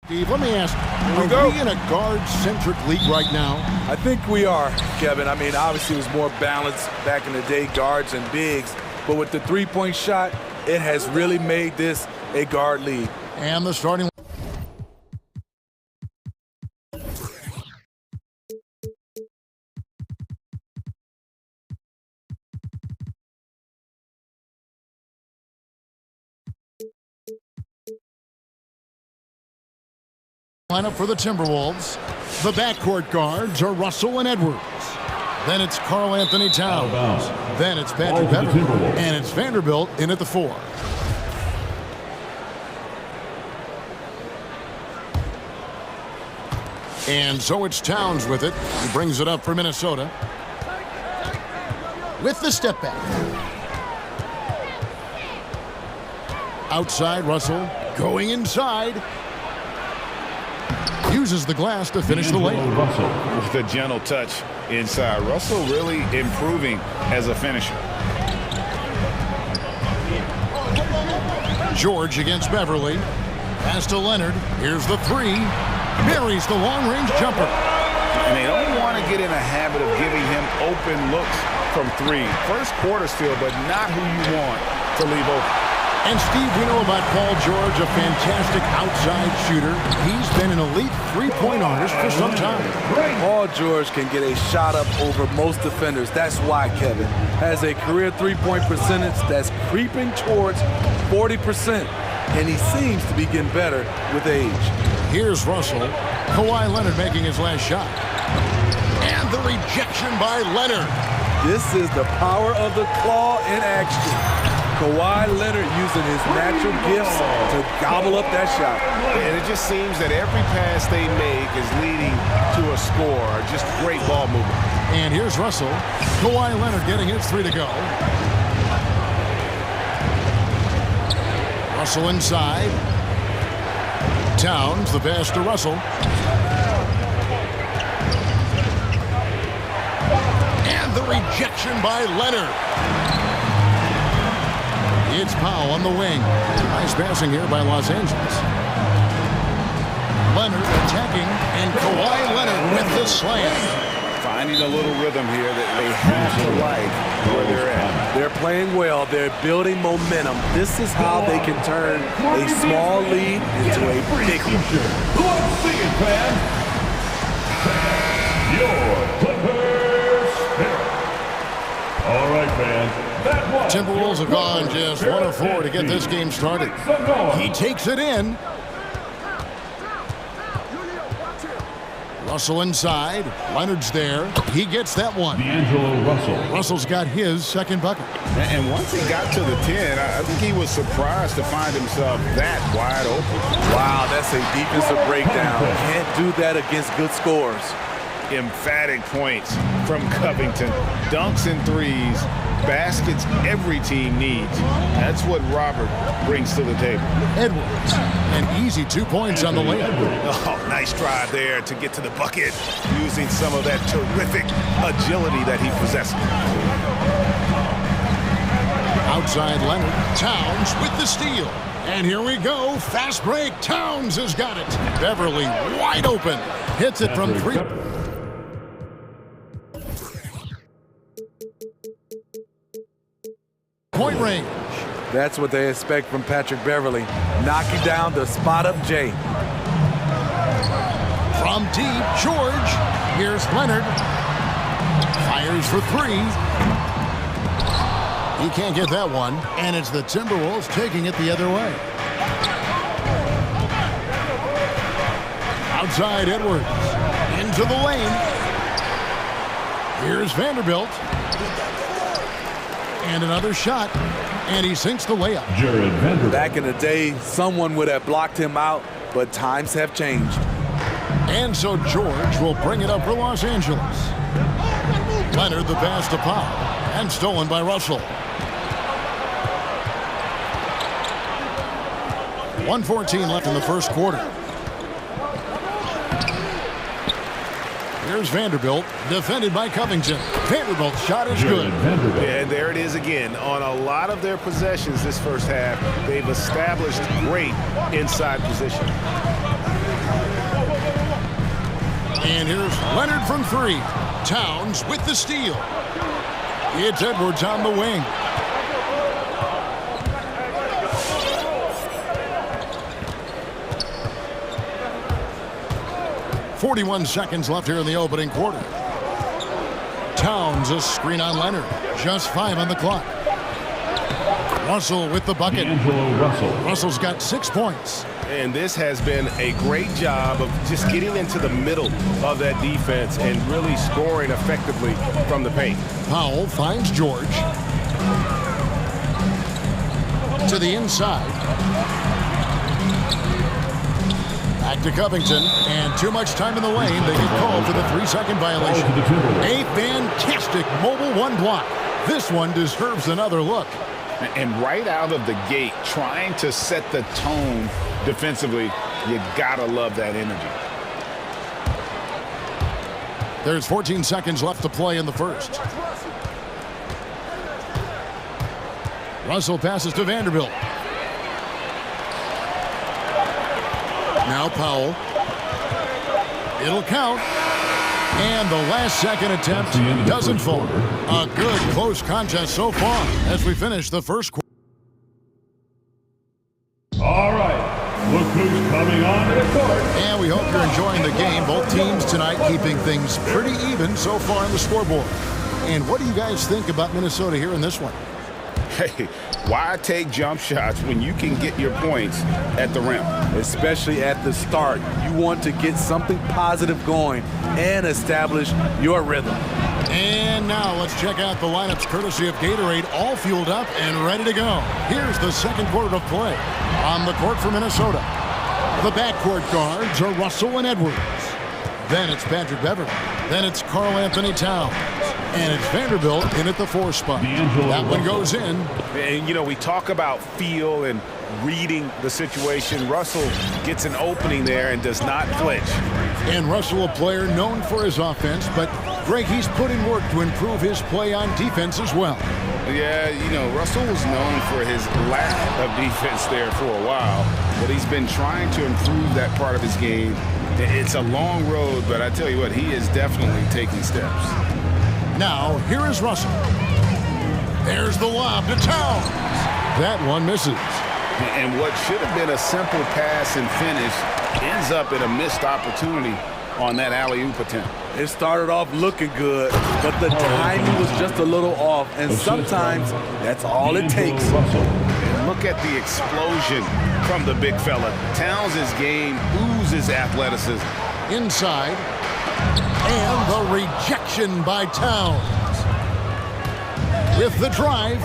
Steve, let me ask, are we in a guard-centric league right now? I think we are, Kevin. I mean, obviously it was more balanced back in the day, guards and bigs. But with the three-point shot, it has really made this a guard league. And the starting lineup for the Timberwolves. The backcourt guards are Russell and Edwards. Then it's Karl Anthony Towns. Then it's Patrick Beverley. And it's Vanderbilt in at the 4. And so it's Towns with it. He brings it up for Minnesota. With the step back. Outside, Russell going inside. Uses the glass to finish the lane. Russell with a gentle touch inside. Russell really improving as a finisher. George against Beverley. Pass to Leonard. Here's the 3. Buries the long-range jumper. And they don't want to get in a habit of giving him open looks from 3. First quarter still, but not who you want to leave open. And Steve, we know about Paul George, a fantastic outside shooter. He's been an elite three-point artist for some time. Paul George can get a shot up over most defenders. That's why Kevin has a career three-point percentage that's creeping towards 40%. And he seems to be getting better with age. Here's Russell. Kawhi Leonard making his last shot. And the rejection by Leonard. This is the power of the claw in action. Kawhi Leonard using his natural gifts to gobble up that shot. And it just seems that every pass they make is leading to a score. Just great ball movement. And here's Russell. Kawhi Leonard getting his 3 to go. Russell inside. Towns, the pass to Russell. And the rejection by Leonard. It's Powell on the wing. Nice passing here by Los Angeles. Leonard attacking, and Kawhi Leonard with the slam. Finding a little rhythm here that they have to like where they're at. They're playing well. They're building momentum. This is how they can turn a small lead into a big one. Let's sing it, fans. Your Clippers Spirit. All right, fans. Timberwolves have gone just 1 of 4 to get this game started. He takes it in. Russell inside. Leonard's there. He gets that one. D'Angelo Russell. Russell's got his second bucket. And once he got to the 10, I think he was surprised to find himself that wide open. Wow, that's a defensive breakdown. Can't do that against good scores. Emphatic points from Covington. Dunks and threes. Baskets every team needs. That's what Robert brings to the table. Edwards. An easy 2 points on the layup. Oh, nice drive there to get to the bucket, using some of that terrific agility that he possesses. Outside Leonard. Towns with the steal. And here we go. Fast break. Towns has got it. Beverley wide open. Hits it from 3. Point range. That's what they expect from Patrick Beverley. Knocking down the spot-up J. From deep, George. Here's Leonard. Fires for 3. He can't get that one. And it's the Timberwolves taking it the other way. Outside Edwards. Into the lane. Here's Vanderbilt. And another shot, and he sinks the layup. Back in the day, someone would have blocked him out, but times have changed. And so George will bring it up for Los Angeles. Leonard the pass to Powell, and stolen by Russell. 1:14 left in the first quarter. Here's Vanderbilt, defended by Covington. Vanderbilt's shot is good. And there it is again. On a lot of their possessions this first half, they've established great inside position. And here's Leonard from three. Towns with the steal. It's Edwards on the wing. .41 seconds left here in the opening quarter. Towns a screen on Leonard. Just 5 on the clock. Russell with the bucket. Russell's got 6 points. And this has been a great job of just getting into the middle of that defense and really scoring effectively from the paint. Powell finds George. To the inside. Back to Covington, and too much time in the lane. They get called for the 3-second violation. A fantastic mobile one block. This one deserves another look. And right out of the gate, trying to set the tone defensively, you gotta love that energy. There's 14 seconds left to play in the first. Russell passes to Vanderbilt. Now Powell. It'll count. And the last second attempt doesn't fall. A good close contest so far as we finish the first quarter. All right, look who's coming on to the court. And we hope you're enjoying the game. Both teams tonight keeping things pretty even so far on the scoreboard. And what do you guys think about Minnesota here in this one? Hey, why take jump shots when you can get your points at the rim? Especially at the start. You want to get something positive going and establish your rhythm. And now let's check out the lineups courtesy of Gatorade, all fueled up and ready to go. Here's the second quarter of play. On the court for Minnesota, the backcourt guards are Russell and Edwards. Then it's Patrick Beverly. Then it's Karl Anthony Towns. And it's Vanderbilt in at the 4 spot. That one goes in. And, you know, we talk about feel and reading the situation. Russell gets an opening there and does not flinch. And Russell, a player known for his offense, but Greg, he's put in work to improve his play on defense as well. Yeah, you know, Russell was known for his lack of defense there for a while, but he's been trying to improve that part of his game. It's a long road, but I tell you what, he is definitely taking steps. Now, here is Russell. There's the lob to Towns. That one misses. And what should have been a simple pass and finish ends up in a missed opportunity on that alley-oop attempt. It started off looking good, but the timing was just a little off, and sometimes that's all it takes. And look at the explosion from the big fella. Towns' game oozes athleticism. Inside. And the rejection by Towns. With the drive.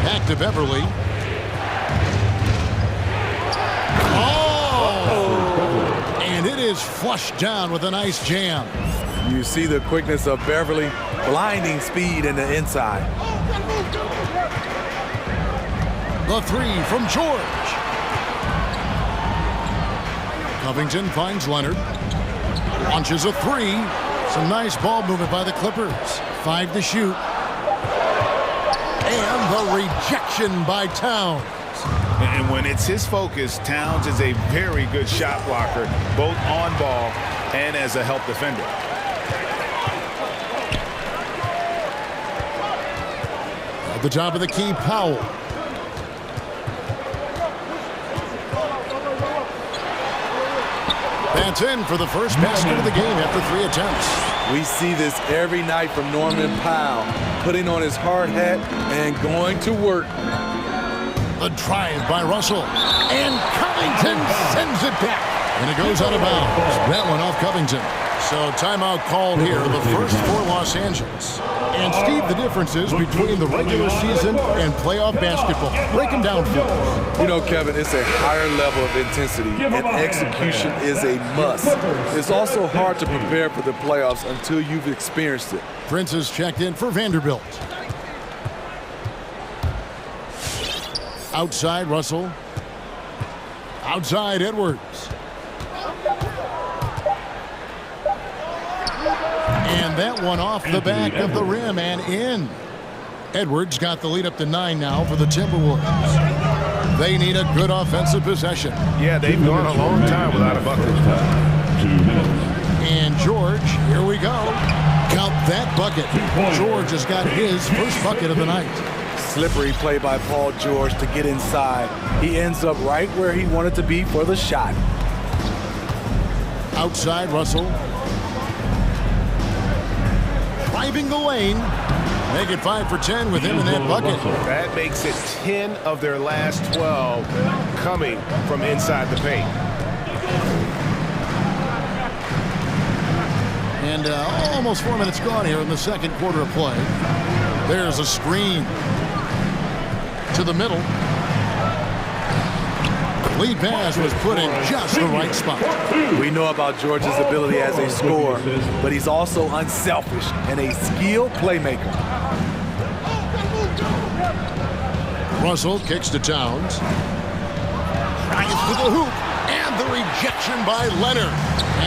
Back to Beverly. Oh! And it is flushed down with a nice jam. You see the quickness of Beverly, blinding speed in the inside. The 3 from George. Covington finds Leonard. Launches a 3. Some nice ball movement by the Clippers. 5 to shoot. And the rejection by Towns. And when it's his focus, Towns is a very good shot blocker, both on ball and as a help defender. At the top of the key, Powell. That's in for the first basket of the game after 3 attempts. We see this every night from Norman Powell, putting on his hard hat and going to work. The drive by Russell. And Covington sends it back. And it goes out of bounds. That one off Covington. So timeout called here, the first for Los Angeles. And Steve, the differences between the regular season and playoff basketball. Break them down for us. You know, Kevin, it's a higher level of intensity, and execution is a must. It's also hard to prepare for the playoffs until you've experienced it. Prince is checked in for Vanderbilt. Outside, Russell. Outside, Edwards. And that one off the back of the rim and in. Edwards got the lead up to 9 now for the Timberwolves. They need a good offensive possession. Yeah, they've gone a long time without a bucket. 2 minutes. And George, here we go. Count that bucket. George has got his first bucket of the night. Slippery play by Paul George to get inside. He ends up right where he wanted to be for the shot. Outside Russell. Driving the lane. Make it 5 for 10 with him in that bucket. That makes it 10 of their last 12 coming from inside the paint. And almost 4 minutes gone here in the second quarter of play. There's a screen to the middle. Lead pass was put in just the right spot. We know about George's ability as a scorer, but he's also unselfish and a skilled playmaker. Russell kicks to Towns. Drives to the hoop. And the rejection by Leonard.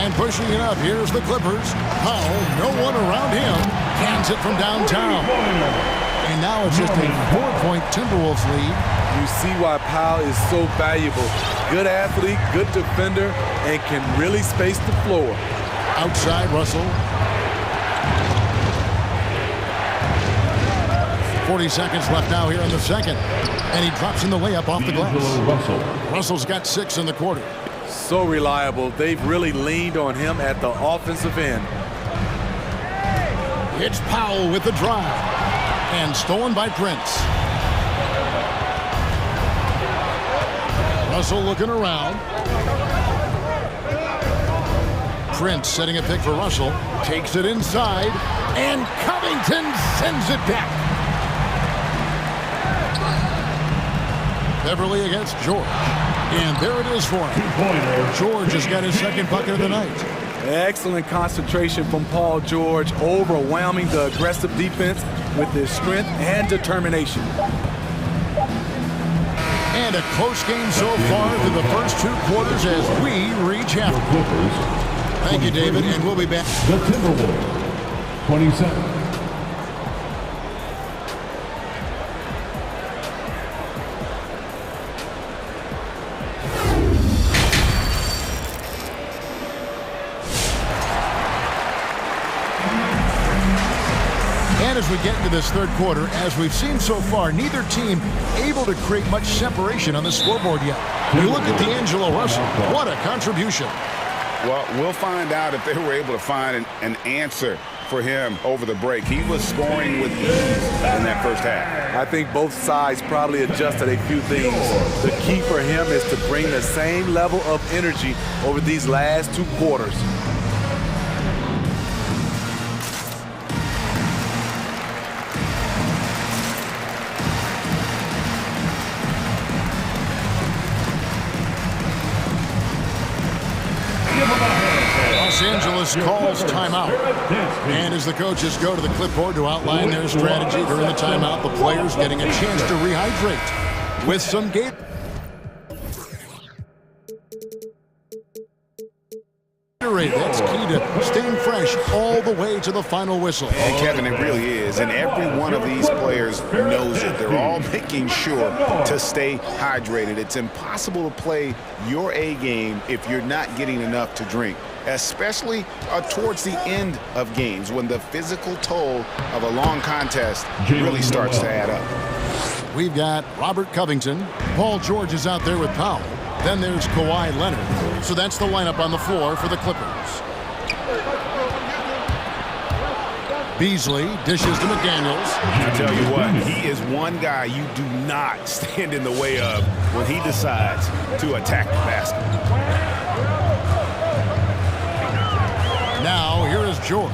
And pushing it up, here's the Clippers. Powell, no one around him. Cans it from downtown. And now it's just a 4-point Timberwolves lead. You see why Powell is so valuable. Good athlete, good defender, and can really space the floor. Outside Russell. 40 seconds left now here in the second. And he drops in the layup off the glass. Russell's got 6 in the quarter. So reliable. They've really leaned on him at the offensive end. It's Powell with the drive. And stolen by Prince. Russell looking around. Prince setting a pick for Russell. Takes it inside. And Covington sends it back. Beverly against George. And there it is for him. George has got his second bucket of the night. Excellent concentration from Paul George, overwhelming the aggressive defense with his strength and determination. And a close game so far through the first 2 quarters as we reach halftime. Thank you, David, and we'll be back. The Timberwolves, 27. And as we get into this third quarter, as we've seen so far, neither team able to create much separation on the scoreboard yet. You look at D'Angelo Russell, what a contribution. Well, we'll find out if they were able to find an answer for him over the break. He was scoring with ease in that first half. I think both sides probably adjusted a few things. The key for him is to bring the same level of energy over these last 2 quarters. Los Angeles calls timeout. And as the coaches go to the clipboard to outline their strategy during the timeout, the players getting a chance to rehydrate with some Gatorade. That's key to staying fresh all the way to the final whistle. And Kevin, it really is. And every one of these players knows it. They're all making sure to stay hydrated. It's impossible to play your A game if you're not getting enough to drink, especially towards the end of games when the physical toll of a long contest really starts to add up. We've got Robert Covington. Paul George is out there with Powell. Then there's Kawhi Leonard. So that's the lineup on the floor for the Clippers. Beasley dishes to McDaniels. I tell you what, he is one guy you do not stand in the way of when he decides to attack the basket. Now here is George,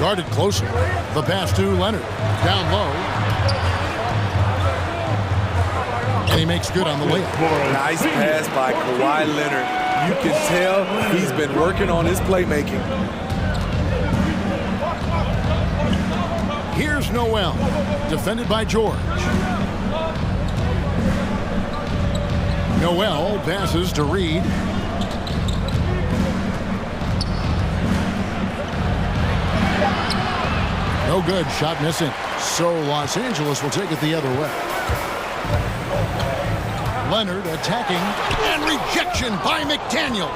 guarded closer. The pass to Leonard, down low. And he makes good on the layup. Nice pass by Kawhi Leonard. You can tell he's been working on his playmaking. Here's Noel, defended by George. Noel passes to Reed. No good, shot missing. So Los Angeles will take it the other way. Leonard attacking, and rejection by McDaniels.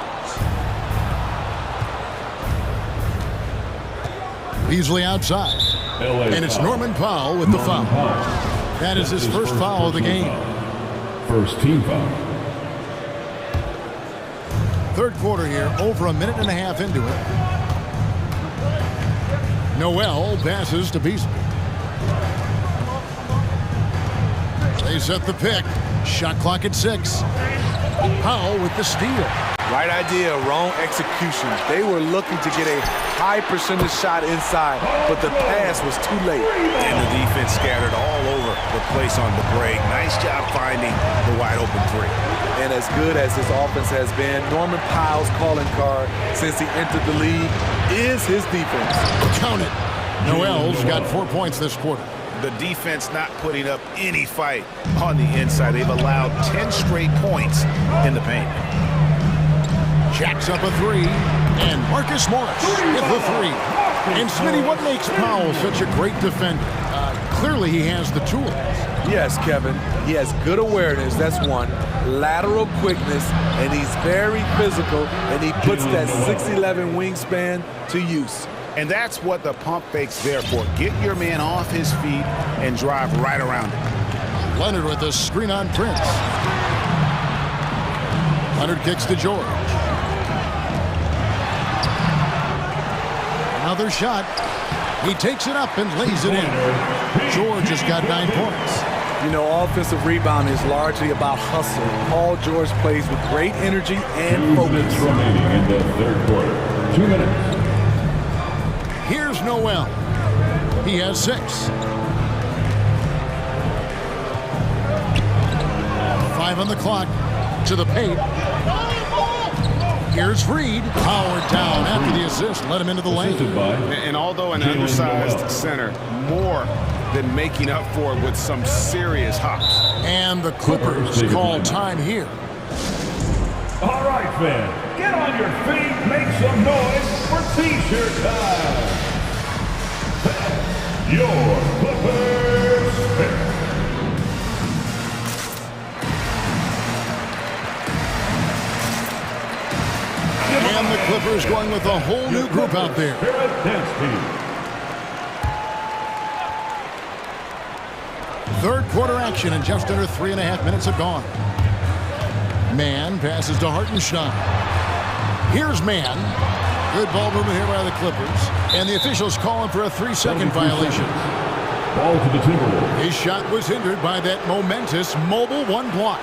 Beasley outside. And it's Norman Powell with the foul. That is his first foul of the game. First team foul. Third quarter here, over a minute and a half into it. Noel passes to Beasley. They set the pick. Shot clock at 6. Powell with the steal. Right idea, wrong execution. They were looking to get a high percentage shot inside, but the pass was too late. And the defense scattered all over the place on the break. Nice job finding the wide open three. And as good as this offense has been, Norman Powell's calling card since he entered the league is his defense. Count it. Noel's got 4 points this quarter. The defense not putting up any fight on the inside. They've allowed 10 straight points in the paint. Jacks up a 3, and Marcus Morris with the 3. And Smitty, what makes Powell such a great defender? Clearly he has the tools. Yes, Kevin. He has good awareness, that's one. Lateral quickness, and he's very physical, and he puts that 6'11" wingspan to use. And that's what the pump fake's there for. Get your man off his feet and drive right around him. Leonard with the screen on Prince. Leonard kicks to George. Another shot. He takes it up and lays it in. George has got 9 points. You know, offensive rebounding is largely about hustle. Paul George plays with great energy and 2 focus. minutes remaining in the third quarter. 2 minutes. Here's Noel. He has 6. 5 on the clock. To the paint. Here's Reed. Powered down after the assist. Let him into the lane. And although an undersized center, more than making up for it with some serious hops. And the Clippers call time here. All right, fans, get on your feet, make some noise for T-shirt time. Your Clippers pick. And the Clippers going with a whole new group out there. Third quarter action, and just under 3.5 minutes have gone. Mann passes to Hartenstein. Here's Mann. Good ball movement here by the Clippers. And the officials calling for a 3-second violation. Ball to the Timberwolves. His shot was hindered by that momentous mobile 1 block.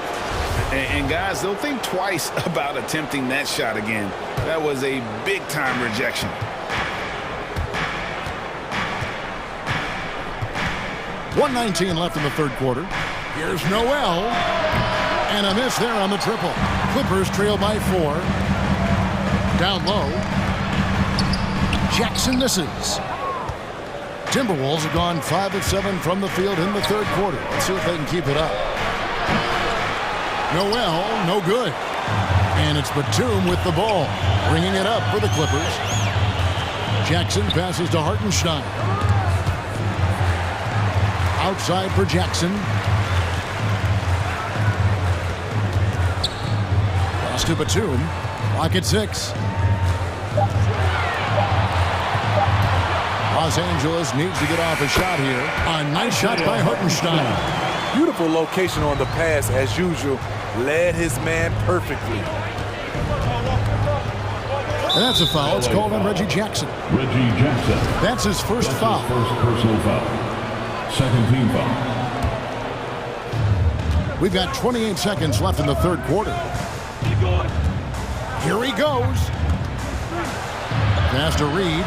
And guys, they'll think twice about attempting that shot again. That was a big-time rejection. .119 left in the third quarter. Here's Noel. And a miss there on the triple. Clippers trail by 4. Down low. Jackson misses. Timberwolves have gone 5 of 7 from the field in the third quarter. Let's see if they can keep it up. Noel, no good. And it's Batum with the ball, bringing it up for the Clippers. Jackson passes to Hartenstein. Outside for Jackson. Pass to Batum. Clock at 6. Los Angeles needs to get off a shot here. A nice shot by Hartenstein. Beautiful location on the pass, as usual. Led his man perfectly. And that's a foul. It's called on Reggie Jackson. Reggie Jackson. That's his first foul. First personal foul. Second team foul. We've got 28 seconds left in the third quarter. Here he goes. Pass to Reed.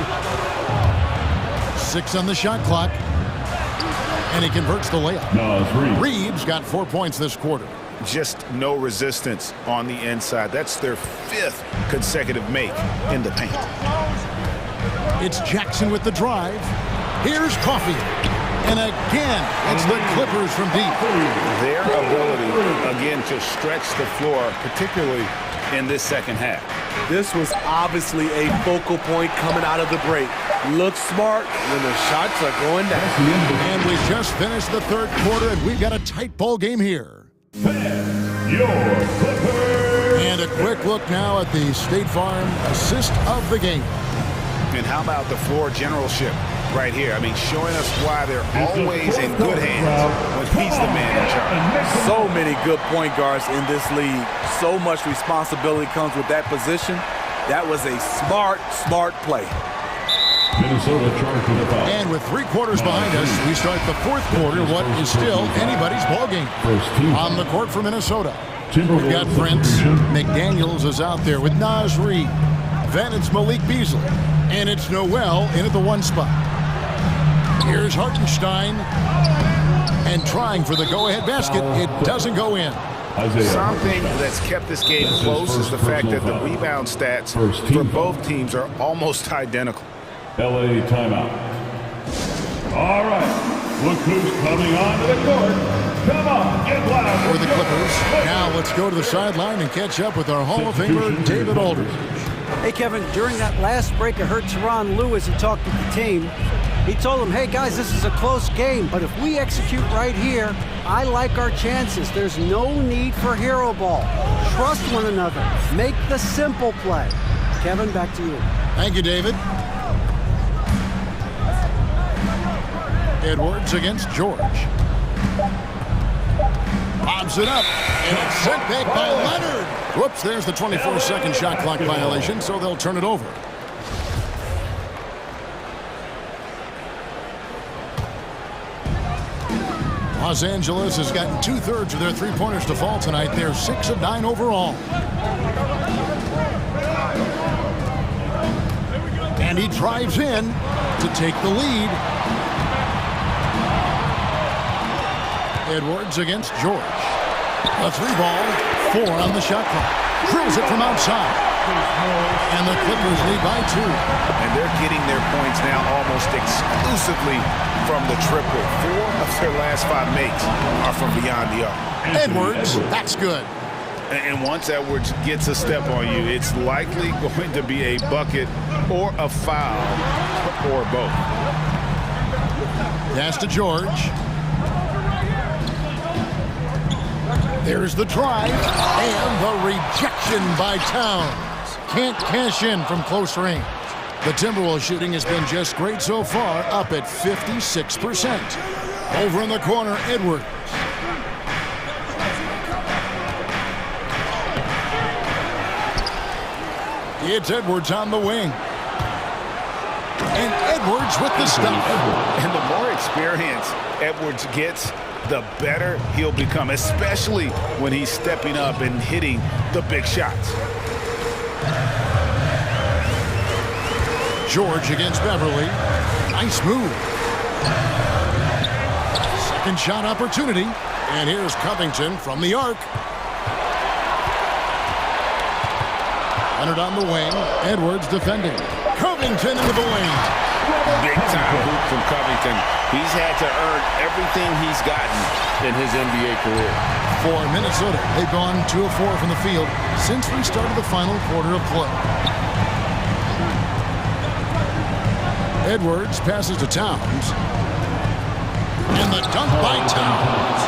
6 on the shot clock. And he converts the layup. No, it's Reed. Reed's got 4 points this quarter. Just no resistance on the inside. That's their 5th consecutive make in the paint. It's Jackson with the drive. Here's Coffey. And again, it's the Clippers from deep. Their ability, again, to stretch the floor, particularly in this second half. This was obviously a focal point coming out of the break. Looks smart when the shots are going down. And we just finished the third quarter, and we've got a tight ball game here. your Clippers. And a quick look now at the State Farm assist of the game. And how about the floor generalship right here? I mean, showing us why they're always in good hands when he's the man in charge. So many good point guards in this league. So much responsibility comes with that position. That was a smart play. Minnesota charged with a foul. And with 3 quarters behind us, we start the 4th quarter, what is still anybody's ballgame. On the court for Minnesota, we've got Prince. McDaniels is out there with Naz Reid. Then it's Malik Beasley. And it's Noel in at the 1 spot. Here's Hartenstein. And trying for the go-ahead basket. It doesn't go in. Something that's kept this game close is the fact that the rebound stats for both teams are almost identical. LA timeout. All right, look who's coming onto the court. Come on, get loud. For the Clippers. Now let's go to the sideline and catch up with our Hall of Famer, David Aldridge. Hey, Kevin, during that last break, I heard Teron Lewis, he talked with the team. He told them, hey, guys, this is a close game, but if we execute right here, I like our chances. There's no need for hero ball. Trust one another. Make the simple play. Kevin, back to you. Thank you, David. Edwards against George. Bobs it up, and it's sent back by Leonard. Whoops, there's the 24-second shot clock violation, so they'll turn it over. Los Angeles has gotten 2/3 of their three-pointers to fall tonight. They're 6 of 9 overall. And he drives in to take the lead. Edwards against George. A 3-ball, 4 on the shot clock. Drills it from outside. And the Clippers lead by 2. And they're getting their points now almost exclusively from the triple. 4 of their last 5 makes are from beyond the arc. Edwards, that's good. And once Edwards gets a step on you, it's likely going to be a bucket or a foul or both. Pass to George. There's the drive and the rejection by Towns. Can't cash in from close range. The Timberwolves shooting has been just great so far, up at 56%. Over in the corner, Edwards. It's Edwards on the wing. And Edwards with the stop. And the more experience Edwards gets, the better he'll become, especially when he's stepping up and hitting the big shots. George against Beverly. Nice move. Second shot opportunity. And here's Covington from the arc. Leonard on the wing. Edwards defending. Covington into the lane. Big time hoop from Covington. He's had to earn everything he's gotten in his NBA career. For Minnesota, they've gone 2 of 4 from the field since we started the final quarter of play. Edwards passes to Towns. And the dunk by Towns.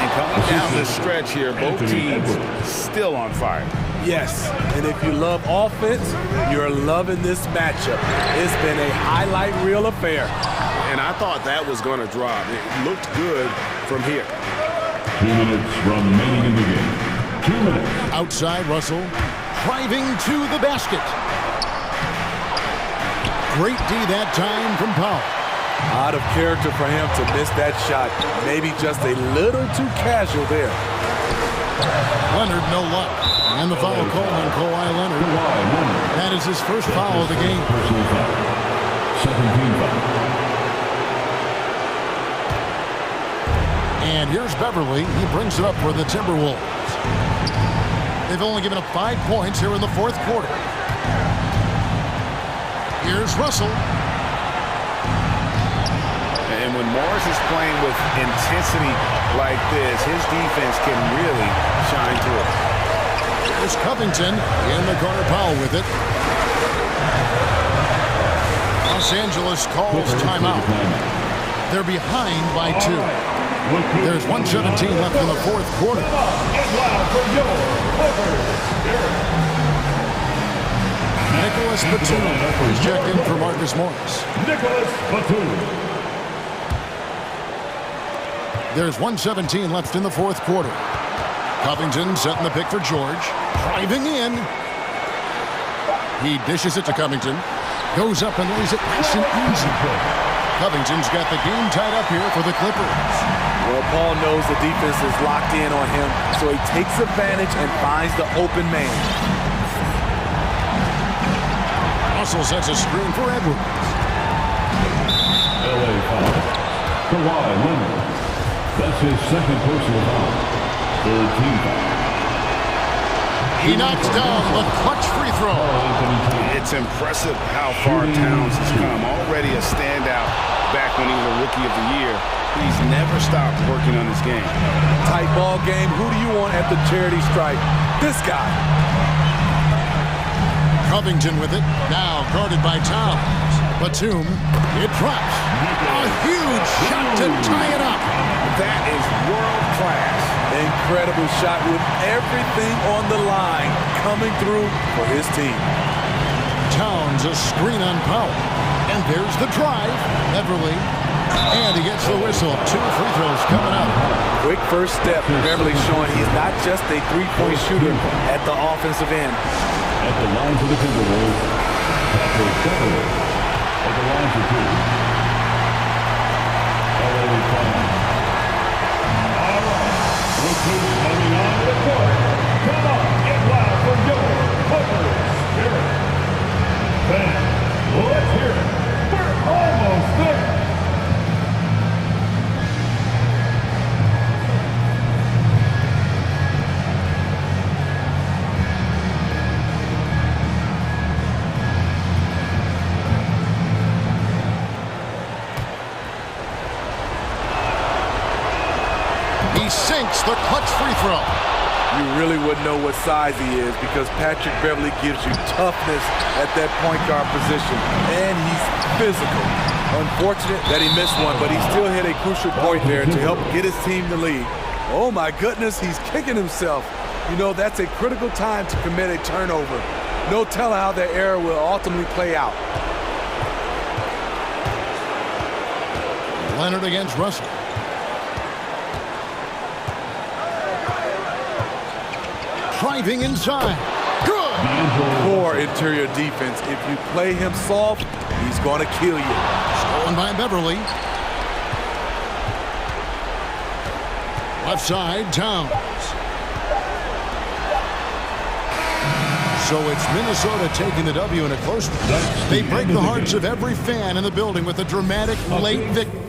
And coming down the stretch here, both teams still on fire. Yes, and if you love offense, you're loving this matchup. It's been a highlight reel affair. And I thought that was going to drop. It looked good from here. 2 minutes remaining in the game. 2 minutes. Outside, Russell driving to the basket. Great D that time from Powell. Out of character for him to miss that shot. Maybe just a little too casual there. Leonard, no luck. And the foul call on Kawhi Leonard. That is his first foul of the game. Personal foul. 17 foul. And here's Beverly. He brings it up for the Timberwolves. They've only given up 5 points here in the 4th quarter. Here's Russell. And when Morris is playing with intensity like this, his defense can really shine through. Here's Covington in the corner. Powell with it. Los Angeles calls timeout. They're behind by 2. Look who's There's 1:17 left in the fourth quarter. Get loud for your Booker. Nicholas Batum is checked in for Marcus Morris. Nicholas Batum. There's 1:17 left in the fourth quarter. Covington setting the pick for George. Driving in. He dishes it to Covington. Goes up and lays it nice and easy. Covington's got the game tied up here for the Clippers. Well, Paul knows the defense is locked in on him, so he takes advantage and finds the open man. Russell sets a screen for Edwards. LA foul. Kawhi Leonard. That's his second personal foul. Third team foul. He knocks down the clutch free throw. It's impressive how far Towns has come. Already a standout back when he was a Rookie of the Year. He's never stopped working on his game. Tight ball game. Who do you want at the charity stripe? This guy. Covington with it. Now guarded by Towns. Batum. It drops. A huge shot to tie it up. That is world class. Incredible shot with everything on the line coming through for his team. Towns a screen on Powell. And there's the drive. Beverly. And he gets the whistle. 2 free throws coming up. Quick first step. Beverly showing he's not just a three-point shooter at the offensive end. At the line for the Timberwolves, Patrick Beverly. At the line for 2. LA foul. All right. Look who's coming on the court. Come on, get loud for your Booker Spirit. Fans, let's hear it. We're almost there. He sinks the clutch free throw. You really wouldn't know what size he is because Patrick Beverly gives you toughness at that point guard position, and he's physical. Unfortunate that he missed one, but he still hit a crucial point there to help get his team the lead. Oh my goodness, he's kicking himself. You know, that's a critical time to commit a turnover. No telling how that error will ultimately play out. Leonard against Russell. Driving inside. Good. Poor interior defense. If you play him soft, he's going to kill you. Stolen by Beverly. Left side, Towns. So it's Minnesota taking the W in a close one. They break the hearts of every fan in the building with a dramatic late victory.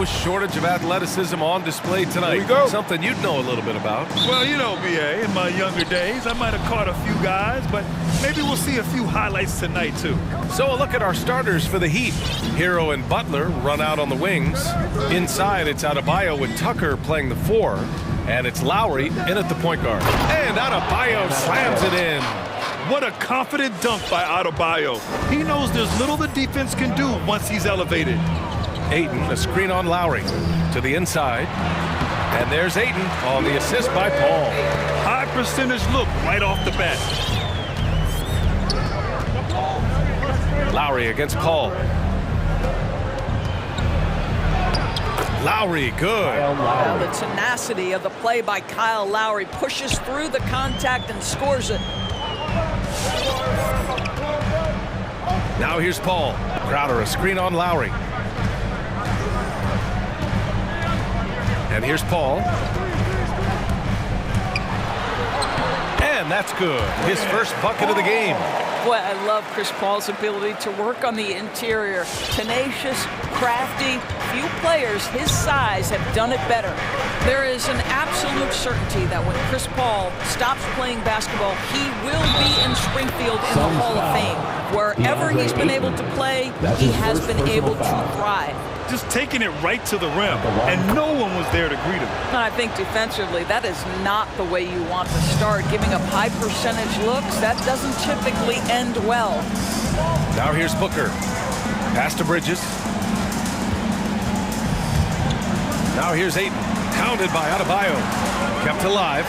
no shortage of athleticism on display tonight. Here we go. Something you'd know a little bit about. Well, you know, BA, in my younger days, I might have caught a few guys, but maybe we'll see a few highlights tonight, too. So a look at our starters for the Heat. Hero and Butler run out on the wings. Inside, it's Adebayo with Tucker playing the 4. And it's Lowry in at the point guard. And Adebayo slams it in. What a confident dunk by Adebayo. He knows there's little the defense can do once he's elevated. Ayton, a screen on Lowry to the inside. And there's Ayton on the assist by Paul. High percentage look right off the bat. Lowry against Paul. Lowry, good. Now the tenacity of the play by Kyle Lowry pushes through the contact and scores it. Now here's Paul. Crowder, a screen on Lowry. And here's Paul. And that's good. His first bucket of the game. Boy, I love Chris Paul's ability to work on the interior. Tenacious, crafty. Few players his size have done it better. There is an absolute certainty that when Chris Paul stops playing basketball, he will be in Springfield in the Hall of Fame. Wherever he's been able to play, he has been able to thrive. Just taking it right to the rim, and no one was there to greet him. And I think defensively, that is not the way you want to start. Giving up high percentage looks, that doesn't typically end well. Now here's Booker. Pass to Bridges. Now here's Ayton. Pounded by Adebayo. Kept alive.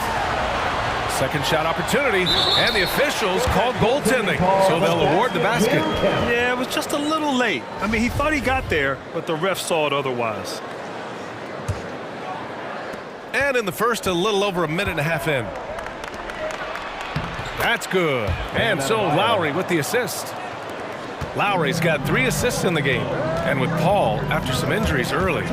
Second shot opportunity. And the officials called goaltending. So they'll award the basket. Yeah, it was just a little late. I mean, he thought he got there, but the ref saw it otherwise. And in the first, a little over a minute and a half in. That's good. And so Lowry with the assist. Lowry's got 3 assists in the game. And with Paul, after some injuries early,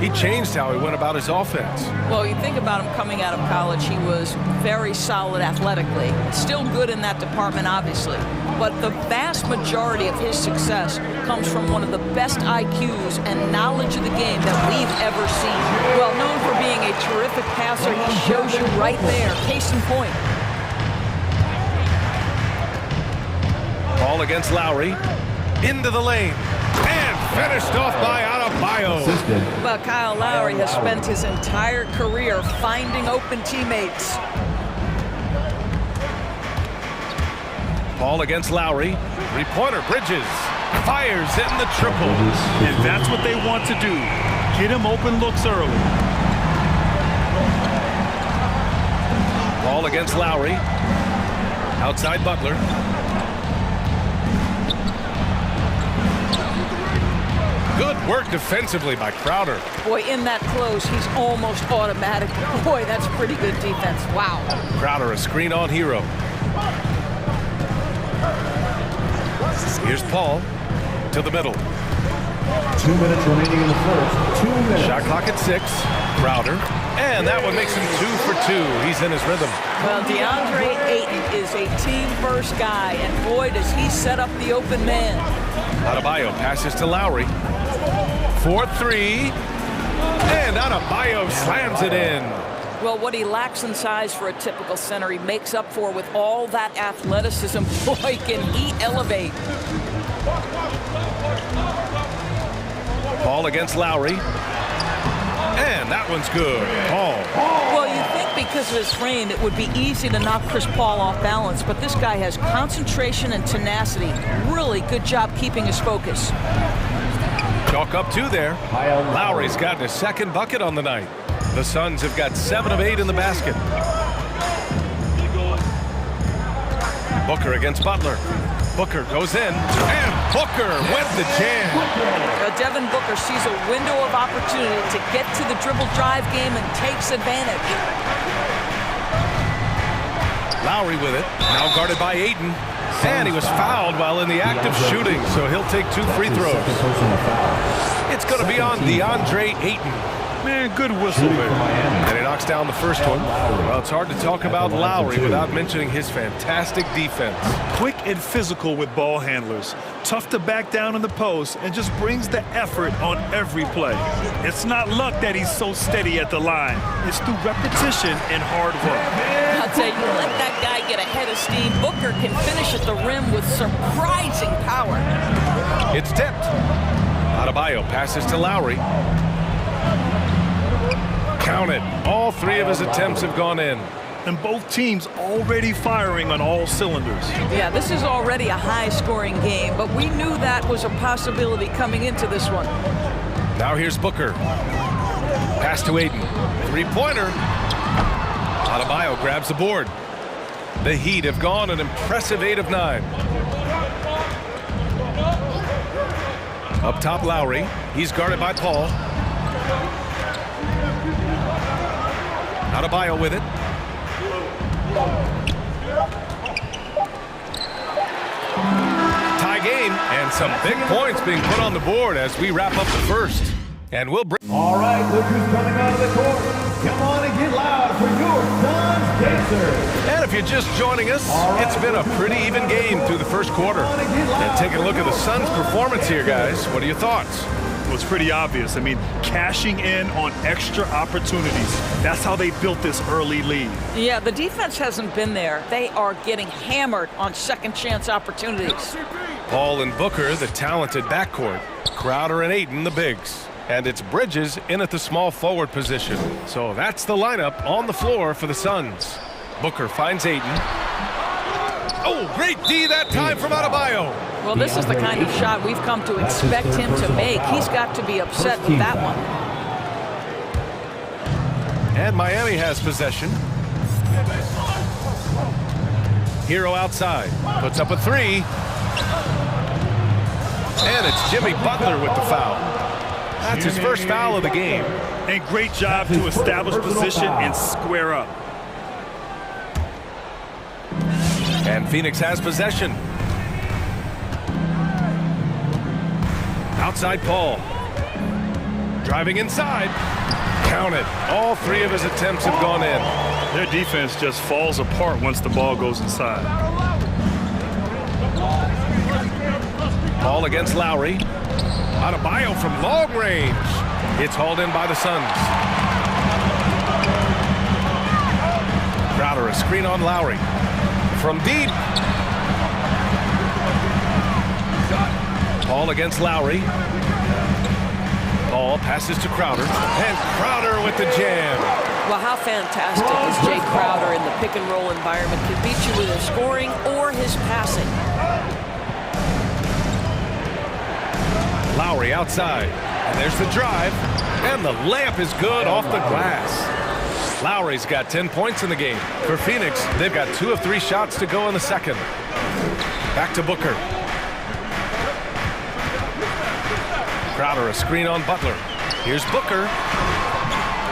he changed how he went about his offense. Well, you think about him coming out of college, he was very solid athletically. Still good in that department, obviously. But the vast majority of his success comes from one of the best IQs and knowledge of the game that we've ever seen. Well, known for being a terrific passer, he shows you right there. Case in point. Paul against Lowry. Into the lane. And finished off by Adebayo. But Kyle Lowry has spent his entire career finding open teammates. Paul against Lowry. Three-pointer, Bridges. Fires in the triple. And that's what they want to do. Get him open looks early. Paul against Lowry. Outside Butler. Good work defensively by Crowder. Boy, in that close, he's almost automatic. Boy, that's pretty good defense. Wow. Crowder, a screen on Hero. Here's Paul to the middle. 2 minutes remaining in the first. 2 minutes. Shot clock at 6. Crowder. And that one makes him 2 for 2. He's in his rhythm. Well, DeAndre Ayton is a team-first guy, and boy, does he set up the open man. Adebayo passes to Lowry. 4-3. And Adebayo slams it in. Well, what he lacks in size for a typical center, he makes up for with all that athleticism. Boy, can he elevate. Paul against Lowry. And that one's good. Paul. Well, you think because of his frame, it would be easy to knock Chris Paul off balance, but this guy has concentration and tenacity. Really good job keeping his focus. Chalk up 2 there. Lowry's gotten his second bucket on the night. The Suns have got 7 of 8 in the basket. Booker against Butler. Booker goes in, and Booker with the jam. Devin Booker sees a window of opportunity to get to the dribble drive game and takes advantage. Lowry with it, now guarded by Ayton. And he was fouled while in the act of shooting, so he'll take 2 free throws. It's going to be on DeAndre Ayton. Man, good whistle there. And he knocks down the first one. Well, it's hard to talk about Lowry without mentioning his fantastic defense. Quick and physical with ball handlers. Tough to back down in the post and just brings the effort on every play. It's not luck that he's so steady at the line. It's through repetition and hard work. I'll tell you, let that guy get ahead of steam. Booker can finish at the rim with surprising power. It's tipped. Adebayo passes to Lowry. Count it. All three of his attempts have gone in. And both teams already firing on all cylinders. Yeah, this is already a high-scoring game, but we knew that was a possibility coming into this one. Now here's Booker. Pass to Aiden. Three-pointer. Adebayo grabs the board. The Heat have gone an impressive 8 of 9. Up top, Lowry. He's guarded by Paul. Adebayo with it. Tie game, and some big points being put on the board as we wrap up the first. And we'll bring... All right, look who's coming out of the court. Come on and get loud for your Suns Pacers. And if you're just joining us, it's been a pretty even game through the first quarter. And taking a look at the Suns' performance here, guys. What are your thoughts? Well, it's pretty obvious. I mean, cashing in on extra opportunities. That's how they built this early lead. Yeah, the defense hasn't been there. They are getting hammered on second chance opportunities. Paul and Booker, the talented backcourt. Crowder and Ayton, the bigs. And it's Bridges in at the small forward position. So that's the lineup on the floor for the Suns. Booker finds Ayton. Oh, great D that time from Adebayo. Well, this is the kind of shot we've come to expect him to make. He's got to be upset with that one. And Miami has possession. Hero outside. Puts up a three. And it's Jimmy Butler with the foul. That's his first foul of the game. And great job to establish position and square up. And Phoenix has possession. Outside Paul. Driving inside. Count it. All three of his attempts have gone in. Their defense just falls apart once the ball goes inside. Paul against Lowry. Adebayo from long range. It's hauled in by the Suns. Crowder, a screen on Lowry. From deep. Paul against Lowry. Paul passes to Crowder. And Crowder with the jam. Well, how fantastic is Jay Crowder in the pick-and-roll environment. Can beat you with his scoring or his passing. Lowry outside. And there's the drive. And the layup is good off the glass. Lowry's got 10 points in the game. For Phoenix, they've got 2 of 3 shots to go in the second. Back to Booker. Crowder, a screen on Butler. Here's Booker.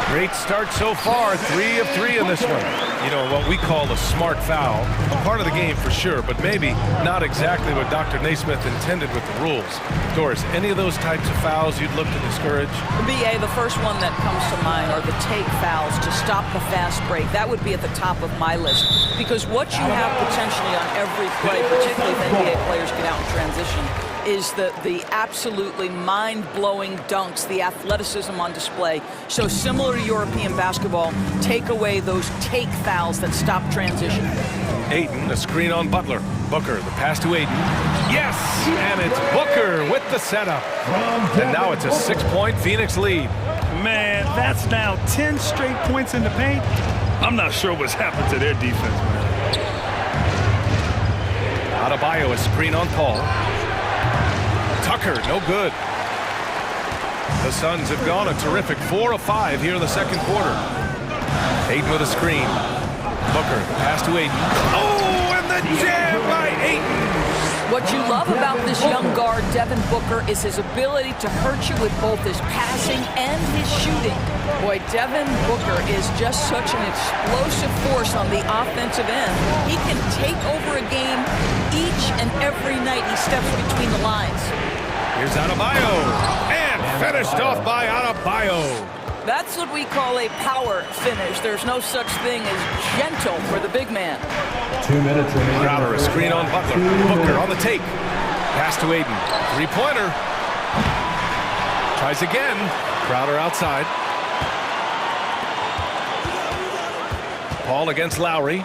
Great start so far. 3 of 3 in this one. You know, what we call a smart foul. Part of the game for sure, but maybe not exactly what Dr. Naismith intended with the rules. Doris, any of those types of fouls you'd look to discourage? BA, the first one that comes to mind are the take fouls to stop the fast break. That would be at the top of my list. Because what you have potentially on every play, particularly if NBA players get out in transition, is the absolutely mind-blowing dunks, the athleticism on display. So similar to European basketball, take away those take fouls that stop transition. Ayton, a screen on Butler. Booker, the pass to Ayton. Yes! And it's Booker with the setup. And now it's a 6-point Phoenix lead. Man, that's now 10 straight points in the paint. I'm not sure what's happened to their defense, man. Adebayo, a screen on Paul. Tucker, no good. The Suns have gone a terrific 4 of 5 here in the second quarter. Ayton with a screen. Booker, pass to Ayton. Oh, and the jam by Ayton. What you love about this young guard, Devin Booker, is his ability to hurt you with both his passing and his shooting. Boy, Devin Booker is just such an explosive force on the offensive end. He can take over a game each and every night he steps between the lines. Here's Adebayo. And finished off by Adebayo. That's what we call a power finish. There's no such thing as gentle for the big man. 2 minutes remaining. Crowder, a screen on Butler. Booker on the take. Pass to Aiden. Three-pointer. Tries again. Crowder outside. Paul against Lowry.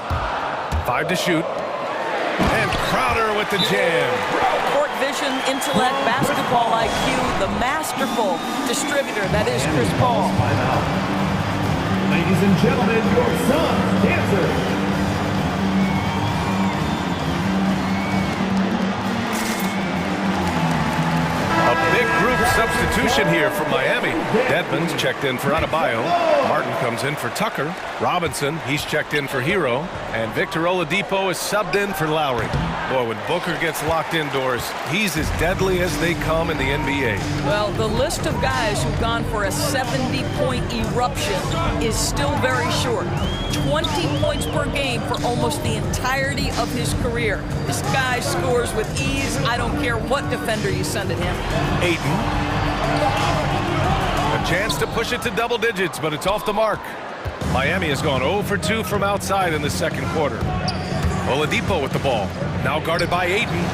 5 to shoot. And Crowder with the jam. Court vision, intellect, basketball IQ, the masterful distributor that is Chris Paul. Ladies and gentlemen, your son's dancer. A big group substitution here from Miami. Dedmon's checked in for Adebayo. Martin comes in for Tucker. Robinson, he's checked in for Hero. And Victor Oladipo is subbed in for Lowry. Boy, when Booker gets locked indoors, he's as deadly as they come in the NBA. Well, the list of guys who've gone for a 70-point eruption is still very short. 20 points per game for almost the entirety of his career. This guy scores with ease. I don't care what defender you send at him. Ayton. A chance to push it to double digits, but it's off the mark. Miami has gone 0 for 2 from outside in the second quarter. Oladipo with the ball. Now guarded by Ayton.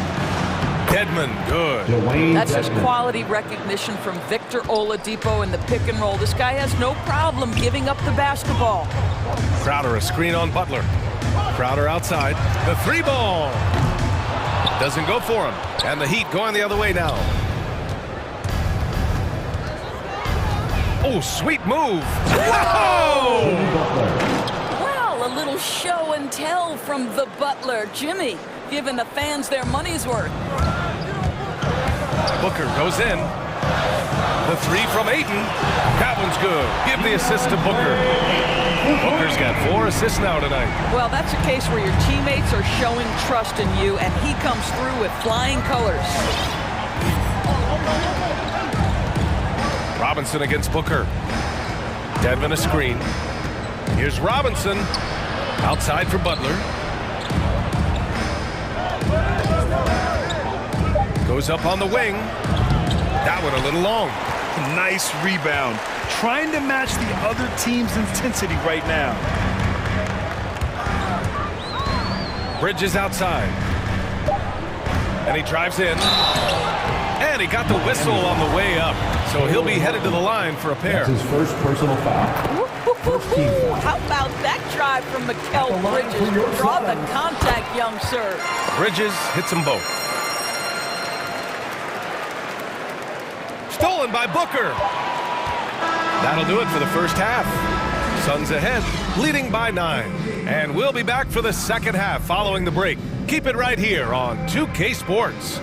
Dedmon, good. That's just quality recognition from Victor Oladipo in the pick and roll. This guy has no problem giving up the basketball. Crowder, a screen on Butler. Crowder outside. The three ball. Doesn't go for him. And the Heat going the other way now. Oh, sweet move. Whoa! Well, a little show and tell from the Butler. Jimmy giving the fans their money's worth. Booker goes in. The three from Ayton. That one's good. Give the assist to Booker. Booker's got 4 assists now tonight. Well, that's a case where your teammates are showing trust in you, and he comes through with flying colors. Robinson against Booker. Dedmon a screen. Here's Robinson. Outside for Butler. Goes up on the wing. That one a little long. Nice rebound. Trying to match the other team's intensity right now. Bridges outside. And he drives in. And he got the whistle on the way up. So he'll be headed to the line for a pair. That's his first personal foul. First team foul. How about that drive from Mikal Bridges? Draw the contact, young sir. Bridges hits them both. Stolen by Booker. That'll do it for the first half. Suns ahead, leading by 9. And we'll be back for the second half following the break. Keep it right here on 2K Sports.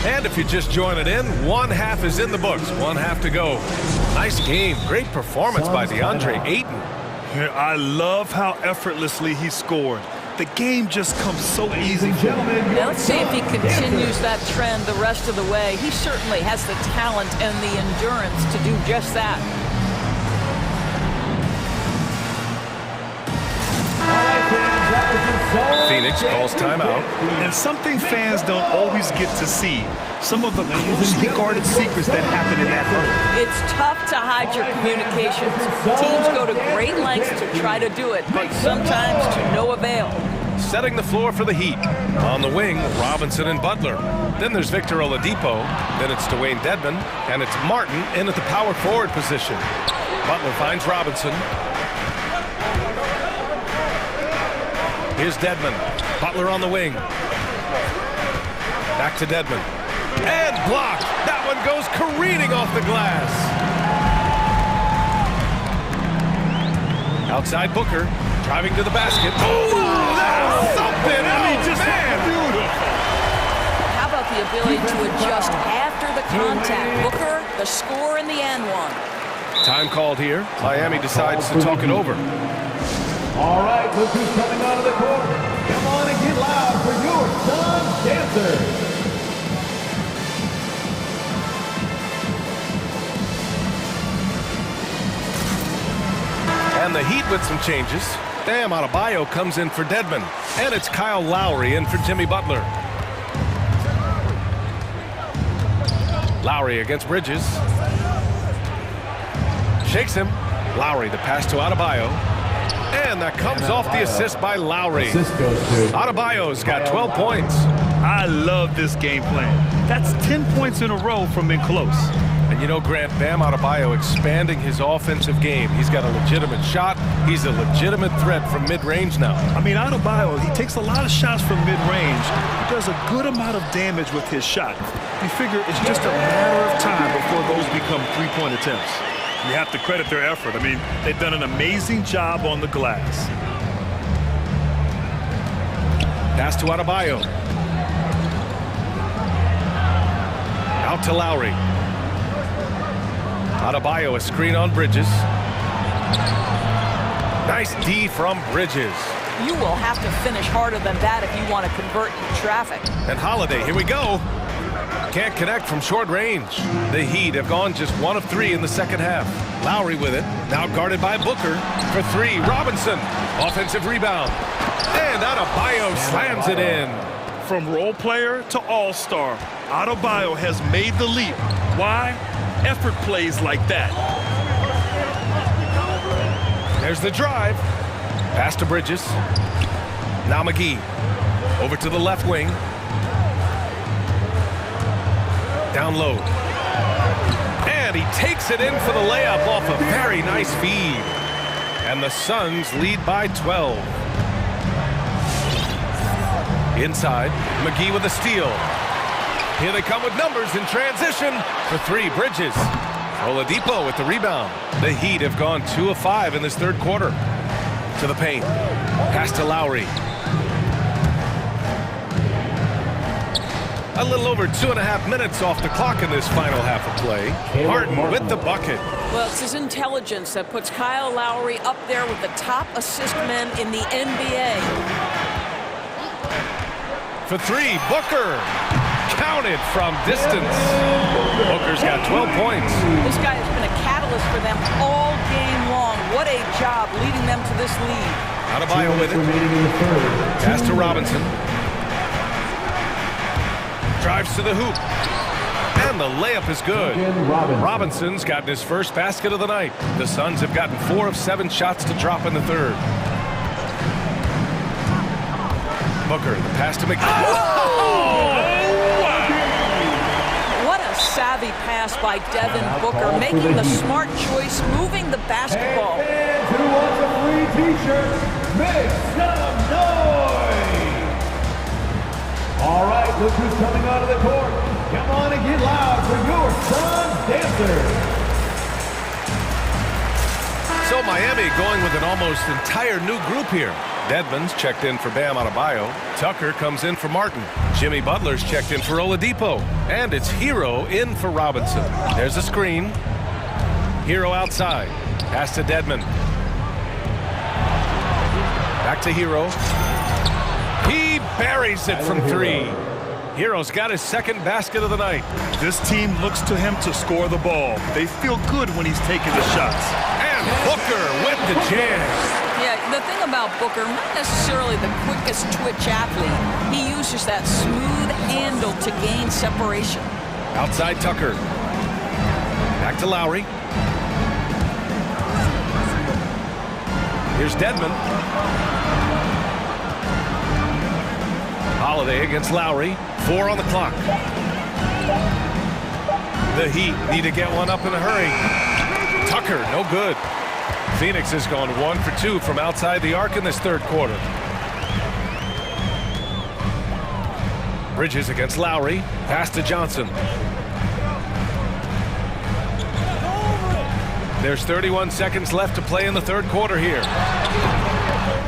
And if you're just joining in, one half is in the books, one half to go. Nice game, great performance by DeAndre Ayton. I love how effortlessly he scored. The game just comes so easy. Now let's see if he continues that trend the rest of the way. He certainly has the talent and the endurance to do just that. Phoenix calls timeout. And something fans don't always get to see. Some of the closely guarded secrets that happen in that hurt. It's tough to hide your communications. Teams go to great lengths to try to do it, but sometimes to no avail. Setting the floor for the Heat. On the wing, Robinson and Butler. Then there's Victor Oladipo. Then it's Dwayne Dedmon. And it's Martin in at the power forward position. Butler finds Robinson. Here's Dedmon. Butler on the wing. Back to Dedmon. And blocked. That one goes careening off the glass. Outside Booker. Driving to the basket. Oh, that's something. Beautiful. How about the ability to adjust after the contact? Booker, the score in the and one. Time called here. Miami decides to talk it over. All right, look who's coming onto the court. Come on and get loud for your son's dancer. And And the Heat with some changes. Bam Adebayo comes in for Dedmon. And it's Kyle Lowry in for Jimmy Butler. Lowry against Bridges. Shakes him. Lowry, the pass to Adebayo. And that comes off the assist by Lowry. Adebayo's got 12 points. I love this game plan. That's 10 points in a row from in close. And you know, Grant, Bam Adebayo expanding his offensive game. He's got a legitimate shot. He's a legitimate threat from mid-range now. I mean, Adebayo, he takes a lot of shots from mid-range. He does a good amount of damage with his shot. You figure it's just a matter of time before those become three-point attempts. You have to credit their effort. I mean, they've done an amazing job on the glass. Pass to Adebayo. Out to Lowry. Adebayo, a screen on Bridges. Nice D from Bridges. You will have to finish harder than that if you want to convert in traffic. And Holiday, here we go. Can't connect from short range. The Heat have gone just 1 of 3 in the second half. Lowry with it, now guarded by Booker. For 3, Robinson. Offensive rebound. And Adebayo slams it in. From role player to all-star, Adebayo has made the leap. Why? Effort plays like that. There's the drive. Pass to Bridges. Now McGee. Over to the left wing. Down low. And he takes it in for the layup off a very nice feed. And the Suns lead by 12. Inside, McGee with a steal. Here they come with numbers in transition. For 3, Bridges. Oladipo with the rebound. The Heat have gone 2 of 5 in this third quarter. To the paint. Pass to Lowry. A little over 2.5 minutes off the clock in this final half of play. Harden with the bucket. Well, it's his intelligence that puts Kyle Lowry up there with the top assist men in the NBA. For 3, Booker. Counted from distance. Booker's got 12 points. This guy has been a catalyst for them all game long. What a job leading them to this lead. Adebayo with it. Pass to Robinson. Drives to the hoop. And the layup is good. Robinson's gotten his first basket of the night. The Suns have gotten 4 of 7 shots to drop in the third. Booker, the pass to McGee. What a savvy pass by Devin Booker, making the smart choice, moving the basketball. And who wants a free t-shirt? Make some noise! All right, look who's coming onto the court. Come on and get loud for your Suns dancers. So Miami going with an almost entire new group here. Dedmon's checked in for Bam Adebayo. Tucker comes in for Martin. Jimmy Butler's checked in for Oladipo. And it's Hero in for Robinson. There's a screen. Hero outside. Pass to Dedmon. Back to Hero. He buries it from 3. Hero's got his second basket of the night. This team looks to him to score the ball. They feel good when he's taking the shots. And Booker with the jam. Yeah, the thing about Booker, not necessarily the quickest twitch athlete. He uses that smooth handle to gain separation. Outside Tucker. Back to Lowry. Here's Dedmon. Holiday against Lowry. 4 on the clock. The Heat need to get one up in a hurry. Tucker, no good. Phoenix has gone 1 for 2 from outside the arc in this third quarter. Bridges against Lowry. Pass to Johnson. There's 31 seconds left to play in the third quarter here.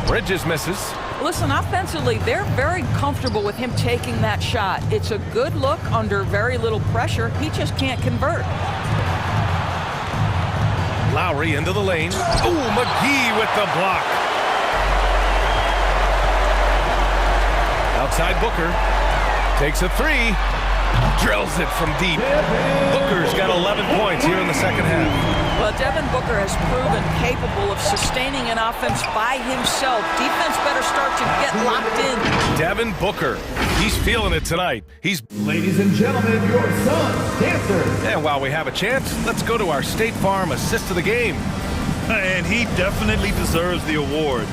Bridges misses. Listen, offensively, they're very comfortable with him taking that shot. It's a good look under very little pressure. He just can't convert. Lowry into the lane. Ooh, McGee with the block. Outside Booker. Takes a 3. Drills it from deep. Booker's got 11 points here in the second half. Well, Devin Booker has proven capable of sustaining an offense by himself. Defense better start to get locked in. Devin Booker, he's feeling it tonight. Ladies and gentlemen, your son's dancer. And while we have a chance, let's go to our State Farm assist of the game. And he definitely deserves the award.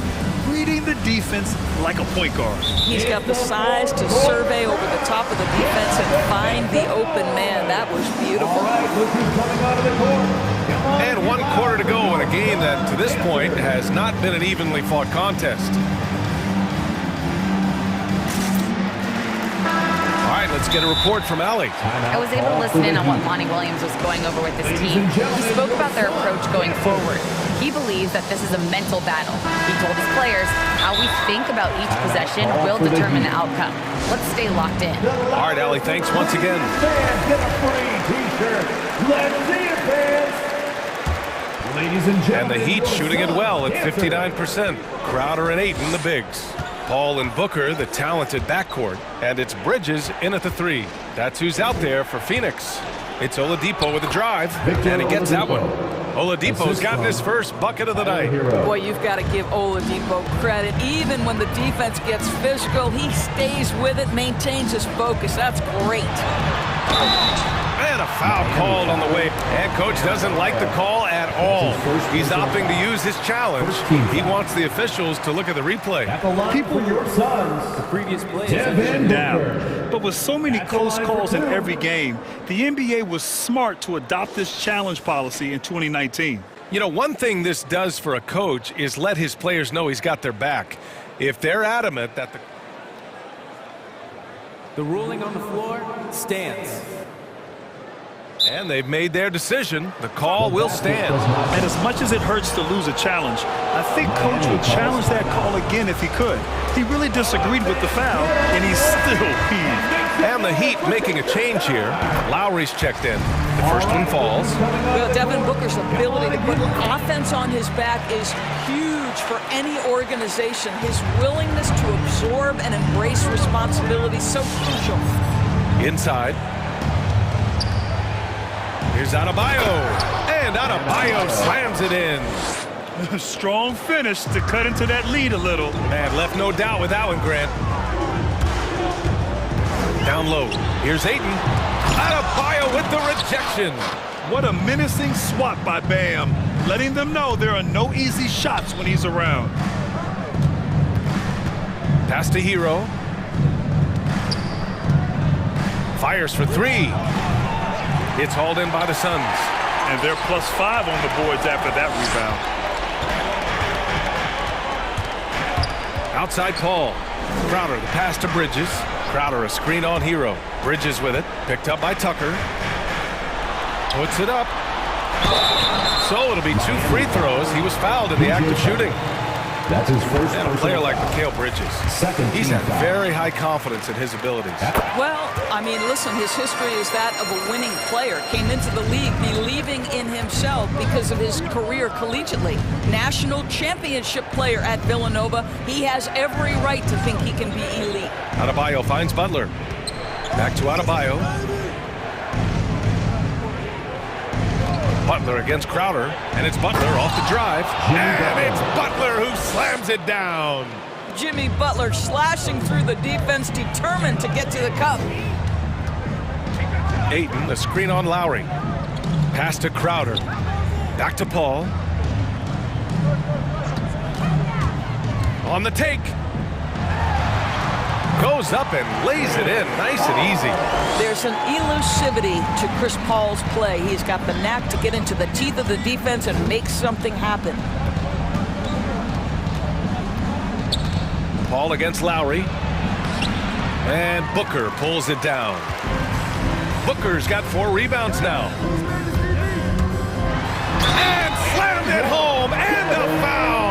Reading the defense like a point guard. He's got the size to survey over the top of the defense and find the open man. That was beautiful. All right, look who's coming out of the court. Come on. And 1 quarter to go in a game that, to this point, has not been an evenly fought contest. All right, let's get a report from Allie. I was able to listen in on what Monty Williams was going over with his team. He spoke about their approach going forward. He believes that this is a mental battle. He told his players how we think about each possession will determine the outcome. Let's stay locked in. All right, Allie, thanks once again. Fans get a free t-shirt. Let's see it, fans. Ladies and And gentlemen. the Heat your shooting it son's well at dancer. 59%. Crowder and Ayton, the bigs. Paul and Booker, the talented backcourt. And it's Bridges in at the 3. That's who's out there for Phoenix. It's Oladipo with a drive, and he gets that one. Oladipo's gotten his first bucket of the night. Boy, you've got to give Oladipo credit. Even when the defense gets physical, he stays with it, maintains his focus. That's great. And a foul called on the way. And coach doesn't like the call at all. He's opting to use his challenge. He wants the officials to look at the replay. People for your sons. The previous play. Devin Down. Booker. But with so many close calls in every game, the NBA was smart to adopt this challenge policy in 2019. You know, one thing this does for a coach is let his players know he's got their back. If they're adamant that The ruling on the floor stands. And they've made their decision. The call will stand. And as much as it hurts to lose a challenge, I think coach would challenge that call again if he could. He really disagreed with the foul, and he's still heaved. And the Heat making a change here. Lowry's checked in. The first one falls. Well, Devin Booker's ability to put offense on his back is huge for any organization. His willingness to absorb and embrace responsibility is so crucial. Inside. Here's Adebayo. And Adebayo slams it in. Strong finish to cut into that lead a little. Man, left no doubt with that one, Grant. Down low. Here's Ayton. Adebayo with the rejection. What a menacing swat by Bam, letting them know there are no easy shots when he's around. Pass to Hero. Fires for 3. It's hauled in by the Suns. And they're +5 on the boards after that rebound. Outside Paul. Crowder, the pass to Bridges. Crowder, a screen on Hero. Bridges with it. Picked up by Tucker. Puts it up. So it'll be 2 free throws. He was fouled in the act of shooting. That's his first. And a player like Mikal Bridges, he's had foul. very high confidence in his abilities. Well, I mean, listen, his history is that of a winning player. Came into the league believing in himself because of his career collegiately. National championship player at Villanova. He has every right to think he can be elite. Adebayo finds Butler. Back to Adebayo. Butler against Crowder, and it's Butler off the drive. And it's Butler who slams it down. Jimmy Butler slashing through the defense, determined to get to the cup. Ayton, a screen on Lowry. Pass to Crowder. Back to Paul. On the take. Goes up and lays it in, nice and easy. There's an elusivity to Chris Paul's play. He's got the knack to get into the teeth of the defense and make something happen. Paul against Lowry. And Booker pulls it down. Booker's got 4 rebounds now. And slammed it home, and the foul.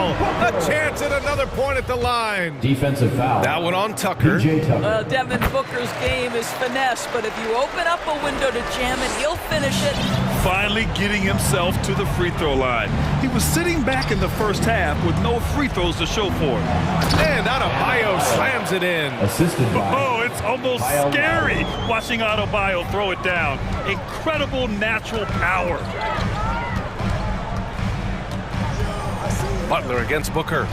A chance at another point at the line. Defensive foul. That one on Tucker. PJ Tucker. Well, Devin Booker's game is finesse, but if you open up a window to jam it, he'll finish it. Finally getting himself to the free throw line. He was sitting back in the first half with no free throws to show for it. And Adebayo slams it in. Assisted by. Oh, it's almost Adebayo. scary watching Adebayo throw it down. Incredible natural power. Butler against Booker.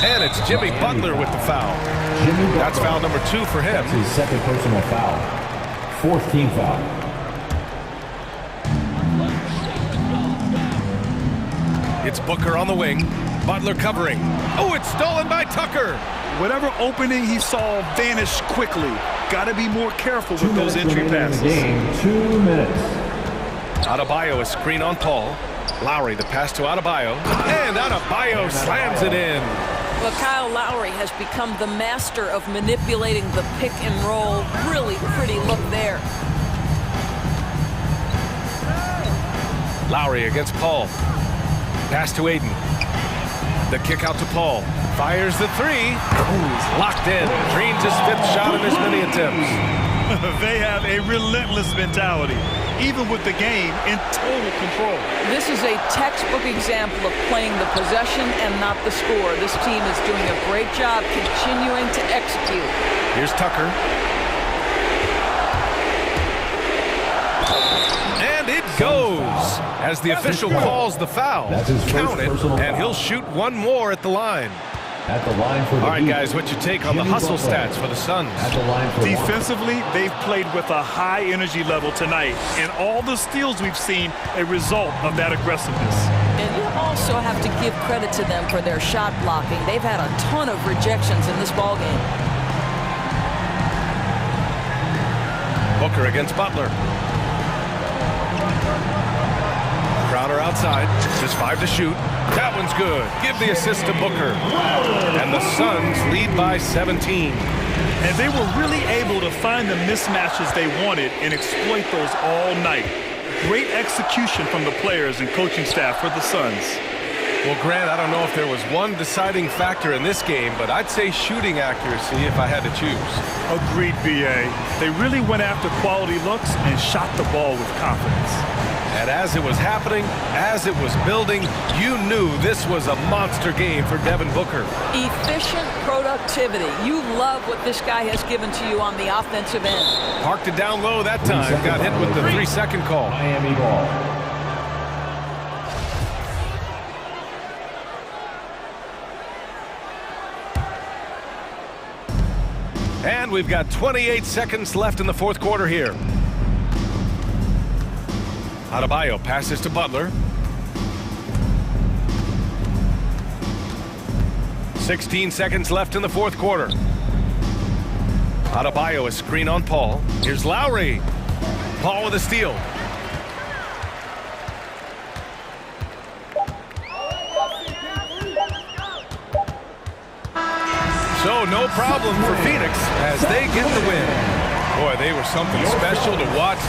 And it's Jimmy Butler with the foul. That's foul number 2 for him. That's his second personal foul. 4th team foul. It's Booker on the wing. Butler covering. Oh, it's stolen by Tucker. Whatever opening he saw vanished quickly. Got to be more careful with those entry passes. Game, 2 minutes. Adebayo, a screen on Paul. Lowry, the pass to Adebayo. And Adebayo slams it in. Well, Kyle Lowry has become the master of manipulating the pick and roll. Really pretty look there. Lowry against Paul. Pass to Aiden. The kick out to Paul. Fires the 3. Locked in. Dreams his 5th shot in as many attempts. They have a relentless mentality, even with the game in total control. This is a textbook example of playing the possession and not the score. This team is doing a great job continuing to execute. Here's Tucker. And it goes as the official calls the foul. Count it, and he'll shoot one more at the line. At the line for the All right, Heat. guys, what's your take on the hustle stats for the Suns? At the line for Defensively, they've played with a high energy level tonight, and all the steals we've seen a result of that aggressiveness. And you also have to give credit to them for their shot blocking. They've had a ton of rejections in this ballgame. Booker against Butler. Crowder outside. Just 5 to shoot. That one's good. Give the assist to Booker. And the Suns lead by 17. And they were really able to find the mismatches they wanted and exploit those all night. Great execution from the players and coaching staff for the Suns. Well, Grant, I don't know if there was one deciding factor in this game, but I'd say shooting accuracy if I had to choose. Agreed, BA. They really went after quality looks and shot the ball with confidence. And as it was happening, as it was building, you knew this was a monster game for Devin Booker. Efficient productivity. You love what this guy has given to you on the offensive end. Parked it down low that time. Got hit with the 3-second call. Miami ball. And we've got 28 seconds left in the 4th quarter here. Adebayo passes to Butler. 16 seconds left in the 4th quarter. Adebayo, a screen on Paul. Here's Lowry. Paul with a steal. So no problem for Phoenix as they get the win. Boy, they were something special to watch.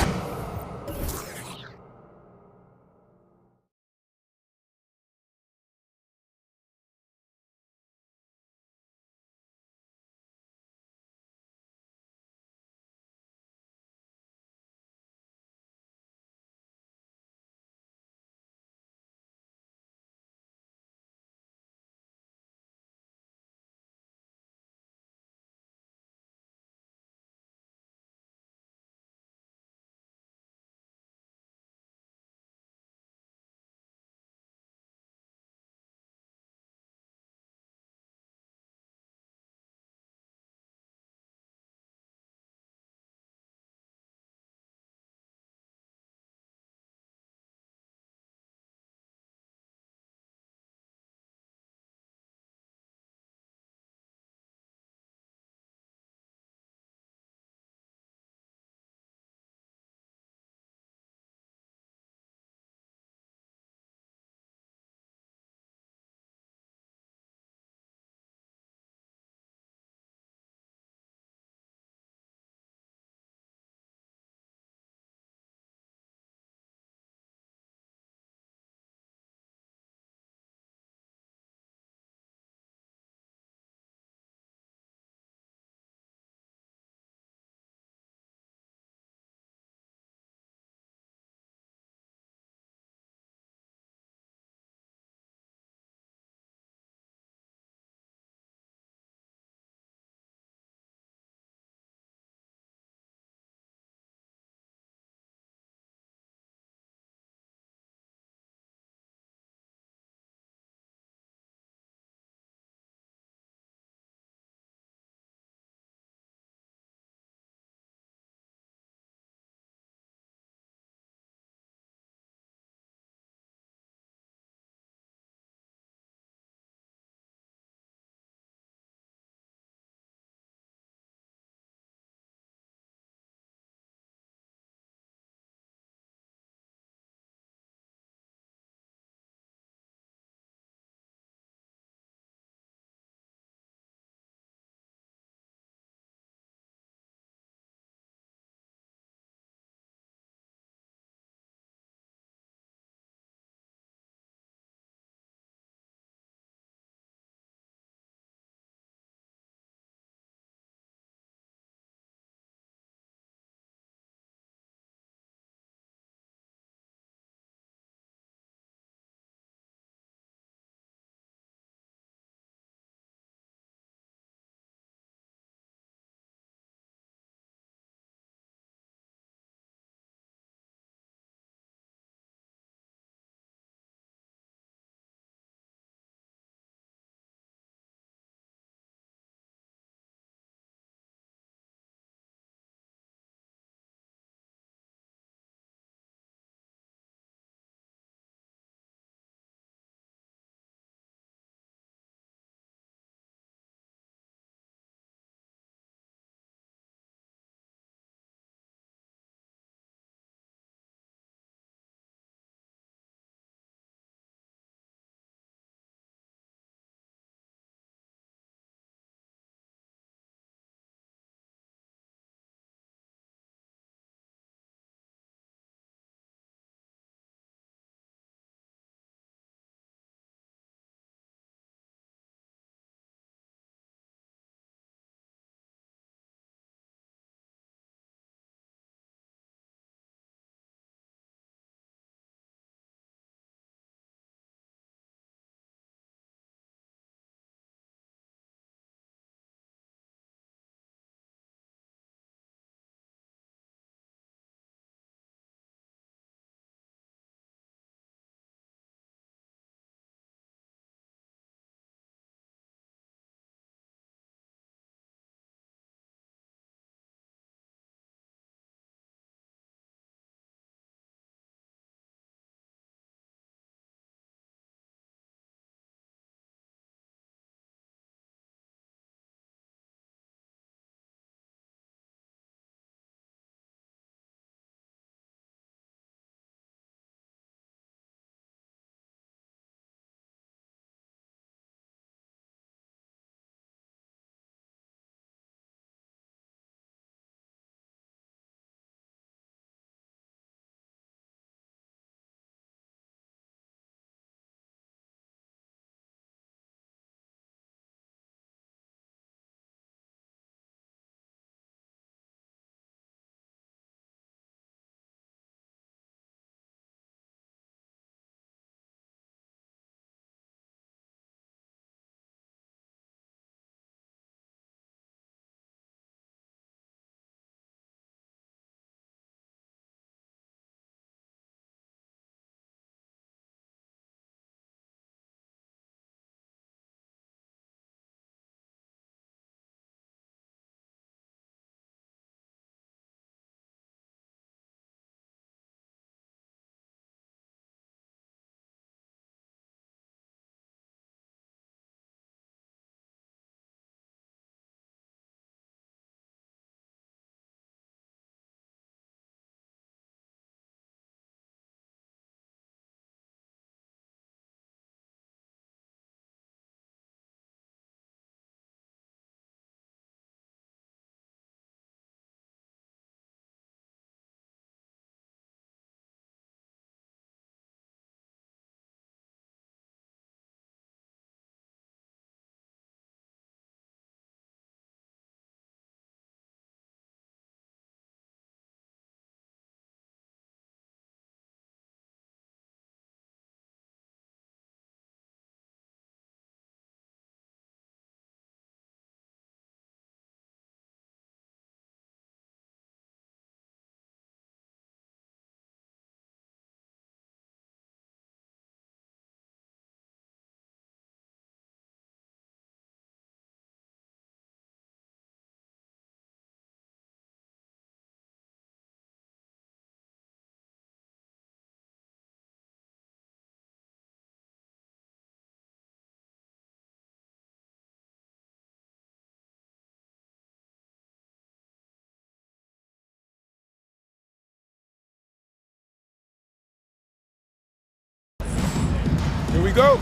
we go.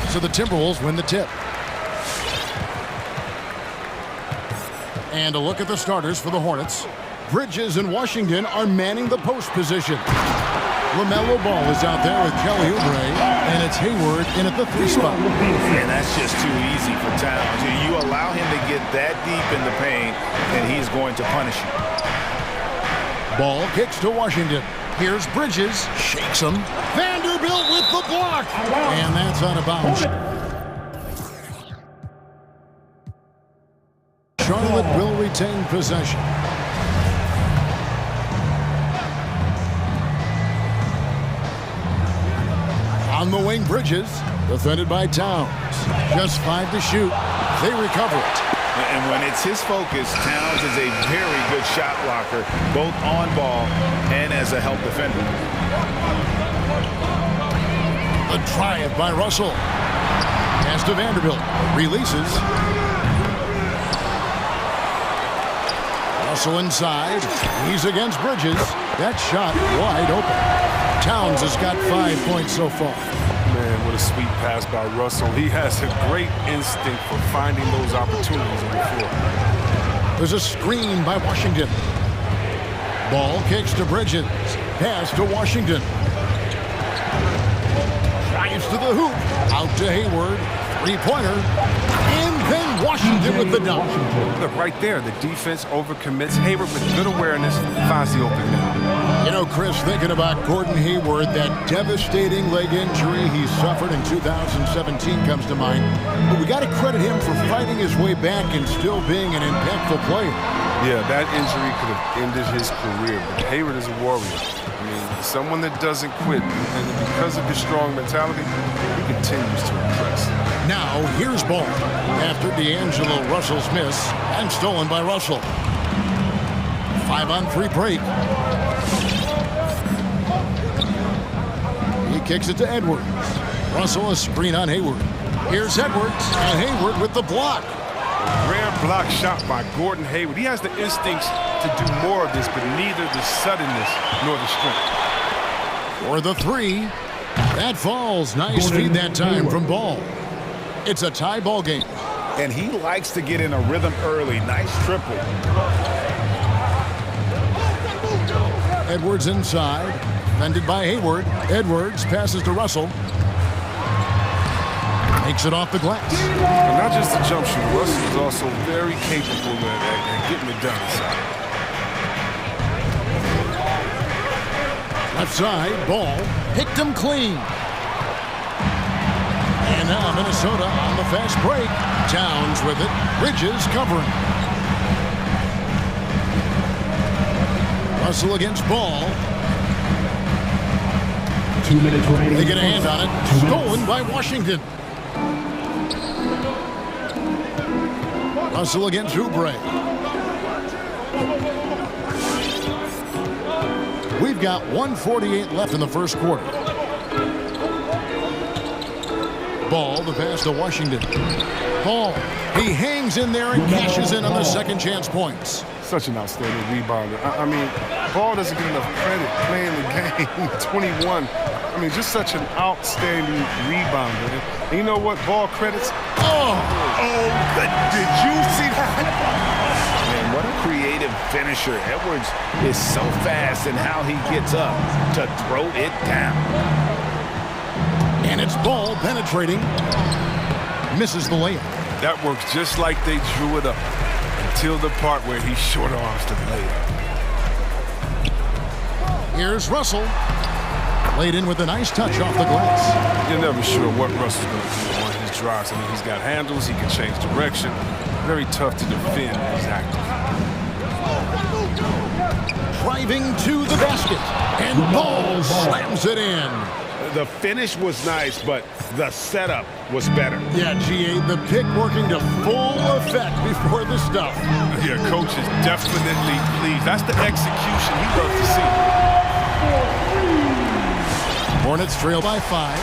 So the Timberwolves win the tip. And a look at the starters for the Hornets. Bridges and Washington are manning the post position. LaMelo Ball is out there with Kelly Oubre, and it's Hayward in at the 3 spot. And that's just too easy for Towns. You allow him to get that deep in the paint, and he's going to punish you. Ball kicks to Washington. Here's Bridges, shakes him. Vanderbilt with the block, and that's out of bounds. Charlotte will retain possession. On the wing, Bridges, defended by Towns. Just 5 to shoot. They recover it. And when it's his focus, Towns is a very good shot blocker, both on ball and as a help defender. A drive by Russell. Pass to Vanderbilt. Releases. Russell inside. He's against Bridges. That shot wide open. Towns has got 5 points so far. Man, what a sweet pass by Russell. He has a great instinct for finding those opportunities on the floor. There's a screen by Washington. Ball kicks to Bridges. Pass to Washington. Drives to the hoop. Out to Hayward. Three-pointer. And then Washington with the dunk. Look, right there, the defense overcommits. Hayward with good awareness finds the open man. You know, Chris, thinking about Gordon Hayward, that devastating leg injury he suffered in 2017 comes to mind. But we got to credit him for fighting his way back and still being an impactful player. Yeah, that injury could have ended his career, but Hayward is a warrior. I mean, someone that doesn't quit, and because of his strong mentality, he continues to impress. Now, here's Ball after D'Angelo Russell's miss and stolen by Russell. 5-on-3 break. He kicks it to Edwards. Russell a screen on Hayward. Here's Edwards, and Hayward with the block. Rare block shot by Gordon Hayward. He has the instincts to do more of this, but neither the suddenness nor the strength. For the 3. That falls. Nice feed that time from Ball. It's a tie ball game. And he likes to get in a rhythm early. Nice triple. Edwards inside. Defended by Hayward. Edwards passes to Russell. Makes it off the glass. And not just the jump shooter, Russell is also very capable at getting it done inside. Left side, Ball picked him clean. And now Minnesota on the fast break. Towns with it. Bridges covering. Russell against Ball. 2 minutes remaining. They get a hand on it. Stolen by Washington. Russell against Oubre. We've got 1:48 left in the first quarter. Ball, the pass to Washington. Ball, he hangs in there and cashes in on the second chance points. Such an outstanding rebounder. I mean, Ball doesn't get enough credit playing the game. 21. I mean, just such an outstanding rebounder. And you know what Ball credits? Did you see that? Man, what a creative finisher. Edwards is so fast in how he gets up to throw it down. And it's Ball penetrating. Misses the layup. That works just like they drew it up until the part where he short arms the layup. Here's Russell. Laid in with a nice touch off the glass. You're never sure what Russell's going to do on his drives. I mean, he's got handles. He can change direction. Very tough to defend when he's active. Driving to the basket. And Ball slams it in. The finish was nice, but the setup was better. Yeah, G8, the pick working to full effect before the stuff. Yeah, coach is definitely pleased. That's the execution he loves to see. Hornets trail by 5.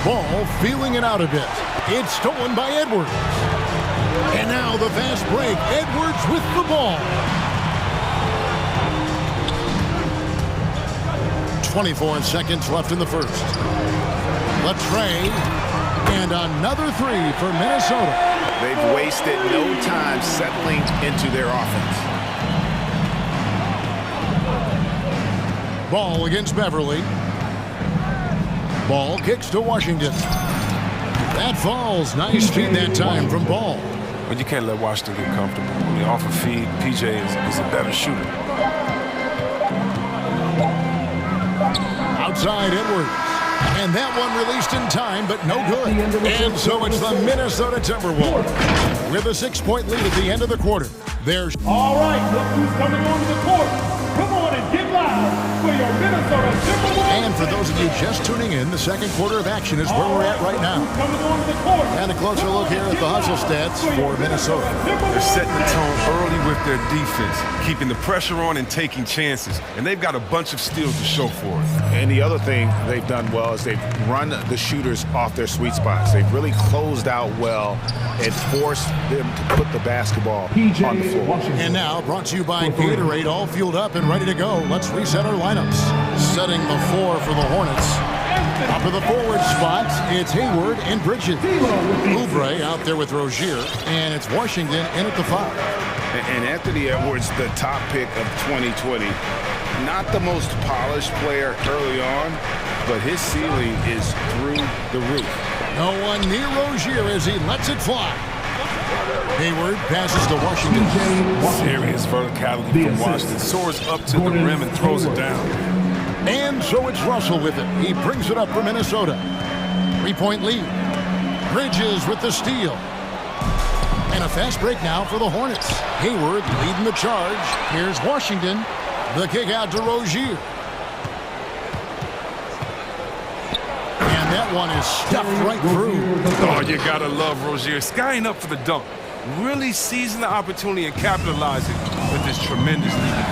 Ball feeling it out a bit. It's stolen by Edwards. And now the fast break. Edwards with the ball. 24 seconds left in the first. The trade, and another three for Minnesota. They've wasted no time settling into their offense. Ball against Beverly. Ball kicks to Washington. That falls. Nice feed that time from Ball. But you can't let Washington get comfortable. I mean, off a feed, PJ is a better shooter. Outside Edwards. And that one released in time, but no good. And so it's the Minnesota Timberwolves with a 6-point lead at the end of the quarter. There's... All right, look who's coming onto the court. Come on and get loud for your Minnesota Timberwolves. And for those of you just tuning in, the second quarter of action is where we're at right now. Coming onto the court. And a closer look here at the hustle stats for Minnesota. They're setting the tone early with their defense, keeping the pressure on and taking chances. And they've got a bunch of steals to show for it. And the other thing they've done well is they've run the shooters off their sweet spots. They've really closed out well and forced them to put the basketball on the floor. And now, brought to you by Gatorade, all fueled up and ready to go. Let's reset our lineups. Setting the floor for the Hornets. Up to the forward spots, it's Hayward and Bridges. Oubre out there with Rozier, and it's Washington in at the 5. And Anthony Edwards, the top pick of 2020. Not the most polished player early on, but his ceiling is through the roof. No one near Rozier as he lets it fly. Hayward passes to Washington. Serious verticality from Washington. Soars up to the rim and throws it down. And so it's Russell with it. He brings it up for Minnesota. 3-point lead. Bridges with the steal. And a fast break now for the Hornets. Hayward leading the charge. Here's Washington. The kick out to Rozier. And that one is stuffed right through. Oh, you gotta love Rozier. Skying up for the dunk. Really seizing the opportunity and capitalizing with this tremendous lead.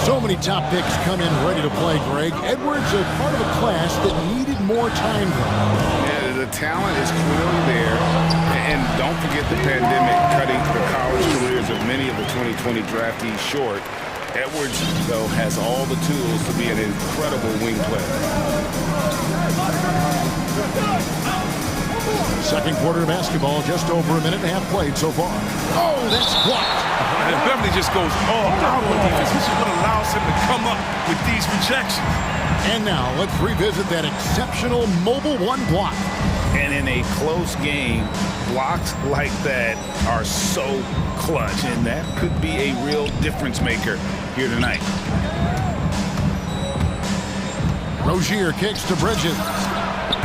So many top picks come in ready to play, Greg. Edwards is part of a class that needed more time. Yeah, the talent is clearly there. And don't forget the pandemic cutting the college careers of many of the 2020 draftees short. Edwards, though, has all the tools to be an incredible wing player. Second quarter of basketball, just over a minute and a half played so far. Oh, that's blocked. And Beverly just goes all out on defense. This is what allows him to come up with these rejections. And now let's revisit that exceptional mobile one block. And in a close game, blocks like that are so clutch, and that could be a real difference maker here tonight. Rozier kicks to Bridges.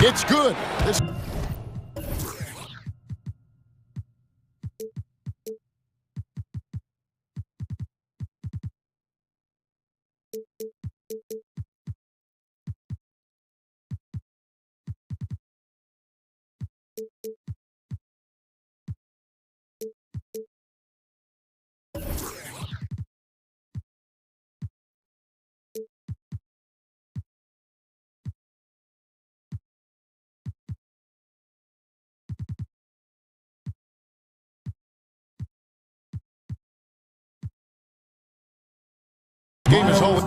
It's good. Game is over.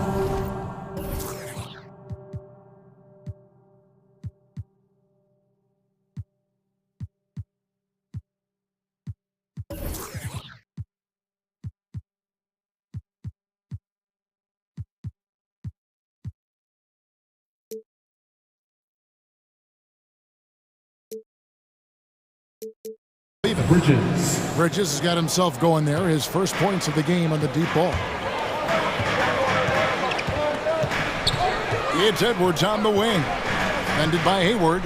Bridges has got himself going there. His first points of the game on the deep ball. It's Edwards on the wing. Defended by Hayward.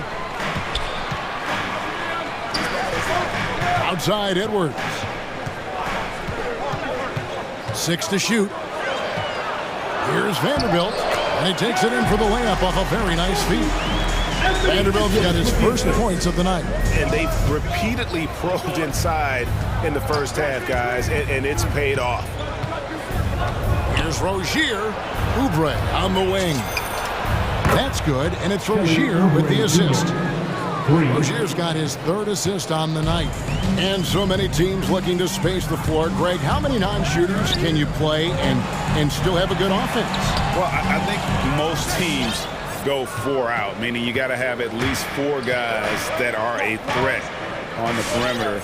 Outside Edwards. 6 to shoot. Here's Vanderbilt. And he takes it in for the layup off a very nice feed. Vanderbilt got his first points of the night. And they've repeatedly probed inside in the first half, guys, and it's paid off. Here's Rozier. Oubre on the wing. That's good, and it's Rozier with the assist. Rozier's got his third assist on the night. And so many teams looking to space the floor. Greg, how many non-shooters can you play and still have a good offense? Well, I think most teams go 4 out, meaning you got to have at least 4 guys that are a threat on the perimeter,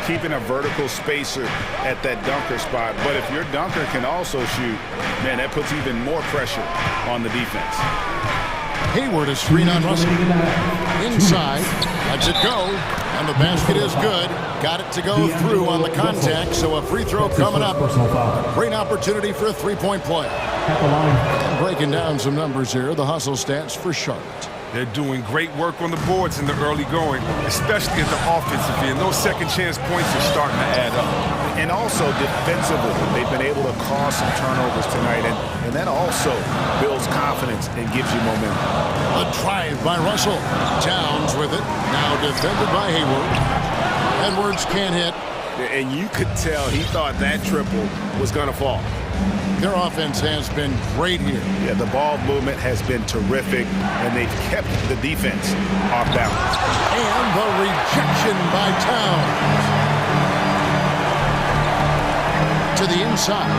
keeping a vertical spacer at that dunker spot. But if your dunker can also shoot, man, that puts even more pressure on the defense. Hayward is screen on Russell. Inside, lets it go, and the basket is good. Got it to go through on the contact, so a free throw coming up. Great opportunity for a three-point play. And breaking down some numbers here, the hustle stats for Charlotte. They're doing great work on the boards in the early going, especially at the offensive end. Those second chance points are starting to add up. And also defensively, they've been able to cause some turnovers tonight, and that also builds confidence and gives you momentum. A drive by Russell. Towns with it. Now defended by Hayward. Edwards can't hit. And you could tell he thought that triple was going to fall. Their offense has been great here. Yeah, the ball movement has been terrific, and they've kept the defense off balance. And the rejection by Towns. To the inside.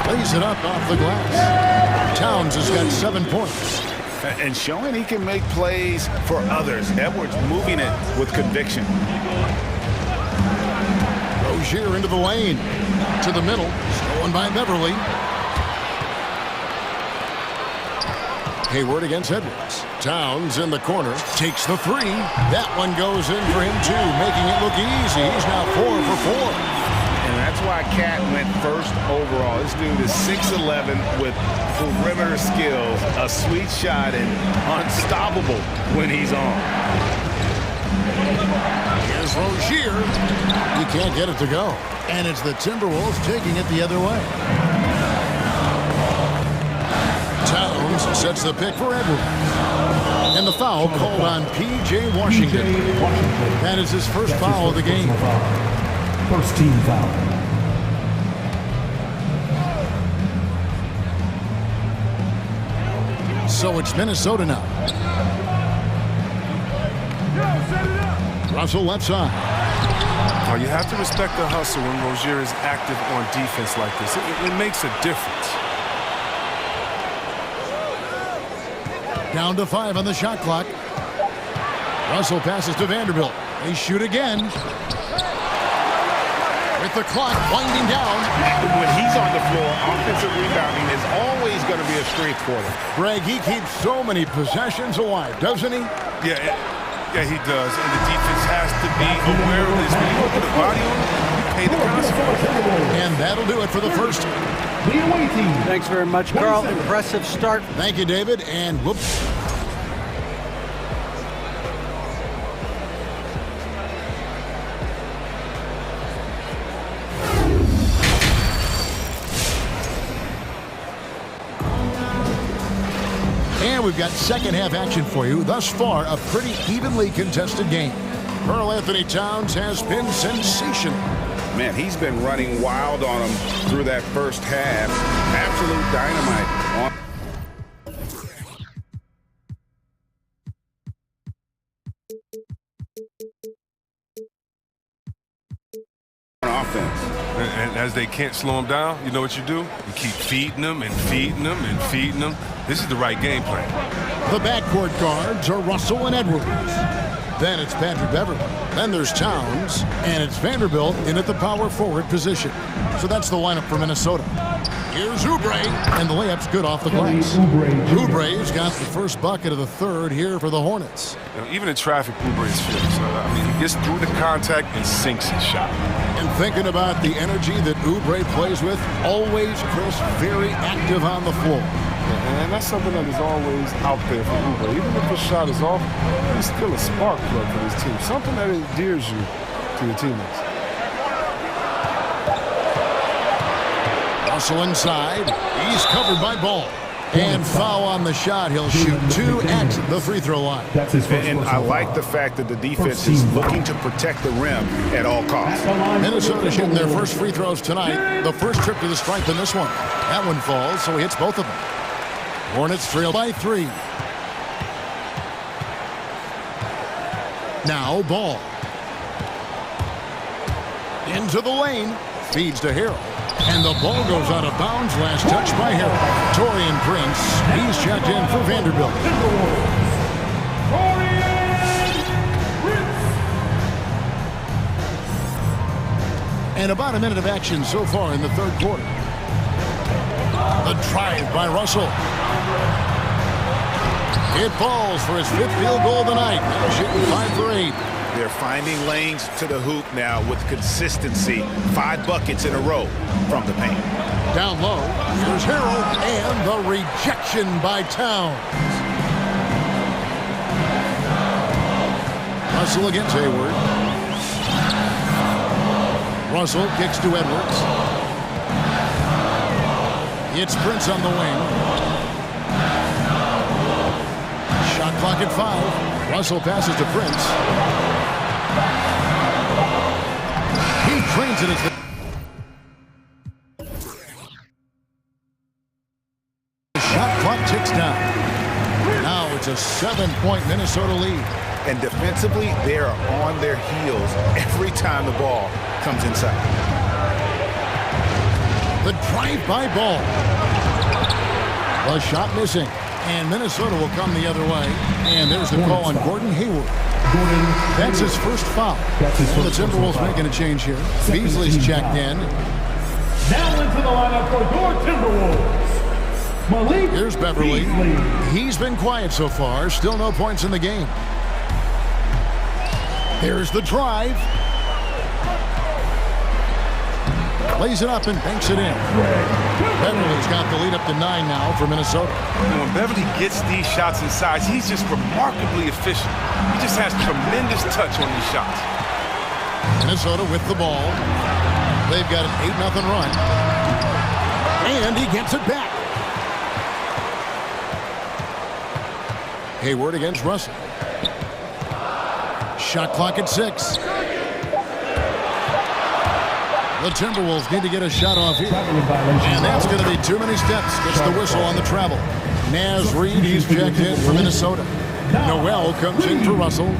Lays it up off the glass. Towns has got 7 points. And showing he can make plays for others. Edwards moving it with conviction. Rozier into the lane. To the middle. Stolen by Beverly. Hayward against Edwards. Towns in the corner. Takes the three. That one goes in for him too, making it look easy. He's now 4 for 4. And that's why Cat went first overall. This dude is 6'11" with perimeter skills, a sweet shot, and unstoppable when he's on. Here's Rozier. He can't get it to go. And it's the Timberwolves taking it the other way. Towns sets the pick for Edwards. And the foul called on P.J. Washington. That is his first foul of the game. First team foul. So it's Minnesota now. Russell left side. Now you have to respect the hustle when Rozier is active on defense like this. It makes a difference. Down to 5 on the shot clock. Russell passes to Vanderbilt. They shoot again. With the clock winding down. When he's on the floor, offensive rebounding is always going to be a strength for them. Greg, he keeps so many possessions alive, doesn't he? Yeah, he does. And the defense has to be aware of this. When you put the body on him, you pay the consequences. And that'll do it for the first. Thanks very much, Carl. Impressive start. Thank you, David. And whoops. And we've got second half action for you. Thus far, a pretty evenly contested game. Karl Anthony Towns has been sensational. Man, he's been running wild on him through that first half. Absolute dynamite on offense. And as they can't slow him down, you know what you do? You keep feeding them and feeding them and feeding them. This is the right game plan. The backcourt guards are Russell and Edwards. Then it's Patrick Beverly. Then there's Towns, and it's Vanderbilt in at the power forward position. So that's the lineup for Minnesota. Here's Oubre, and the layup's good off the glass. Oubre's got the first bucket of the third here for the Hornets. You know, even in traffic, Oubre is fierce. I mean, he gets through the contact and sinks his shot. And thinking about the energy that Oubre plays with, always crisp, very active on the floor. And that's something that is always out there for Oubre. Even if his shot is off, he's still a spark plug for his team. Something that endears you to your teammates. Russell inside. He's covered by Ball. And foul on the shot. He'll shoot 2 at the free throw line. And I like the fact that the defense is looking to protect the rim at all costs. Minnesota shooting their first free throws tonight. The first trip to the stripe in this one. That one falls, so he hits both of them. Hornets trail by 3. Now ball. Into the lane. Feeds to Harrell. And the ball goes out of bounds. Last touch by Harrell. Torian Prince. He's checked in for Vanderbilt. And about a minute of action so far in the third quarter. The drive by Russell. It falls for his 5th field goal of the night. Shooting 5 for 8. They're finding lanes to the hoop now with consistency. 5 buckets in a row from the paint. Down low, here's Harrell, and the rejection by Towns. Russell against Hayward. Russell kicks to Edwards. It's Prince on the wing. Shot clock at 5. Russell passes to Prince. He drains it as the shot clock ticks down. Now it's a 7-point Minnesota lead. And defensively, they are on their heels every time the ball comes inside. The drive-by ball. The shot missing. And Minnesota will come the other way. And there's the call on Gordon Hayward. That's his first foul. So the Timberwolves making a change here. Beasley's checked in. Now into the lineup for your Timberwolves. Here's Beverly. He's been quiet so far. Still no points in the game. There's the drive. Lays it up and banks it in. Beverly's got the lead up to 9 now for Minnesota. When Beverly gets these shots inside, he's just remarkably efficient. He just has tremendous touch on these shots. Minnesota with the ball. They've got an 8-0 run. And he gets it back. Hayward against Russell. Shot clock at 6. The Timberwolves need to get a shot off here. And that's going to be too many steps. Gets the whistle on the travel. Naz Reid, he's checked in for Minnesota. Noel comes in for Russell.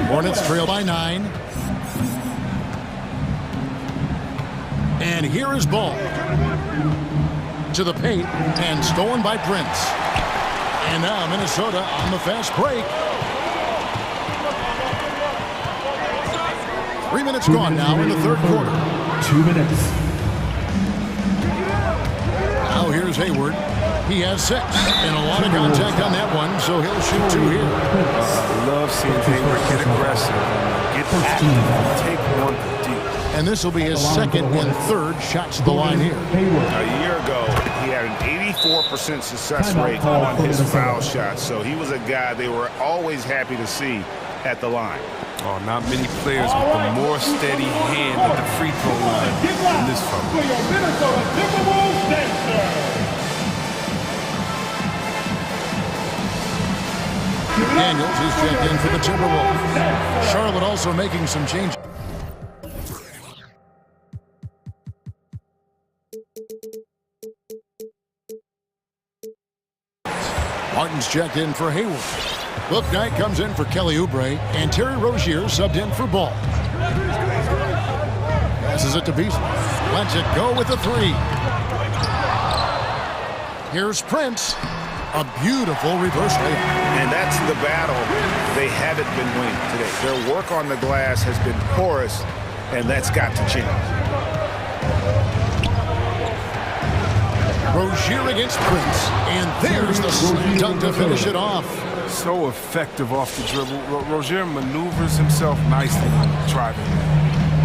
Hornets trail by 9. And here is ball. To the paint and stolen by Prince. And now Minnesota on the fast break. 3 minutes gone now in the third quarter. 2 minutes. Now here's Hayward. He has 6. And a lot of contact on that one, so he'll shoot 2 here. I love seeing Hayward get aggressive, get active, take one deep. And this will be his second and third shots to the line here. A year ago, he had an 84% success rate on his foul shots, so he was a guy they were always happy to see at the line. Oh, not many players with a more steady hand at the free throw line than this fella. For your Minnesota Timberwolves Nation. Daniels is checked in for the Timberwolves. Charlotte also making some changes. Martin's checked in for Hayward. Bouknight comes in for Kelly Oubre, and Terry Rozier subbed in for Ball. Passes it to Beasley. Lets it go with a 3. Here's Prince. A beautiful reverse layup. And that's the battle they haven't been winning today. Their work on the glass has been porous, and that's got to change. Rozier against Prince, and there's the slam dunk to finish it off. So effective off the dribble. Rozier maneuvers himself nicely driving.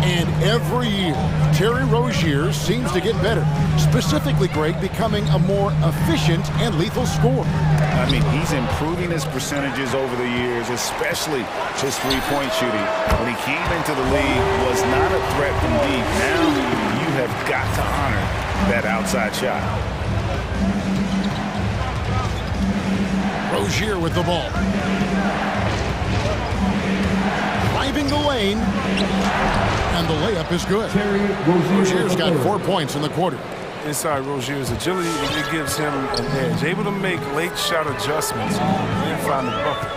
And every year, Terry Rozier seems to get better. Specifically, Greg, becoming a more efficient and lethal scorer. I mean, he's improving his percentages over the years, especially his three-point shooting. When he came into the league, was not a threat from deep. Now you have got to honor that outside shot. Rozier with the ball. Driving the lane. And the layup is good. Rozier's got 4 points in the quarter. Inside Rozier's agility, it gives him an edge. Able to make late shot adjustments and find the bucket.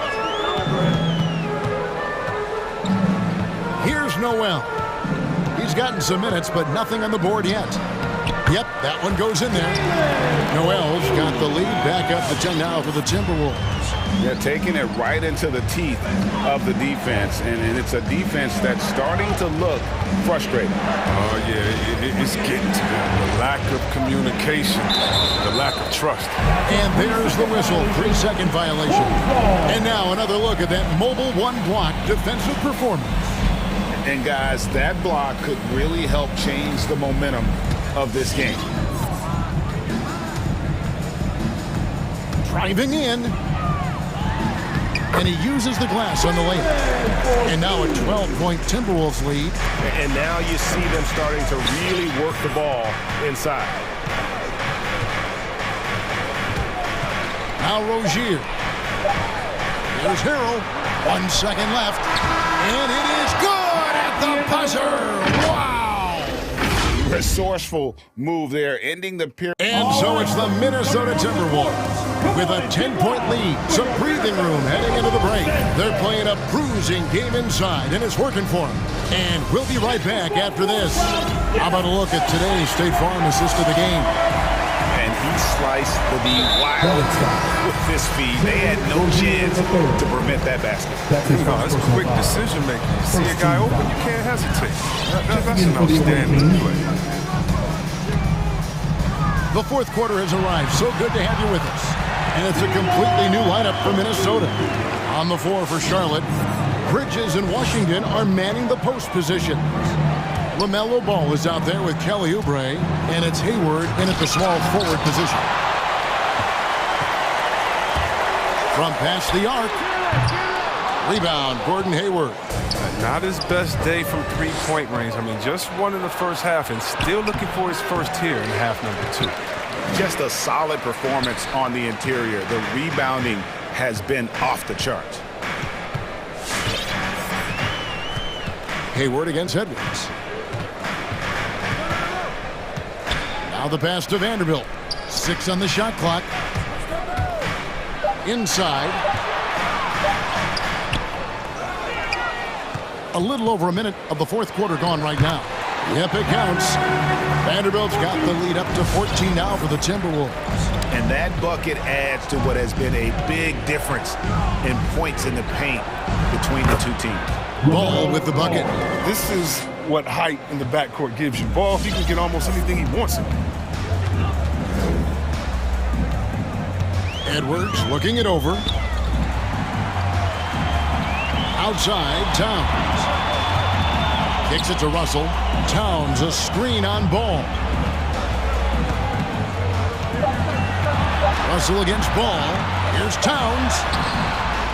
Noel. He's gotten some minutes, but nothing on the board yet. Yep, that one goes in there. Noel's got the lead back up to 10 now for the Timberwolves. They're taking it right into the teeth of the defense, and it's a defense that's starting to look frustrated. Oh, yeah, it's getting to them. The lack of communication, the lack of trust. And there's the whistle, 3-second violation. And now another look at that mobile one-block defensive performance. And guys, that block could really help change the momentum of this game. Driving in. And he uses the glass on the layup. And now a 12-point Timberwolves lead. And now you see them starting to really work the ball inside. Now Rozier. Here's Harrell. 1 second left. And it is good at the buzzer. Wow! Resourceful move there, ending the period. And so it's the Minnesota Timberwolves with a 10-point lead. Some breathing room heading into the break. They're playing a bruising game inside, and it's working for them. And we'll be right back after this. How about a look at today's State Farm assist of the game? And he sliced the wild with this feed. They had no chance to prevent that basket. No, it's quick decision making. You see a guy open, you can't hesitate. That's an outstanding play. The fourth quarter has arrived. So good to have you with us. And it's a completely new lineup for Minnesota. On the floor for Charlotte, Bridges and Washington are manning the post position. LaMelo Ball is out there with Kelly Oubre, and it's Hayward in at the small forward position. From past the arc. Rebound, Gordon Hayward. Not his best day from three-point range. I mean, just one in the first half and still looking for his first here in half number 2. Just a solid performance on the interior. The rebounding has been off the charts. Hayward against Edwards. Now the pass to Vanderbilt. 6 on the shot clock. Inside. A little over a minute of the fourth quarter gone right now. Yep, it counts. Vanderbilt's got the lead up to 14 now for the Timberwolves. And that bucket adds to what has been a big difference in points in the paint between the two teams. Ball with the bucket. This is what height in the backcourt gives you. Ball, he can get almost anything he wants. Edwards looking it over. Outside, Towns. Kicks it to Russell. Towns, a screen on Ball. Russell against Ball. Here's Towns.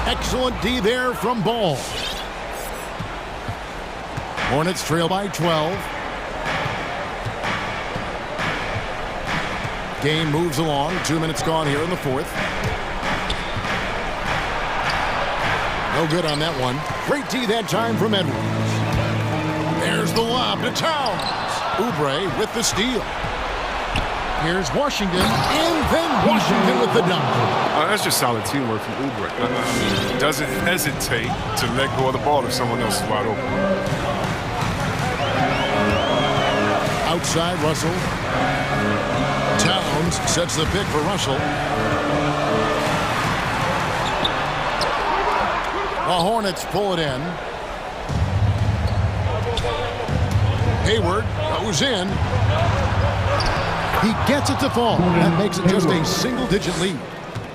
Excellent D there from Ball. Hornets trail by 12. Game moves along. 2 minutes gone here in the fourth. No good on that one. Great D that time from Edwards. There's the lob to Towns. Oubre with the steal. Here's Washington, and then Washington with the dunk. That's just solid teamwork from Oubre. He doesn't hesitate to let go of the ball if someone else is wide open. Outside Russell. Towns sets the pick for Russell. The Hornets pull it in. Hayward goes in. He gets it to fall. That makes it just a single-digit lead.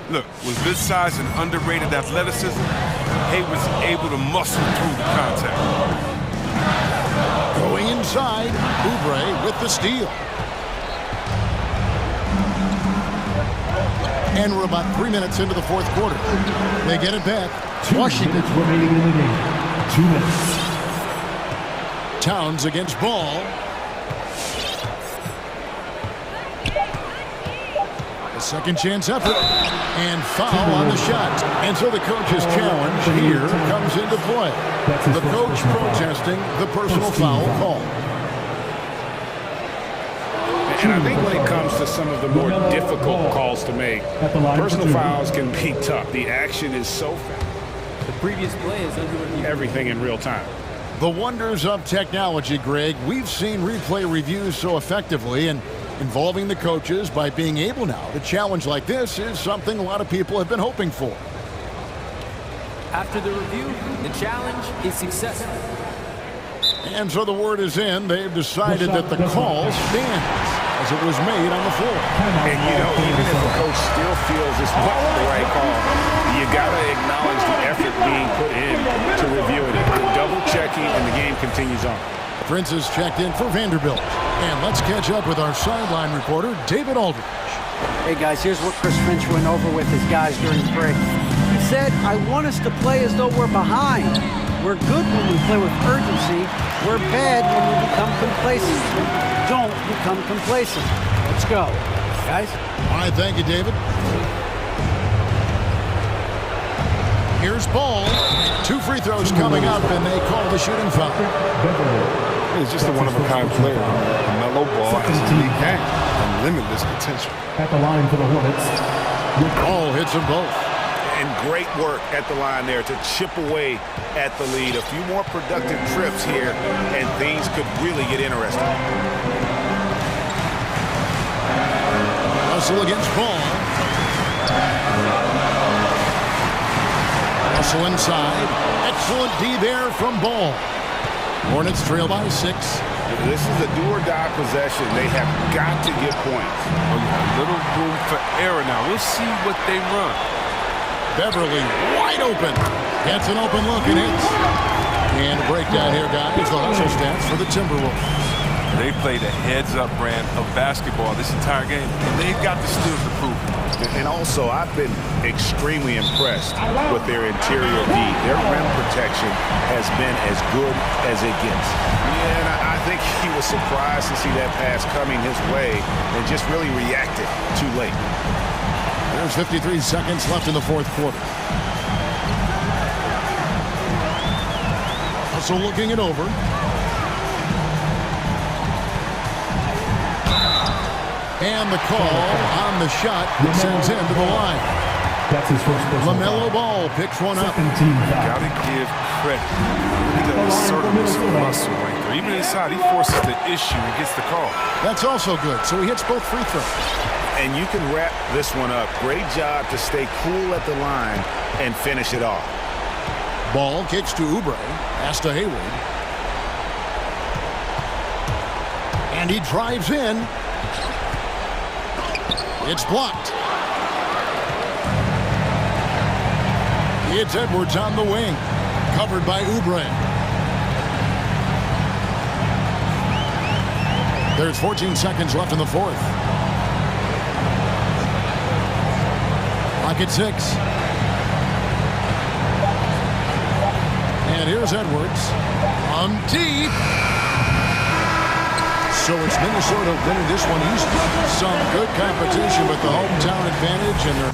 Look, with this size and underrated athleticism, Hayward's able to muscle through the contact. Going inside, Oubre with the steal. And we're about 3 minutes into the fourth quarter. They get it back. Washington remaining in the game. 2 minutes. Towns against Ball. A second chance effort. And foul on the shot. And so the coach's challenge here comes into play. The coach protesting the personal foul call. And I think when it comes to some of the more difficult calls to make, personal fouls can be tough. The action is so fast. The previous play is under review. Everything in real time. The wonders of technology, Greg. We've seen replay reviews so effectively, and involving the coaches by being able now to challenge like this is something a lot of people have been hoping for. After the review, the challenge is successful. And so the word is in. They've decided that the call stands as it was made on the floor. And, you know, even if the coach still feels this wasn't the right call, you got to acknowledge the effort being put in to reviewing it. The double checking, and the game continues on. Prince is checked in for Vanderbilt. And let's catch up with our sideline reporter, David Aldridge. Hey, guys, here's what Chris Finch went over with his guys during the break. He said, I want us to play as though we're behind. We're good when we play with urgency. We're bad when we become complacent. Don't become complacent. Let's go. Guys? All right, thank you, David. Here's Ball. 2 free throws coming up, and they call the shooting foul. He's just a one-of-a-kind player. Mellow Ball has a lead game and limitless potential. At the line for the Hornets. Ball hits them both. And great work at the line there to chip away at the lead. A few more productive trips here, and things could really get interesting. Russell against Ball. Russell inside. Excellent D there from Ball. Hornets trail by 6. This is a do-or-die possession. They have got to get points. A little room for error now. We'll see what they run. Beverly wide open. Gets an open look and hits. And a breakdown here, guys. The hustle stats for the Timberwolves. They played a heads-up brand of basketball this entire game, and they've got the skills to prove it. And also, I've been extremely impressed with their interior D. Their rim protection has been as good as it gets. Yeah, and I think he was surprised to see that pass coming his way and just really reacted too late. There's 53 seconds left in the 4th quarter. Also looking it over. And the call on the shot that sends him to the line. That's his first personal LaMelo Ball picks one up. Second team foul. Gotta give credit. He got assertiveness of muscle right there. Even inside, he forces the issue and gets the call. That's also good. So he hits both free throws. And you can wrap this one up. Great job to stay cool at the line and finish it off. Ball kicks to Oubre. Pass to Hayward. And he drives in. It's blocked. It's Edwards on the wing. Covered by Oubre. There's 14 seconds left in the 4th. Clock at 6. And here's Edwards. On deep. So it's Minnesota winning this one easily. Some good competition with the hometown advantage, and they're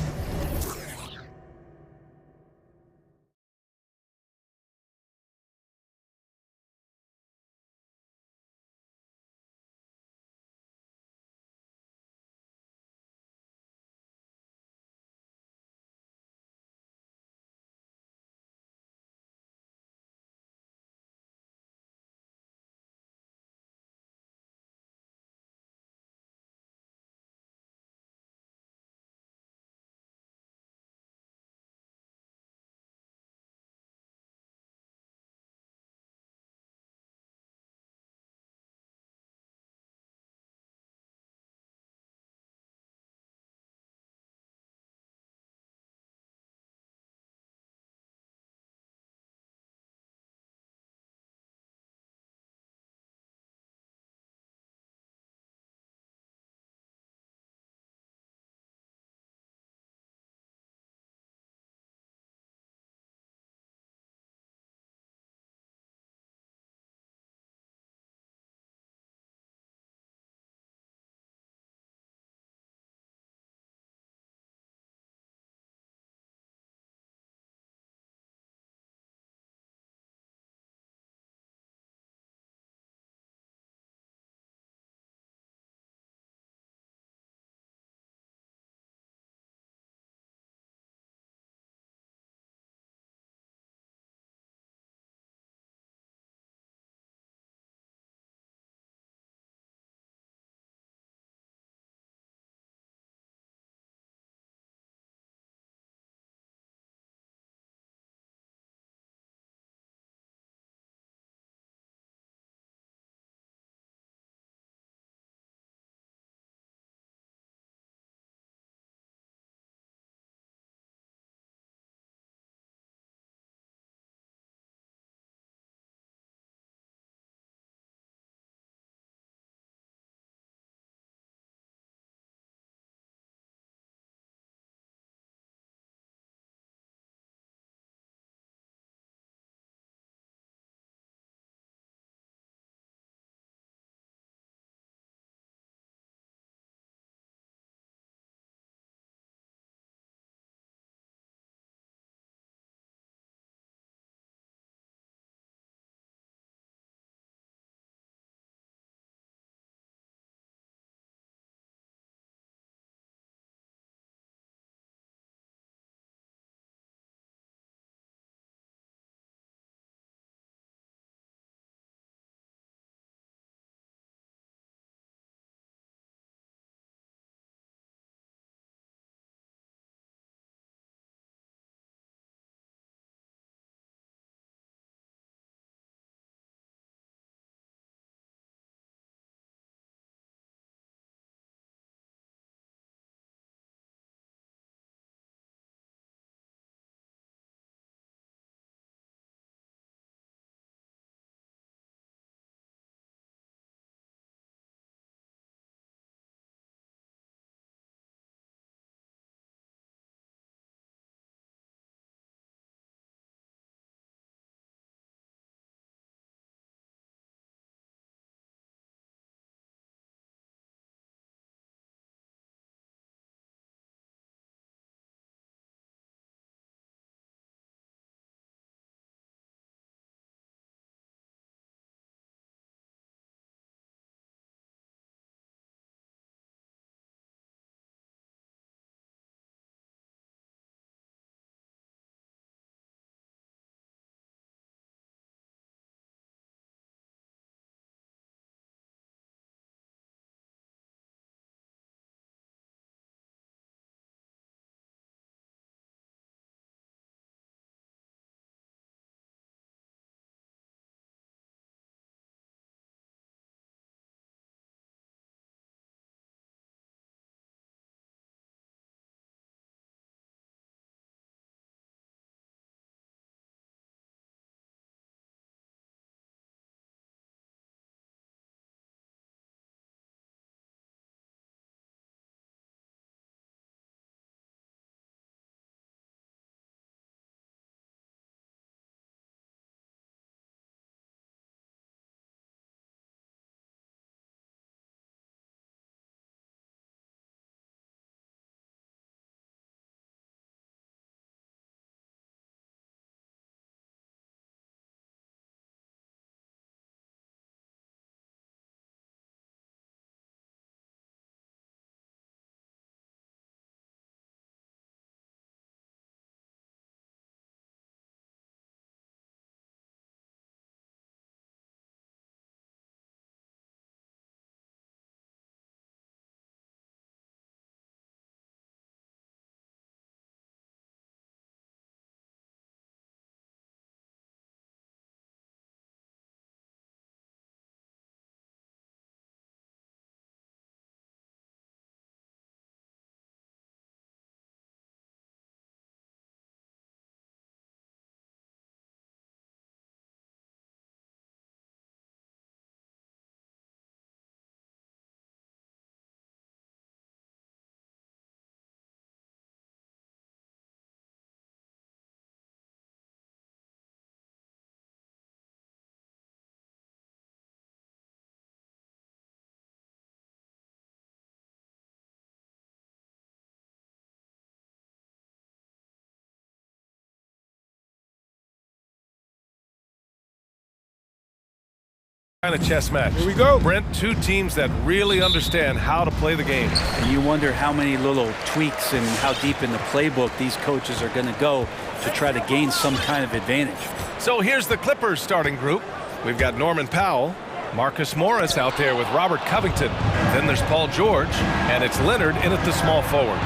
Kind of chess match. Here we go. Brent, two teams that really understand how to play the game. And you wonder how many little tweaks and how deep in the playbook these coaches are going to go to try to gain some kind of advantage. So here's the Clippers starting group. We've got Norman Powell, Marcus Morris out there with Robert Covington. Then there's Paul George, and it's Leonard in at the small forward.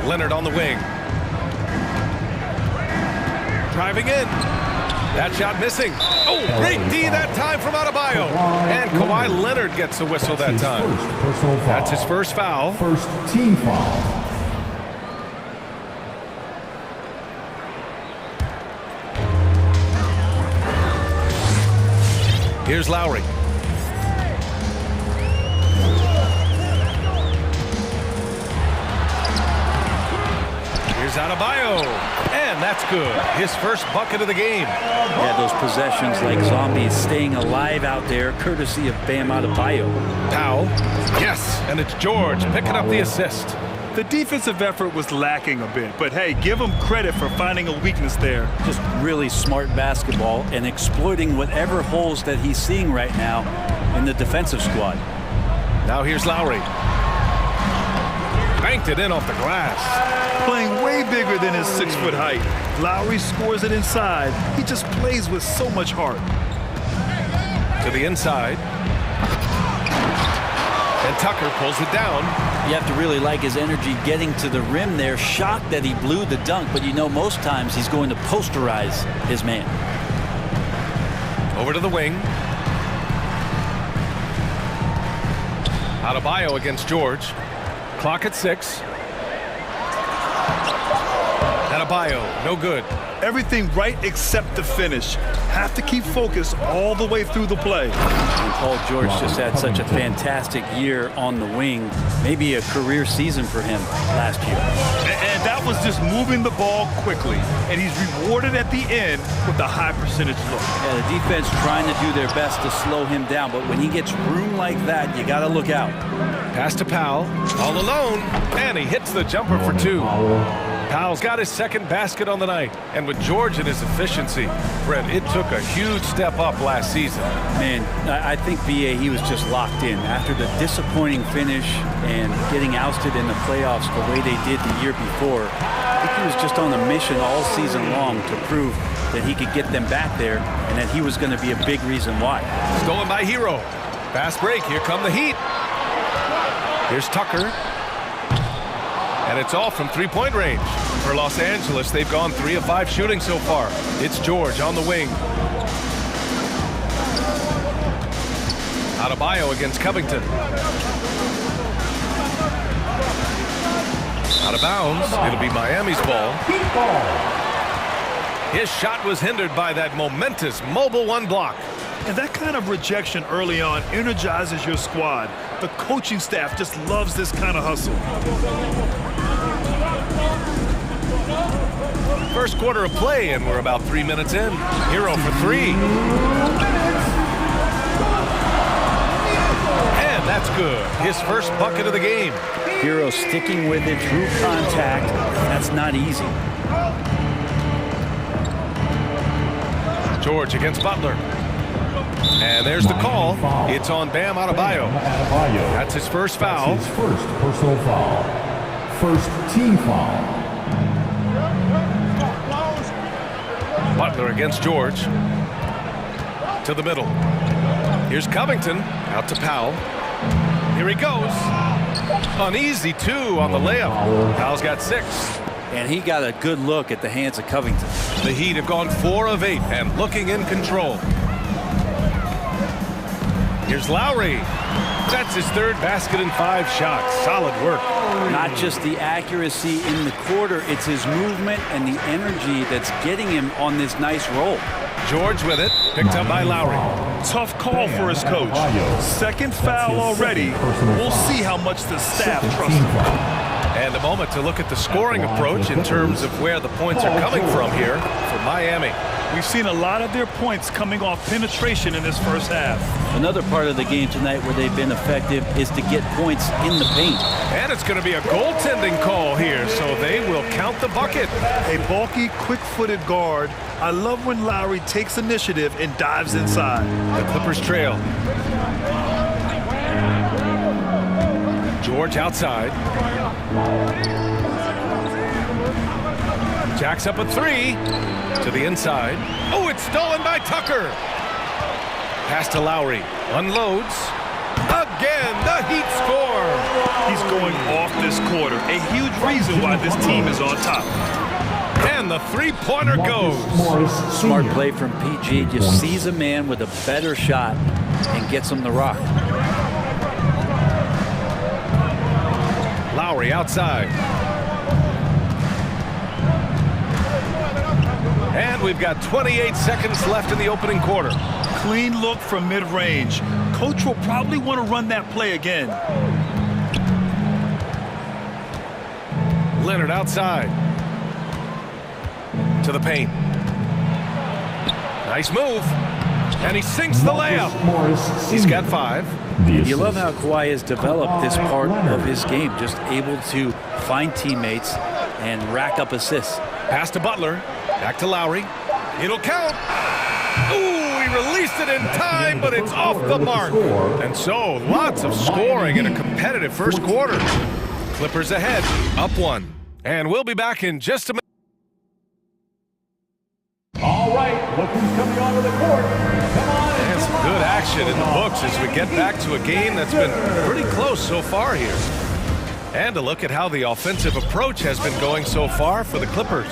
Leonard on the wing. Driving in. That shot missing. Oh, great D that time from Adebayo. And Kawhi Leonard gets the whistle that time. That's his first foul. First team foul. Here's Lowry. Here's Adebayo. And that's good. His first bucket of the game. Yeah, those possessions like zombies staying alive out there, courtesy of Bam Adebayo. Powell. Yes. And it's George picking up the assist. The defensive effort was lacking a bit, but hey, give him credit for finding a weakness there. Just really smart basketball and exploiting whatever holes that he's seeing right now in the defensive squad. Now here's Lowry. Banked it in off the glass. Playing way bigger than his 6-foot height. Lowry scores it inside. He just plays with so much heart. To the inside. And Tucker pulls it down. You have to really like his energy getting to the rim there. Shocked that he blew the dunk, but you know most times he's going to posterize his man. Over to the wing. Adebayo against George. Clock at 6. Adebayo, no good. Everything right except the finish. Have to keep focused all the way through the play. And Paul George just had such a fantastic year on the wing. Maybe a career season for him last year. And that was just moving the ball quickly. And he's rewarded at the end with a high percentage look. Yeah, the defense trying to do their best to slow him down, but when he gets room like that, you got to look out. Pass to Powell, all alone, and he hits the jumper for 2. Powell's got his second basket on the night, and with George and his efficiency, Brent, it took a huge step up last season. Man, I think B.A., he was just locked in. After the disappointing finish and getting ousted in the playoffs the way they did the year before, I think he was just on a mission all season long to prove that he could get them back there and that he was going to be a big reason why. Stolen by Hero. Fast break, here come the Heat. Here's Tucker. And it's all from three-point range. For Los Angeles, they've gone 3 of 5 shooting so far. It's George on the wing. Adebayo against Covington. Out of bounds. It'll be Miami's ball. His shot was hindered by that momentous mobile 1 block. And that kind of rejection early on energizes your squad. The coaching staff just loves this kind of hustle. First quarter of play, and we're about 3 minutes in. Hero for 3. And that's good. His first bucket of the game. Hero sticking with it through contact. That's not easy. George against Butler. And there's the call. It's on Bam Adebayo. That's his first foul. His first personal foul. First team foul. Butler against George. To the middle. Here's Covington. Out to Powell. Here he goes. An easy 2 on the layup. Powell's got 6. And he got a good look at the hands of Covington. The Heat have gone 4 of 8 and looking in control. Here's Lowry. That's his 3rd basket in 5 shots. Solid work. Not just the accuracy in the quarter, it's his movement and the energy that's getting him on this nice roll. George with it, picked up by Lowry. Tough call for his coach. Second foul already. We'll see how much the staff trusts him. And a moment to look at the scoring approach in terms of where the points are coming from here for Miami. We've seen a lot of their points coming off penetration in this first half. Another part of the game tonight where they've been effective is to get points in the paint. And it's going to be a goaltending call here, so they will count the bucket. A bulky, quick-footed guard. I love when Lowry takes initiative and dives inside. The Clippers trail. George outside. Jacks up a three to the inside. Oh, it's stolen by Tucker. Pass to Lowry. Unloads. Again, the Heat score. He's going off this quarter. A huge reason why this team is on top. And the three-pointer goes. Smart play from PG. Just sees a man with a better shot and gets him the rock. Lowry outside. And we've got 28 seconds left in the opening quarter. Clean look from mid-range. Coach will probably want to run that play again. Leonard outside. To the paint. Nice move. And he sinks the layup. He's got 5. You love how Kawhi has developed this part of his game, just able to find teammates and rack up assists. Pass to Butler. Back to Lowry. It'll count. Ooh, he released it in time, but it's off the mark. And so, lots of scoring in a competitive first quarter. Clippers ahead, up 1. And we'll be back in just a minute. All right, look who's coming onto the court. Come on. And some good action in the books as we get back to a game that's been pretty close so far here. And a look at how the offensive approach has been going so far for the Clippers.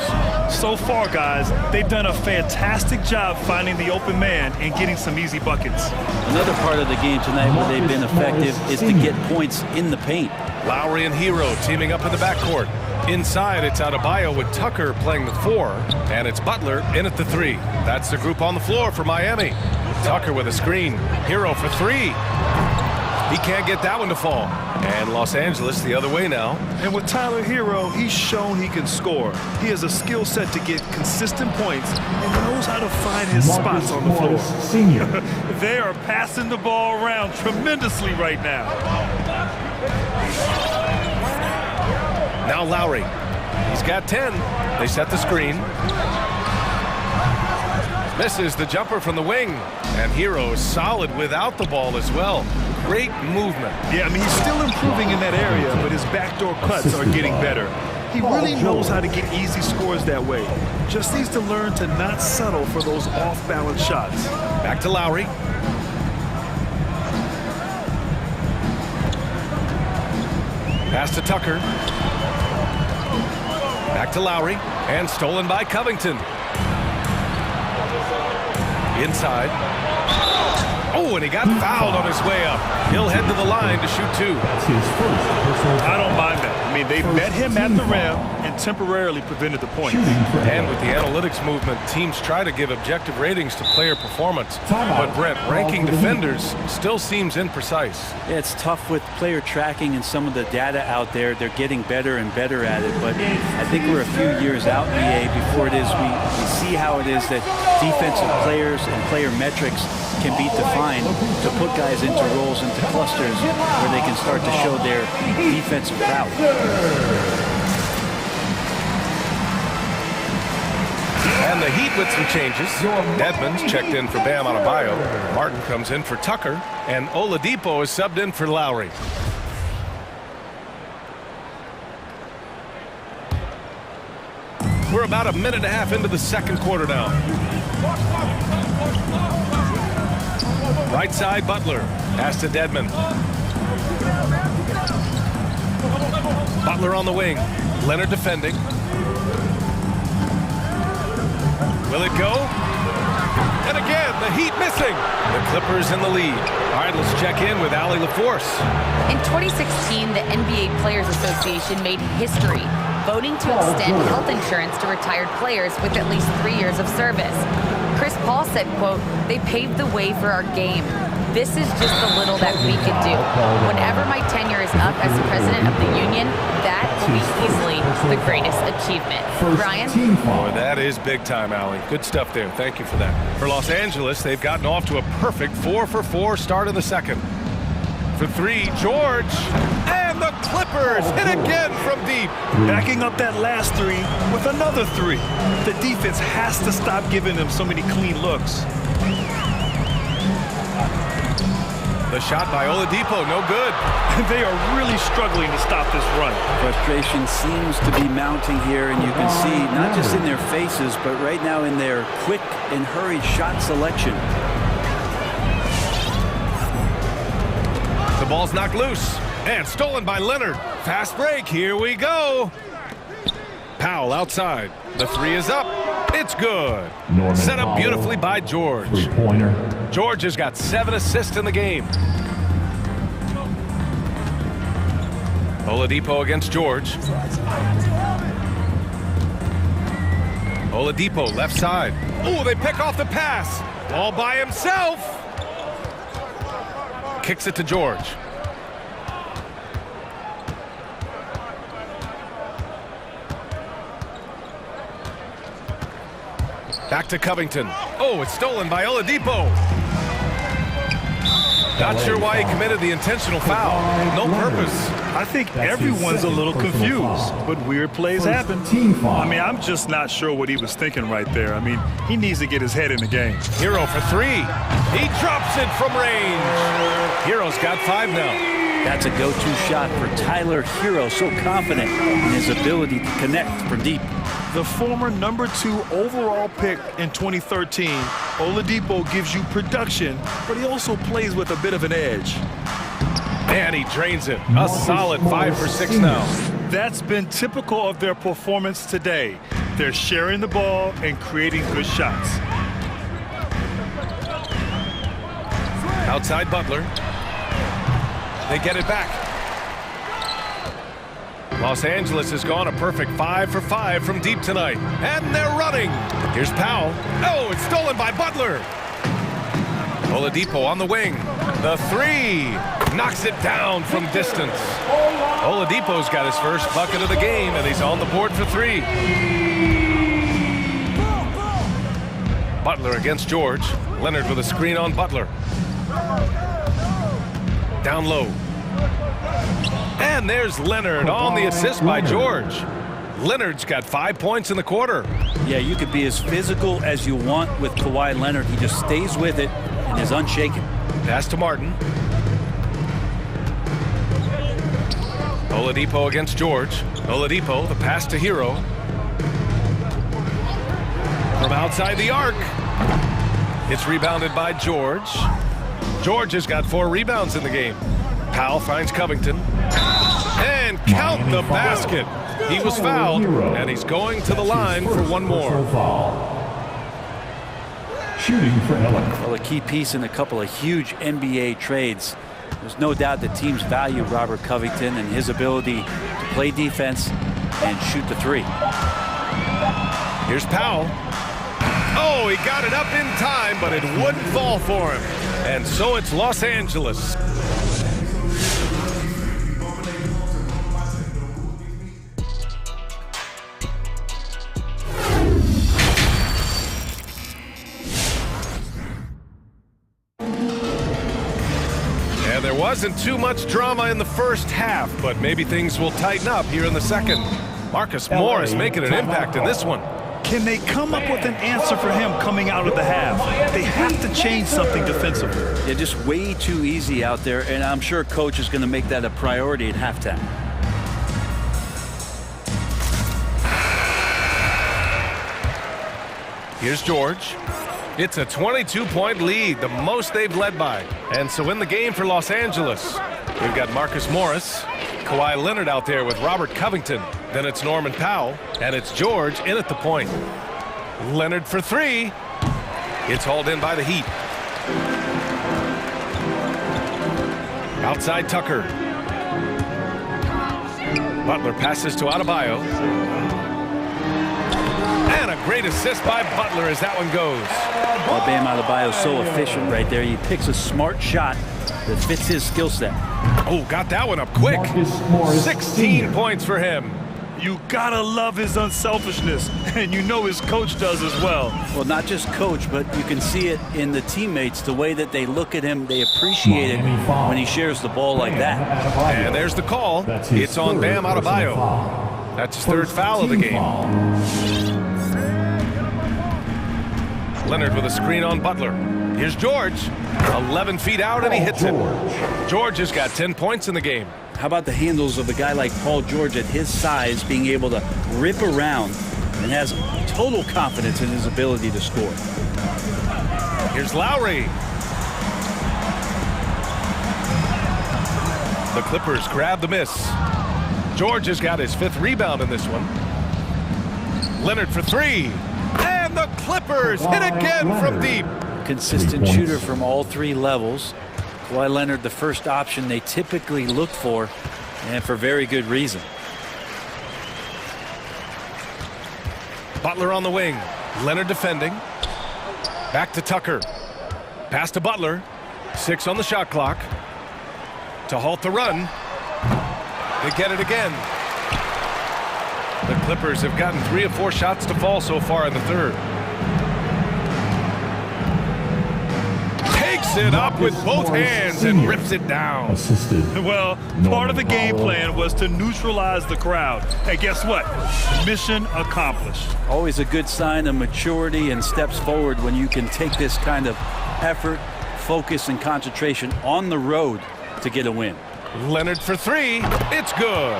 So far, guys, they've done a fantastic job finding the open man and getting some easy buckets. Another part of the game tonight where they've been effective is to get points in the paint. Lowry and Hero teaming up in the backcourt. Inside, it's Adebayo with Tucker playing the 4, and it's Butler in at the 3. That's the group on the floor for Miami. Tucker with a screen. Hero for 3. He can't get that one to fall. And Los Angeles the other way now. And with Tyler Hero, he's shown he can score. He has a skill set to get consistent points and knows how to find his spots on the floor. They are passing the ball around tremendously right now. Now Lowry. He's got 10. They set the screen. Misses the jumper from the wing. And Hero is solid without the ball as well. Great movement. Yeah, I mean, he's still improving in that area, but his backdoor cuts are getting better. He really knows how to get easy scores that way. Just needs to learn to not settle for those off-balance shots. Back to Lowry. Pass to Tucker. Back to Lowry. And stolen by Covington. Inside. Oh, and he got fouled on his way up. He'll head to the line to shoot 2. I don't mind that. I mean, they met him at the rim and temporarily prevented the point. And with the analytics movement, teams try to give objective ratings to player performance. But Brent, ranking defenders still seems imprecise. Yeah, it's tough with player tracking and some of the data out there. They're getting better and better at it. But I think we're a few years out, BA, before it is we see how it is that defensive players and player metrics can be defined to put guys into roles, into clusters where they can start to show their defensive prowess. And the Heat with some changes. Edmonds checked in for Bam Adebayo. Martin comes in for Tucker. And Oladipo is subbed in for Lowry. We're about a minute and a half into the second quarter now. Right side, Butler. Pass to Dedmon. Butler on the wing. Leonard defending. Will it go? And again, the Heat missing. The Clippers in the lead. All right, let's check in with Allie LaForce. In 2016, the NBA Players Association made history, voting to extend health insurance to retired players with at least 3 years of service. Chris Paul said, quote, "They paved the way for our game. This is just the little that we can do. Whenever my tenure is up as the president of the union, that will be easily the greatest achievement. Brian? Boy, that is big time, Allie. Good stuff there. Thank you for that. For Los Angeles, they've gotten off to a perfect 4-for-4 start in the second. For three, George. And the Clippers hit again from deep. Backing up that last three with another three. The defense has to stop giving them so many clean looks. The shot by Oladipo, no good. They are really struggling to stop this run. Frustration seems to be mounting here, and you can see not just in their faces, but right now in their quick and hurried shot selection. The ball's knocked loose and stolen by Leonard. Fast break, here we go. Powell outside. The three is up. It's good. Set up beautifully by George. George has got 7 assists in the game. Oladipo against George. Oladipo left side. Oh, they pick off the pass. All by himself. Kicks it to George. Back to Covington. Oh, it's stolen by Oladipo. Not sure why he committed the intentional foul. No purpose. I think everyone's a little confused, but weird plays happen. I mean, I'm just not sure what he was thinking right there. I mean, he needs to get his head in the game. Hero for three. He drops it from range. Hero's got 5 now. That's a go-to shot for Tyler Hero, so confident in his ability to connect from deep. The former #2 overall pick in 2013, Oladipo gives you production, but he also plays with a bit of an edge. And he drains it. A solid 5 for 6 now. That's been typical of their performance today. They're sharing the ball and creating good shots. Outside Butler. They get it back. Los Angeles has gone a perfect 5 for 5 from deep tonight. And they're running. Here's Powell. Oh, it's stolen by Butler. Oladipo on the wing. The three. Knocks it down from distance. Oladipo's got his first bucket of the game, and he's on the board for 3. Butler against George. Leonard with a screen on Butler. Down low. And there's Leonard on the assist by George. Leonard's got 5 points in the quarter. Yeah, you could be as physical as you want with Kawhi Leonard. He just stays with it and is unshaken. Pass to Martin. Oladipo against George. Oladipo, the pass to Hero. From outside the arc. It's rebounded by George. George has got 4 rebounds in the game. Powell finds Covington. And count the basket. He was fouled, and he's going to the line for 1 more. Shooting for LA. Well, a key piece in a couple of huge NBA trades. There's no doubt that teams value Robert Covington and his ability to play defense and shoot the 3. Here's Powell. Oh, he got it up in time, but it wouldn't fall for him. And so it's Los Angeles. And there wasn't too much drama in the first half, but maybe things will tighten up here in the second. Marcus Morris making an impact in this one. Can they come up with an answer for him coming out of the half? They have to change something defensively. They're just way too easy out there, and I'm sure coach is going to make that a priority at halftime. Here's George. It's a 22-point lead, the most they've led by. And so in the game for Los Angeles, we've got Marcus Morris, Kawhi Leonard out there with Robert Covington. Then it's Norman Powell, and it's George in at the point. Leonard for 3. It's hauled in by the Heat. Outside Tucker. Butler passes to Adebayo. And a great assist by Butler as that one goes. Well, Bam Adebayo is so efficient right there. He picks a smart shot that fits his skill set. Oh, got that one up quick. 16 points for him. You gotta love his unselfishness, and you know his coach does as well. Well, not just coach, but you can see it in the teammates, the way that they look at him. They appreciate it when he shares the ball like that. And there's the call. It's on Bam Adebayo. That's his third foul of the game. Leonard with a screen on Butler. Here's George. 11 feet out, and he hits it. George has got 10 points in the game. How about the handles of a guy like Paul George at his size being able to rip around and has total confidence in his ability to score. Here's Lowry. The Clippers grab the miss. George has got his 5th rebound in this one. Leonard for 3. And the Clippers hit again from deep. Consistent shooter from all 3 levels. Kawhi Leonard, the first option they typically look for, and for very good reason. Butler on the wing. Leonard defending. Back to Tucker. Pass to Butler. 6 on the shot clock. To halt the run. They get it again. The Clippers have gotten 3 of 4 shots to fall so far in the third. Takes it up with both hands and rips it down. Well, part of the game plan was to neutralize the crowd. And guess what? Mission accomplished. Always a good sign of maturity and steps forward when you can take this kind of effort, focus, and concentration on the road to get a win. Leonard for 3. It's good.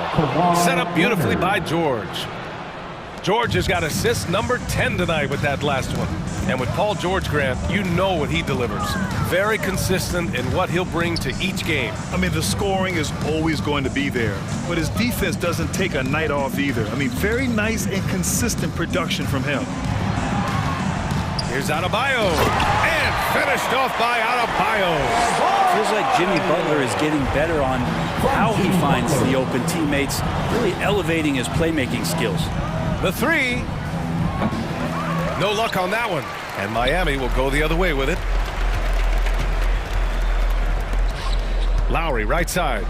Set up beautifully by George. George has got assist number 10 tonight with that last one. And with Paul George, Grant, you know what he delivers. Very consistent in what he'll bring to each game. I mean, the scoring is always going to be there, but his defense doesn't take a night off either. I mean, very nice and consistent production from him. Here's Adebayo. And finished off by Adebayo. Feels like Jimmy Butler is getting better on how he finds the open teammates, really elevating his playmaking skills. The 3. No luck on that one. And Miami will go the other way with it. Lowry, right side.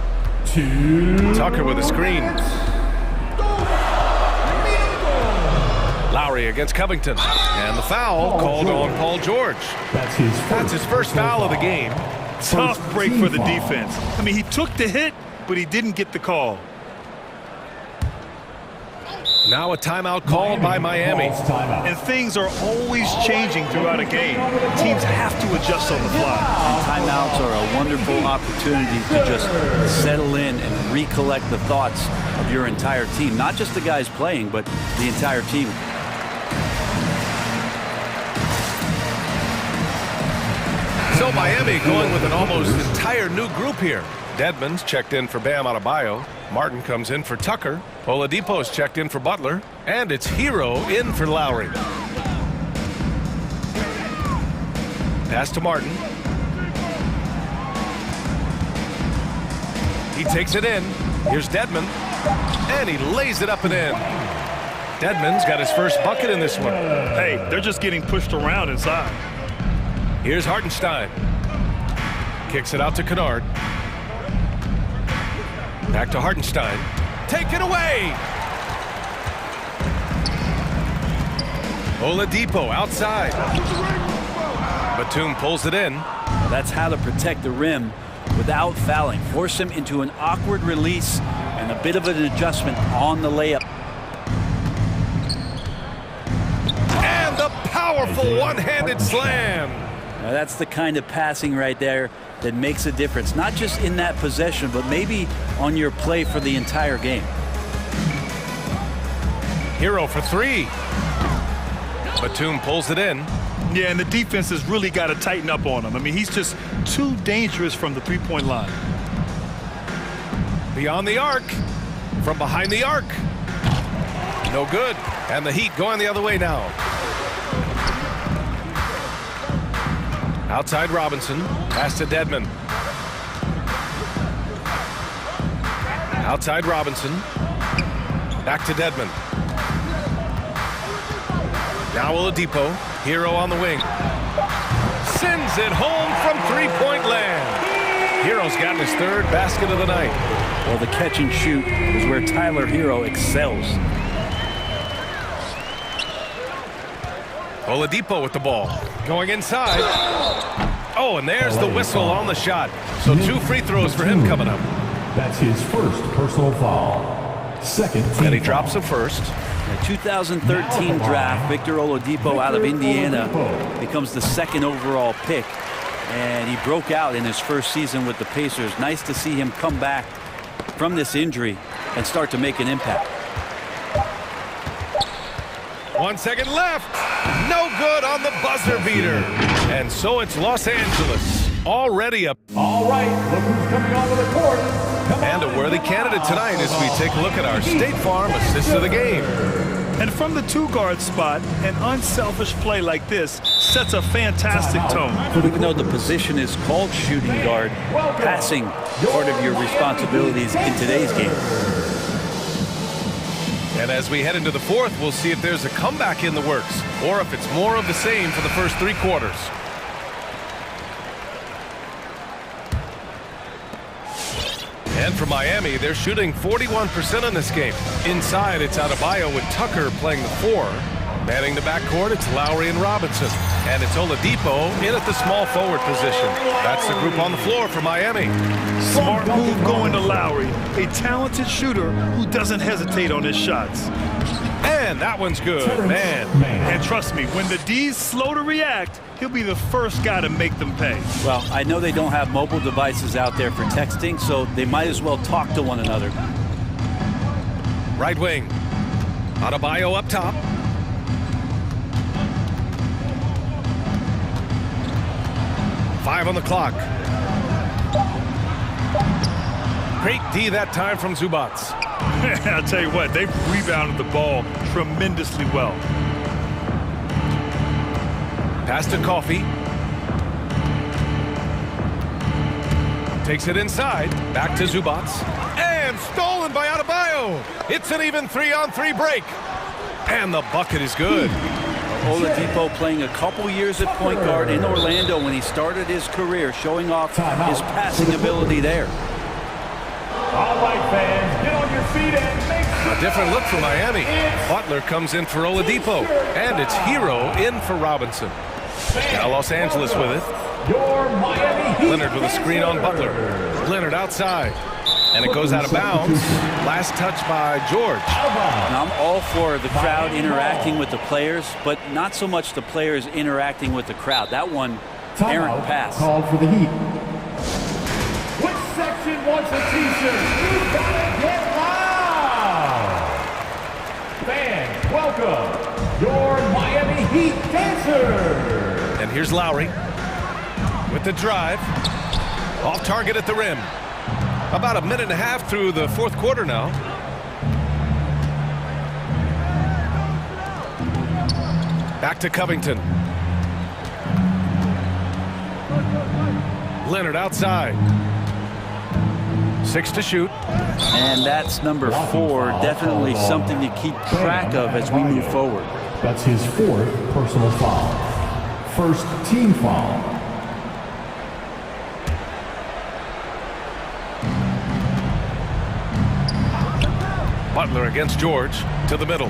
Tucker with a screen. Lowry against Covington. And the foul called on Paul George. That's his first foul of the game. Tough break for the defense. I mean, he took the hit, but he didn't get the call. Now a timeout called by Miami. And things are always changing throughout a game. Teams have to adjust on the fly. Timeouts are a wonderful opportunity to just settle in and recollect the thoughts of your entire team. Not just the guys playing, but the entire team. So Miami going with an almost entire new group here. Dedmon's checked in for Bam Adebayo. Martin comes in for Tucker. Oladipo's checked in for Butler. And it's Hero in for Lowry. Pass to Martin. He takes it in. Here's Dedmon. And he lays it up and in. Dedmon's got his first bucket in this one. Hey, they're just getting pushed around inside. Here's Hartenstein. Kicks it out to Kennard. Back to Hartenstein. Take it away! Oladipo outside. Batum pulls it in. Well, that's how to protect the rim without fouling. Force him into an awkward release and a bit of an adjustment on the layup. And the powerful one-handed slam. Now that's the kind of passing right there that makes a difference, not just in that possession, but maybe on your play for the entire game. Hero for 3. Batum pulls it in. Yeah, and the defense has really got to tighten up on him. I mean, he's just too dangerous from the three-point line. Beyond the arc. From behind the arc. No good. And the Heat going the other way now. Outside Robinson. Pass to Dedmon. Outside Robinson. Back to Dedmon. Now Oladipo, Hero on the wing. Sends it home from three-point land. Hero's gotten his third basket of the night. Well, the catch and shoot is where Tyler Hero excels. Oladipo with the ball. Going inside. Oh, and there's the whistle on the shot. So 2 free throws for him coming up. That's his first personal foul. Second team And he drops a first. The 2013 draft, Victor Oladipo out of Indiana becomes the second overall pick. And he broke out in his first season with the Pacers. Nice to see him come back from this injury and start to make an impact. 1 second left. No good on the buzzer beater. And so it's Los Angeles already up. All right, look who's coming onto the court. And a worthy candidate tonight as we take a look at our State Farm assist of the game. And from the two-guard spot, an unselfish play like this sets a fantastic tone. Even though the position is called shooting guard, passing part of your responsibilities in today's game. And as we head into the fourth, we'll see if there's a comeback in the works or if it's more of the same for the first 3 quarters. And for Miami, they're shooting 41% in this game. Inside, it's Adebayo with Tucker playing the 4. Manning the backcourt, it's Lowry and Robinson. And it's Oladipo in at the small forward position. That's the group on the floor for Miami. Smart move going to Lowry, a talented shooter who doesn't hesitate on his shots. And that one's good, man. And trust me, when the D's slow to react, he'll be the first guy to make them pay. Well, I know they don't have mobile devices out there for texting, so they might as well talk to one another. Right wing. Adebayo up top. Five on the clock. Great D that time from Zubats. I'll tell you what, they've rebounded the ball tremendously well. Pass to Coffee. Takes it inside. Back to Zubats. And stolen by Adebayo. It's an even 3-on-3 break. And the bucket is good. Oladipo playing a couple years at point guard in Orlando when he started his career, showing off his passing ability there. All right, fans, get on your feet and make A different look for Miami. Butler comes in for Oladipo. And it's Hero in for Robinson. Now Los Angeles with it. your Miami Heat. Leonard with a screen on Butler. Leonard outside. And it goes out of bounds. Last touch by George. Now, I'm all for the crowd interacting with the players, but not so much the players interacting with the crowd. That one, errant pass. Called for the Heat. Which section wants a t-shirt? You gotta get loud! Fans, welcome your Miami Heat dancer. And here's Lowry with the drive. Off target at the rim. About a minute and a half through the fourth quarter now. Back to Covington. Leonard outside. 6 to shoot. And that's number 4. Definitely something to keep track of as we move forward. That's his 4th personal foul. First team foul. Butler against George to the middle.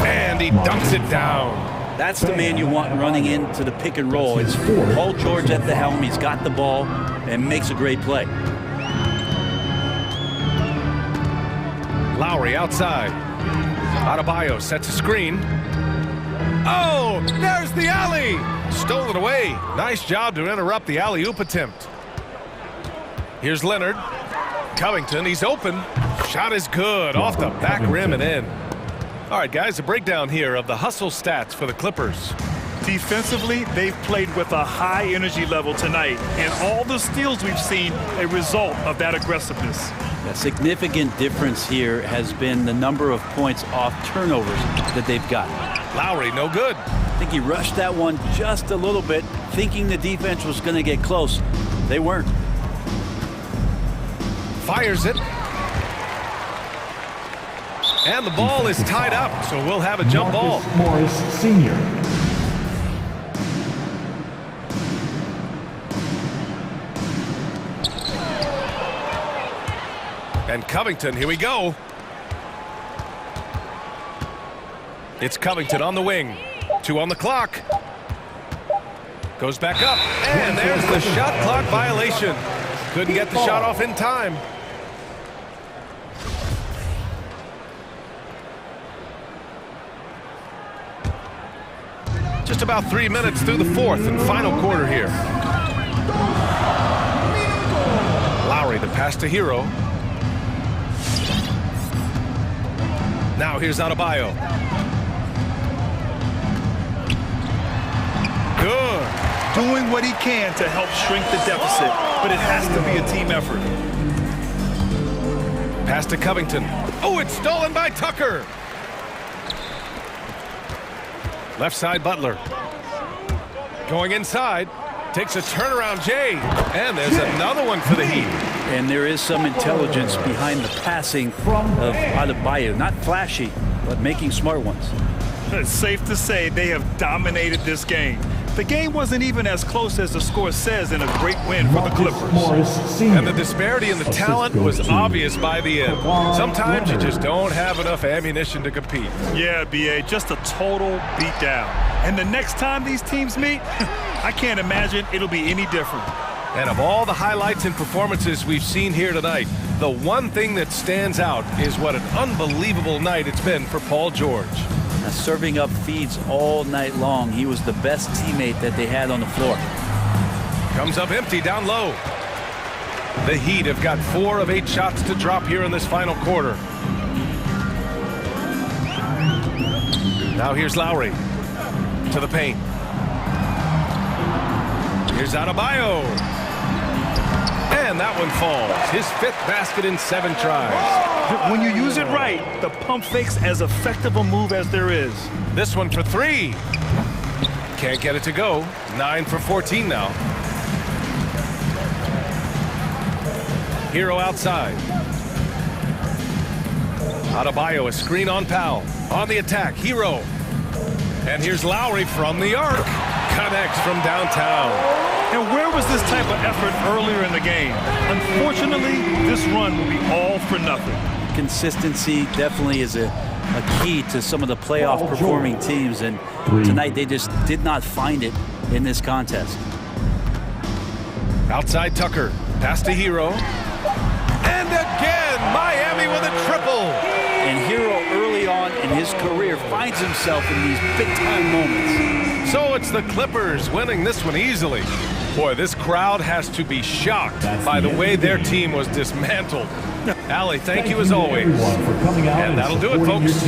And he dunks it down. That's the man you want running into the pick and roll. It's Paul George at the helm. He's got the ball and makes a great play. Lowry outside. Adebayo sets a screen. Oh, there's the alley. Stolen away. Nice job to interrupt the alley-oop attempt. Here's Leonard. Covington, he's open. Shot is good. Off the back rim and in. All right, guys, a breakdown here of the hustle stats for the Clippers. Defensively, they've played with a high energy level tonight, and all the steals we've seen a result of that aggressiveness. A significant difference here has been the number of points off turnovers that they've got. Lowry, no good. I think he rushed that one just a little bit, thinking the defense was going to get close. They weren't. Fires it. And the ball is tied up, so we'll have a jump ball. Morris Sr. And Covington, here we go. It's Covington on the wing. 2 on the clock. Goes back up. And there's the shot clock violation. Couldn't get the shot off in time. Just about 3 minutes through the fourth and final quarter here. Lowry, the pass to Hero. Now here's Adebayo. Good. Doing what he can to help shrink the deficit, but it has to be a team effort. Pass to Covington. Oh, it's stolen by Tucker. Left side, Butler. Going inside. Takes a turnaround, Jay. And there's another one for the Heat. And there is some intelligence behind the passing of Adebayo. Not flashy, but making smart ones. It's safe to say they have dominated this game. The game wasn't even as close as the score says in a great win for the Clippers. And the disparity in the talent was obvious by the end. Sometimes you just don't have enough ammunition to compete. Yeah, B.A., just a total beatdown. And the next time these teams meet, I can't imagine it'll be any different. And of all the highlights and performances we've seen here tonight, the one thing that stands out is what an unbelievable night it's been for Paul George. Now, serving up feeds all night long. He was the best teammate that they had on the floor. Comes up empty down low. The Heat have got 4 of 8 shots to drop here in this final quarter. Now here's Lowry to the paint. Here's Adebayo. And that one falls. His 5th basket in 7 tries. When you use it right, the pump fake's as effective a move as there is. This one for 3. Can't get it to go. 9 for 14 now. Hero outside. Adebayo, a screen on Powell. On the attack, Hero. And here's Lowry from the arc. Connects from downtown. And where was this type of effort earlier in the game? Unfortunately, this run will be all for nothing. Consistency definitely is a key to some of the playoff performing teams, and tonight they just did not find it in this contest. Outside Tucker, pass to Hero. And again, Miami with a triple. And Hero early on in his career finds himself in these big-time moments. So it's the Clippers winning this one easily. Boy, this crowd has to be shocked by the way their team was dismantled. Allie, thank you as always. And that'll do it, folks.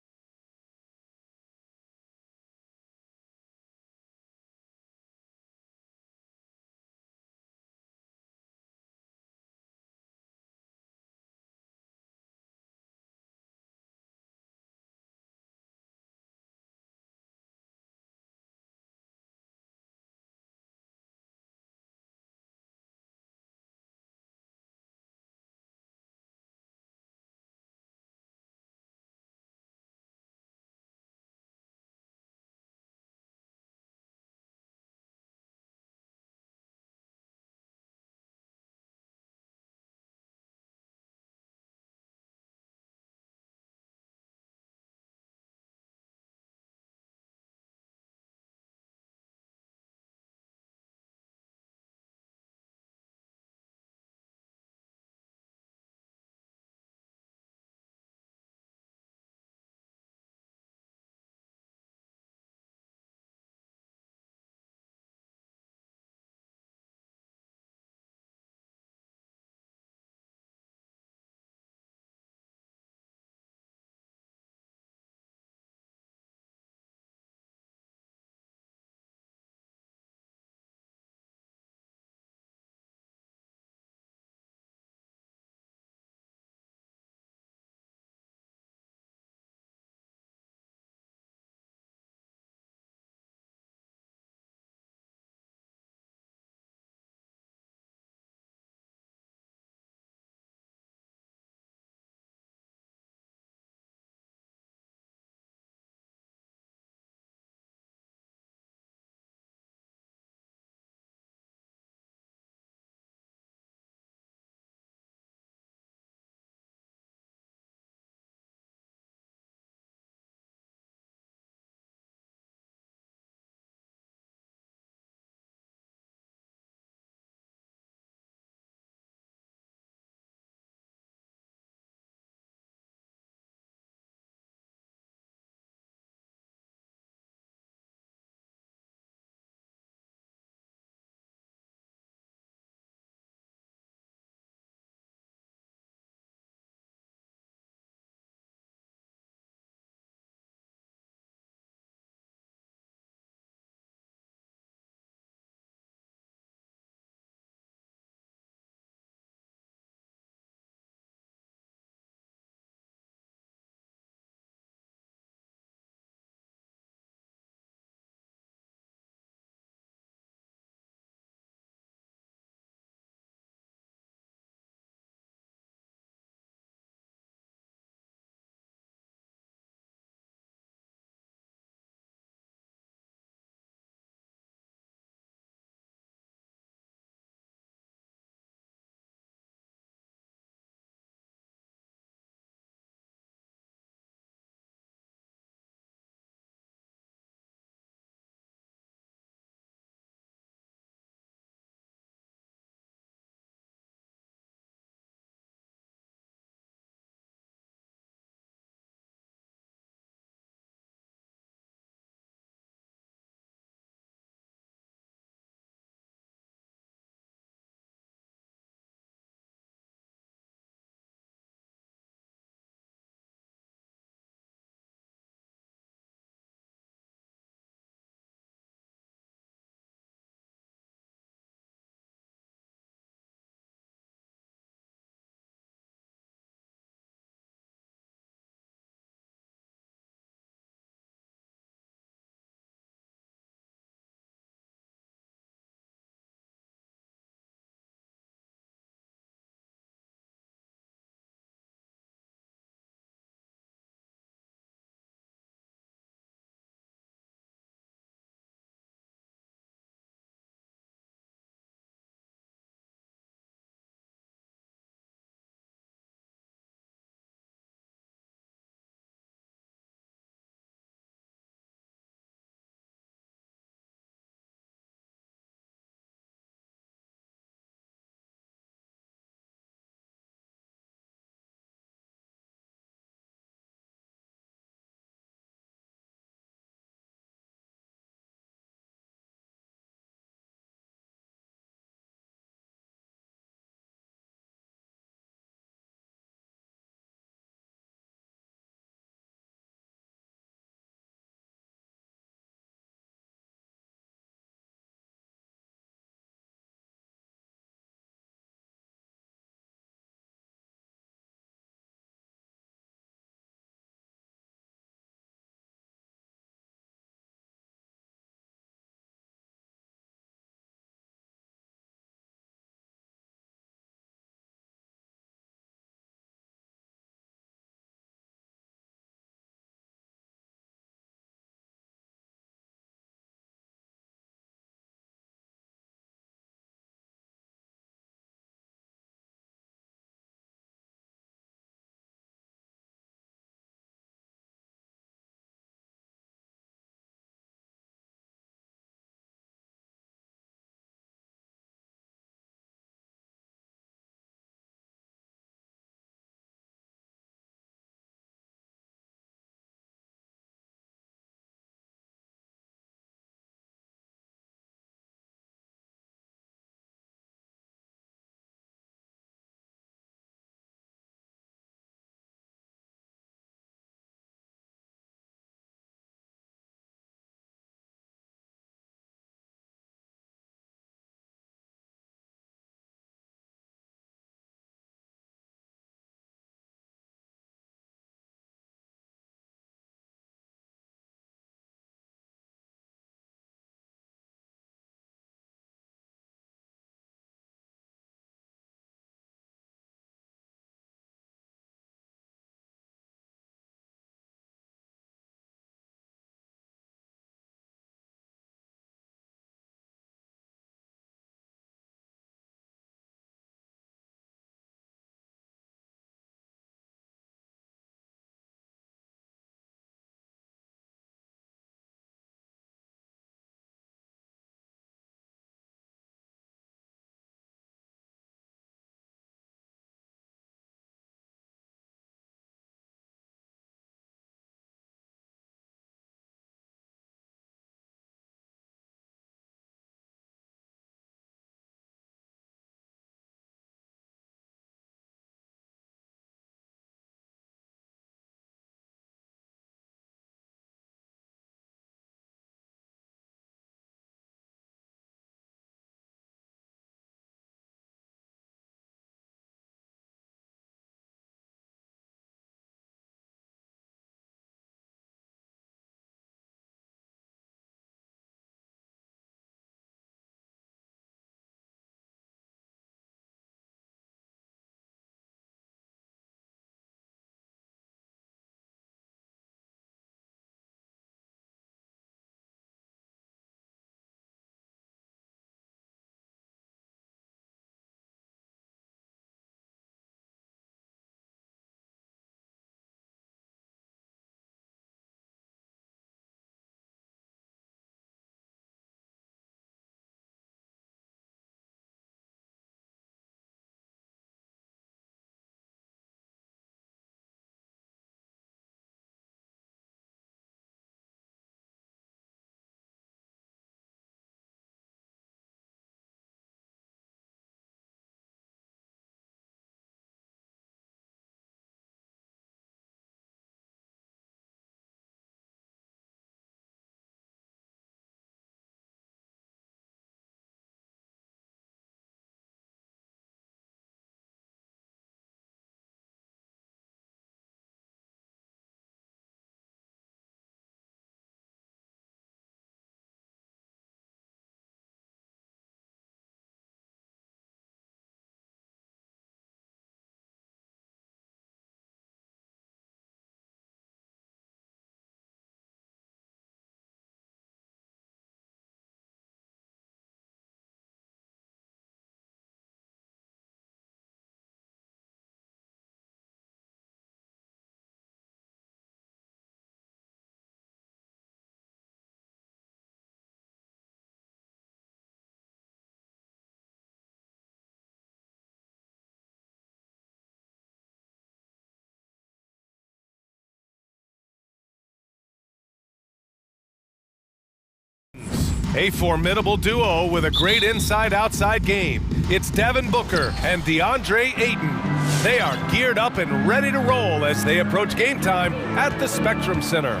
A formidable duo with a great inside-outside game. It's Devin Booker and DeAndre Ayton. They are geared up and ready to roll as they approach game time at the Spectrum Center.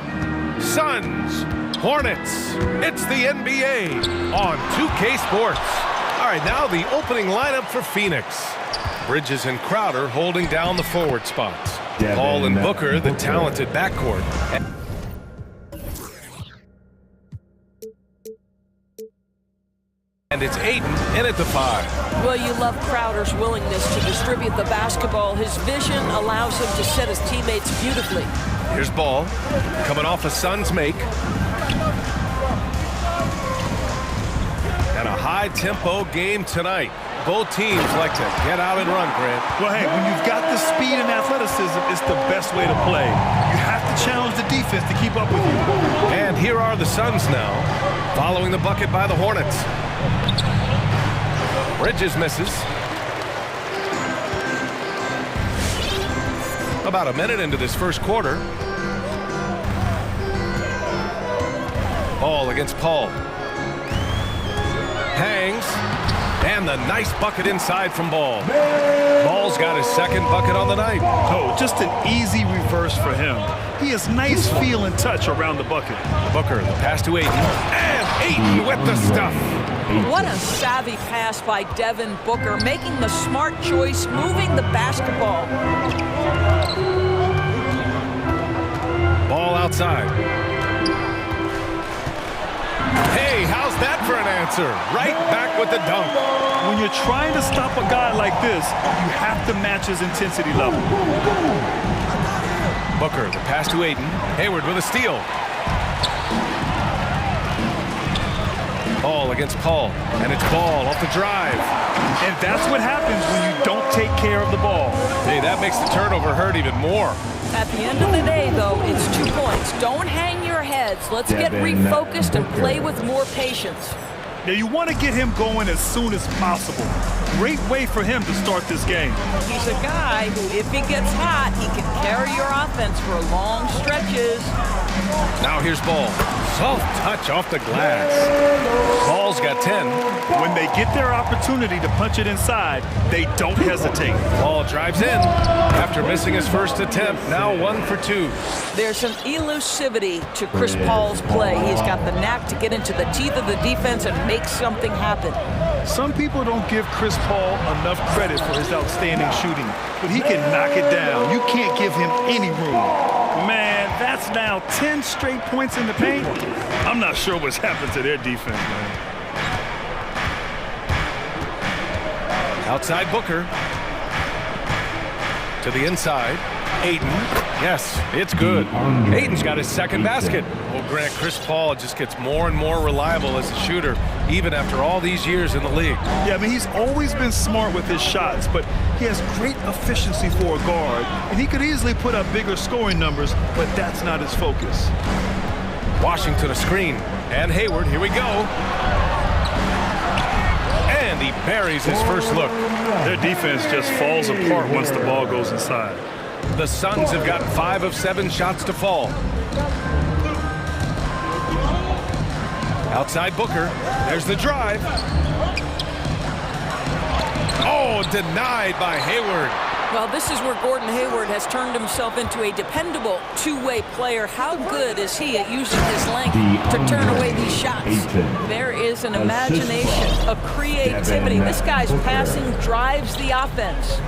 Suns, Hornets, it's the NBA on 2K Sports. All right, now the opening lineup for Phoenix. Bridges and Crowder holding down the forward spots. Paul and Booker, the talented backcourt. And it's Ayton in at the 5. Well, you love Crowder's willingness to distribute the basketball. His vision allows him to set his teammates beautifully. Here's Ball, coming off a Suns make. And a high-tempo game tonight. Both teams like to get out and run, Grant. Well, hey, when you've got the speed and athleticism, it's the best way to play. You have to challenge the defense to keep up with you. And here are the Suns now, following the bucket by the Hornets. Bridges misses. About a minute into this first quarter. Ball against Paul. Hangs. And the nice bucket inside from Ball. Ball's got his second bucket on the night. Oh, just an easy reverse for him. He has nice feel and touch around the bucket. Booker, the pass to Ayton. And Ayton with the stuff. What a savvy pass by Devin Booker, making the smart choice, moving the basketball. Ball outside. Hey, how's that for an answer? Right back with the dunk. When you're trying to stop a guy like this, you have to match his intensity level. Booker, the pass to Ayton. Hayward with a steal. Ball against Paul, and it's Ball off the drive. And that's what happens when you don't take care of the ball. Hey, that makes the turnover hurt even more. At the end of the day, though, it's 2 points. Don't hang your heads. Let's get refocused and play with more patience. Now, you want to get him going as soon as possible. Great way for him to start this game. He's a guy who, if he gets hot, he can carry your offense for long stretches. Now here's Ball. Soft touch off the glass. Ball's got 10. When they get their opportunity to punch it inside, they don't hesitate. Ball drives in. After missing his first attempt, now 1 for 2. There's an elusivity to Chris Paul's play. He's got the knack to get into the teeth of the defense and make something happen. Some people don't give Chris Paul enough credit for his outstanding shooting, but he can knock it down. You can't give him any room. Man, that's now 10 straight points in the paint. I'm not sure what's happened to their defense, man. Outside Booker. To the inside. Ayton. Yes, it's good. Ayton's got his second basket. Well, Grant, Chris Paul just gets more and more reliable as a shooter, even after all these years in the league. Yeah, I mean, he's always been smart with his shots, but he has great efficiency for a guard, and he could easily put up bigger scoring numbers, but that's not his focus. Washington a screen. And Hayward, here we go. And he buries his first look. Their defense just falls apart once the ball goes inside. The Suns have gotten 5 of 7 shots to fall. Outside Booker. There's the drive. Oh, denied by Hayward. Well, this is where Gordon Hayward has turned himself into a dependable two-way player. How good is he at using his length to turn away these shots? There is an imagination, a creativity. This guy's passing drives the offense.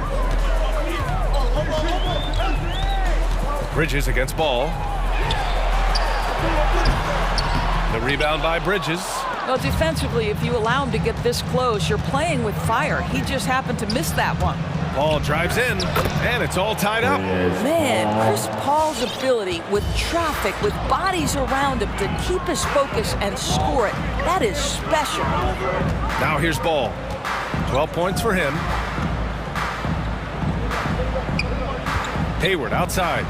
Bridges against Ball. The rebound by Bridges. Well, defensively, if you allow him to get this close, you're playing with fire. He just happened to miss that one. Ball drives in, and it's all tied up. Man, Chris Paul's ability with traffic, with bodies around him to keep his focus and score it, that is special. Now here's Ball. 12 points for him. Hayward outside.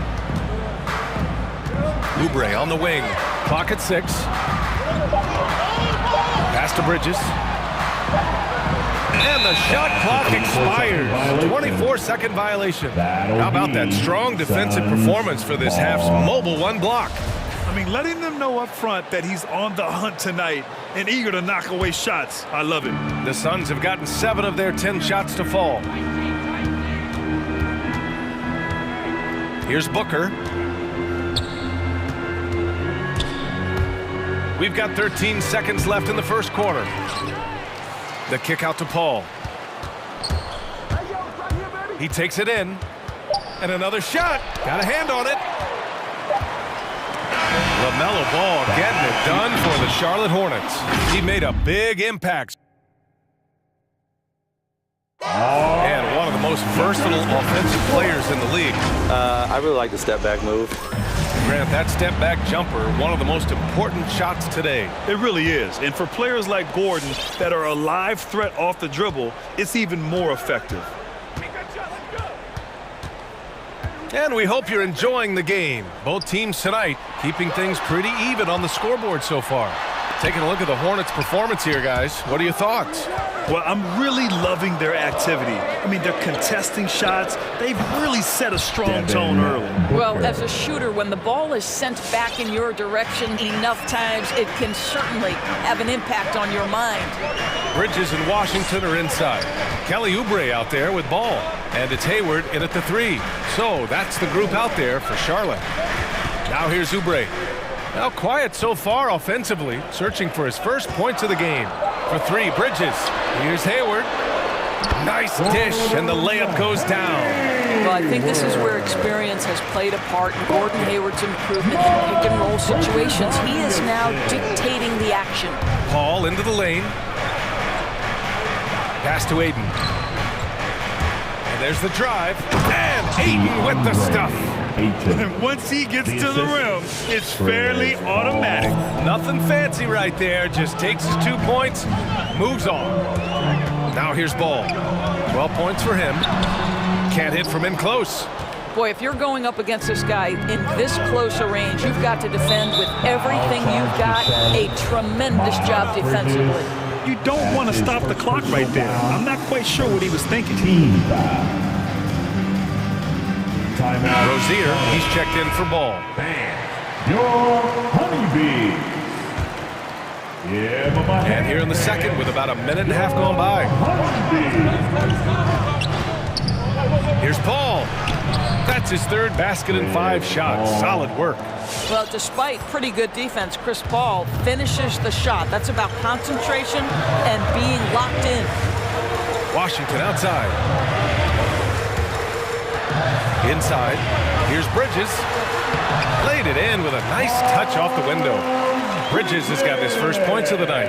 Oubre on the wing. Clock at 6. Pass to Bridges. And the shot clock expires. 24-second violation. How about that strong defensive performance for this half's mobile 1 block? I mean, letting them know up front that he's on the hunt tonight and eager to knock away shots. I love it. The Suns have gotten 7 of their 10 shots to fall. Here's Booker. We've got 13 seconds left in the first quarter. The kick out to Paul. He takes it in. And another shot. Got a hand on it. LaMelo Ball getting it done for the Charlotte Hornets. He made a big impact. And one of the most versatile offensive players in the league. I really like the step-back move. Grant, that step-back jumper, one of the most important shots today. It really is. And for players like Gordon that are a live threat off the dribble, it's even more effective. And we hope you're enjoying the game. Both teams tonight keeping things pretty even on the scoreboard so far. Taking a look at the Hornets' performance here, guys. What are your thoughts? Well, I'm really loving their activity. I mean, they're contesting shots. They've really set a strong tone early. Well, as a shooter, when the ball is sent back in your direction enough times, it can certainly have an impact on your mind. Bridges and Washington are inside. Kelly Oubre out there with ball. And it's Hayward in at the 3. So that's the group out there for Charlotte. Now here's Oubre. Now quiet so far offensively, searching for his first points of the game. For 3, Bridges. Here's Hayward. Nice dish, and the layup goes down. Well, I think this is where experience has played a part in Gordon Hayward's improvement in pick-and-roll situations. He is now dictating the action. Paul into the lane. Pass to Aiden. And there's the drive. And Aiden with the stuff. And once he gets to the rim, it's fairly automatic. Nothing fancy right there. Just takes his 2 points, moves on. Now here's Ball. 12 points for him. Can't hit from in close. Boy, if you're going up against this guy in this close a range, you've got to defend with everything you've got. A tremendous job defensively. You don't want to stop the clock right there. I'm not quite sure what he was thinking. Rozier, he's checked in for Ball. Your honeybee. And here in the second with about a minute and a half gone by. Here's Paul. That's his 3rd basket in 5 shots. Solid work. Well, despite pretty good defense, Chris Paul finishes the shot. That's about concentration and being locked in. Washington outside. Inside. Here's Bridges. Laid it in with a nice touch off the window. Bridges has got his first points of the night.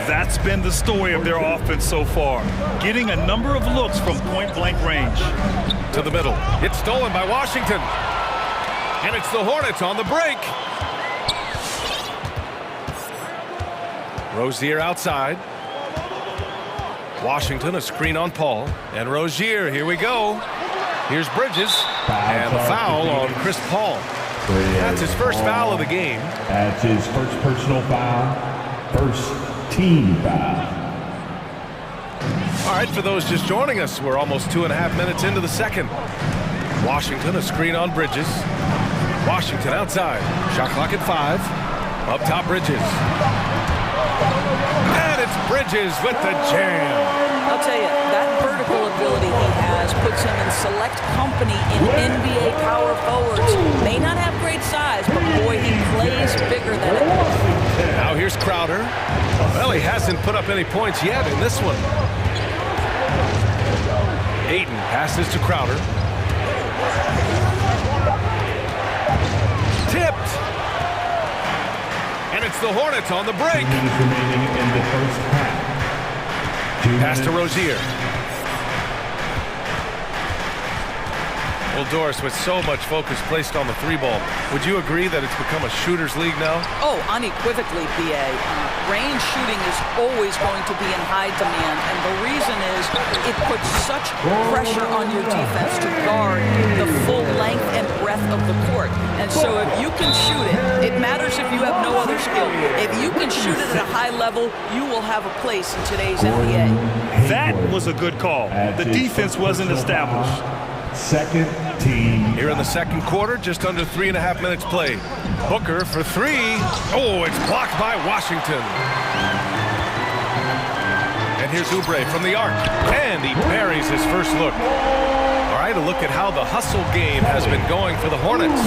That's been the story of their offense so far. Getting a number of looks from point-blank range. To the middle. It's stolen by Washington. And it's the Hornets on the break. Rozier outside. Washington, a screen on Paul. And Rozier, here we go. Here's Bridges. And a foul on Chris Paul. That's his first foul of the game. That's his first personal foul. First team foul. All right, for those just joining us, we're almost 2.5 minutes into the second. Washington, a screen on Bridges. Washington outside. Shot clock at 5. Up top, Bridges. And it's Bridges with the jam. I'll tell you, that vertical ability he has puts him in select company in NBA power forwards. May not have great size, but boy, he plays bigger than it. Now here's Crowder. Well, he hasn't put up any points yet in this one. Ayton passes to Crowder. Tipped. And it's the Hornets on the break. Remaining in the first half. Pass to Rozier. Well, Doris, with so much focus placed on the 3-ball, would you agree that it's become a shooter's league now? Oh, unequivocally, BA. Range shooting is always going to be in high demand, and the reason is it puts such pressure on your defense to guard the full length and breadth of the court. And so if you can shoot it, it matters if you have no other skill. If you can shoot it at a high level, you will have a place in today's NBA. That was a good call. The defense wasn't established. second team. Here in the second quarter, just under 3.5 minutes played. Booker for three. Oh, it's blocked by Washington. And here's Oubre from the arc. And he buries his first look. All right, a look at how the hustle game has been going for the Hornets.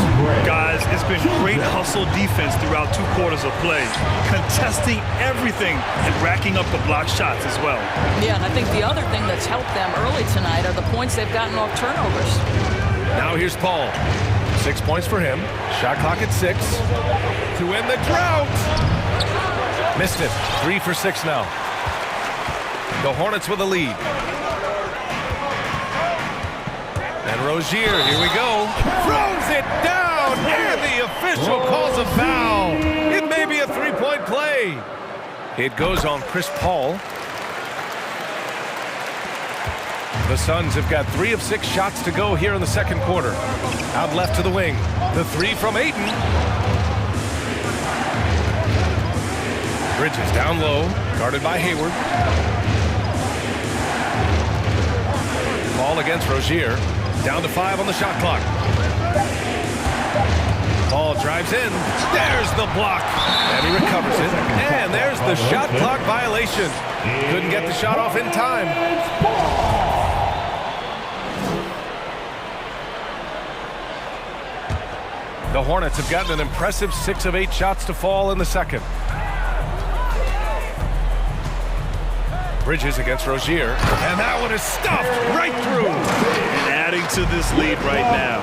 Guys, it's been great hustle defense throughout 2 quarters of play, contesting everything and racking up the block shots as well. Yeah, and I think the other thing that's helped them early tonight are the points they've gotten off turnovers. Now here's Paul. 6 points for him. Shot clock at 6. To win the drought. Missed it. 3 for 6 now. The Hornets with a lead. And Rozier, here we go. Throws it down, and the official calls a foul. It may be a 3-point play. It goes on Chris Paul. The Suns have got 3 of 6 shots to go here in the second quarter. Out left to the wing. The 3 from Ayton. Bridges down low, guarded by Hayward. Ball against Rozier. Down to 5 on the shot clock. Paul drives in. There's the block. And he recovers it. And there's the shot clock violation. Couldn't get the shot off in time. The Hornets have gotten an impressive 6 of 8 shots to fall in the second. Bridges against Rozier. And that one is stuffed right through. And adding to this lead right now,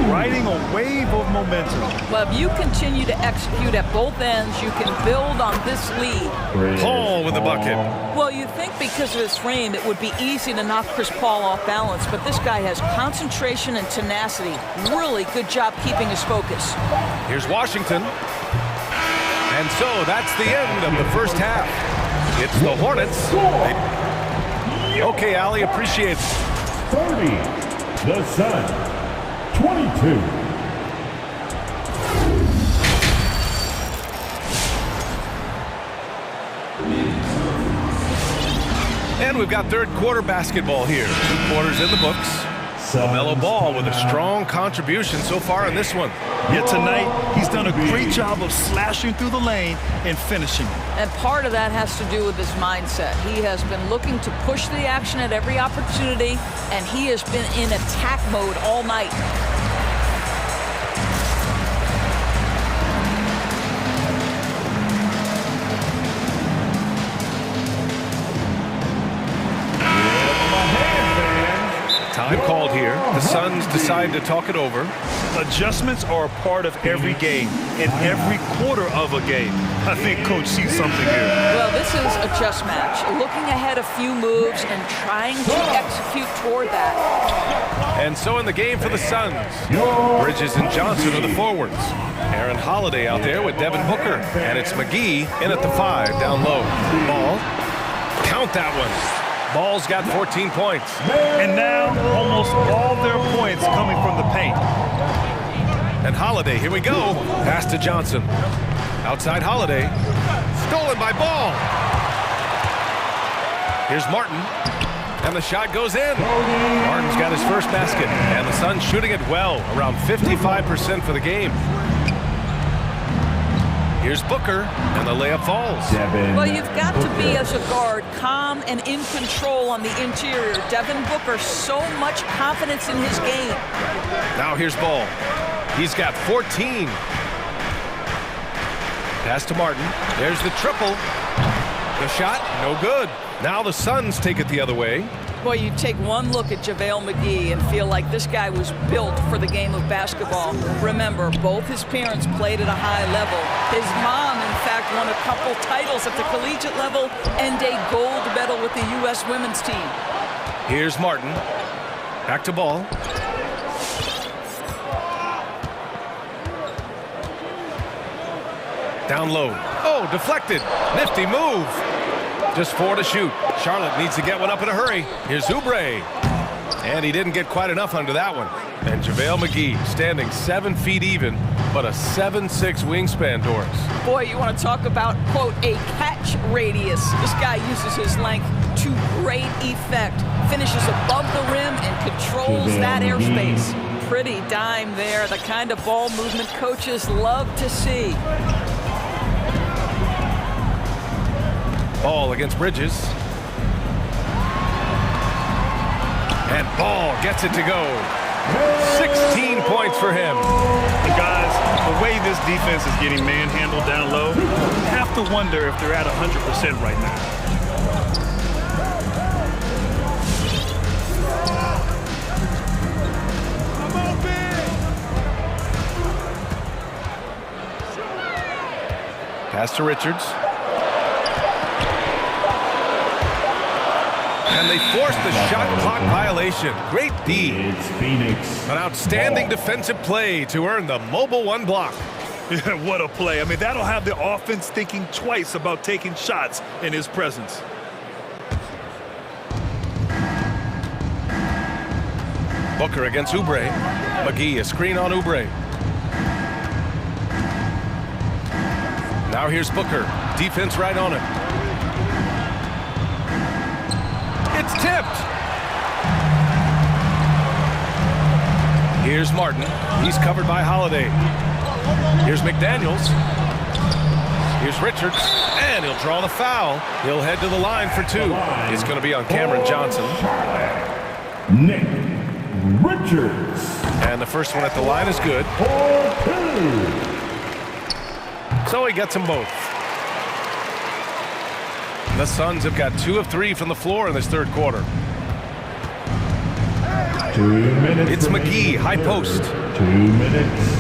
riding a wave of momentum. Well, if you continue to execute at both ends, you can build on this lead. Paul with the bucket. Well, you think because of his frame, it would be easy to knock Chris Paul off balance, but this guy has concentration and tenacity. Really good job keeping his focus. Here's Washington. And so that's the end of the first half. It's the Hornets. Okay, Ali, appreciate it. 30, the Suns, 22. And we've got third quarter basketball here. 2 quarters in the books. LaMelo Ball with a strong contribution so far in this one. Yet tonight, he's done a great job of slashing through the lane and finishing. And part of that has to do with his mindset. He has been looking to push the action at every opportunity, and he has been in attack mode all night. Time called here. The Suns decide to talk it over. Adjustments are a part of every game, and every quarter of a game. I think Coach sees something here. Well, this is a chess match. Looking ahead a few moves and trying to execute toward that. And so in the game for the Suns, Bridges and Johnson are the forwards. Aaron Holiday out there with Devin Booker. And it's McGee in at the 5 down low. Ball. Count that one. Ball's got 14 points. And now, almost all their points coming from the paint. And Holiday, here we go. Pass to Johnson. Outside Holiday. Stolen by Ball. Here's Martin. And the shot goes in. Martin's got his first basket. And the Suns shooting it well, around 55% for the game. Here's Booker, and the layup falls. Well, you've got to be, as a guard, calm and in control on the interior. Devin Booker, so much confidence in his game. Now here's Ball. He's got 14. Pass to Martin. There's the triple. The shot, no good. Now the Suns take it the other way. Boy, you take one look at JaVale McGee and feel like this guy was built for the game of basketball. Remember, both his parents played at a high level. His mom, in fact, won a couple titles at the collegiate level and a gold medal with the U.S. women's team. Here's Martin. Back to Ball. Down low. Oh, deflected. Nifty move. Just 4 to shoot. Charlotte needs to get one up in a hurry. Here's Oubre. And he didn't get quite enough under that one. And JaVale McGee standing 7 feet even, but a 7'6" wingspan, Doris. Boy, you want to talk about, quote, a cat catch radius. This guy uses his length to great effect. Finishes above the rim and controls that airspace. Pretty dime there, the kind of ball movement coaches love to see. Ball against Bridges. And Ball gets it to go. 16 points for him. And guys, the way this defense is getting manhandled down low, you have to wonder if they're at 100% right now. Pass to Richards. And they forced the shot clock violation. Great D. It's Phoenix. An outstanding defensive play to earn the mobile one block. What a play. I mean, that'll have the offense thinking twice about taking shots in his presence. Booker against Oubre. McGee, a screen on Oubre. Now here's Booker. Defense right on it. It's tipped. Here's Martin. He's covered by Holiday. Here's McDaniels. Here's Richards. And he'll draw the foul. He'll head to the line for two. It's going to be on Cameron Johnson. Nick Richards. And the first one at the line is good. So he gets them both. The Suns have got 2 of 3 from the floor in this third quarter. 2 minutes. It's McGee, high post. 2 minutes.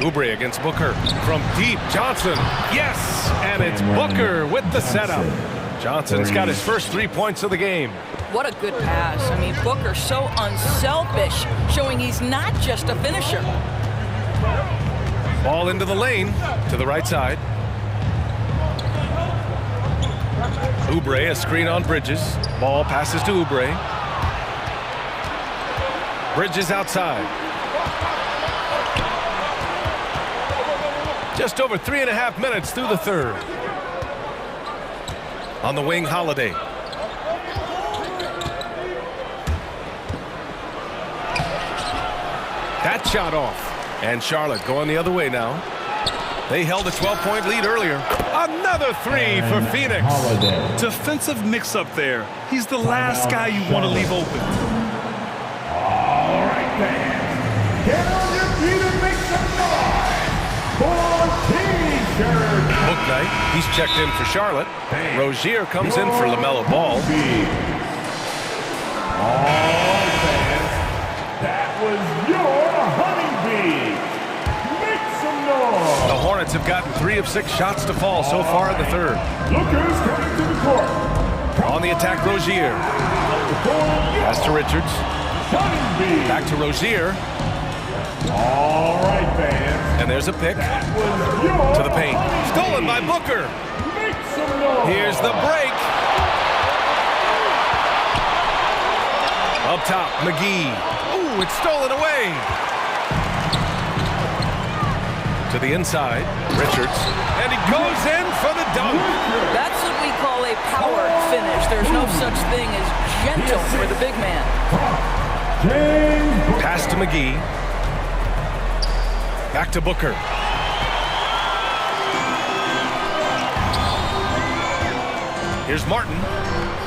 Oubre against Booker. From deep, Johnson. Yes! And it's Booker with the setup. Johnson's got his first 3 points of the game. What a good pass. I mean, Booker so unselfish, showing he's not just a finisher. Ball into the lane, to the right side. Oubre, a screen on Bridges. Ball passes to Oubre. Bridges outside. Just over 3.5 minutes through the third. On the wing, Holiday. That shot off. And Charlotte going the other way now. They held a 12-point lead earlier. Another 3 for Phoenix. Defensive mix-up there. He's the last guy you want to leave open. All right, fans. Get on your feet and make some noise for T-shirt. Book night. He's checked in for Charlotte. Rozier comes in for LaMelo Ball. All right, fans. That was your honeybee. The Hornets have gotten 3 of 6 shots to fall so far in the third. Look who's coming to the court. On the attack, Rozier. Pass to Richards. Back to Rozier. All right, fans. And there's a pick. To the paint. Stolen by Booker. Here's the break. Up top, McGee. Ooh, it's stolen away. To the inside, Richards, and he goes in for the dunk. That's what we call a power finish. There's no such thing as gentle for the big man. Pass to McGee. Back to Booker. Here's Martin.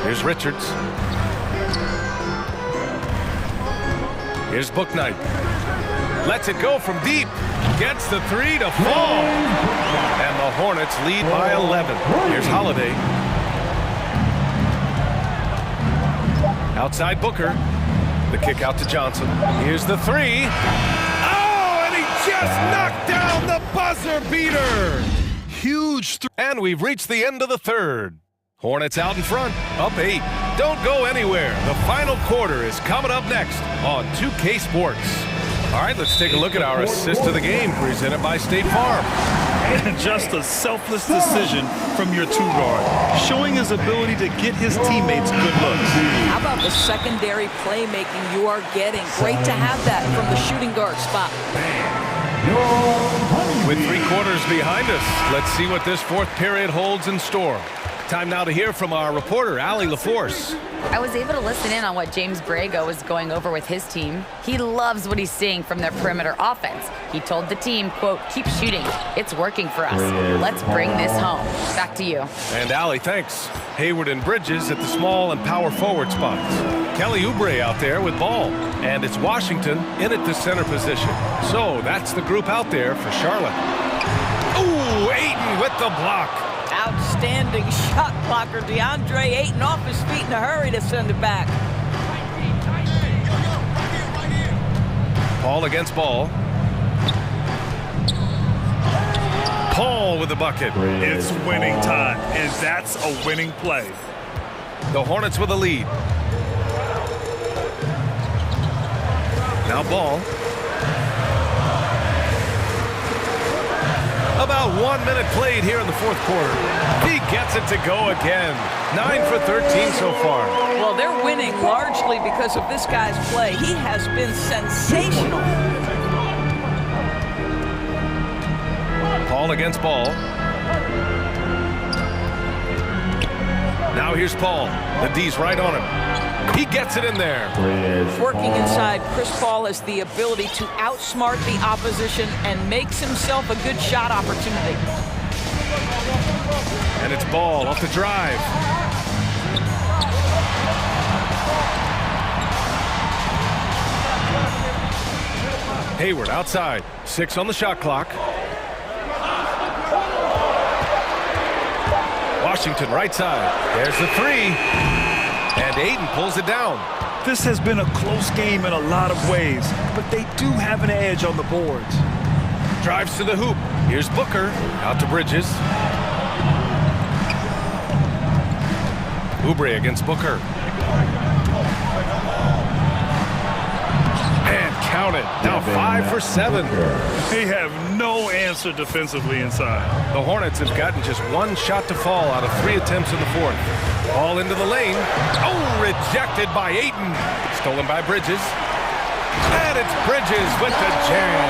Here's Richards. Here's Booknight. Lets it go from deep. Gets the 3 to fall. And the Hornets lead by 11. Here's Holiday. Outside Booker. The kick out to Johnson. Here's the 3. Oh, and he just knocked down the buzzer beater. Huge. And we've reached the end of the third. Hornets out in front, up 8. Don't go anywhere. The final quarter is coming up next on 2K Sports. All right, let's take a look at our assist of the game presented by State Farm. Just a selfless decision from your two-guard, showing his ability to get his teammates good looks. How about the secondary playmaking you are getting? Great to have that from the shooting guard spot. With 3 quarters behind us, let's see what this fourth period holds in store. Time now to hear from our reporter, Allie LaForce. I was able to listen in on what James Borrego was going over with his team. He loves what he's seeing from their perimeter offense. He told the team, quote, keep shooting. It's working for us. Let's bring this home. Back to you. And Allie, thanks. Hayward and Bridges at the small and power forward spots. Kelly Oubre out there with ball. And it's Washington in at the center position. So that's the group out there for Charlotte. Ooh, Ayton with the block. Outstanding shot blocker, DeAndre Ayton off his feet in a hurry to send it back. Paul against Ball. Paul with the bucket. It's winning time, and that's a winning play. The Hornets with a lead. Now Ball. About 1 minute played here in the fourth quarter. He gets it to go again. 9 for 13 so far. Well, they're winning largely because of this guy's play. He has been sensational. Paul against Ball. Now here's Paul. The D's right on him. He gets it in there. Working inside, Chris Paul has the ability to outsmart the opposition and makes himself a good shot opportunity. And it's Ball off the drive. Hayward outside. 6 on the shot clock. Washington right side. There's the 3. And Ayton pulls it down. This has been a close game in a lot of ways, but they do have an edge on the boards. Drives to the hoop. Here's Booker. Out to Bridges. Oubre against Booker. And count it. Now 5 for 7. They have no answer defensively inside. The Hornets have gotten just 1 shot to fall out of 3 attempts in the fourth. All into the lane. Oh, rejected by Ayton. Stolen by Bridges. And it's Bridges with the jam.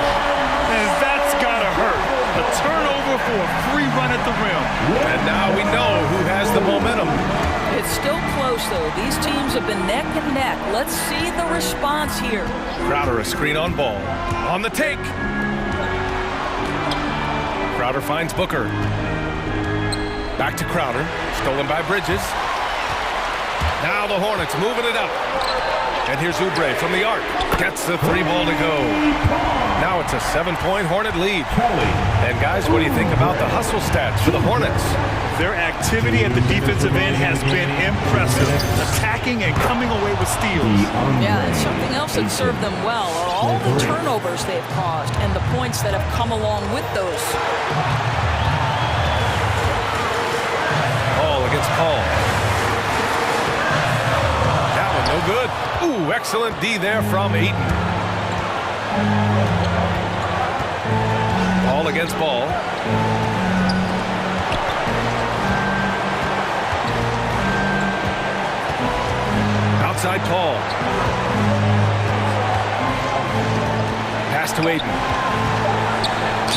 And that's gotta hurt. A turnover for a free run at the rim. And now we know who has the momentum. It's still close, though. These teams have been neck and neck. Let's see the response here. Crowder a screen on Ball. On the take. Crowder finds Booker. Back to Crowder. Stolen by Bridges. Now the Hornets moving it up. And here's Oubre from the arc. Gets the 3 ball to go. Now it's a 7-point Hornet lead. And guys, what do you think about the hustle stats for the Hornets? Their activity at the defensive end has been impressive. Attacking and coming away with steals. Yeah, and something else that served them well are all the turnovers they've caused and the points that have come along with those. Paul against Paul. That one no good. Ooh, excellent D there from Ayton. Paul against Ball. Outside Paul. Pass to Ayton.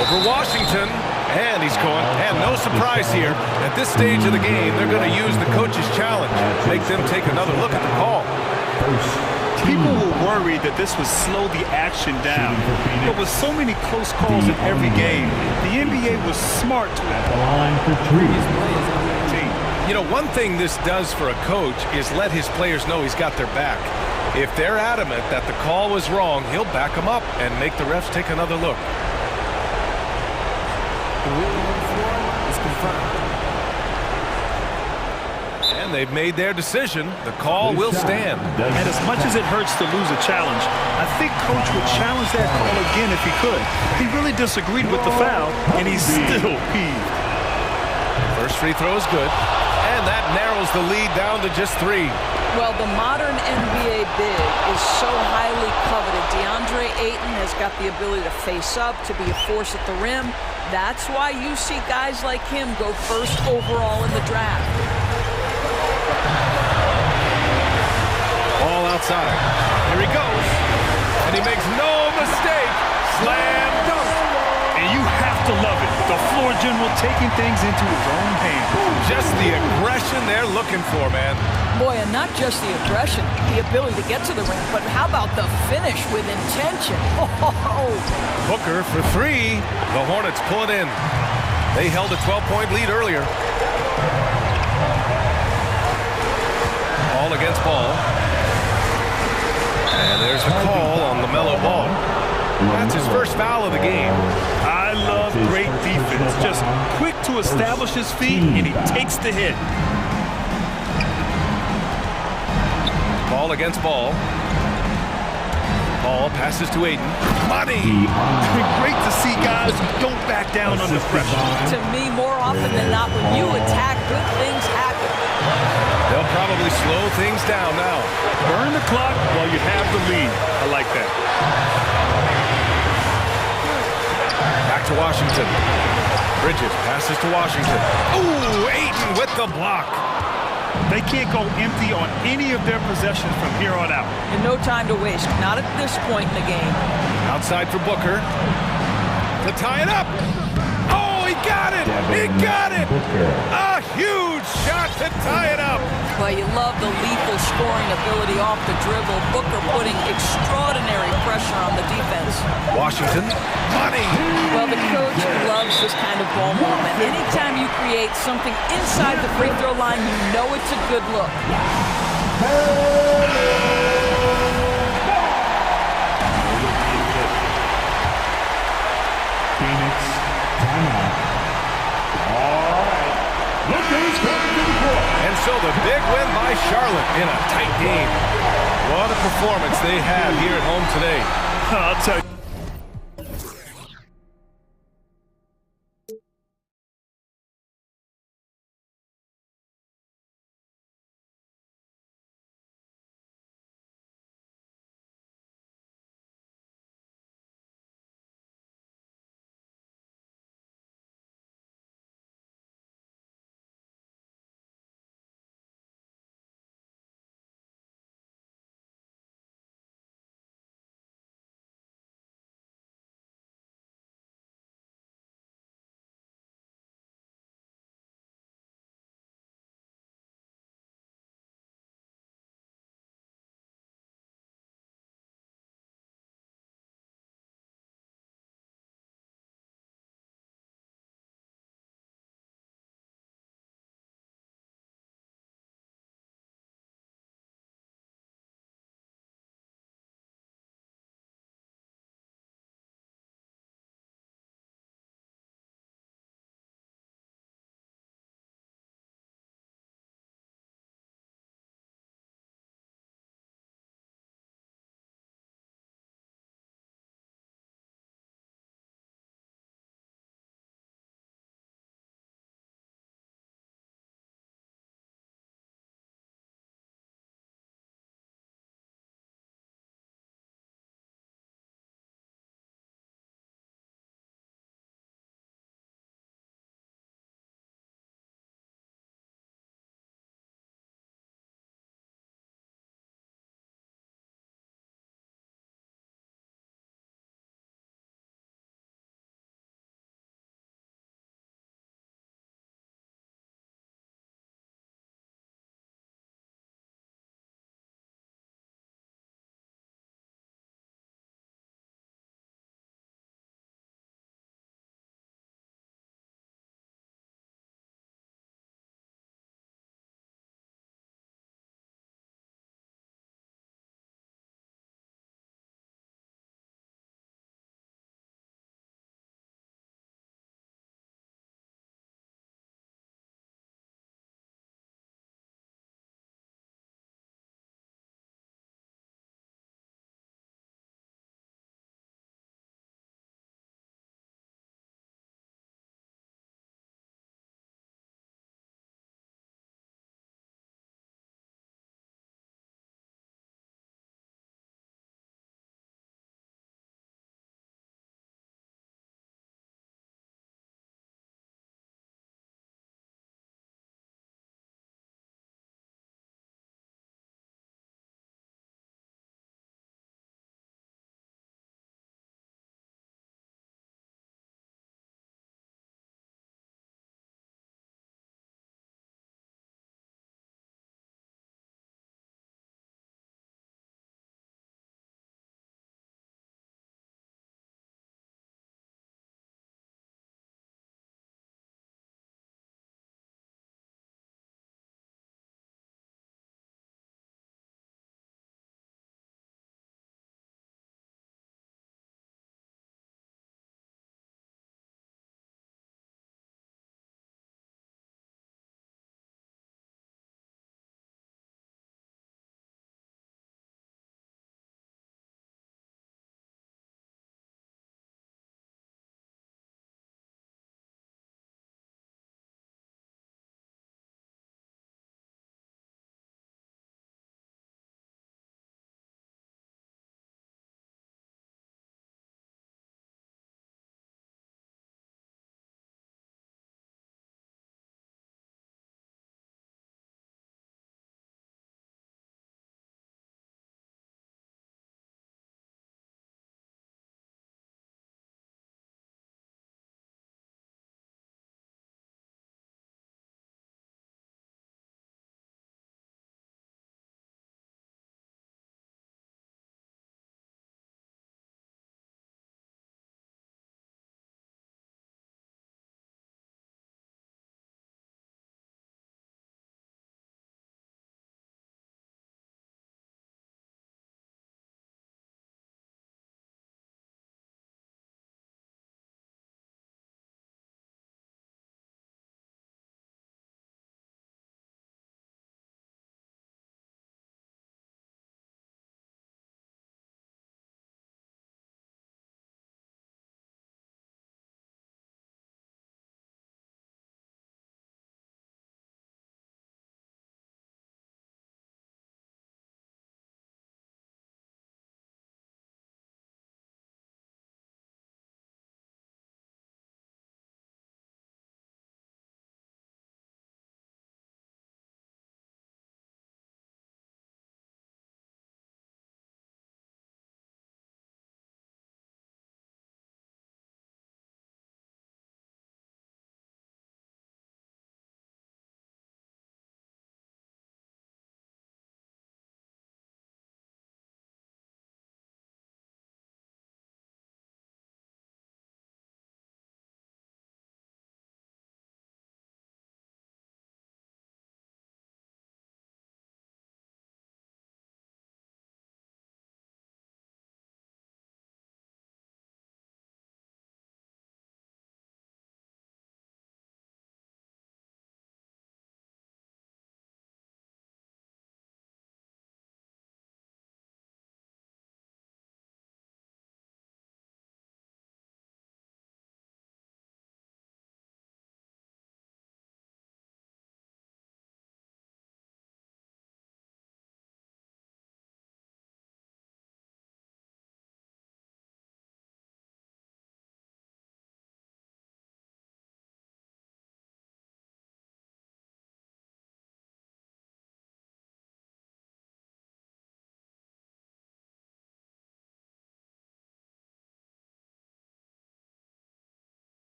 Over Washington. And he's going. And no surprise here. At this stage of the game, they're going to use the coach's challenge. Make them take another look at the call. People were worried that this would slow the action down. But with so many close calls in every game, the NBA was smart to You know, one thing this does for a coach is let his players know he's got their back. If they're adamant that the call was wrong, he'll back them up and make the refs take another look. And they've made their decision. The call will stand. And as much as it hurts to lose a challenge, I think Coach would challenge that call again if he could. He really disagreed with the foul, and he's still peeved. First free throw is good. And that narrows the lead down to just 3. Well, the modern NBA big is so highly coveted. DeAndre Ayton has got the ability to face up, to be a force at the rim. That's why you see guys like him go first overall in the draft. Ball outside. Here he goes. And he makes no mistake. Slam dunk. And you have to love it. The floor general taking things into his own hands. Just the aggression they're looking for, man. Boy, and not just the aggression, the ability to get to the rim, but how about the finish with intention? Oh. Booker for three. The Hornets pull it in. They held a 12-point lead earlier. Ball against ball. And there's the call on LaMelo Ball. That's his first foul of the game. I love great defense. Just quick to establish his feet, and he takes the hit. Ball against ball. Ball passes to Ayton. Money! Great to see guys who don't back down under pressure. To me, more often than not, when you attack, good things happen. They'll probably slow things down now. Burn the clock while you have the lead. I like that. Back to Washington. Bridges passes to Washington. Ooh, Ayton with the block. They can't go empty on any of their possessions from here on out. And no time to waste, not at this point in the game. Outside for Booker. To tie it up. Oh, he got it! He got it! A huge shot to tie it up. Well, you love the lethal scoring ability off the dribble. Booker putting extraordinary pressure on the defense. Washington, money! Well, the coach loves this kind of ball movement. Anytime you create something inside the free throw line, you know it's a good look. Phoenix, timeout. All right. Look who's coming to the court. And so the big win by Charlotte in a tight game. What a performance they have here at home today. I'll tell you.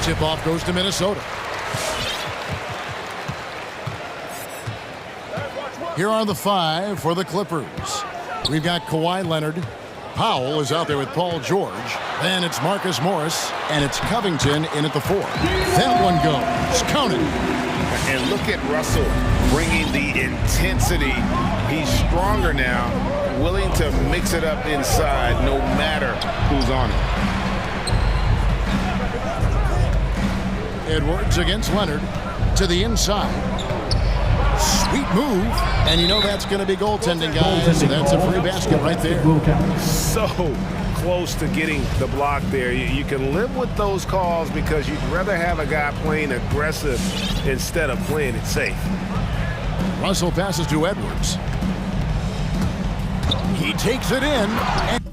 Tip-off goes to Minnesota. Here are the 5 for the Clippers. We've got Kawhi Leonard. Powell is out there with Paul George. Then it's Marcus Morris, and it's Covington in at the 4. That one goes. Count it. And look at Russell bringing the intensity. He's stronger now, willing to mix it up inside no matter who's on it. Edwards against Leonard to the inside. Sweet move. And you know that's going to be goaltending, guys. That's a free basket right there. So close to getting the block there. You can live with those calls because you'd rather have a guy playing aggressive instead of playing it safe. Russell passes to Edwards. He takes it in. And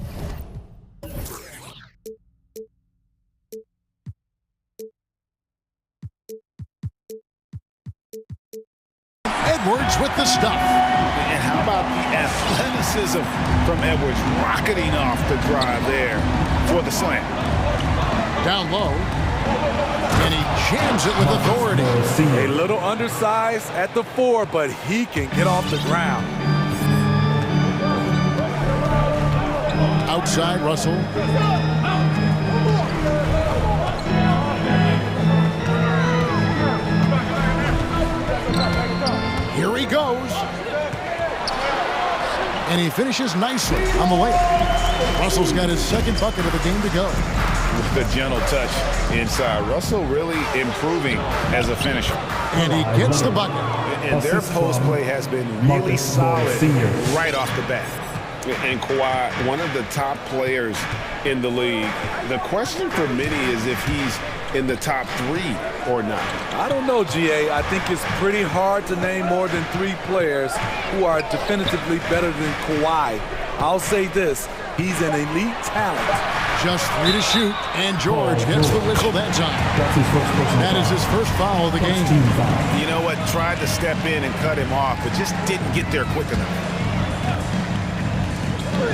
Edwards with the stuff. And how about the athleticism from Edwards rocketing off the drive there for the slam. Down low. And he jams it with authority. A little undersized at the 4, but he can get off the ground. Outside Russell. Here he goes. And he finishes nicely on the layup. Russell's got his second bucket of the game to go. With the gentle touch inside. Russell really improving as a finisher. And he gets the bucket. And their post play has been really solid right off the bat. And Kawhi, one of the top players in the league. The question for many is if he's in the top 3 or not. I don't know, GA. I think it's pretty hard to name more than 3 players who are definitively better than Kawhi. I'll say this, he's an elite talent. Just 3 to shoot, and George gets the whistle that time. That is his first foul of the game. You know what? Tried to step in and cut him off, but just didn't get there quick enough.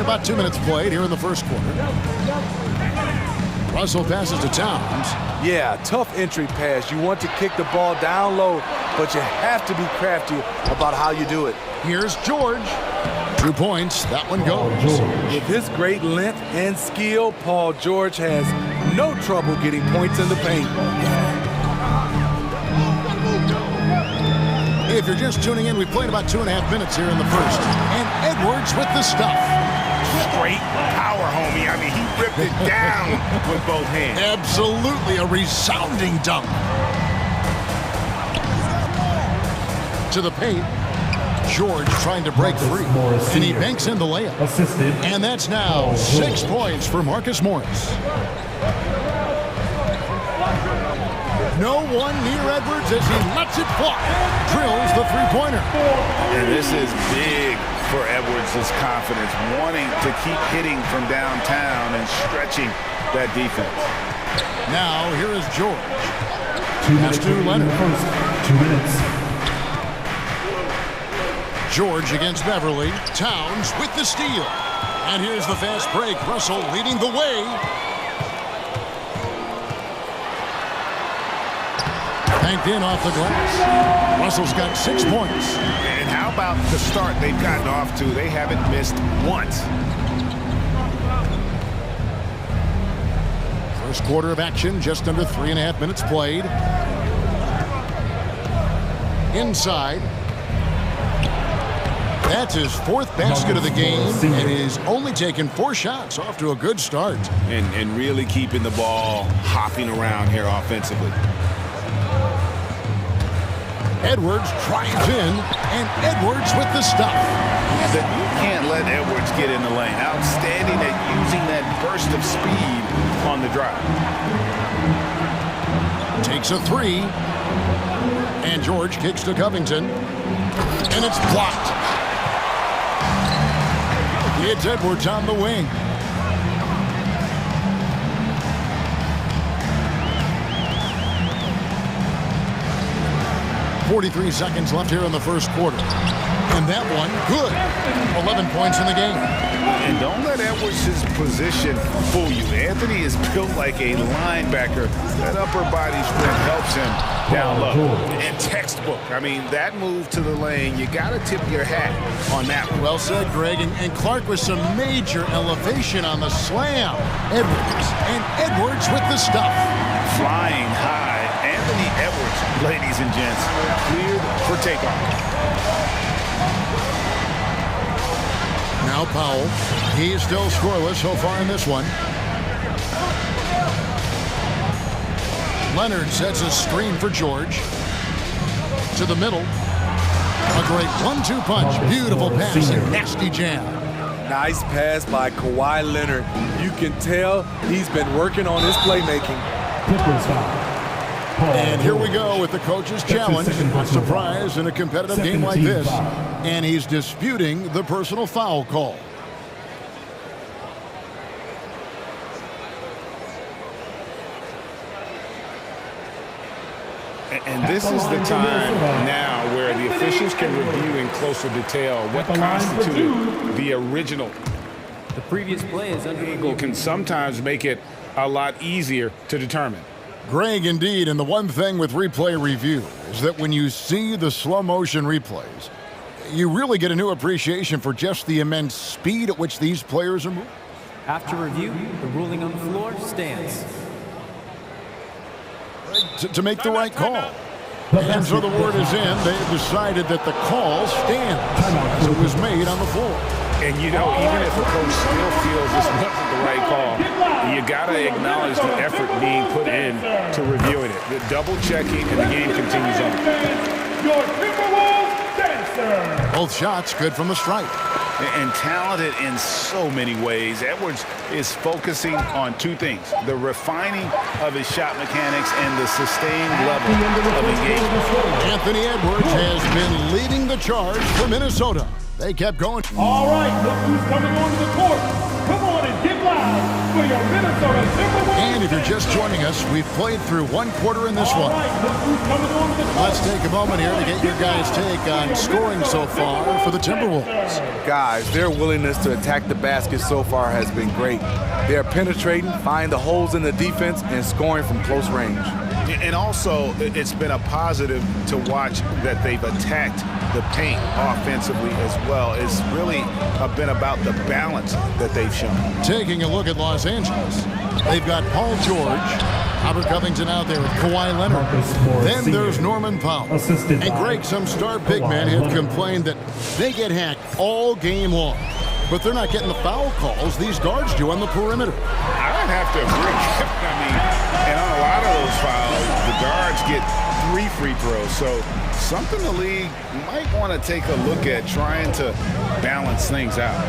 About 2 minutes played here in the first quarter. Russell passes to Towns. Yeah, tough entry pass. You want to kick the ball down low, but you have to be crafty about how you do it. Here's George. 2 points. That one goes. With his great length and skill, Paul George has no trouble getting points in the paint. If you're just tuning in, we've played about 2.5 minutes here in the first. And Edwards with the stuff. Straight power, homie. I mean, he ripped it down with both hands. Absolutely a resounding dunk. To the paint. George trying to break free. And he banks in the layup. And that's now 6 points for Marcus Morris. No one near Edwards as he lets it fly. Drills the three-pointer. And this is big for Edwards' confidence, wanting to keep hitting from downtown and stretching that defense. Now here is George. Pass to Leonard. 2 minutes. George against Beverly. Towns with the steal. And here's the fast break. Russell leading the way. Banked in off the glass. Russell's got 6 points. And how about the start they've gotten off to? They haven't missed once. First quarter of action, just under 3.5 minutes played. Inside. That's his 4th basket of the game, and he's only taken 4 shots. Off to a good start. And really keeping the ball hopping around here offensively. Edwards drives in, and Edwards with the stuff. You can't let Edwards get in the lane. Outstanding at using that burst of speed on the drive. Takes a 3. And George kicks to Covington. And it's blocked. It's Edwards on the wing. .43 seconds left here in the first quarter. And that one, good. 11 points in the game. And don't let Edwards Edwards' position fool you. Anthony is built like a linebacker. That upper body strength helps him down low. And textbook. I mean, that move to the lane, you got to tip your hat on that one. Well said, Greg. And Clark with some major elevation on the slam. Edwards with the stuff. Flying high. Anthony Edwards, ladies and gents, cleared for takeoff. Now Powell. He's still scoreless so far in this one. Leonard sets a screen for George. To the middle. A great 1-2 punch. Beautiful pass and nasty jam. Nice pass by Kawhi Leonard. You can tell he's been working on his playmaking. And here we go with the coach's challenge. A surprise in a competitive game like this. And he's disputing the personal foul call. And this is the time now where the officials can review in closer detail what constituted the original. The previous play is under angle can sometimes make it a lot easier to determine. Greg, indeed, and the one thing with replay review is that when you see the slow motion replays, you really get a new appreciation for just the immense speed at which these players are moving. After review, the ruling on the floor stands. To make the right call. And so the word is in. They have decided that the call stands as it was made on the floor. And, you know, even if a coach still feels this wasn't the right call, you got to acknowledge the effort being put in to reviewing it. The double checking, and the game continues on. Your Timberwolves dancer. Both shots good from the stripe. And talented in so many ways. Edwards is focusing on two things: the refining of his shot mechanics and the sustained level of engagement. Anthony Edwards has been leading the charge for Minnesota. They kept going. All right, look who's coming onto the court. Come on and get loud for your Minnesota Timberwolves. And if you're just joining us, we've played through one quarter in this one. Let's take a moment here to get your guys' take on scoring so far for the Timberwolves. Guys, their willingness to attack the basket so far has been great. They're penetrating, finding the holes in the defense, and scoring from close range. And also, it's been a positive to watch that they've attacked the paint offensively as well. It's really been about the balance that they've shown. Taking a look at Los Angeles, they've got Paul George, Robert Covington out there with Kawhi Leonard. Then there's Norman Powell. And Greg, some star big men have complained that they get hacked all game long. But they're not getting the foul calls these guards do on the perimeter. I'd have to agree. I mean, and on a lot of those fouls, the guards get 3 free throws. So something the league might want to take a look at, trying to balance things out.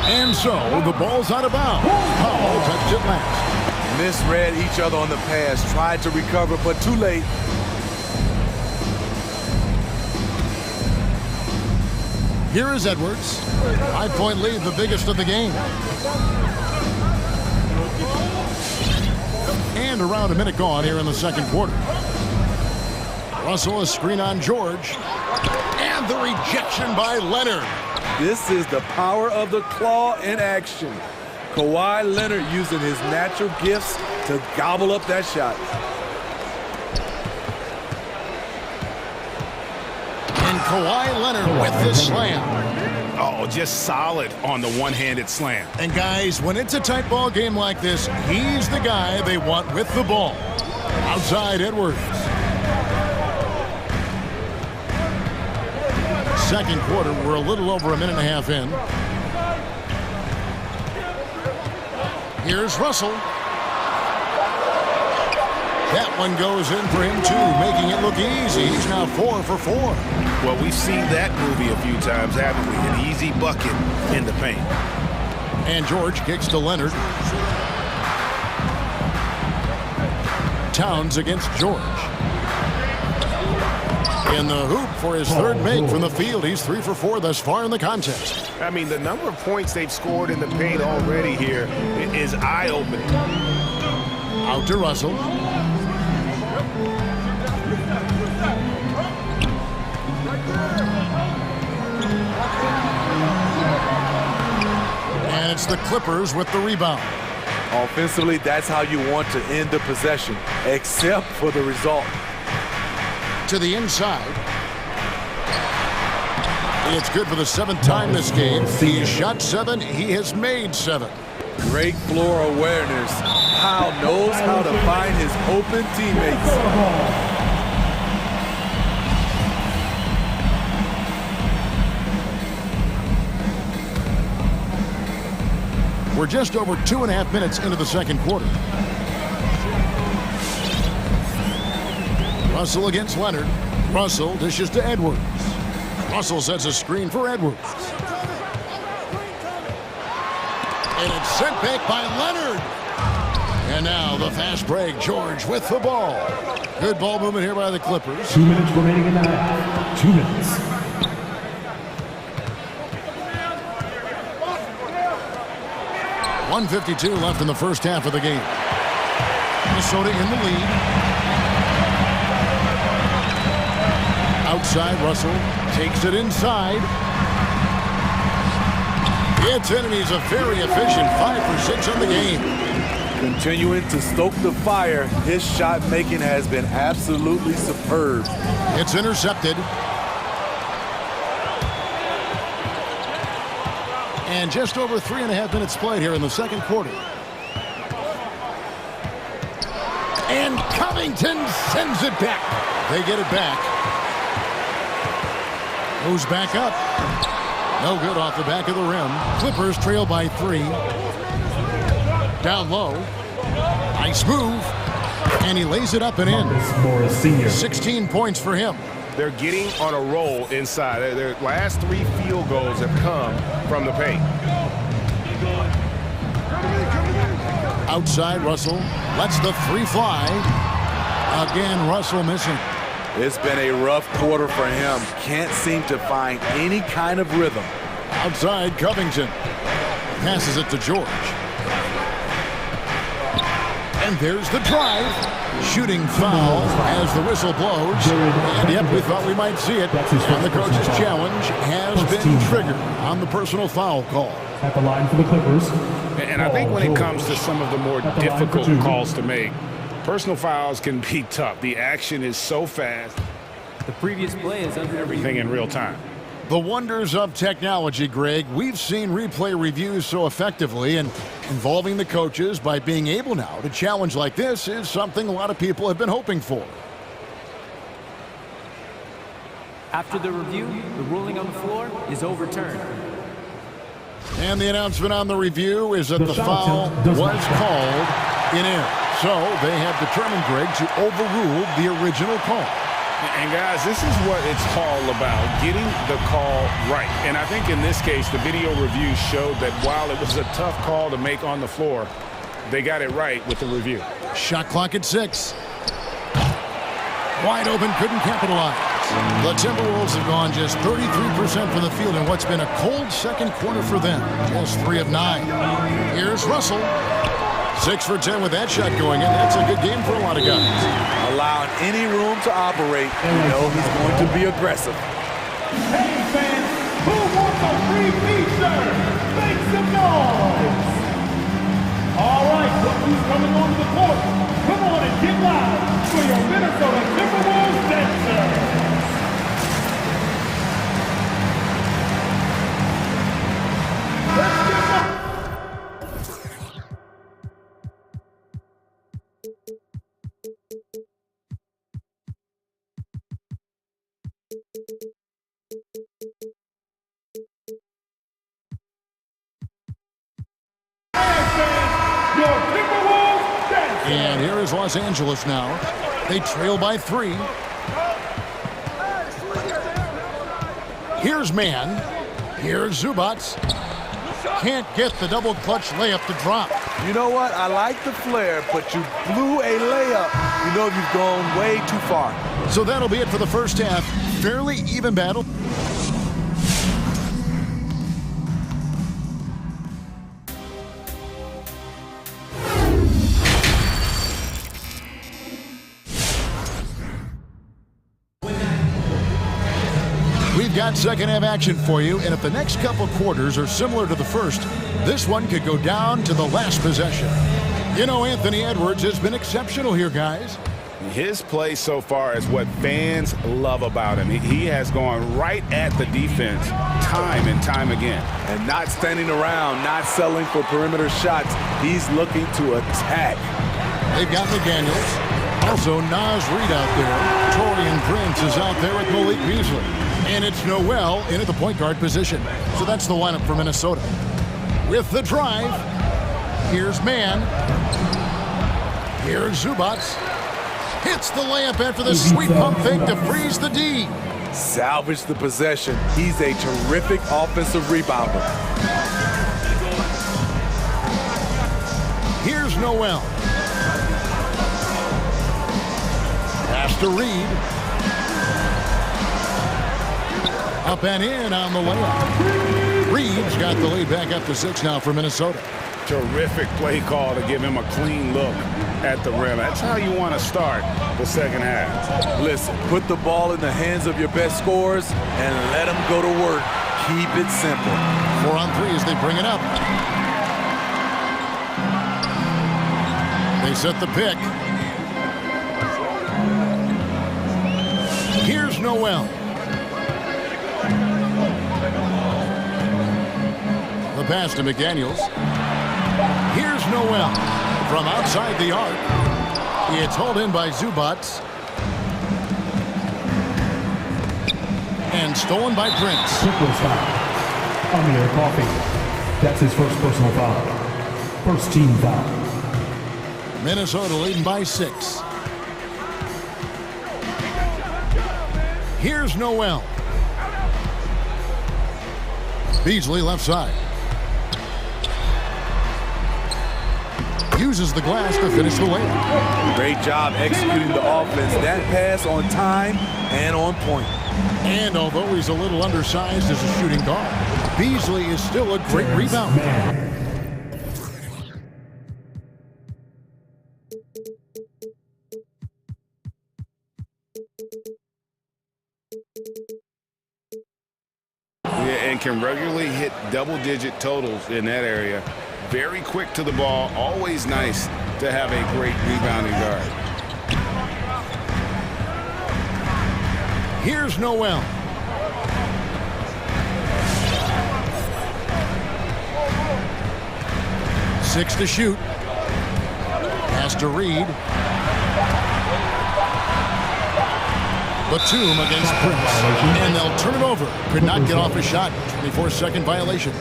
And so the ball's out of bounds. Powell touched it last. Misread each other on the pass, tried to recover, but too late. Here is Edwards. 5-point lead, the biggest of the game. And around a minute gone here in the second quarter. Russell, a screen on George. And the rejection by Leonard. This is the power of the claw in action. Kawhi Leonard using his natural gifts to gobble up that shot. And Kawhi Leonard with the slam. Oh, just solid on the one-handed slam. And guys, when it's a tight ball game like this, he's the guy they want with the ball. Outside Edwards. Second quarter, we're a little over a minute and a half in. Here's Russell. That one goes in for him too, making it look easy. He's now 4 for 4. Well, we've seen that movie a few times, haven't we? An easy bucket in the paint. And George kicks to Leonard. Towns against George. In the hoop for his third make from the field. He's 3 for 4 thus far in the contest. I mean, the number of points they've scored in the paint already here is eye-opening. Out to Russell. And it's the Clippers with the rebound. Offensively, that's how you want to end the possession, except for the result. To the inside. It's good for the 7th time this game. He shot 7. He has made 7. Great floor awareness. Howe knows how to find his open teammates. We're just over 2.5 minutes into the second quarter. Russell against Leonard. Russell dishes to Edwards. Russell sets a screen for Edwards. And it's sent back by Leonard. And now the fast break. George with the ball. Good ball movement here by the Clippers. 2 minutes remaining in the half. 2 minutes. .152 left in the first half of the game. Minnesota in the lead. Outside, Russell takes it inside. It's in, and he's a very efficient 5 for 6 on the game. Continuing to stoke the fire, his shot making has been absolutely superb. It's intercepted. And just over 3.5 minutes played here in the second quarter. And Covington sends it back. They get it back. Goes back up. No good off the back of the rim. Clippers trail by 3. Down low. Nice move. And he lays it up and in. 16 points for him. They're getting on a roll inside. Their last 3 field goals have come from the paint. Outside, Russell lets the 3 fly. Again, Russell missing. It's been a rough quarter for him. Can't seem to find any kind of rhythm. Outside, Covington passes it to George. And there's the drive. Shooting foul as the whistle blows. And yep, we thought we might see it. And the coach's challenge has been triggered on the personal foul call. At the line for the Clippers. And I think when it comes to some of the more difficult calls to make, personal fouls can be tough. The action is so fast. The previous play is under everything in real time. The wonders of technology, Greg. We've seen replay reviews so effectively, and involving the coaches by being able now to challenge like this is something a lot of people have been hoping for. After the review, the ruling on the floor is overturned. And the announcement on the review is that the foul was called in error. So they have determined, Greg, to overrule the original call. And guys, this is what it's all about, getting the call right. And I think in this case, the video review showed that while it was a tough call to make on the floor, they got it right with the review. Shot clock at 6. Wide open, couldn't capitalize. The Timberwolves have gone just 33% from the field in what's been a cold second quarter for them. Just 3 of 9. Here's Russell. 6 for 10 with that shot going in. That's a good game for a lot of guys. Allowing any room to operate, you know he's going to be aggressive. Hey fans, who wants a free t-shirt? Make some noise! All right, look who's coming onto the court. Come on and get loud for your Minnesota Timberwolves dancers. Let's get them. And here is Los Angeles now. They trail by 3. Here's Mann. Here's Zubats. Can't get the double clutch layup to drop. You know what? I like the flair, but you blew a layup. You know you've gone way too far. So that'll be it for the first half. Fairly even battle. got second half action for you, and if the next couple quarters are similar to the first, this one could go down to the last possession. You know, Anthony Edwards has been exceptional here, guys. His play so far is what fans love about him. He has gone right at the defense time and time again. And not standing around, not settling for perimeter shots. He's looking to attack. They've got McDaniels. Also, Nas Reed out there. Torian Prince is out there with Malik Beasley. And it's Noel in at the point guard position. So that's the lineup for Minnesota. With the drive, here's Mann. Here's Zubats. Hits the layup after the sweet pump fake to freeze the D. Salvage the possession. He's a terrific offensive rebounder. Here's Noel. Pass to Reed. Up and in on the layup. Reed's got the lead back up to 6 now for Minnesota. Terrific play call to give him a clean look at the rim. That's how you want to start the second half. Listen, put the ball in the hands of your best scorers and let them go to work. Keep it simple. 4 on 3 as they bring it up. They set the pick. Here's Noel. The pass to McDaniels. Here's Noel from outside the arc. It's hauled in by Zubats. And stolen by Prince. Triple foul. Amir Coffey. That's his first personal foul. First team foul. Minnesota leading by 6. Here's Noel. Beasley left side. Uses the glass to finish the layup. Great job executing the offense. That pass on time and on point. And although he's a little undersized as a shooting guard, Beasley is still a great rebounder. Yeah, and can regularly hit double-digit totals in that area. Very quick to the ball. Always nice to have a great rebounding guard. Here's Noel. Six to shoot. Pass to Reed. Batum against Prince. And they'll turn it over. Could not get off a shot. 24-second violation.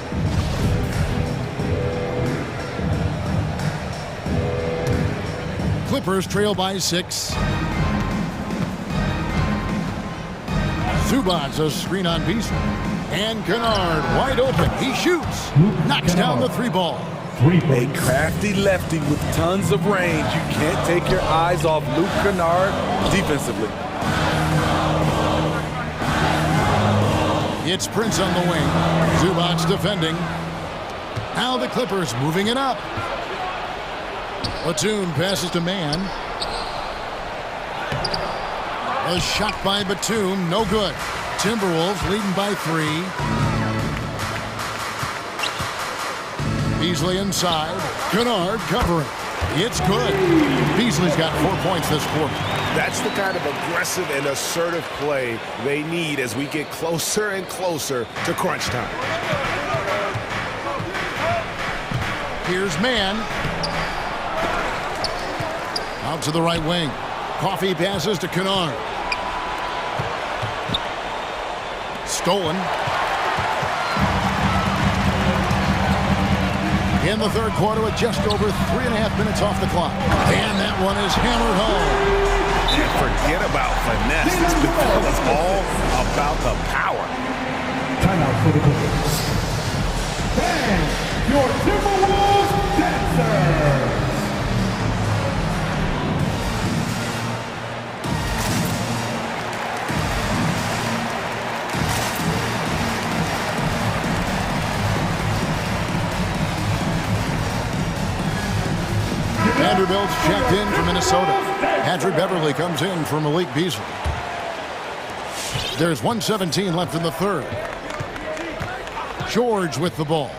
Clippers trail by 6. Zubats a screen on Beasley. And Kennard wide open. He shoots. Knocks down the 3 ball. A crafty lefty with tons of range. You can't take your eyes off Luke Kennard defensively. It's Prince on the wing. Zubats defending. Now the Clippers moving it up. Batum passes to Mann. A shot by Batum, no good. Timberwolves leading by 3. Beasley inside. Kennard covering. It's good. Beasley's got 4 points this quarter. That's the kind of aggressive and assertive play they need as we get closer and closer to crunch time. Here's Mann. Out to the right wing. Coffey passes to Kennard. Stolen. In the third quarter with just over 3.5 minutes off the clock. And that one is hammered home. And forget about finesse. This ball is all about the power. Timeout for the Clippers. And your Timberwolves dancers. Vanderbilt's checked in for Minnesota. Patrick Beverly comes in for Malik Beasley. There's 1:17 left in the third. George with the ball.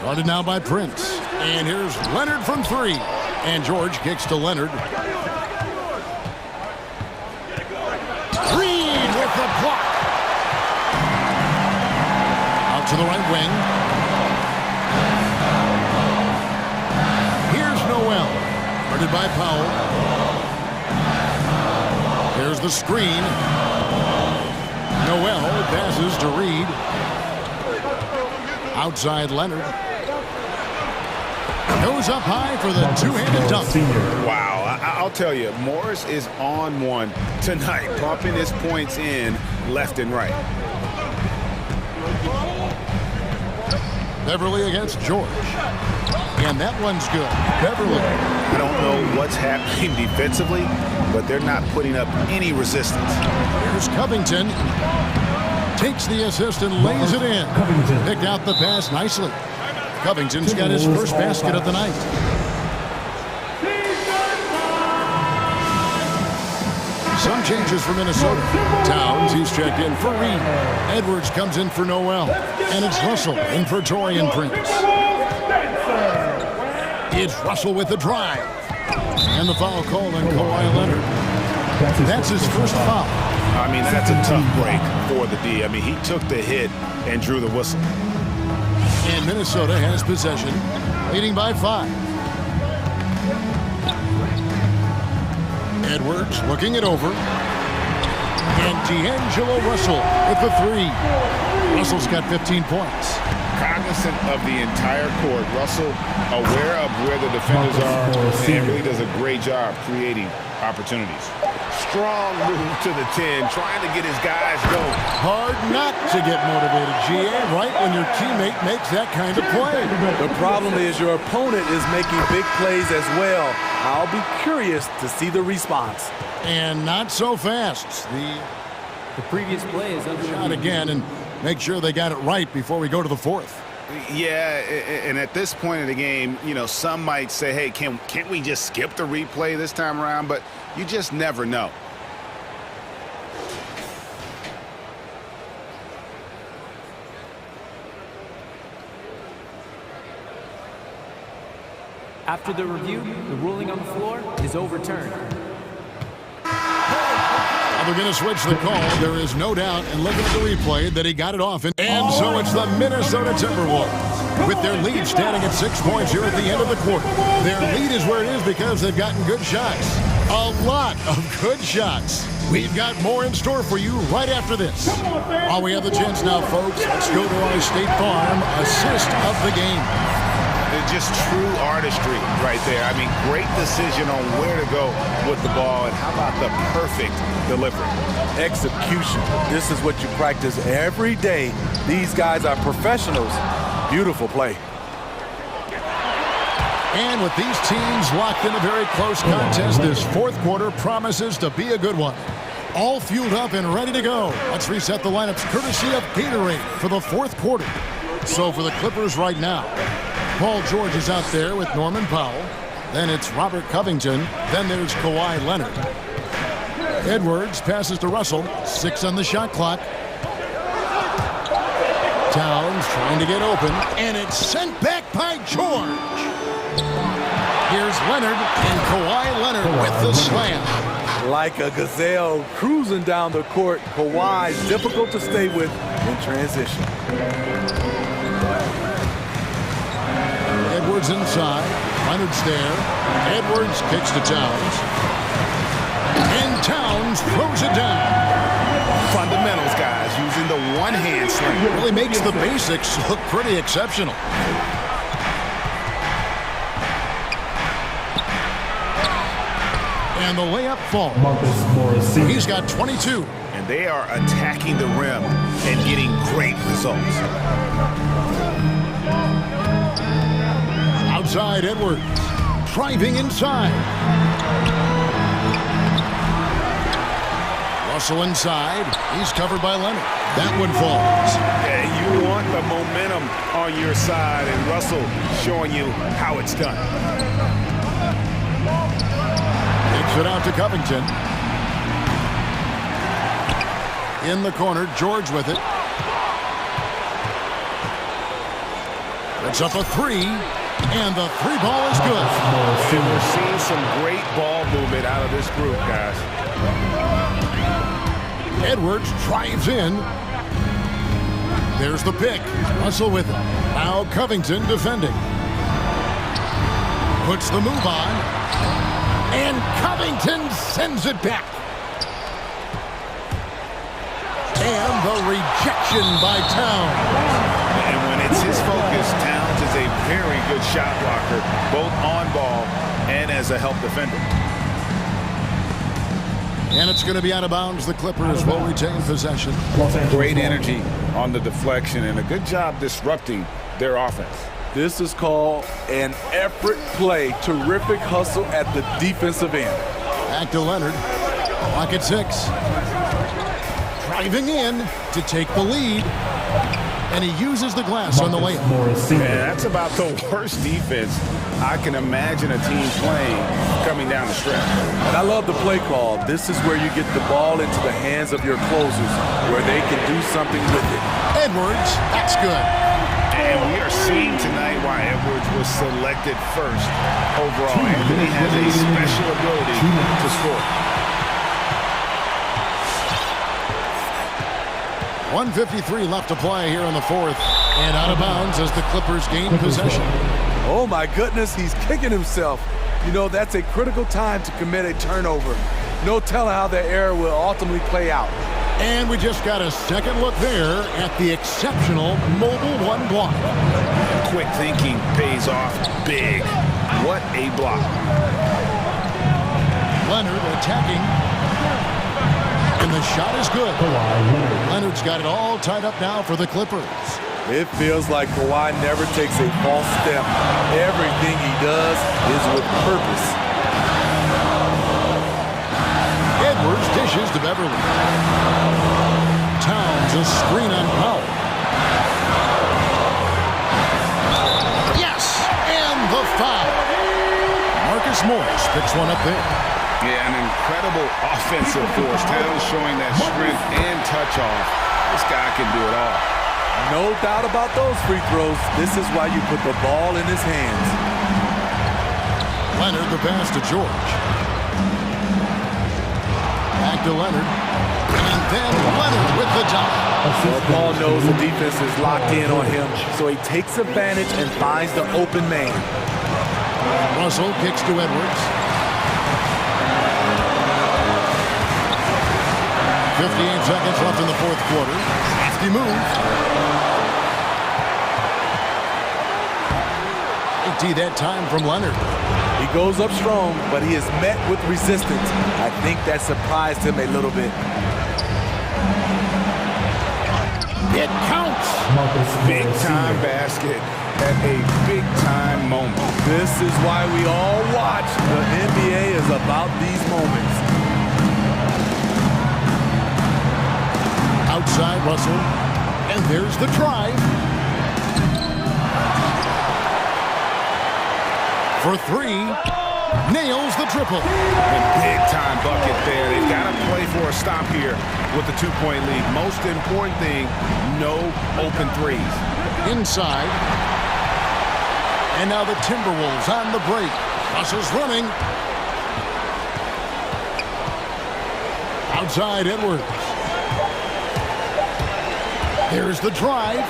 Guarded now by Prince. And here's Leonard from three. And George kicks to Leonard. Reed with the block. Out to the right wing. Here's Noel. Guarded by Powell. Here's the screen. Noel passes to Reed. Outside Leonard. Goes up high for the two-handed dunk. Wow, I'll tell you, Morris is on one tonight, pumping his points in left and right. Beverly against George. And that one's good. Beverly. I don't know what's happening defensively, but they're not putting up any resistance. Here's Covington. Takes the assist and lays it in. Picked out the pass nicely. Covington's got his first basket of the night. Some changes for Minnesota. Towns, he's checked in for Reed. Edwards comes in for Noel. And it's Russell in for Torian Prince. It's Russell with the drive. And the foul called on Kawhi Leonard. That's his first foul. I mean, that's a tough break for the D. I mean, he took the hit and drew the whistle. And Minnesota has possession, leading by 5. Edwards looking it over. And D'Angelo Russell with the 3. Russell's got 15 points. Cognizant of the entire court, Russell aware of where the defenders are and really does a great job creating opportunities. Strong move to the 10, trying to get his guys going. Hard not to get motivated, GA, right when your teammate makes that kind of play. The problem is your opponent is making big plays as well. I'll be curious to see the response. And not so fast. The previous play is under shot again, and make sure they got it right before we go to the fourth. Yeah, and at this point in the game, you know, some might say, hey, can't we just skip the replay this time around? But you just never know. After the review, the ruling on the floor is overturned. They're going to switch the call. There is no doubt, and looking at the replay, that he got it off. And so it's the Minnesota Timberwolves with their lead standing at 6 points here at the end of the quarter. Their lead is where it is because they've gotten good shots. A lot of good shots. We've got more in store for you right after this. While we have the chance now, folks, let's go to our State Farm assist of the game. Just true artistry right there. I mean, great decision on where to go with the ball, and how about the perfect delivery? Execution. This is what you practice every day. These guys are professionals. Beautiful play. And with these teams locked in a very close contest, this fourth quarter promises to be a good one. All fueled up and ready to go. Let's reset the lineups courtesy of Gatorade for the fourth quarter. So for the Clippers right now, Paul George is out there with Norman Powell. Then it's Robert Covington. Then there's Kawhi Leonard. Edwards passes to Russell. 6 on the shot clock. Towns trying to get open. And it's sent back by George. Here's Leonard, and Kawhi Leonard with the slam. Like a gazelle cruising down the court, Kawhi's difficult to stay with in transition. Edwards inside. Leonard's there. Edwards kicks to Towns. And Towns throws it down. Fundamentals, guys, using the one-hand slam. Really makes the basics look pretty exceptional. And the layup falls. He's got 22. And they are attacking the rim and getting great results. Outside Edwards. Driving inside. Russell inside. He's covered by Leonard. That one falls. Yeah, you want the momentum on your side, and Russell showing you how it's done. Takes it out to Covington. In the corner, George with it. It's up a three, and the three ball is good. And we're seeing some great ball movement out of this group, guys. Edwards drives in. There's the pick. Russell with it. Now Covington defending. Puts the move on. And Covington sends it back. And the rejection by Towns. And when it's his focus, Towns is a very good shot blocker, both on ball and as a help defender. And it's going to be out of bounds. The Clippers will retain possession. Great energy on the deflection and a good job disrupting their offense. This is called an effort play. Terrific hustle at the defensive end. Back to Leonard. Clock at 6. Driving in to take the lead. And he uses the glass on the layup. Yeah, that's about the worst defense I can imagine a team playing coming down the stretch. And I love the play call. This is where you get the ball into the hands of your closers, where they can do something with it. Edwards, that's good. And we are seeing tonight why Edwards was selected first overall. Anthony has a special ability to score. 1:53 left to play here in the fourth. And out of bounds as the Clippers gain possession. Oh my goodness, he's kicking himself. You know, that's a critical time to commit a turnover. No telling how the error will ultimately play out. And we just got a second look there at the exceptional mobile one block. Quick thinking pays off big. What a block. Leonard attacking. And the shot is good. Leonard's got it all tied up now for the Clippers. It feels like Kawhi never takes a false step. Everything he does is with purpose. Edwards dishes to Beverly. Towns a screen on Powell. Yes! And the foul. Marcus Morris picks one up there. Yeah, an incredible offensive force. Towns showing that strength and touch off. This guy can do it all. No doubt about those free throws. This is why you put the ball in his hands. Leonard the pass to George. Back to Leonard. And then Leonard with the dunk. Well, Paul knows the defense is locked in on him, so he takes advantage and finds the open man. Russell kicks to Edwards. 58 seconds left in the fourth quarter. Hefty move. That time from Leonard. He goes up strong, but he is met with resistance. I think that surprised him a little bit. It counts. Big time basket at a big time moment. This is why we all watch. The NBA is about these moments. Outside Russell. And there's the drive. For three, nails the triple. And big time bucket there. They've got to play for a stop here with the 2-point lead. Most important thing, no open threes. Inside. And now the Timberwolves on the break. Russell's running. Outside Edwards. There's the drive.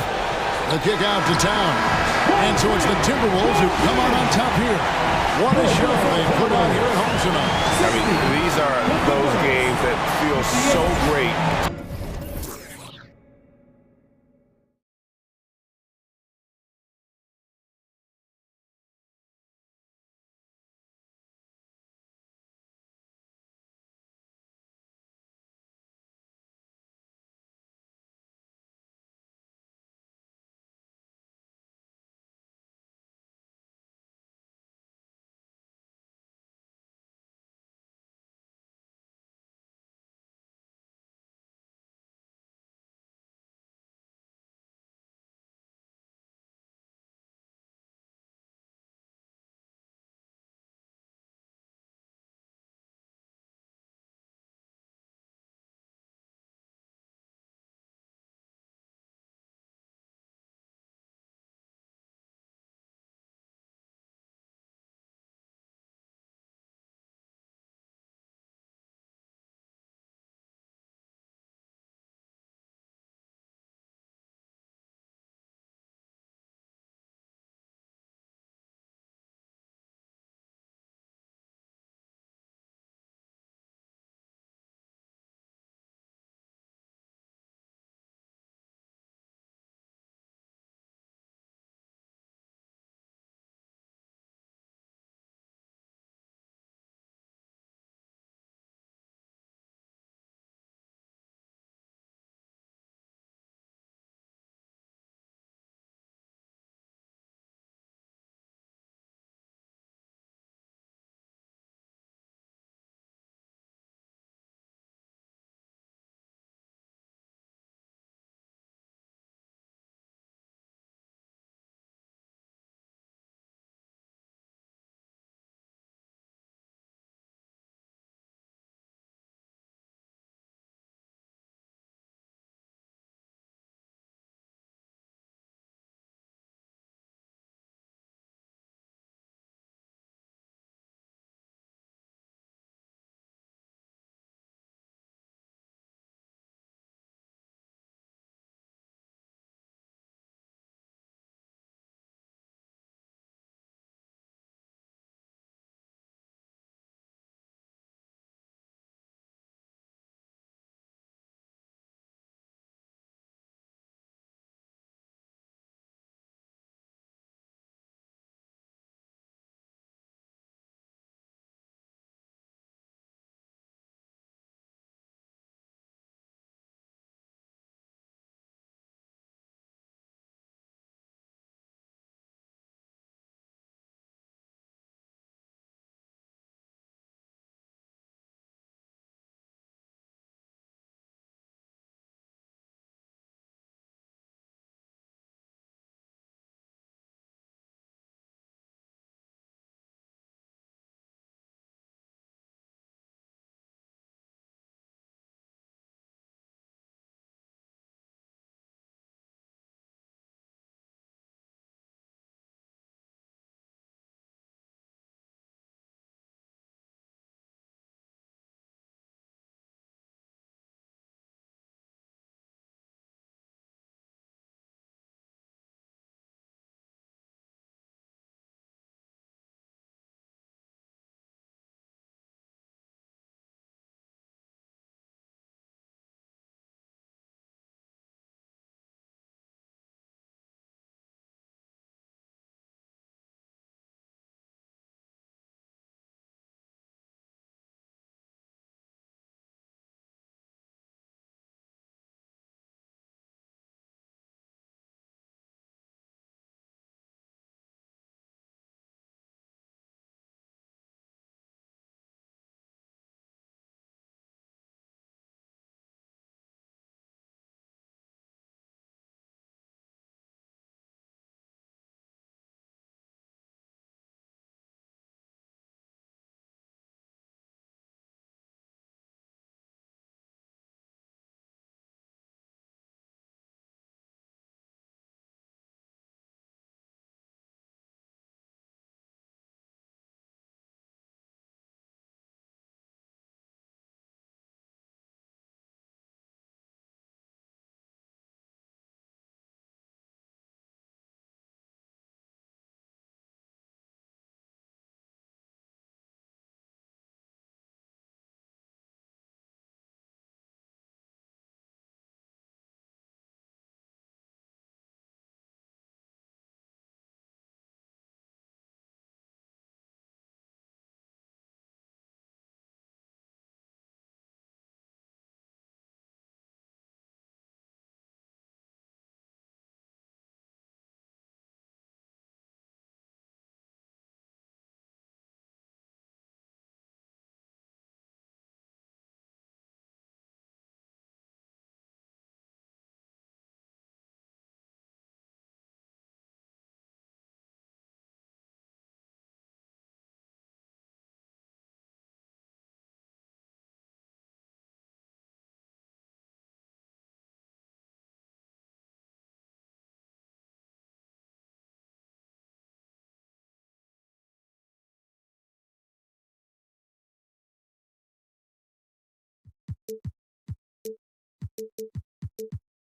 The kick out to Town. And so it's the Timberwolves who come out on top here. What a show they put on here at home tonight. I mean, these are those games that feel so great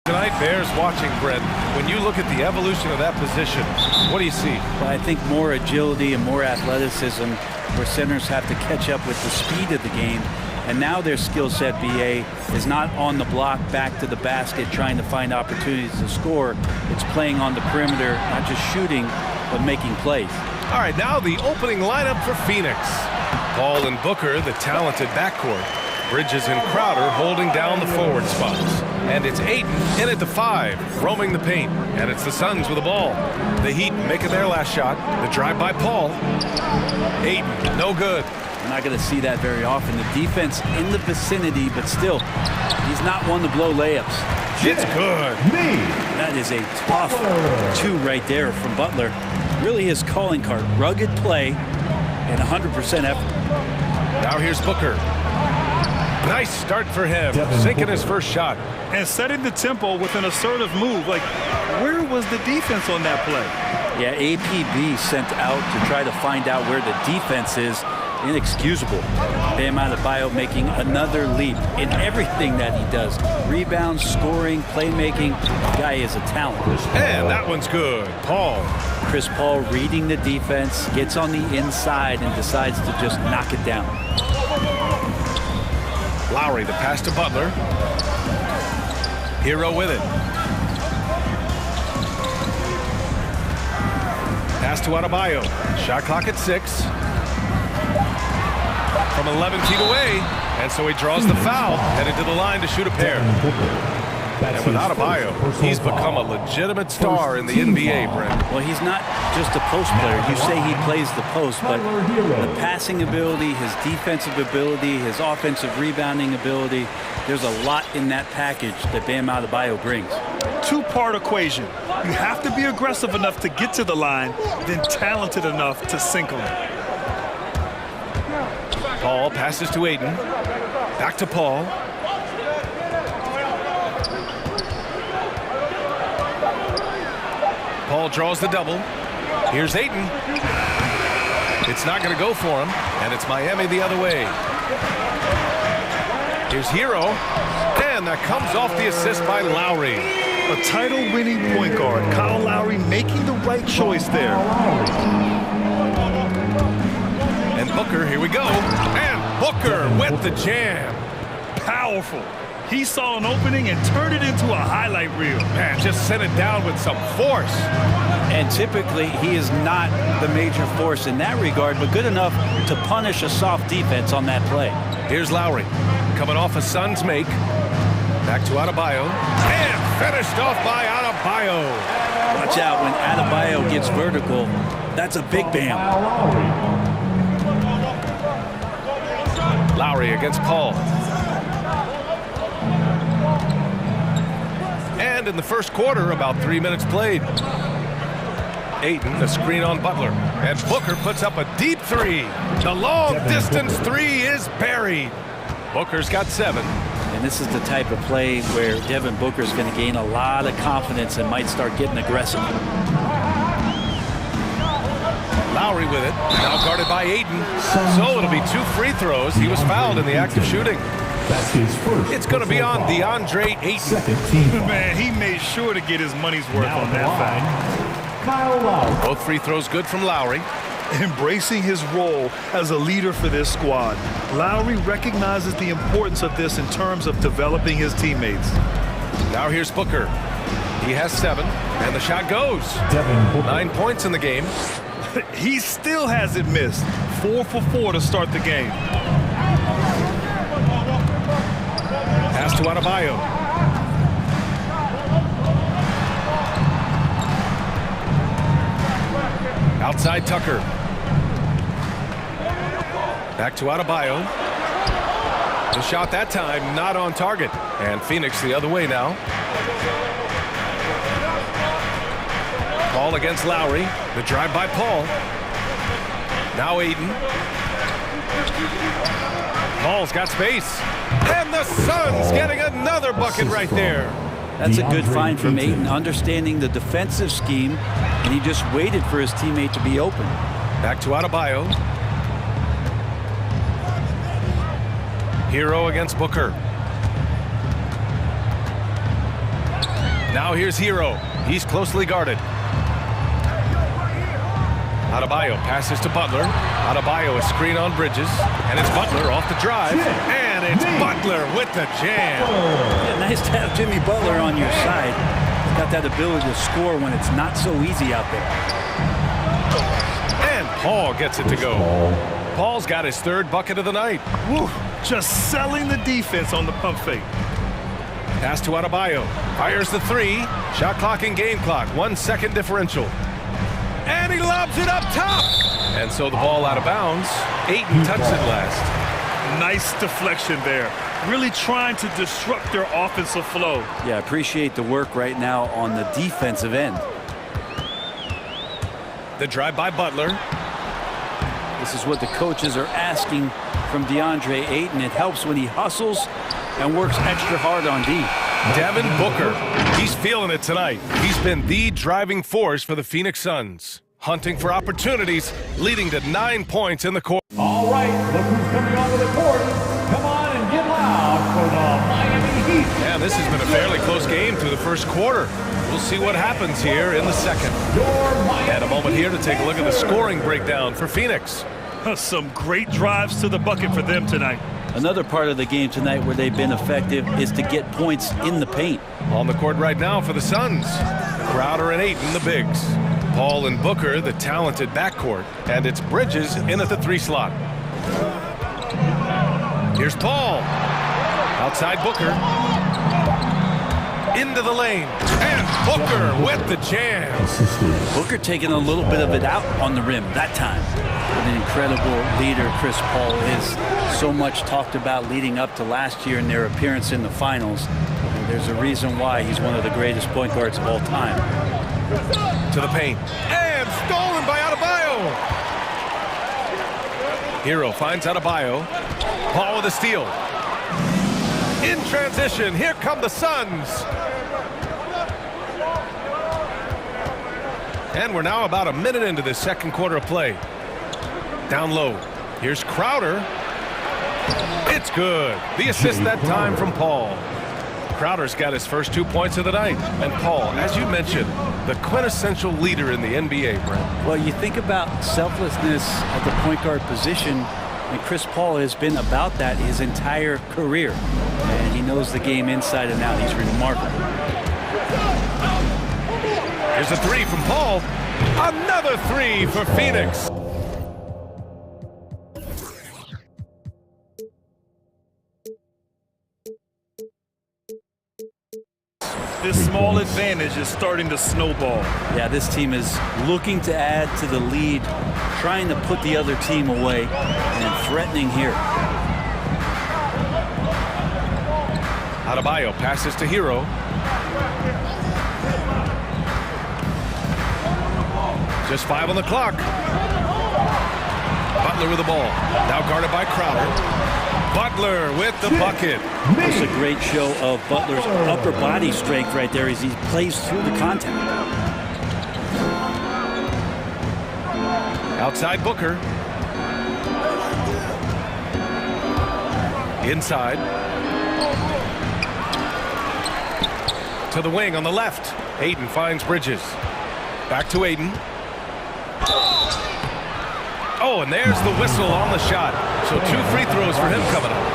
Tonight bears watching, Brent. When you look at the evolution of that position, what do you see? Well, I think more agility and more athleticism, where centers have to catch up with the speed of the game. And now their skill set, BA, is not on the block back to the basket trying to find opportunities to score. It's playing on the perimeter, not just shooting, but making plays. All right, now the opening lineup for Phoenix. Paul and Booker, the talented backcourt. Bridges and Crowder holding down the forward spots. And it's Ayton in at the 5, roaming the paint. And it's the Suns with the ball. The Heat making their last shot. The drive by Paul. Ayton, no good. We're not going to see that very often. The defense in the vicinity, but still, he's not one to blow layups. It's good. That is a tough 2 right there from Butler. Really his calling card. Rugged play and 100% effort. Now here's Booker. Nice start for him, sinking his first shot. And setting the tempo with an assertive move. Like, where was the defense on that play? Yeah, APB sent out to try to find out where the defense is. Inexcusable. Bam Adebayo making another leap in everything that he does. Rebounds, scoring, playmaking. The guy is a talent. And that one's good. Paul. Chris Paul reading the defense, gets on the inside and decides to just knock it down. Lowry, the pass to Butler. Hero with it. Pass to Adebayo. Shot clock at 6. From 11 feet away. And so he draws the foul, headed to the line to shoot a pair. And with Adebayo, he's become a legitimate star in the NBA, Brent. Well, he's not just a post player. You say he plays the post, but the passing ability, his defensive ability, his offensive rebounding ability, there's a lot in that package that Bam Adebayo brings. 2-part equation. You have to be aggressive enough to get to the line, then talented enough to sink them. Paul passes to Ayton. Back to Paul. Paul draws the double. Here's Ayton. It's not going to go for him, and it's Miami the other way. Here's Hero, and that comes off the assist by Lowry. A title-winning point guard, Kyle Lowry making the right choice there. And Booker, here we go. And Booker with the jam. Powerful. He saw an opening and turned it into a highlight reel. Man, just sent it down with some force. And typically, he is not the major force in that regard, but good enough to punish a soft defense on that play. Here's Lowry, coming off a Suns make. Back to Adebayo. And finished off by Adebayo. Watch out, when Adebayo gets vertical, that's a big bam. Lowry against Paul. And in the first quarter, about 3 minutes played. Ayton, the screen on Butler. And Booker puts up a deep 3. The long-distance 3 is buried. Booker's got 7. And this is the type of play where Devin Booker is going to gain a lot of confidence and might start getting aggressive. Lowry with it, now guarded by Ayton. So it'll be 2 free throws. He was fouled in the act of shooting. That's his first. It's going to be on DeAndre Ayton. Man, he made sure to get his money's worth on that foul. Kyle Lowry. Both free throws good from Lowry. Embracing his role as a leader for this squad, Lowry recognizes the importance of this in terms of developing his teammates. Now here's Booker. He has 7, and the shot goes. 9 points in the game. He still hasn't missed. 4 for 4 to start the game. Pass to Adebayo. Outside Tucker. Back to Adebayo. The shot that time not on target. And Phoenix the other way now. Paul against Lowry. The drive by Paul. Now Ayton. Paul's got space. And the Suns getting another bucket right there. That's a good find from Ayton, understanding the defensive scheme, and he just waited for his teammate to be open. Back to Adebayo. Hero against Booker. Now here's Hero. He's closely guarded. Adebayo passes to Butler. Adebayo, a screen on Bridges. And it's Butler off the drive. And it's Butler with the jam. Yeah, nice to have Jimmy Butler on your side. He's got that ability to score when it's not so easy out there. And Paul gets it to go. Paul's got his third bucket of the night. Woo, just selling the defense on the pump fake. Pass to Adebayo. Fires the three. Shot clock and game clock. 1 second differential. And he lobs it up top. And so the ball out of bounds. Ayton touched it last. Nice deflection there. Really trying to disrupt their offensive flow. Yeah, appreciate the work right now on the defensive end. The drive by Butler. This is what the coaches are asking from DeAndre Ayton. It helps when he hustles and works extra hard on D. Devin Booker. He's feeling it tonight. He's been the driving force for the Phoenix Suns. Hunting for opportunities, leading to 9 points in the court. All right, look who's coming onto the court. Come on and get loud for the Miami Heat. Yeah, this has been a fairly close game through the first quarter. We'll see what happens here in the second. And a moment here to take a look at the scoring breakdown for Phoenix. Some great drives to the bucket for them tonight. Another part of the game tonight where they've been effective is to get points in the paint. On the court right now for the Suns. Crowder and Ayton, the bigs. Paul and Booker, the talented backcourt. And it's Bridges in at the 3 slot. Here's Paul. Outside Booker. Into the lane. And Booker with the jam. Booker taking a little bit of it out on the rim that time. What an incredible leader Chris Paul is. So much talked about leading up to last year in their appearance in the finals. And there's a reason why he's one of the greatest point guards of all time. To the paint. And stolen by Adebayo. Hero finds Adebayo. Paul with a steal. In transition, here come the Suns. And we're now about a minute into the second quarter of play. Down low. Here's Crowder. It's good. The assist that time from Paul. Crowder's got his first 2 points of the night. And Paul, as you mentioned, the quintessential leader in the NBA, Brent. Well, you think about selflessness at the point guard position, and Chris Paul has been about that his entire career. And he knows the game inside and out. He's remarkable. Here's a three from Paul. Another three for Phoenix. This small advantage is starting to snowball. Yeah, this team is looking to add to the lead, trying to put the other team away, and threatening here. Adebayo passes to Hero. Just 5 on the clock. Butler with the ball. Now guarded by Crowder. Butler with the bucket. It's a great show of Butler's upper body strength right there as he plays through the contact. Outside Booker. Inside. To the wing on the left. Ayton finds Bridges. Back to Ayton. Oh, and there's the whistle on the shot. So 2 free throws for him coming up.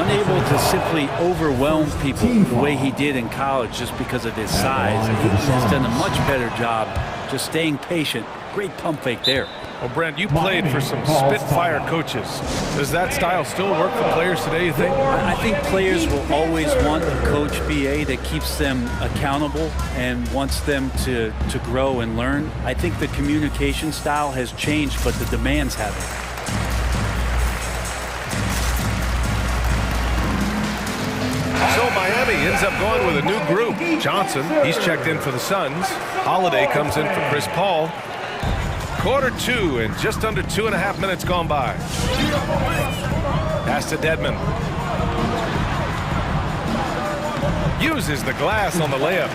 Unable to simply overwhelm people the way he did in college just because of his size. He has done a much better job just staying patient. Great pump fake there. Well, Brent, you played for some Spitfire coaches. Does that style still work for players today, you think? I think players will always want a coach, BA, that keeps them accountable and wants them to grow and learn. I think the communication style has changed, but the demands haven't. So Miami ends up going with a new group. Johnson, he's checked in for the Suns. Holiday comes in for Chris Paul. Quarter 2 and just under 2.5 minutes gone by. Pass to Dedmon. Uses the glass on the layup.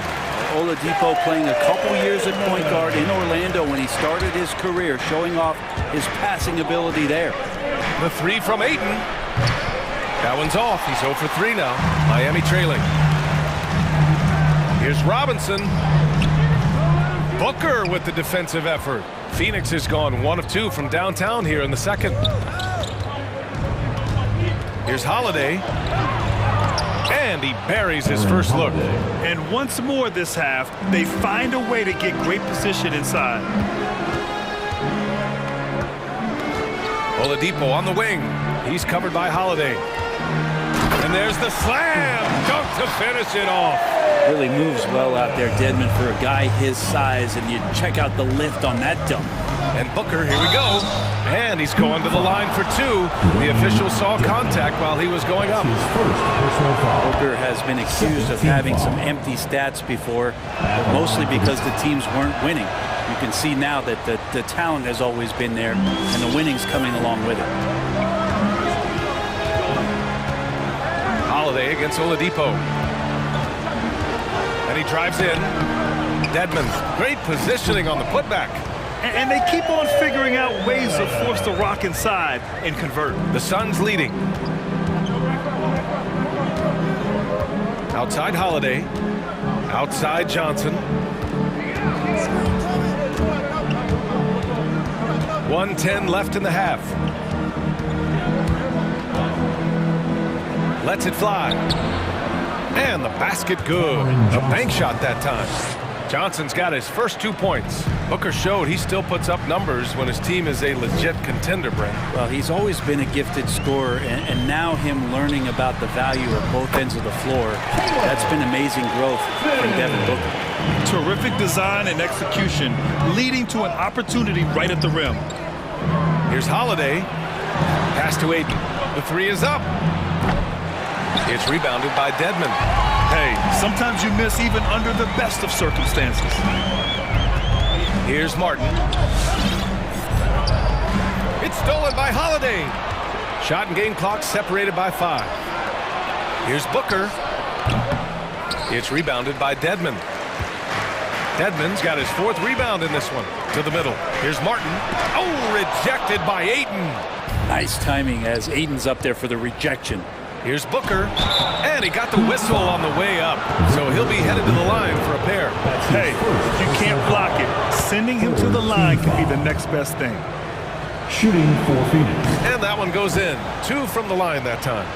Oladipo playing a couple years at point guard in Orlando when he started his career, showing off his passing ability there. The three from Ayton. That one's off. He's 0 for 3 now. Miami trailing. Here's Robinson. Booker with the defensive effort. Phoenix has gone 1 of 2 from downtown here in the second. Here's Holiday. And he buries his first look. And once more this half, they find a way to get great position inside. Oladipo on the wing. He's covered by Holiday. And there's the slam! Dunk to finish it off. Really moves well out there, Dedmon, for a guy his size, and you check out the lift on that dunk. And Booker, here we go. And he's going to the line for 2. The official saw contact while he was going up. Booker has been accused of having some empty stats before, mostly because the teams weren't winning. You can see now that the talent has always been there, and the winning's coming along with it. Holiday against Oladipo. And he drives in. Dedmon, great positioning on the putback. And they keep on figuring out ways to force the rock inside and convert. The Suns leading. Outside Holiday. Outside Johnson. 1:10 left in the half. Lets it fly. And the basket good. A bank shot that time. Johnson's got his first 2 points. Booker showed he still puts up numbers when his team is a legit contender, Brent. Well, he's always been a gifted scorer, and now him learning about the value of both ends of the floor, that's been amazing growth from Devin Booker. Terrific design and execution, leading to an opportunity right at the rim. Here's Holiday. Pass to Ayton. The 3 is up. It's rebounded by Dedmon. Hey, sometimes you miss even under the best of circumstances. Here's Martin. It's stolen by Holiday. Shot and game clock separated by 5. Here's Booker. It's rebounded by Dedmon. Dedmon's got his 4th rebound in this one. To the middle. Here's Martin. Oh, rejected by Ayton. Nice timing as Ayton's up there for the rejection. Here's Booker, and he got the whistle on the way up, so he'll be headed to the line for a pair. Hey, you can't block it. Sending him to the line could be the next best thing. Shooting for Phoenix. And that one goes in. 2 from the line that time.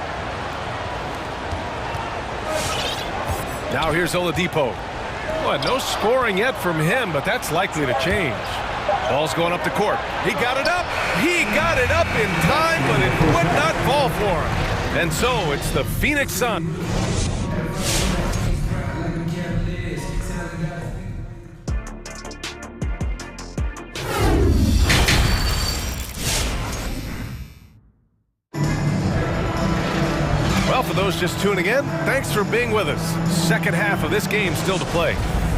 Now here's Oladipo. Well, no scoring yet from him, but that's likely to change. Ball's going up the court. He got it up. He got it up in time, but it would not fall for him. And so it's the Phoenix Suns. Well, for those just tuning in, thanks for being with us. Second half of this game still to play.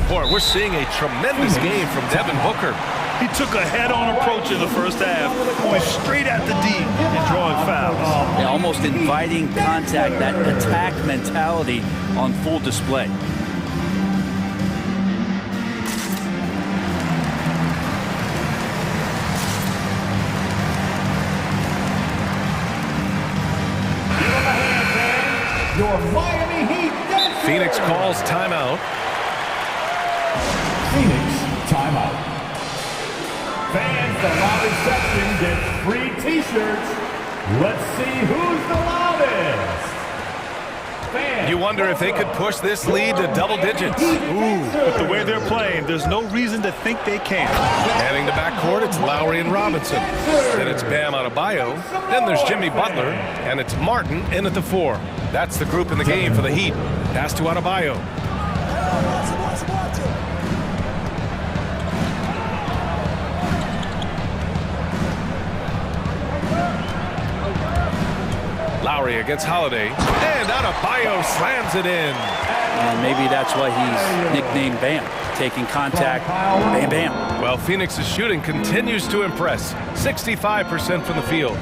Boy, we're seeing a tremendous game from Devin Booker. He took a head-on approach in the first half, going straight at the D and drawing fouls. Yeah, almost inviting contact, that attack mentality on full display. Your Miami Heat Dancers. Phoenix calls timeout. Phoenix timeout. Fans, the loudest section gets free t-shirts. Let's see who's the loudest. Fans, You wonder if they could push this lead to double digits. Ooh, but the way they're playing, there's no reason to think they can't. Heading to backcourt, it's Lowry and Robinson. Then it's Bam Adebayo. Then there's Jimmy Butler. And it's Martin in at the 4. That's the group in the game for the Heat. Pass to Adebayo. Lowry against Holiday. And Adebayo slams it in. And maybe that's why he's nicknamed Bam. Taking contact, bam, bam. Well, Phoenix's shooting continues to impress. 65% from the field.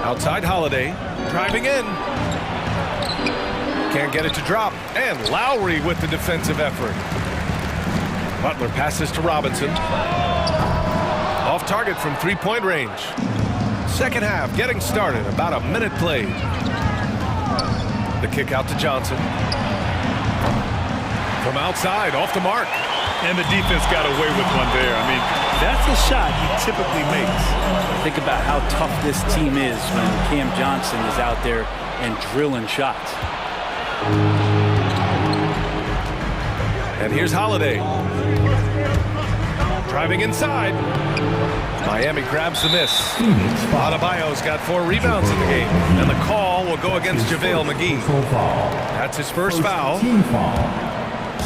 Outside Holiday, driving in. Can't get it to drop. And Lowry with the defensive effort. Butler passes to Robinson. Off target from three-point range. Second half getting started, about a minute played. The kick out to Johnson. From outside, off the mark. And the defense got away with one there. I mean, that's a shot he typically makes. Think about how tough this team is when Cam Johnson is out there and drilling shots. And here's Holiday. Driving inside. Miami grabs the miss. Adebayo's got 4 rebounds in the game. And the call will go against JaVale McGee. That's his first foul.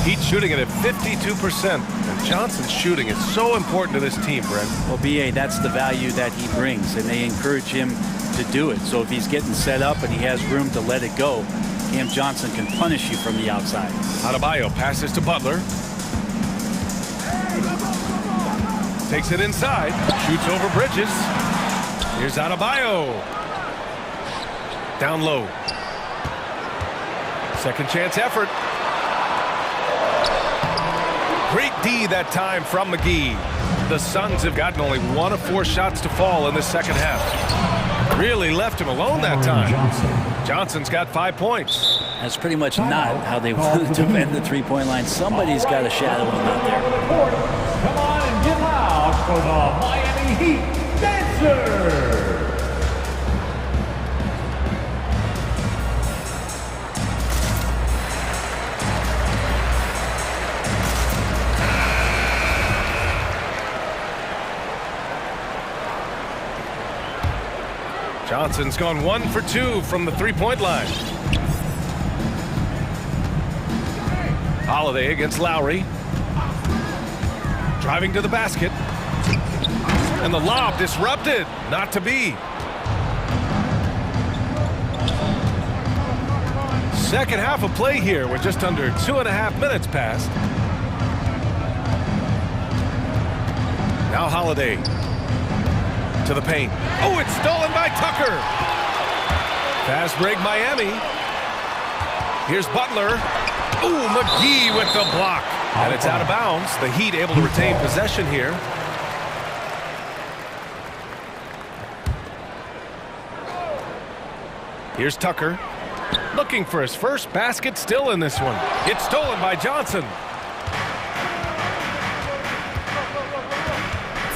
Heat shooting it at 52%. And Johnson's shooting is so important to this team, Brent. Well, B.A., that's the value that he brings, and they encourage him to do it. So if he's getting set up and he has room to let it go, Cam Johnson can punish you from the outside. Adebayo passes to Butler. Takes it inside. Shoots over Bridges. Here's Adebayo. Down low. Second chance effort. Great D that time from McGee. The Suns have gotten only 1 of 4 shots to fall in the second half. Really left him alone that time. Johnson's got 5 points. That's pretty much not how they want to defend the three-point line. Somebody's got to shadow him out there. Come on and get loud for the Miami Heat Dancers. Johnson's gone 1 for 2 from the three-point line. Holiday against Lowry. Driving to the basket. And the lob disrupted. Not to be. Second half of play here. We're just under 2.5 minutes past. Now Holiday. To the paint. Oh, it's stolen by Tucker. Fast break Miami. Here's Butler. Ooh, McGee with the block. And it's out of bounds. The Heat able to retain possession here. Here's Tucker. Looking for his first basket still in this one. It's stolen by Johnson.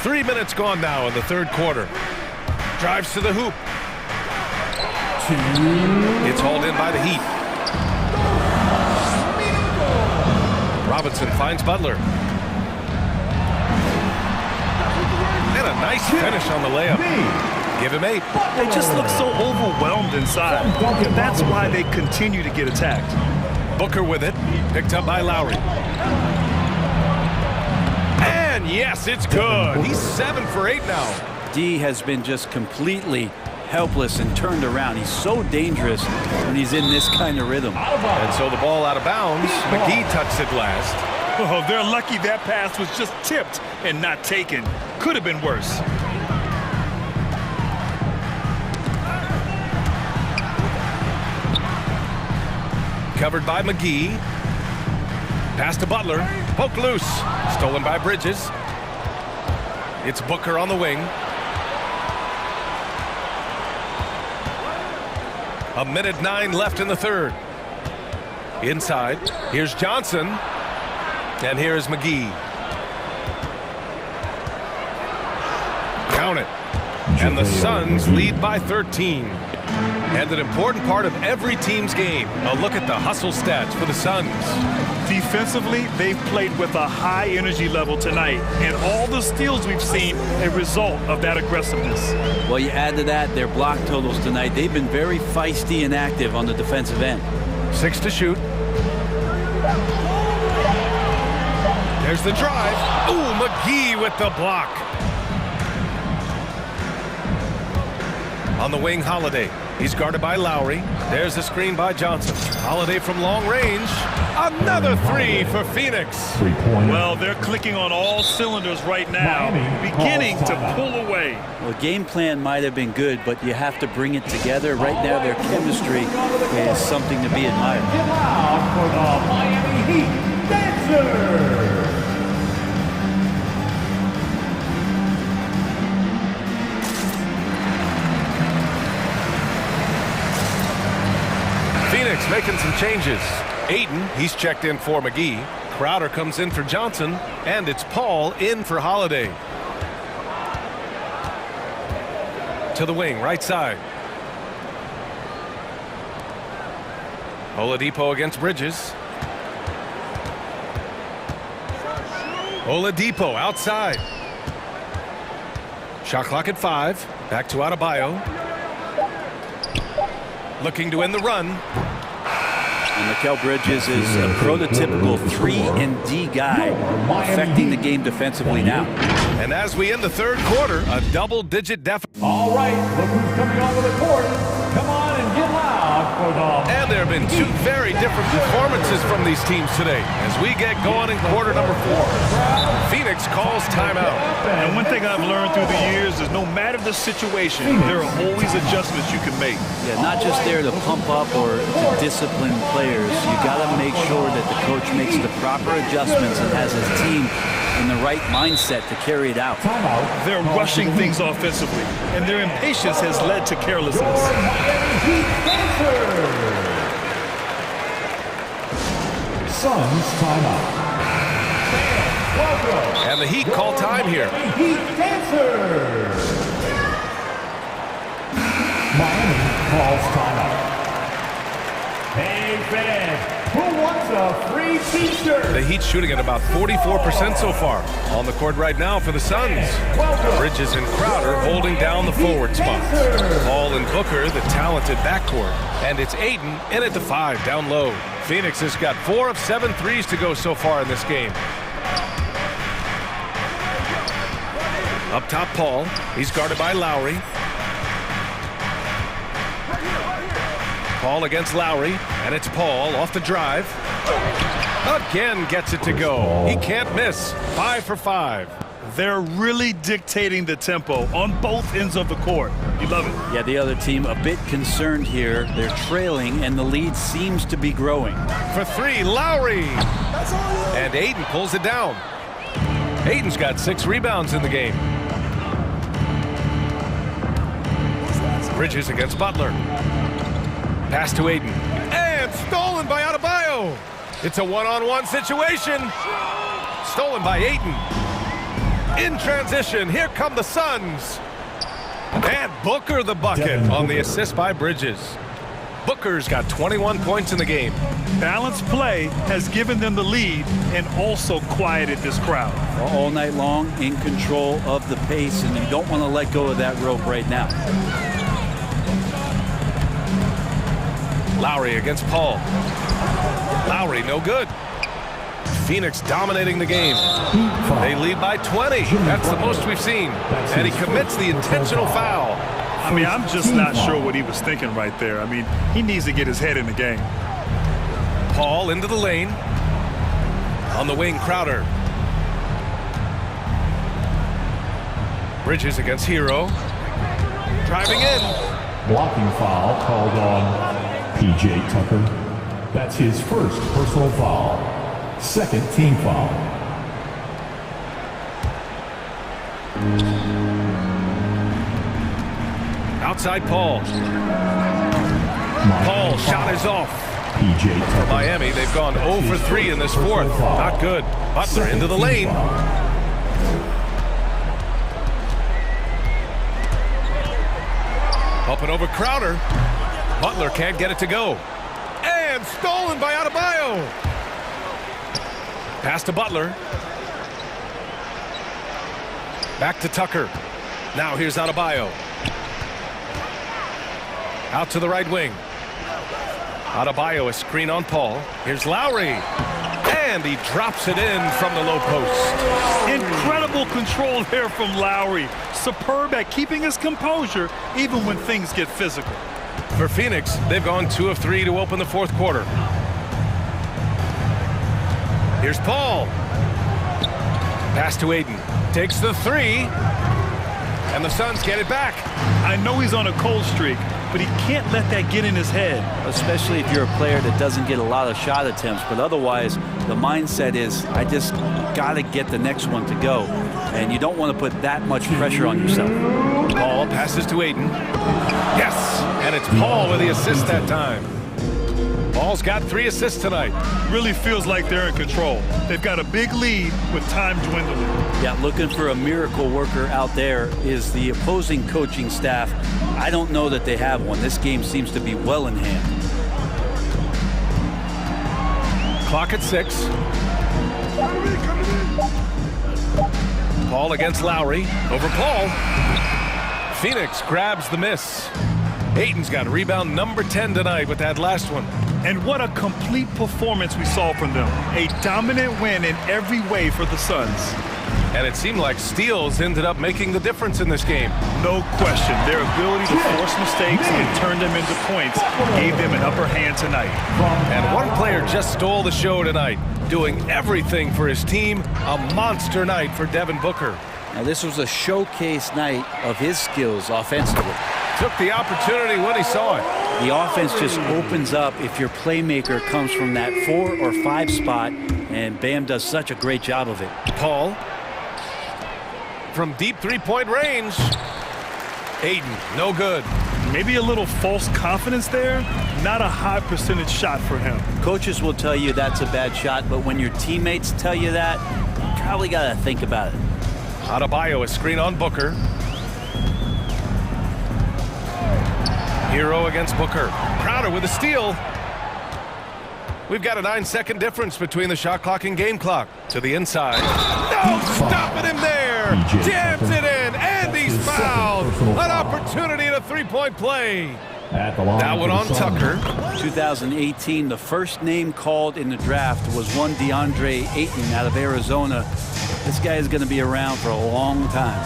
3 minutes gone now in the third quarter. Drives to the hoop. It's hauled in by the Heat. Robinson finds Butler. And a nice finish on the layup. Give him 8. They just look so overwhelmed inside. And that's why they continue to get attacked. Booker with it. Picked up by Lowry. And yes, it's good. He's 7 for 8 now. D has been just completely helpless and turned around. He's so dangerous when he's in this kind of rhythm. And so the ball out of bounds. McGee touched it last. Oh, they're lucky that pass was just tipped and not taken. Could have been worse. Covered by McGee. Pass to Butler. Poked loose. Stolen by Bridges. It's Booker on the wing. 1:09 left in the third. Inside. Here's Johnson. And here's McGee. Count it. And the Suns lead by 13. And an important part of every team's game. A look at the hustle stats for the Suns. Defensively, they've played with a high energy level tonight, and all the steals we've seen a result of that aggressiveness. Well, you add to that their block totals tonight. They've been very feisty and active on the defensive end. 6 to shoot. There's the drive. Ooh, McGee with the block. On the wing, Holiday. He's guarded by Lowry. There's the screen by Johnson. Holiday from long range. Another 3 for Phoenix. Well, they're clicking on all cylinders right now, beginning to pull away. Well, game plan might have been good, but you have to bring it together. Right now, their chemistry is something to be admired. Get loud for the Miami Heat Dancers. Phoenix making some changes. Aiden, he's checked in for McGee. Crowder comes in for Johnson, and it's Paul in for Holiday. To the wing, right side. Oladipo against Bridges. Oladipo outside. Shot clock at 5. Back to Adebayo. Looking to end the run. And Mikal Bridges is a prototypical 3-and-D guy, affecting the game defensively now. And as we end the third quarter, a double-digit deficit. All right, look who's coming onto the court. Come on and get loud for the... And there have been two very different performances from these teams today as we get going in quarter number 4. Phoenix calls timeout. And one thing I've learned through the years is no matter the situation, there are always adjustments you can make. Yeah, not just there to pump up or to discipline players. You got to make sure that the coach makes the proper adjustments and has his team in the right mindset to carry it out. They're rushing things offensively, and their impatience has led to carelessness. Suns timeout. And the Heat call time here. Heat Dancers. Miami calls timeout. Hey fans, who wants a free t-shirt? The Heat shooting at about 44% so far. On the court right now for the Suns. Bridges and Crowder holding down the forward spots. Paul and Booker, the talented backcourt. And it's Aiden in at the 5 down low. Phoenix has got 4 of 7 threes to go so far in this game. Up top, Paul. He's guarded by Lowry. Paul against Lowry, and it's Paul off the drive. Again gets it to go. He can't miss. 5 for 5. They're really dictating the tempo on both ends of the court. You love it. Yeah, the other team a bit concerned here. They're trailing, and the lead seems to be growing. For 3, Lowry. And Aiden pulls it down. Aiden's got 6 rebounds in the game. Bridges against Butler. Pass to Aiden. And stolen by Adebayo. It's a one-on-one situation. Stolen by Aiden. In transition, here come the Suns. And Booker the bucket on the assist by Bridges. Booker's got 21 points in the game. Balanced play has given them the lead and also quieted this crowd. All night long, in control of the pace, and you don't want to let go of that rope right now. Lowry against Paul. Lowry, no good. Phoenix dominating the game. They lead by 20. That's the most we've seen. And he commits the intentional foul. I mean, I'm just not sure what he was thinking right there. I mean, he needs to get his head in the game. Paul into the lane. On the wing, Crowder. Bridges against Hero. Driving in. Blocking foul called on P.J. Tucker. That's his first personal foul. Second team foul. Outside Paul. Paul shot is off. P.J. Tucker. For Miami, they've gone 0 for 3 in this fourth. Not good. Butler into the lane. Up and over Crowder. Butler can't get it to go. And stolen by Adebayo. Pass to Butler. Back to Tucker. Now here's Adebayo. Out to the right wing. Adebayo, a screen on Paul. Here's Lowry. And he drops it in from the low post. Incredible control there from Lowry. Superb at keeping his composure even when things get physical. For Phoenix, they've gone 2 of 3 to open the fourth quarter. Here's Paul. Pass to Aiden. Takes the 3. And the Suns get it back. I know he's on a cold streak, but he can't let that get in his head. Especially if you're a player that doesn't get a lot of shot attempts, but otherwise the mindset is, I just got to get the next one to go. And you don't want to put that much pressure on yourself. Paul passes to Aiden. Yes, and it's Paul with the assist that time. Paul's got 3 assists tonight. Really feels like they're in control. They've got a big lead with time dwindling. Yeah, looking for a miracle worker out there is the opposing coaching staff. I don't know that they have one. This game seems to be well in hand. Clock at 6. Paul against Lowry. Over Paul. Phoenix grabs the miss. Ayton's got rebound number 10 tonight with that last one. And what a complete performance we saw from them. A dominant win in every way for the Suns. And it seemed like steals ended up making the difference in this game. No question. Their ability to force mistakes and turn them into points gave them an upper hand tonight. And one player just stole the show tonight, doing everything for his team. A monster night for Devin Booker. Now, this was a showcase night of his skills offensively. Took the opportunity when he saw it. The offense just opens up if your playmaker comes from that 4 or 5 spot, and Bam does such a great job of it. Paul from deep three-point range. Ayton, no good. Maybe a little false confidence there. Not a high percentage shot for him. Coaches will tell you that's a bad shot, but when your teammates tell you that, you probably got to think about it. Adebayo, a screen on Booker. Hero against Booker. Crowder with a steal. We've got a 9-second difference between the shot clock and game clock. To the inside. No, stopping him there. Jams it in, and he's fouled. An opportunity at a three-point play. That one on Tucker. 2018, the first name called in the draft was one DeAndre Ayton out of Arizona. This guy is going to be around for a long time.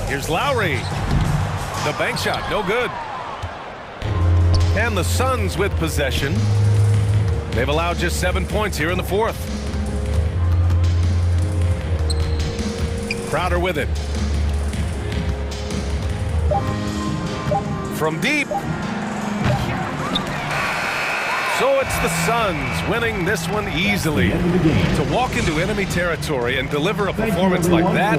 Here's Lowry. The bank shot, no good. And the Suns with possession. They've allowed just 7 points here in the fourth. Crowder with it. From deep. So it's the Suns winning this one easily. To walk into enemy territory and deliver a performance like that,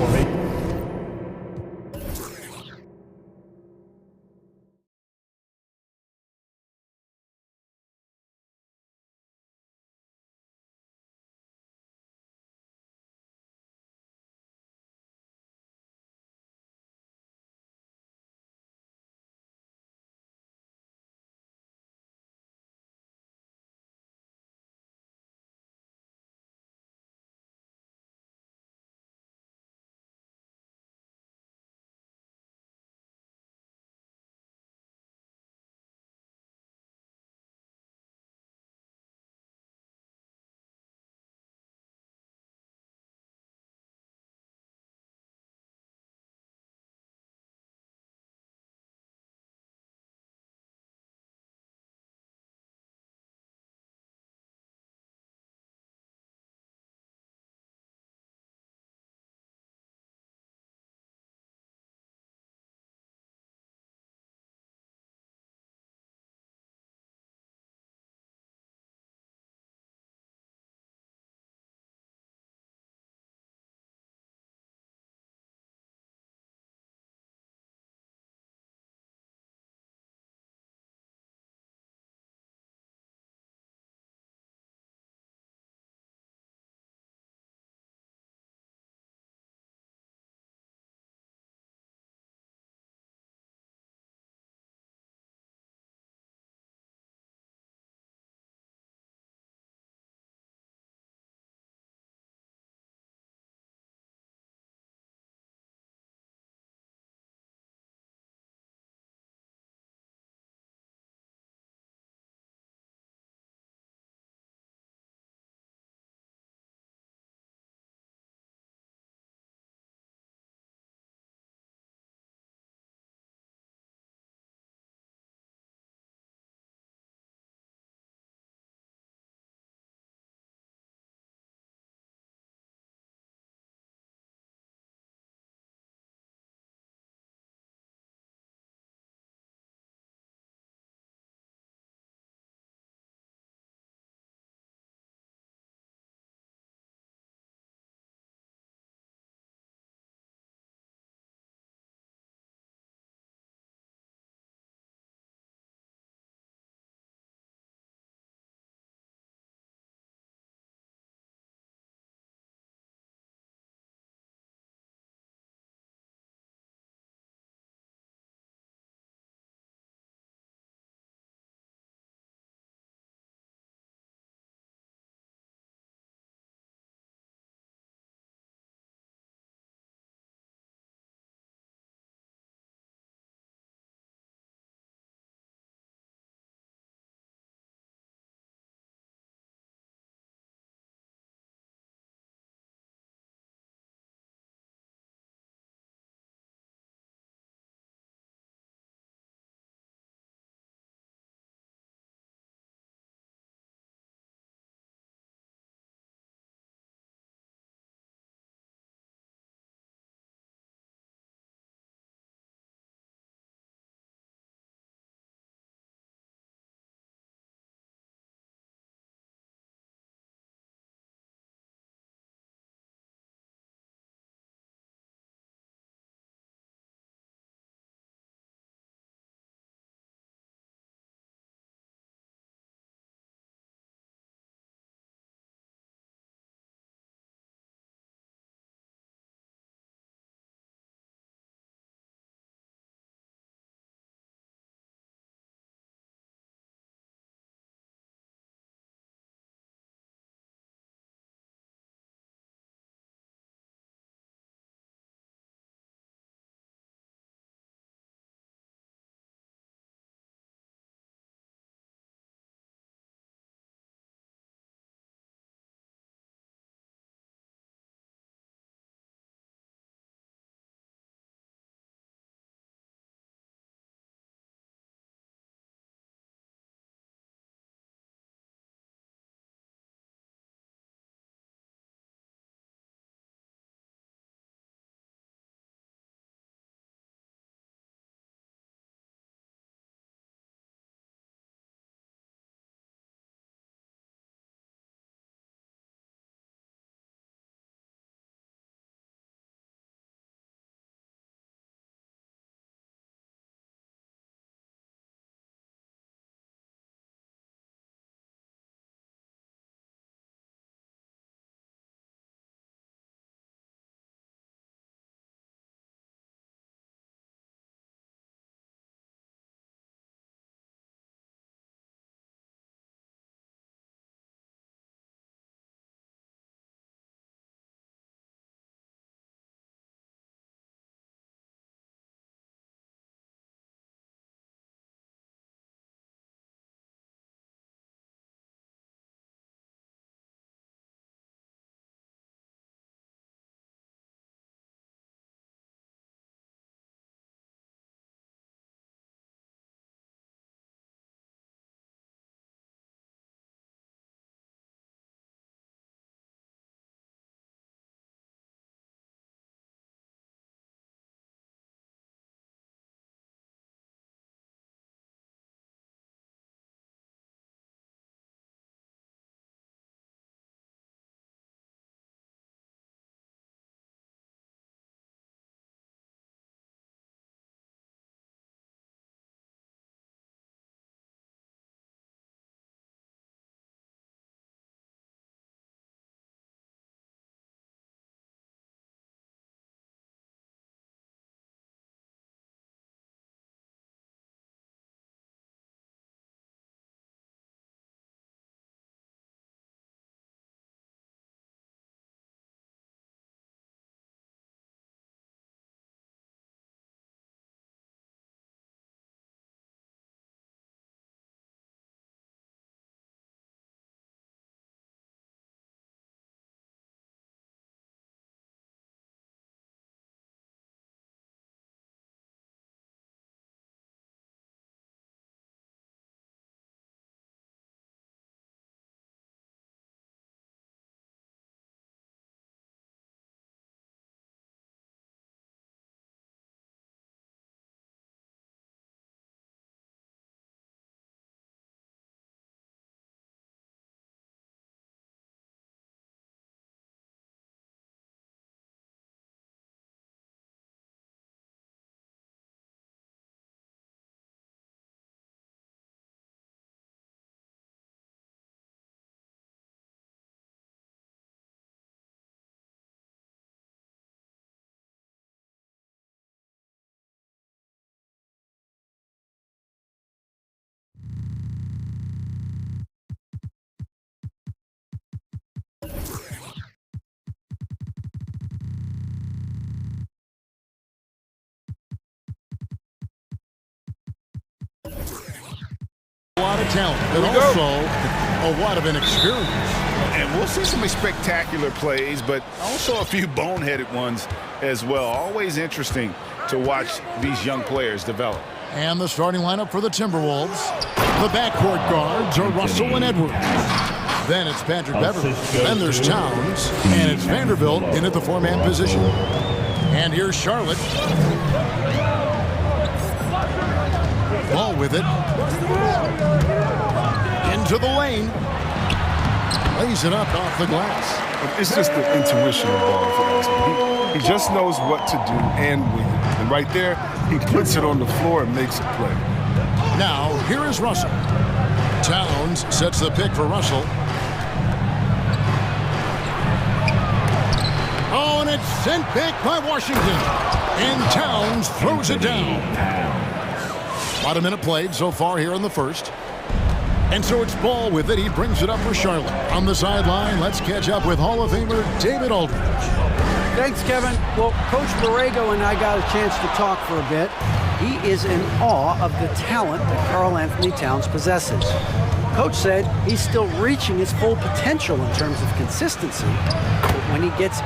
talent, but also a lot of inexperience. And we'll see some spectacular plays, but also a few boneheaded ones as well. Always interesting to watch these young players develop. And the starting lineup for the Timberwolves. The backcourt guards are Russell and Edwards. Then it's Patrick Beverly. Then there's Towns. And it's Vanderbilt in at the four-man position. And here's Charlotte. Ball with it. Into the lane. Lays it up off the glass. It's just the intuition of ball for us. He just knows what to do and when. And right there, he puts it on the floor and makes a play. Now, here is Russell. Towns sets the pick for Russell. Oh, and it's sent back by Washington. And Towns throws it down. About a minute played so far here in the first. And so it's Ball with it. He brings it up for Charlotte. On the sideline, let's catch up with Hall of Famer David Aldridge. Thanks, Kevin. Well, Coach Borrego and I got a chance to talk for a bit. He is in awe of the talent that Karl Anthony Towns possesses. Coach said he's still reaching his full potential in terms of consistency, but when he gets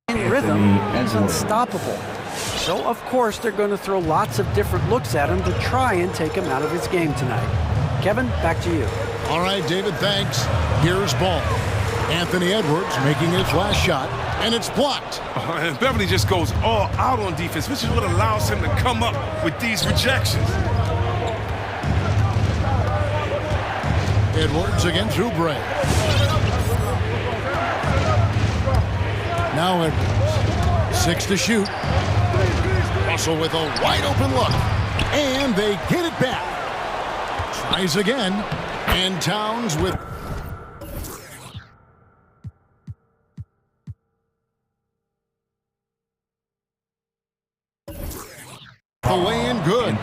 in rhythm, he's unstoppable. So, of course, they're going to throw lots of different looks at him to try and take him out of his game tonight. Kevin, back to you. All right, David, thanks. Here's Ball. Anthony Edwards making his last shot, and it's blocked. And Beverly just goes all out on defense, which is what allows him to come up with these rejections. Edwards against Oubre. Now Edwards. 6 to shoot. Russell with a wide open look. And they get it back. Tries again. And Towns with... the lay-in good.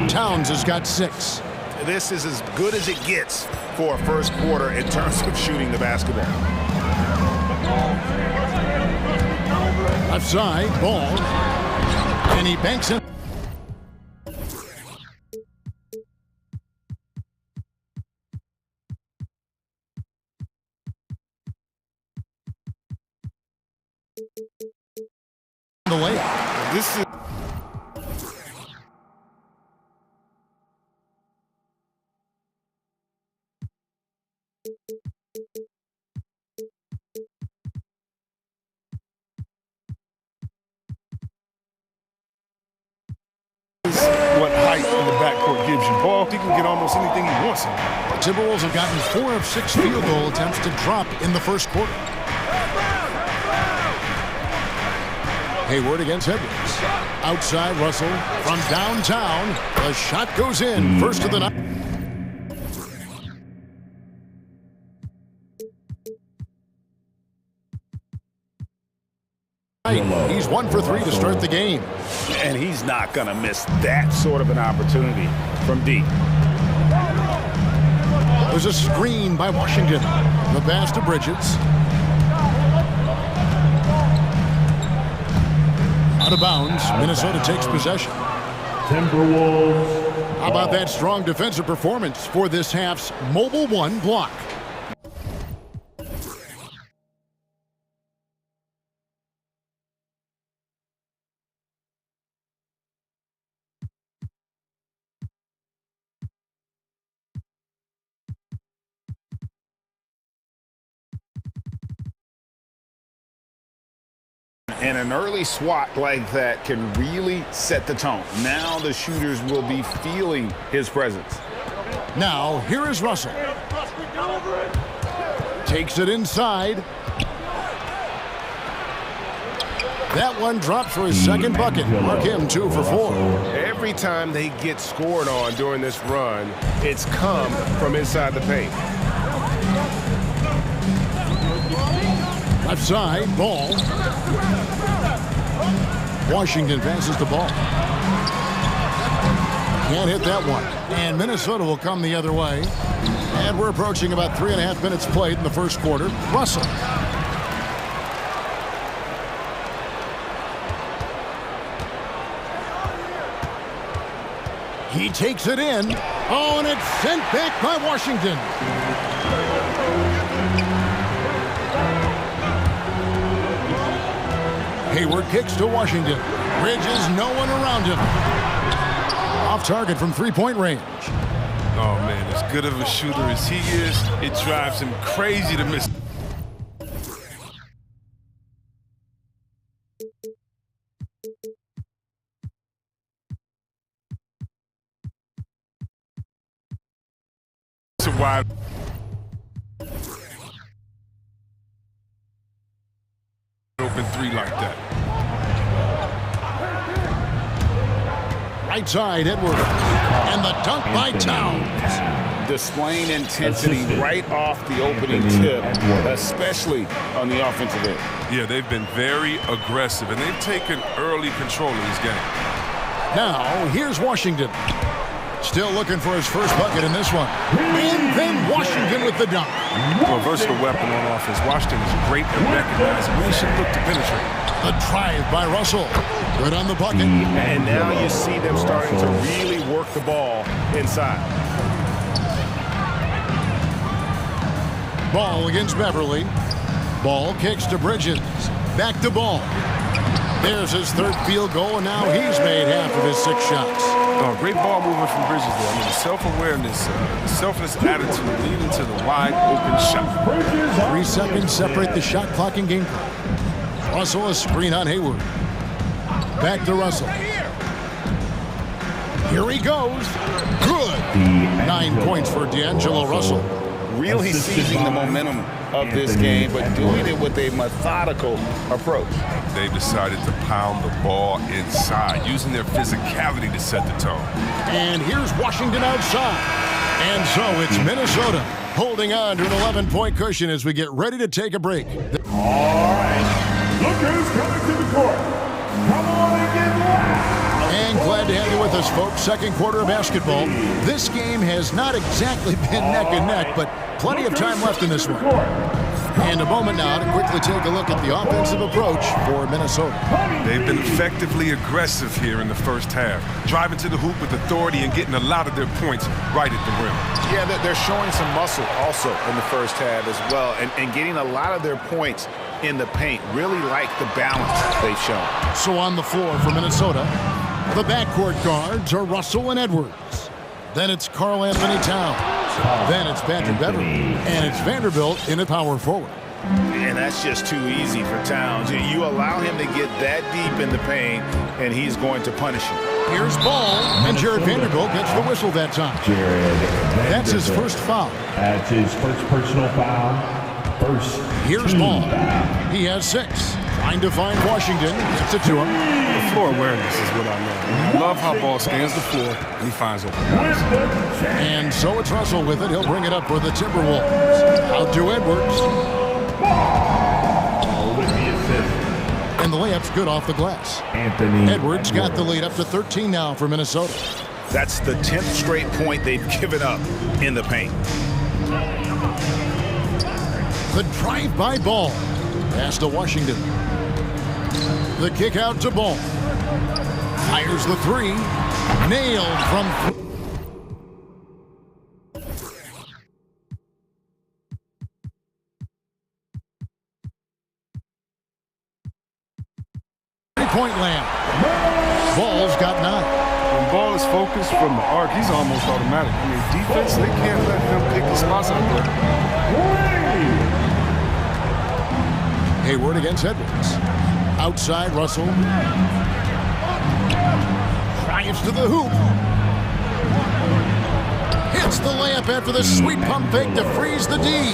Towns has got 6. This is as good as it gets for a first quarter in terms of shooting the basketball. Left side, Ball. And he banks it. The layup. This is... what height in the backcourt gives you. Ball, he can get almost anything he wants. The Timberwolves have gotten 4 of 6 field goal attempts to drop in the first quarter. Hayward against Edwards. Outside Russell from downtown. The shot goes in. First of the night. He's 1 for 3 to start the game. And he's not going to miss that sort of an opportunity from deep. There's a screen by Washington. The pass to Bridges. Out of bounds. Minnesota takes possession. Timberwolves. How about that strong defensive performance for this half's Mobile 1 block? And an early swat like that can really set the tone. Now the shooters will be feeling his presence. Now, here is Russell. Takes it inside. That one drops for his second bucket. Mark him 2 for 4. Every time they get scored on during this run, it's come from inside the paint. Left side, Ball. Washington passes the ball. Can't hit that one. And Minnesota will come the other way. And we're approaching about 3.5 minutes played in the first quarter. Russell. He takes it in. Oh, and it's sent back by Washington. Hayward kicks to Washington. Bridges, no one around him. Off target from three-point range. Oh, man, as good of a shooter as he is, it drives him crazy to miss. It's a wide open three like that. Right side, Edwards. And the dunk by Towns. Displaying intensity right off the opening tip, especially on the offensive end. Yeah, they've been very aggressive, and they've taken early control of this game. Now, here's Washington. Still looking for his first bucket in this one. And then Washington with the dunk. Well, versatile weapon on offense. Washington is great at recognizing when he should look to penetrate. The drive by Russell. Good on the bucket. And now you see them starting to really work the ball inside. Ball against Beverly. Ball kicks to Bridges. Back to Ball. There's his third field goal, and now he's made half of his 6 shots. Oh, great ball movement from Bridges there. I mean, the self-awareness, the selfless attitude leading to the wide open shot. 3 seconds separate the shot clock and game clock. Russell, a screen on Hayward. Back to Russell. Here he goes. Good. 9 points for D'Angelo Russell. Really seizing the momentum of this game, but doing it with a methodical approach. They've decided to pound the ball inside, using their physicality to set the tone. And here's Washington outside. And so it's Minnesota holding on to an 11-point cushion as we get ready to take a break. All right. Look who's coming to the court. Come on and get loud. And glad to have you with us, folks. Second quarter of basketball. This game has not exactly been neck and neck, but plenty of time left in this one. And a moment now to quickly take a look at the offensive approach for Minnesota. They've been effectively aggressive here in the first half, driving to the hoop with authority and getting a lot of their points right at the rim. Yeah, they're showing some muscle also in the first half as well, and getting a lot of their points in the paint. Really like the balance they've shown. So on the floor for Minnesota, the backcourt guards are Russell and Edwards. Then it's Karl Anthony Towns. Then it's Patrick Beverly. And it's Vanderbilt in a power forward. And that's just too easy for Towns. You allow him to get that deep in the paint, and he's going to punish you. Here's Ball, and Jared Vanderbilt gets the whistle that time. That's his first foul. That's his first personal foul. Here's Ball. He has 6. Trying to find Washington. Gets it to him. The floor awareness is what I love. I love how Ball scans the floor and he finds open guys. And so it's Russell with it. He'll bring it up for the Timberwolves. Out to Edwards. And the layup's good off the glass. Edwards got the lead up to 13 now for Minnesota. That's the 10th straight point they've given up in the paint. The drive by Ball. Pass to Washington. The kick out to Ball. Fires the 3. Nailed from... Point land. Ball's got 9. When Ball is focused from the arc, he's almost automatic. I mean, defense, they can't let him pick the spots out there. Hayward against Edwards. Outside, Russell. Drives to the hoop. Hits the layup after the sweet pump fake to freeze the D.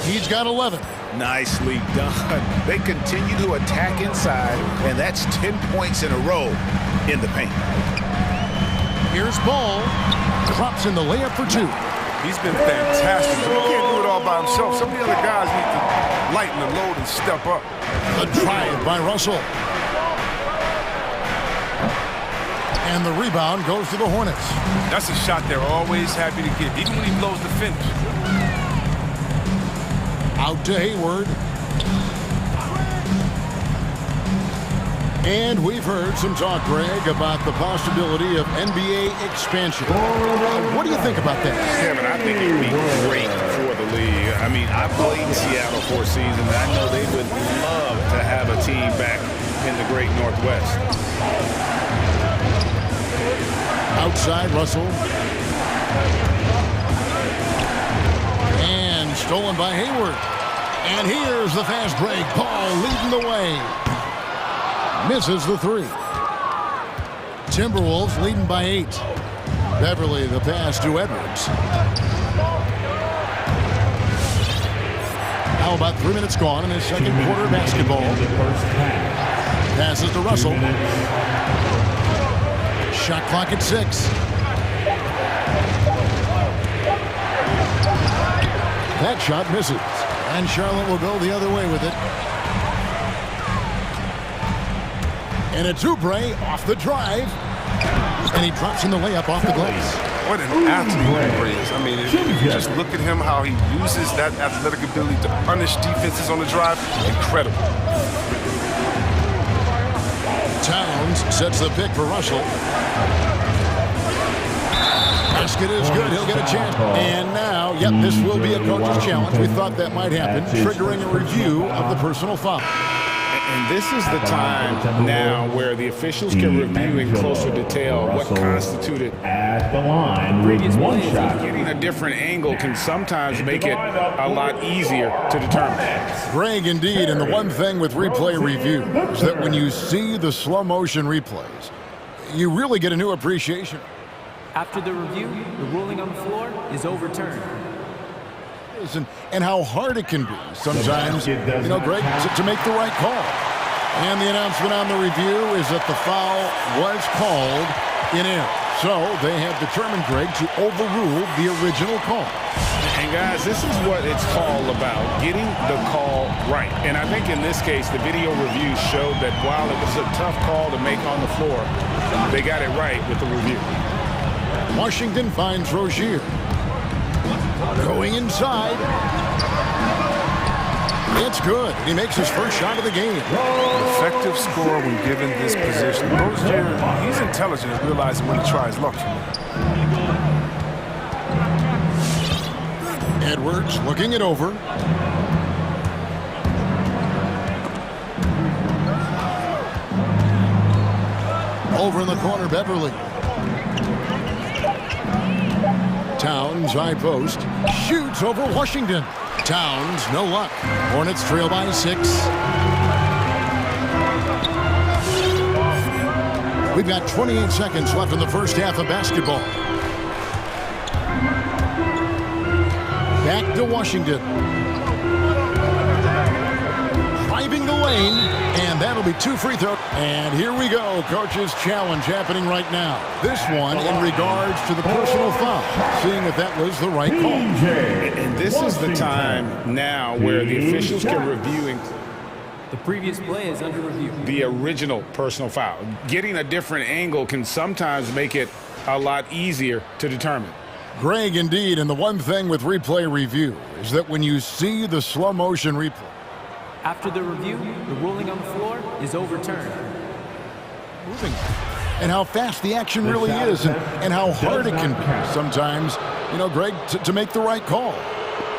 He's got 11. Nicely done. They continue to attack inside, and that's 10 points in a row in the paint. Here's Ball. Drops in the layup for 2. He's been fantastic. He can't do it all by himself. Some of the other guys need to lighten the load and step up. The drive by Russell. And the rebound goes to the Hornets. That's a shot they're always happy to get, even when he blows the finish. Out to Hayward. And we've heard some talk, Greg, about the possibility of NBA expansion. What do you think about that? Kevin, I think it would be great for the league. I mean, I played in Seattle for a season, and I know they would love to have a team back in the great Northwest. Outside, Russell. And stolen by Hayward. And here's the fast break. Paul leading the way. Misses the three. Timberwolves leading by 8. Beverly the pass to Edwards. Now about 3 minutes gone in his second quarter of basketball. Passes to Russell. Shot clock at 6. That shot misses. And Charlotte will go the other way with it. And a Oubre off the drive. And he drops in the layup off the glass. What an athlete Oubre is. I mean, if you just look at him, how he uses that athletic ability to punish defenses on the drive, incredible. Towns sets the pick for Russell. Basket is good. He'll get a chance. And now, yep, this will be a coach's challenge. We thought that might happen, triggering a review of the personal foul. And this is the time now where the officials can review in closer detail what constituted at the line. Previous one shot. Getting a different angle can sometimes make it a lot easier to determine. Greg, indeed, and the one thing with replay review is that when you see the slow motion replays, you really get a new appreciation. After the review, the ruling on the floor is overturned. And how hard it can be sometimes, you know, Greg, to make the right call. And the announcement on the review is that the foul was called in error. So they have determined, Greg, to overrule the original call. And guys, this is what it's all about, getting the call right. And I think in this case, the video review showed that while it was a tough call to make on the floor, they got it right with the review. Washington finds Rozier. Going inside. It's good. He makes his first shot of the game. Effective score when given this position. Rozier, he's intelligent at realizing when to try his luck. Edwards looking it over. Over in the corner, Beverly. Towns, high post, shoots over Washington. Towns, no luck. Hornets trail by 6. We've got 28 seconds left in the first half of basketball. Back to Washington. Driving the lane, and that'll be 2 free throws. And here we go, coach's challenge happening right now. This one in regards to the personal foul, seeing if that was the right call. And this is the time now where the officials can review the previous play is under review. The original personal foul. Getting a different angle can sometimes make it a lot easier to determine. Greg, indeed, and the one thing with replay review is that when you see the slow motion replay, after the review, the ruling on the floor is overturned. Moving. And how fast the action really is, and how hard it can be sometimes, you know, Greg, to make the right call.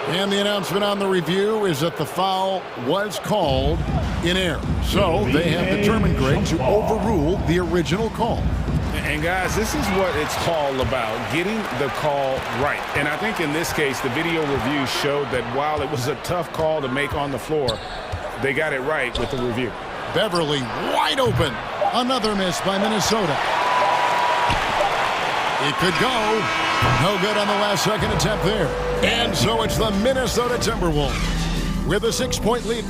And the announcement on the review is that the foul was called in error. So they have determined, Greg, to overrule the original call. And guys, this is what it's all about, getting the call right. And I think in this case, the video review showed that while it was a tough call to make on the floor, they got it right with the review. Beverly wide open. Another miss by Minnesota. It could go. No good on the last second attempt there. And so it's the Minnesota Timberwolves with a 6-point lead.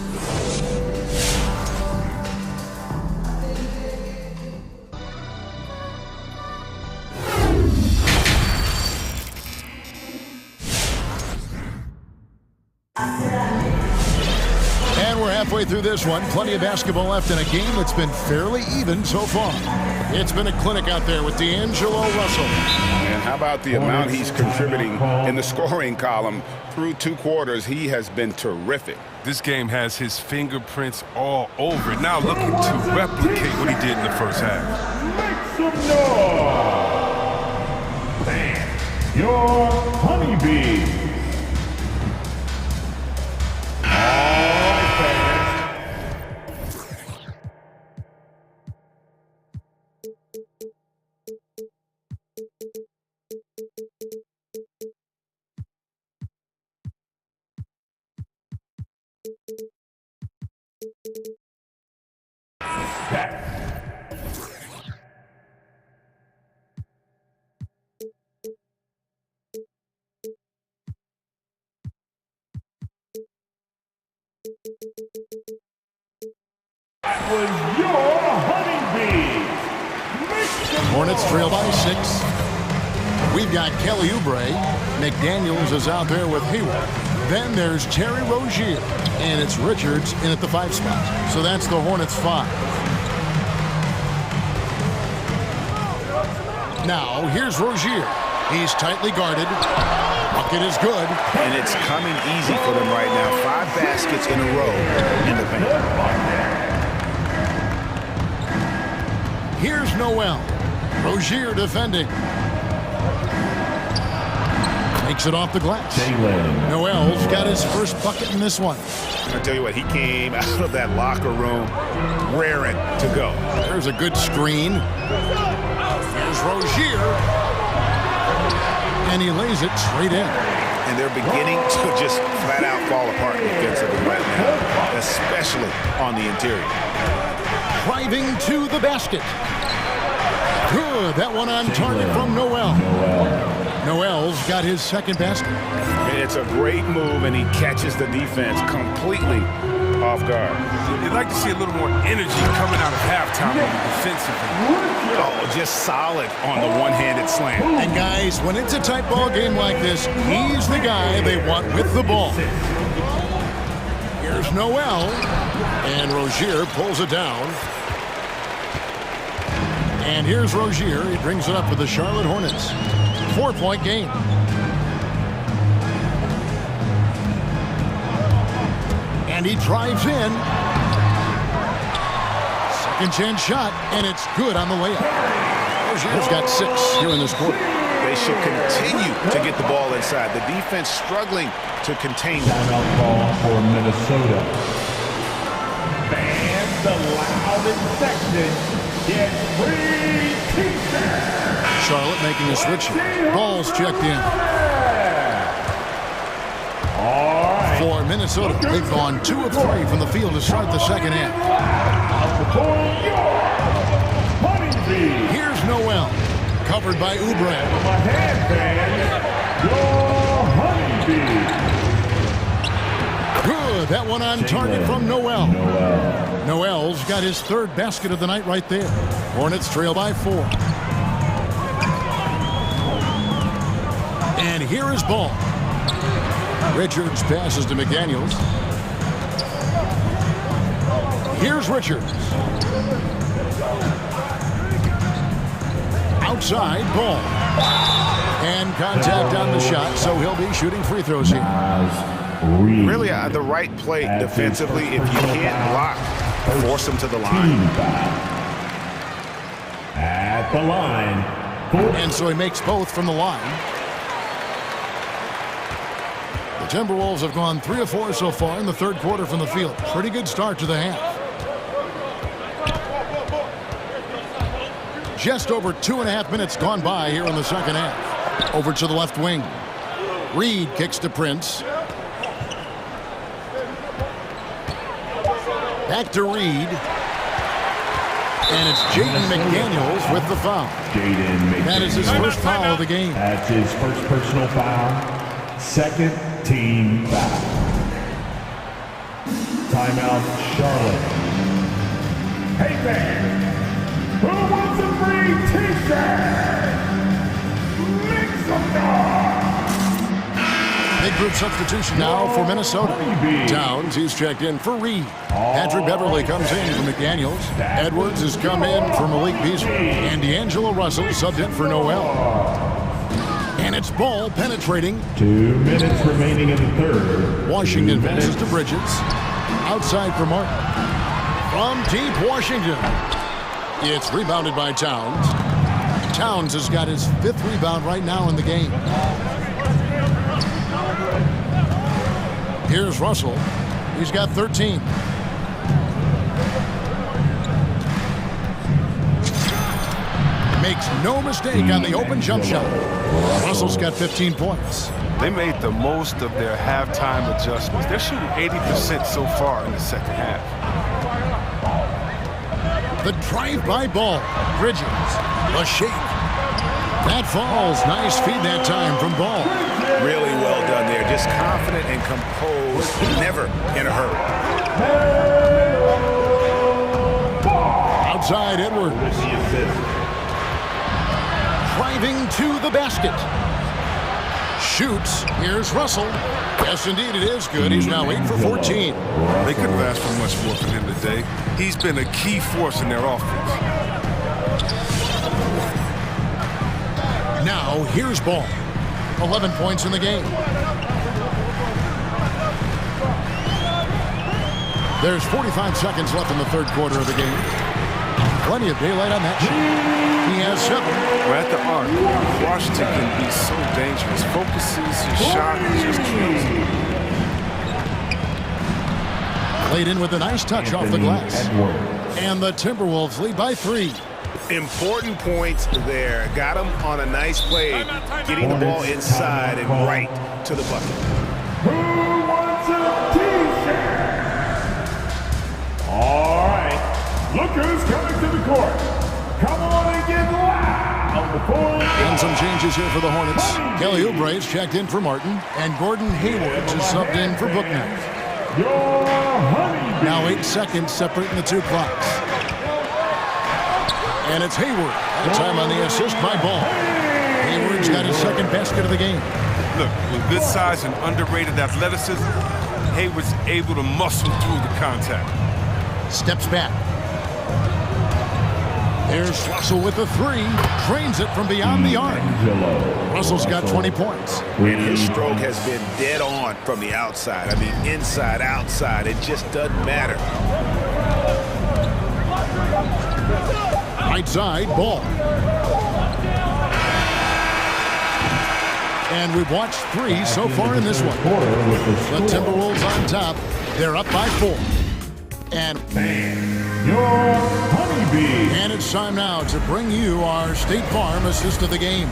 Halfway through this one, plenty of basketball left in a game that's been fairly even so far. It's been a clinic out there with D'Angelo Russell. And how about the amount he's contributing in the scoring column through 2 quarters? He has been terrific. This game has his fingerprints all over it. Now looking to replicate what he did in the first half. Make some noise! And your honeybees. That was your honeybee. Hornets trail by 6. We've got Kelly Oubre. McDaniels is out there with Hayward. Then there's Terry Rozier. And it's Richards in at the 5 spot. So that's the Hornets 5. Now, here's Rozier. He's tightly guarded. Bucket is good. And it's coming easy for them right now. 5 baskets in a row in the paint. Here's Noel. Rozier defending. Makes it off the glass. Noel's got his first bucket in this one. I tell you what, he came out of that locker room raring to go. There's a good screen. Here's Rozier. And he lays it straight in. And they're beginning to just flat out fall apart defensively right now, especially on the interior. Driving to the basket. Good. That one on target from Noel. Noel's got his second basket. It's a great move, and he catches the defense completely off guard. You'd like to see a little more energy coming out of halftime on the defensive end. Oh, just solid on the one-handed slam. And guys, when it's a tight ball game like this, he's the guy they want with the ball. Here's Noel, and Rozier pulls it down. And here's Rozier. He brings it up for the Charlotte Hornets. 4-point game. And he drives in. Second chance shot, and it's good on the layup. Rozier's got 6 here in this quarter. They should continue to get the ball inside. The defense struggling to contain them. Timeout call for Minnesota. Fans allowed in section get free t-shirts. Charlotte making a switch. Ball's checked in. For Minnesota, they've gone 2 of 3 from the field to start the second half. Here's Noel, covered by Oubre. Good, that one on target from Noel. Noel's got his 3rd basket of the night right there. Hornets trail by 4. And here is Ball. Richards passes to McDaniels. Here's Richards. Outside, Ball. And contact on the shot, so he'll be shooting free throws here. Really the right play defensively. If you can't block, force him to the line. At the line. And so he makes both from the line. The Timberwolves have gone 3 of 4 so far in the 3rd quarter from the field. Pretty good start to the half. Just over 2.5 minutes gone by here in the second half. Over to the left wing. Reed kicks to Prince. Back to Reed. And it's Jaden McDaniels with the foul. That is his first foul of the game. That's his first personal foul. 2nd team foul. Timeout, Charlotte. Hey fans, who wants a free t-shirt? Make some noise! Big group substitution now for Minnesota. Towns, he's checked in for Reed. Patrick Beverly comes in for McDaniels. Edwards has come in for Malik Beasley. And D'Angelo Russell subbed in for Noel. And it's Ball penetrating. 2 minutes remaining in the 3rd. Washington passes to Bridges. Outside for Martin. From deep Washington. It's rebounded by Towns. Towns has got his 5th rebound right now in the game. Here's Russell. He's got 13. Makes no mistake on the open jump shot. Russell's got 15 points. They made the most of their halftime adjustments. They're shooting 80% so far in the second half. The drive-by ball. Bridges. A shake. That falls. Nice feed that time from Ball. Really well done there. Just confident and composed. Never in a hurry. Outside Edwards. Driving to the basket. Shoots. Here's Russell. Yes, indeed, it is good. He's now 8 for 14. They couldn't ask for much more from him today. He's been a key force in their offense. Now, here's Ball. 11 points in the game. There's 45 seconds left in the third quarter of the game. Plenty of daylight on that shot. He has 7. We're at the arc. Washington can be so dangerous. Focuses, his shot, just kills him. Played in with a nice touch off the glass. And the Timberwolves lead by 3. Important points there. Got him on a nice play, getting the ball inside and right to the bucket. Who wants a t-shirt? All right. Look who's coming to the court. Come on and get loud. And some changes here for the Hornets. Kelly Oubre's checked in for Martin, and Gordon Hayward is subbed in for Booknight. Now 8 seconds separating the 2 clocks. And it's Hayward. That time on the assist by Ball. Hayward's got his 2nd basket of the game. Look, with good size and underrated athleticism, Hayward's able to muscle through the contact. Steps back. There's Russell with the 3. Drains it from beyond the arc. Russell's got 20 points. And his stroke has been dead on from the outside. I mean, inside, outside. It just doesn't matter. Right side, Ball. And we've watched 3 so far in this one. The Timberwolves on top. They're up by 4. And your honeybee. And it's time now to bring you our State Farm assist of the game.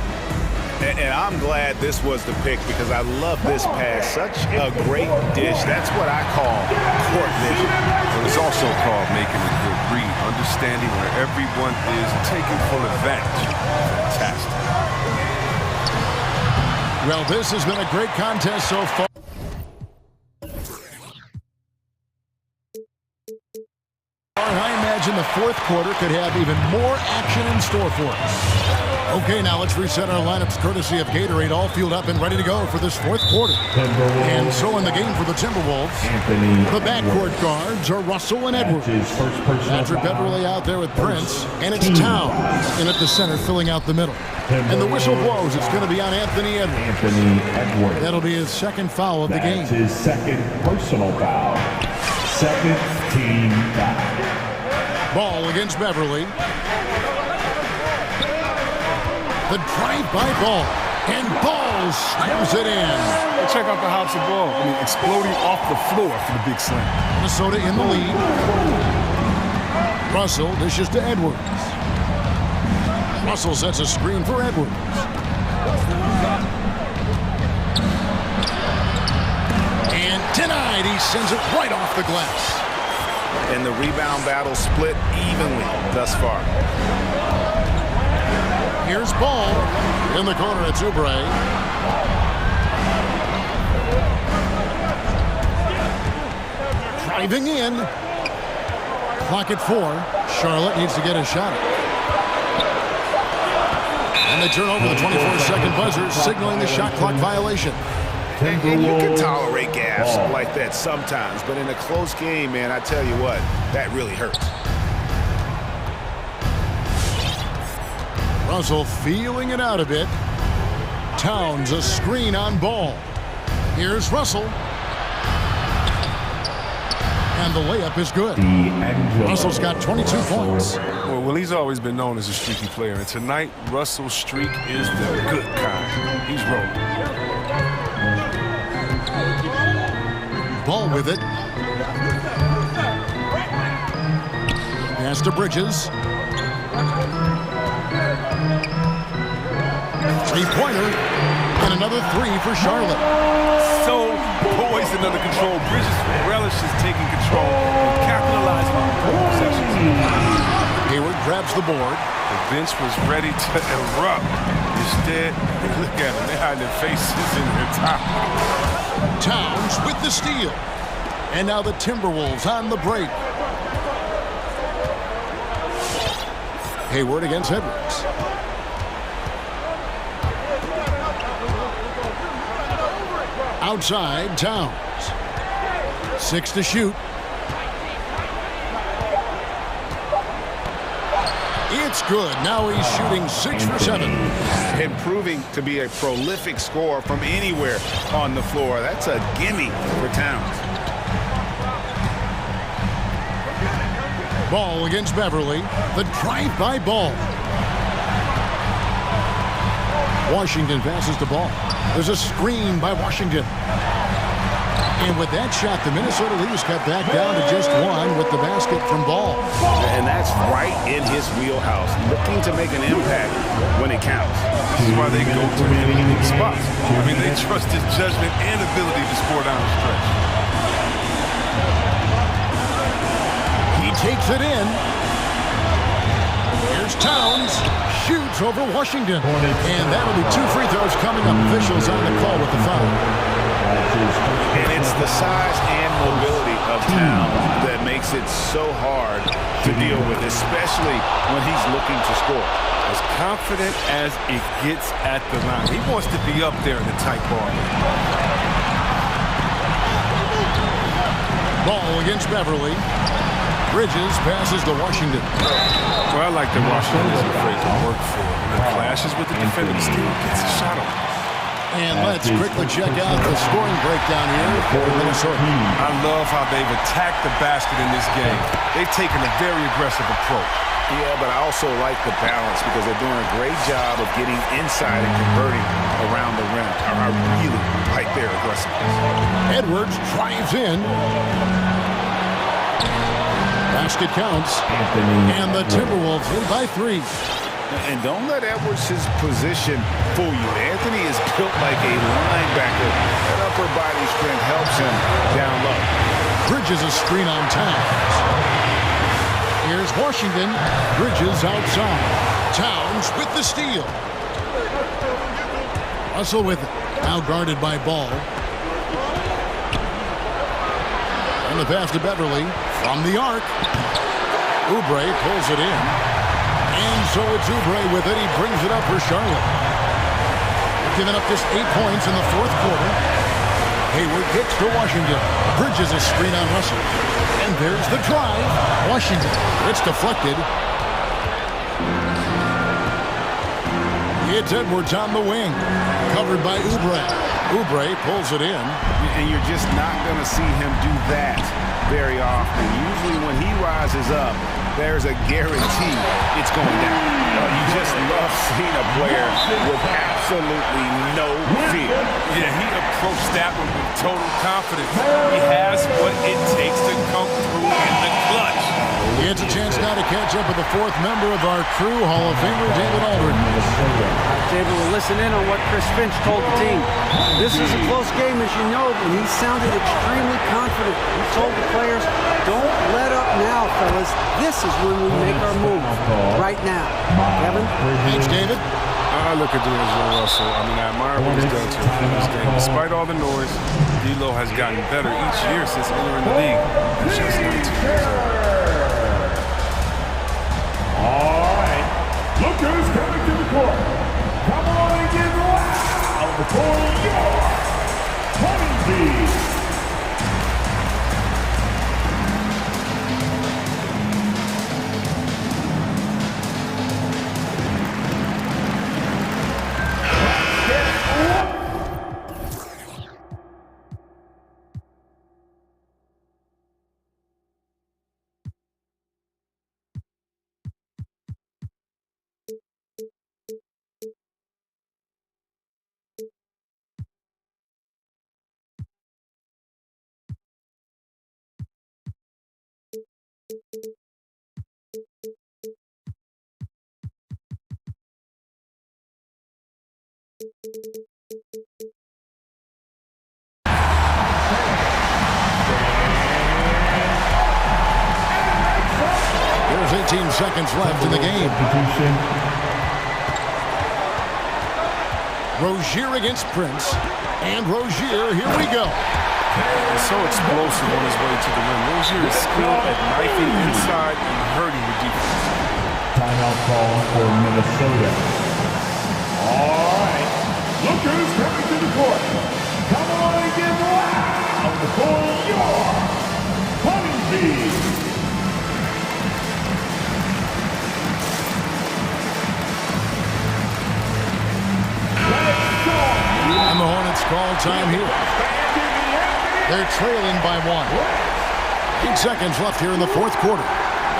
And I'm glad this was the pick because I love this pass. Such a great dish. That's what I call court vision. And it's also called making a good read, understanding where everyone is, taking full advantage. Fantastic. Well, this has been a great contest so far. I imagine the 4th quarter could have even more action in store for us. Okay, now let's reset our lineups courtesy of Gatorade, all fueled up and ready to go for this 4th quarter. And so in the game for the Timberwolves, the backcourt guards are Russell and Edwards. Patrick Beverly out there with Prince, and it's Towns in at the center filling out the middle. And the whistle blows. It's going to be on Anthony Edwards. That'll be his 2nd foul of the game. That's his 2nd personal foul. 2nd team foul. Ball against Beverly. The drive-by Ball. And Ball slams it in. Check out the hops of Ball. I mean, exploding off the floor for the big slam. Minnesota in the lead. Russell dishes to Edwards. Russell sets a screen for Edwards. And denied. He sends it right off the glass. And the rebound battle split evenly thus far. Here's Ball. In the corner, it's Oubre. Driving in. Clock at 4. Charlotte needs to get a shot. And they turn over the 24-second buzzer, signaling the shot clock violation. And you can tolerate gaffes like that sometimes, but in a close game, man, I tell you what, that really hurts. Russell feeling it out a bit. Towns a screen on Ball. Here's Russell. And the layup is good. Russell's got 22 points. Well, he's always been known as a streaky player. And tonight, Russell's streak is the good kind. He's rolling. Ball with it. Pass to Bridges. Three-pointer. And another three for Charlotte. So poised and under control. Bridges relishes taking control and capitalizing on the possessions. Hayward grabs the board. The bench was ready to erupt. Instead, look at them. They hide their faces in their top. Towns with the steal. And now the Timberwolves on the break. Hayward against Edwards. Outside, Towns. 6 to shoot. It's good. Now he's shooting 6 for 7. Improving to be a prolific scorer from anywhere on the floor. That's a gimme for Towns. Ball against Beverly. The drive by Ball. Washington passes the ball. There's a screen by Washington. And with that shot, the Minnesota Leafs cut back down to just 1 with the basket from Ball. And that's right in his wheelhouse, looking to make an impact when it counts. This is why they go to him in these spots. I mean, they trust his judgment and ability to score down the stretch. He takes it in. Here's Towns. Shoots over Washington. And that'll be 2 free throws coming up. Officials on the call with the foul. And it's the size and mobility of Towns that makes it so hard to deal with, especially when he's looking to score. As confident as it gets at the line. He wants to be up there in the tight ball. Ball against Beverly. Bridges passes to Washington. Well, I like that Washington isn't afraid to work for it. When it clashes with the defender, still gets a shot on. And let's quickly check out the scoring breakdown here for Minnesota. I love how they've attacked the basket in this game. They've taken a very aggressive approach. Yeah, but I also like the balance because they're doing a great job of getting inside and converting around the rim. I really like their aggressiveness. Edwards drives in. Basket counts. And the Timberwolves lead by 3. And don't let Edwards' position fool you. Anthony is built like a linebacker. That upper body strength helps him down low. Bridges a screen on Towns. Here's Washington. Bridges outside. Towns with the steal. Russell with it. Now guarded by Ball. And the pass to Beverly from the arc. Oubre pulls it in. And so it's Oubre with it. He brings it up for Charlotte. Giving up just 8 points in the 4th quarter. Hayward gets to Washington. Bridges a screen on Russell. And there's the drive. Washington. It's deflected. It's Edwards on the wing. Covered by Oubre. Oubre pulls it in. And you're just not going to see him do that very often. Usually when he rises up, there's a guarantee it's going down. You just love seeing a player with absolutely no fear. Yeah, he approached that one with total confidence. He has what it takes to come through in the clutch. It's a chance now to catch up with the 4th member of our crew, Hall of Famer David Aldridge. David will listen in on what Chris Finch told the team. This is a close game, as you know, and he sounded extremely confident. He told the players, don't let up now, fellas. This is when we make our move. Right now. Kevin? Thanks, David. I look at D'Angelo Russell. I mean, I admire what he's done to improve this game. Despite all the noise, D'Lo has gotten better each year since entering the league. He's just 19 years old. All right, look who's coming to the court. Come on and get loud for your Honeybee. There's 18 seconds left in the game. Rozier against Prince. And Rozier, here we go. He's so explosive on his way to the rim. Rozier is skilled at knifing inside and hurting the defense. Timeout call for Minnesota. All right. Look who's coming to the court. Come on and get loud for your Huntington. And the Hornets call time here. They're trailing by 1. 8 seconds left here in the fourth quarter.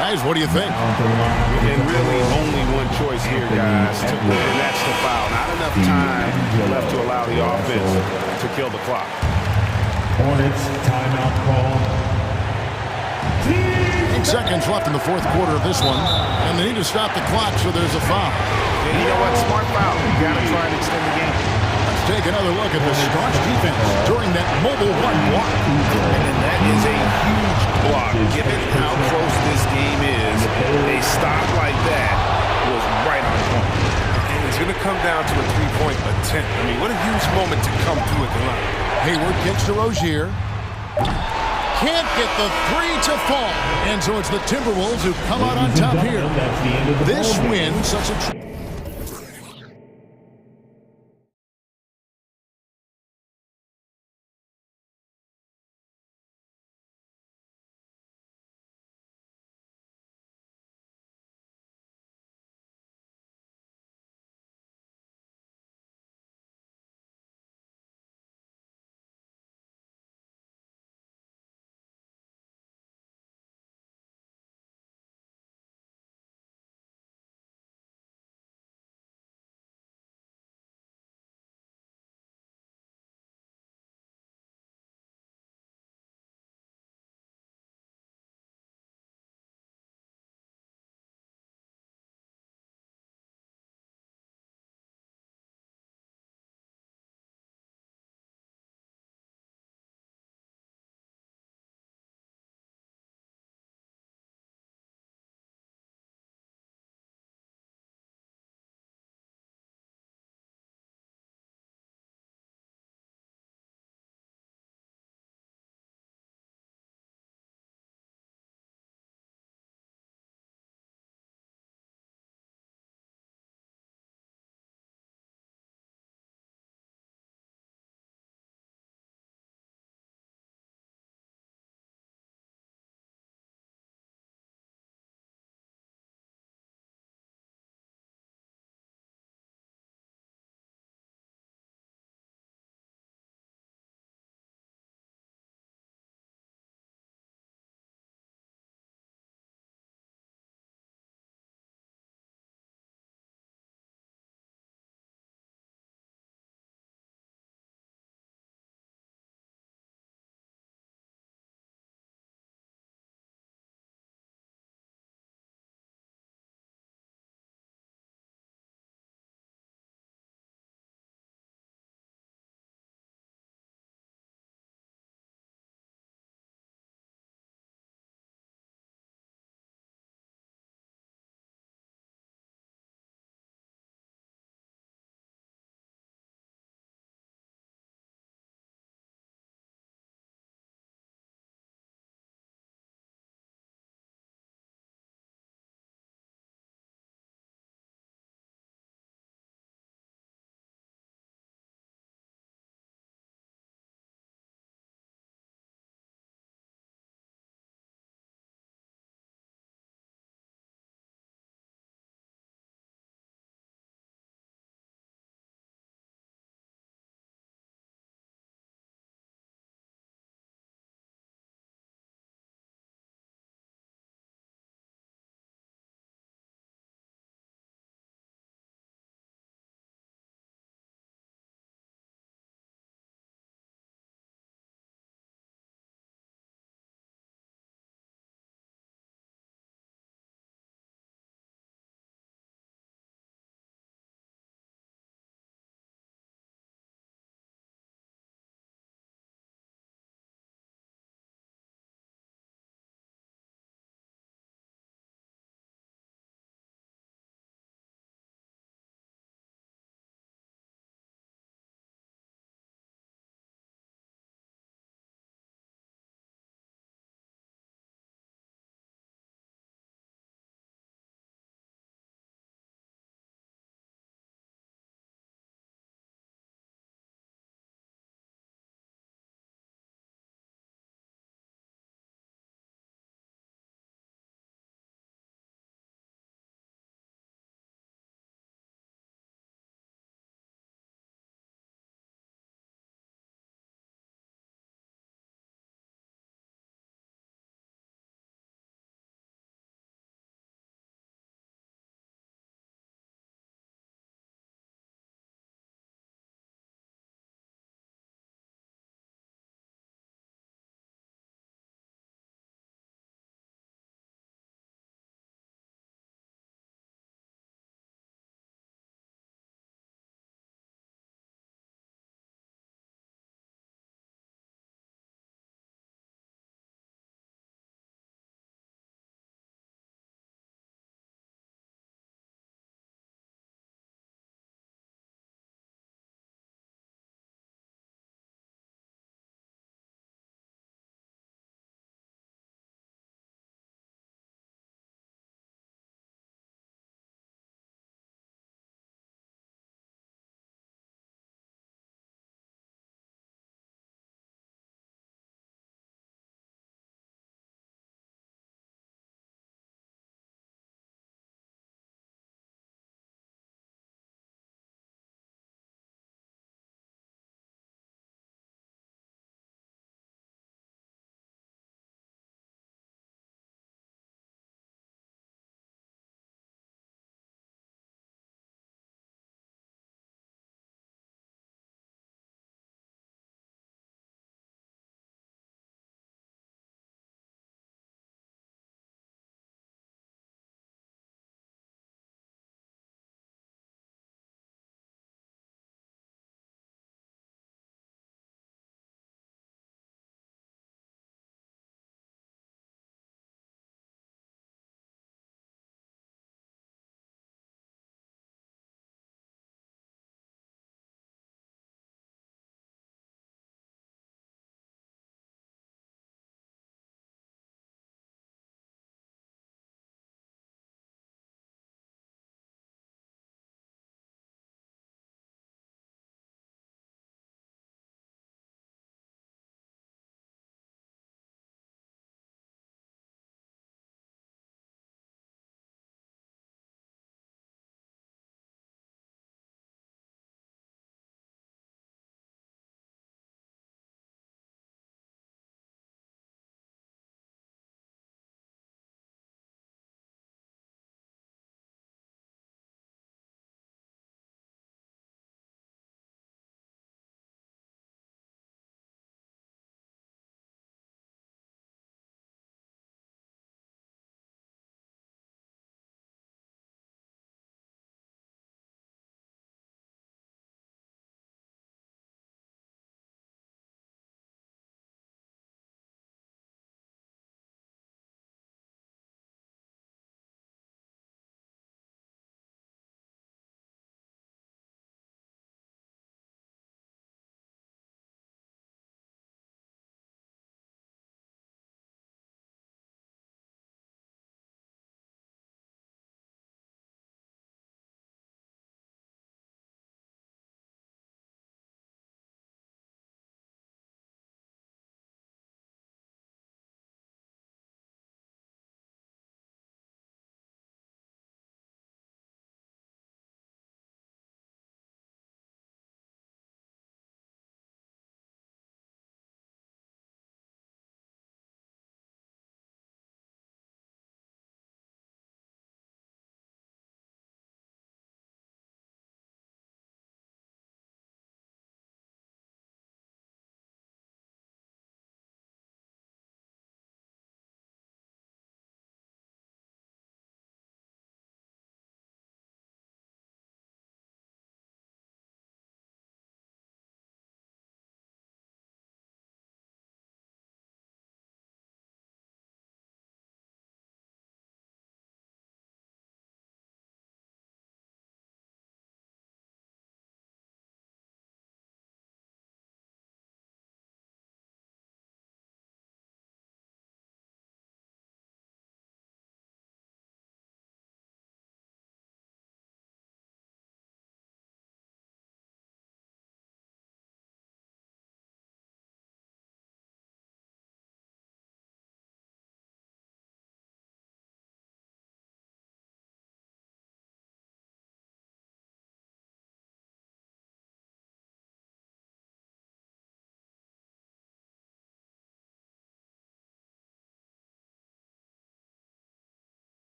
Guys, what do you think? And really only one choice here, guys, and that's the foul. Not enough time left to allow the offense to kill the clock. Hornets timeout call. 8 seconds left in the fourth quarter of this one. And they need to stop the clock, so there's a foul. And you know what? Smart foul. You got to try and extend the game. Let's take another look at the staunch defense during that mobile one block. And that is a huge block. Given how close this game is, a stop like that was right on point. And it's going to come down to a three-point attempt. I mean, what a huge moment to come through at the line. Hayward kicks to Rozier. Can't get the three to fall. And so it's the Timberwolves who come out on top here. This win, such a...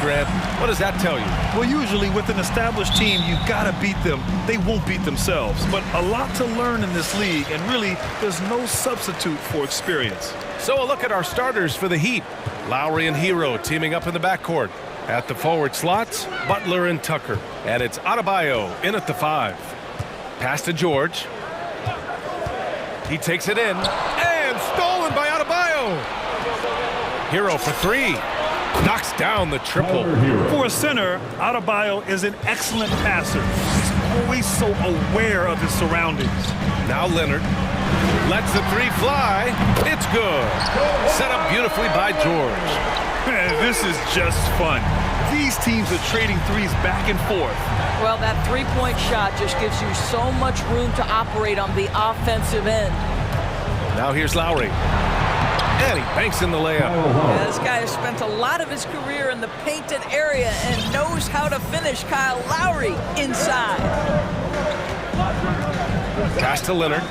Grant. What does that tell you? Well, usually with an established team, you gotta beat them. They won't beat themselves. But a lot to learn in this league, and really, there's no substitute for experience. So a look at our starters for the Heat. Lowry and Hero teaming up in the backcourt. At the forward slots, Butler and Tucker. And it's Adebayo in at the 5. Pass to George. He takes it in. And stolen by Adebayo. Hero for 3. Knocks down the triple. For a center, Adebayo is an excellent passer. He's always so aware of his surroundings. Now Leonard lets the 3 fly. It's good. Set up beautifully by George. Man, this is just fun. These teams are trading threes back and forth. Well, that three-point shot just gives you so much room to operate on the offensive end. Now here's Lowry. And he banks in the layup. Yeah, this guy has spent a lot of his career in the painted area and knows how to finish. Kyle Lowry inside. Pass to Leonard.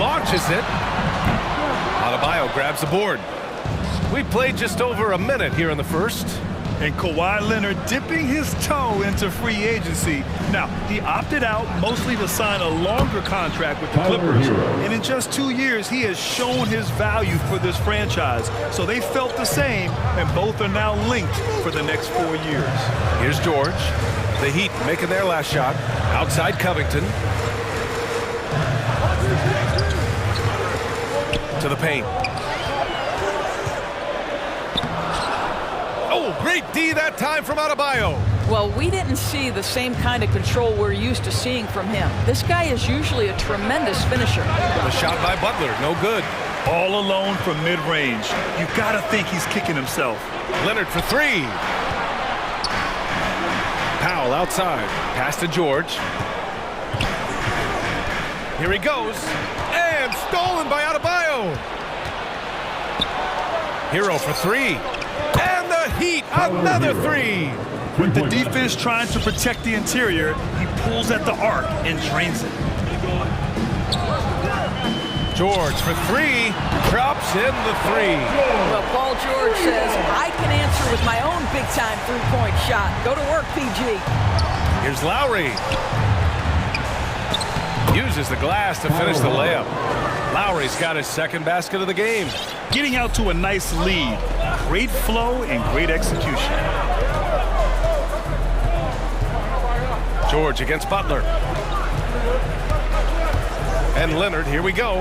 Launches it. Adebayo grabs the board. We played just over a minute here in the first. And Kawhi Leonard dipping his toe into free agency. Now, he opted out mostly to sign a longer contract with the Clippers. And in just 2 years, he has shown his value for this franchise. So they felt the same, and both are now linked for the next 4 years. Here's George. The Heat making their last shot. Outside Covington. To the paint. Oh, great D that time from Adebayo. Well, we didn't see the same kind of control we're used to seeing from him. This guy is usually a tremendous finisher. The shot by Butler, no good. All alone from mid-range. You gotta think he's kicking himself. Leonard for 3. Powell outside. Pass to George. Here he goes. And stolen by Adebayo. Hero for 3. And the Heat, another 3. With the defense trying to protect the interior, he pulls at the arc and drains it. George for 3. Drops in the 3. Well, Paul George says, I can answer with my own big-time three-point shot. Go to work, PG. Here's Lowry. Uses the glass to finish the layup. Lowry's got his second basket of the game. Getting out to a nice lead. Great flow and great execution. George against Butler. And Leonard, here we go.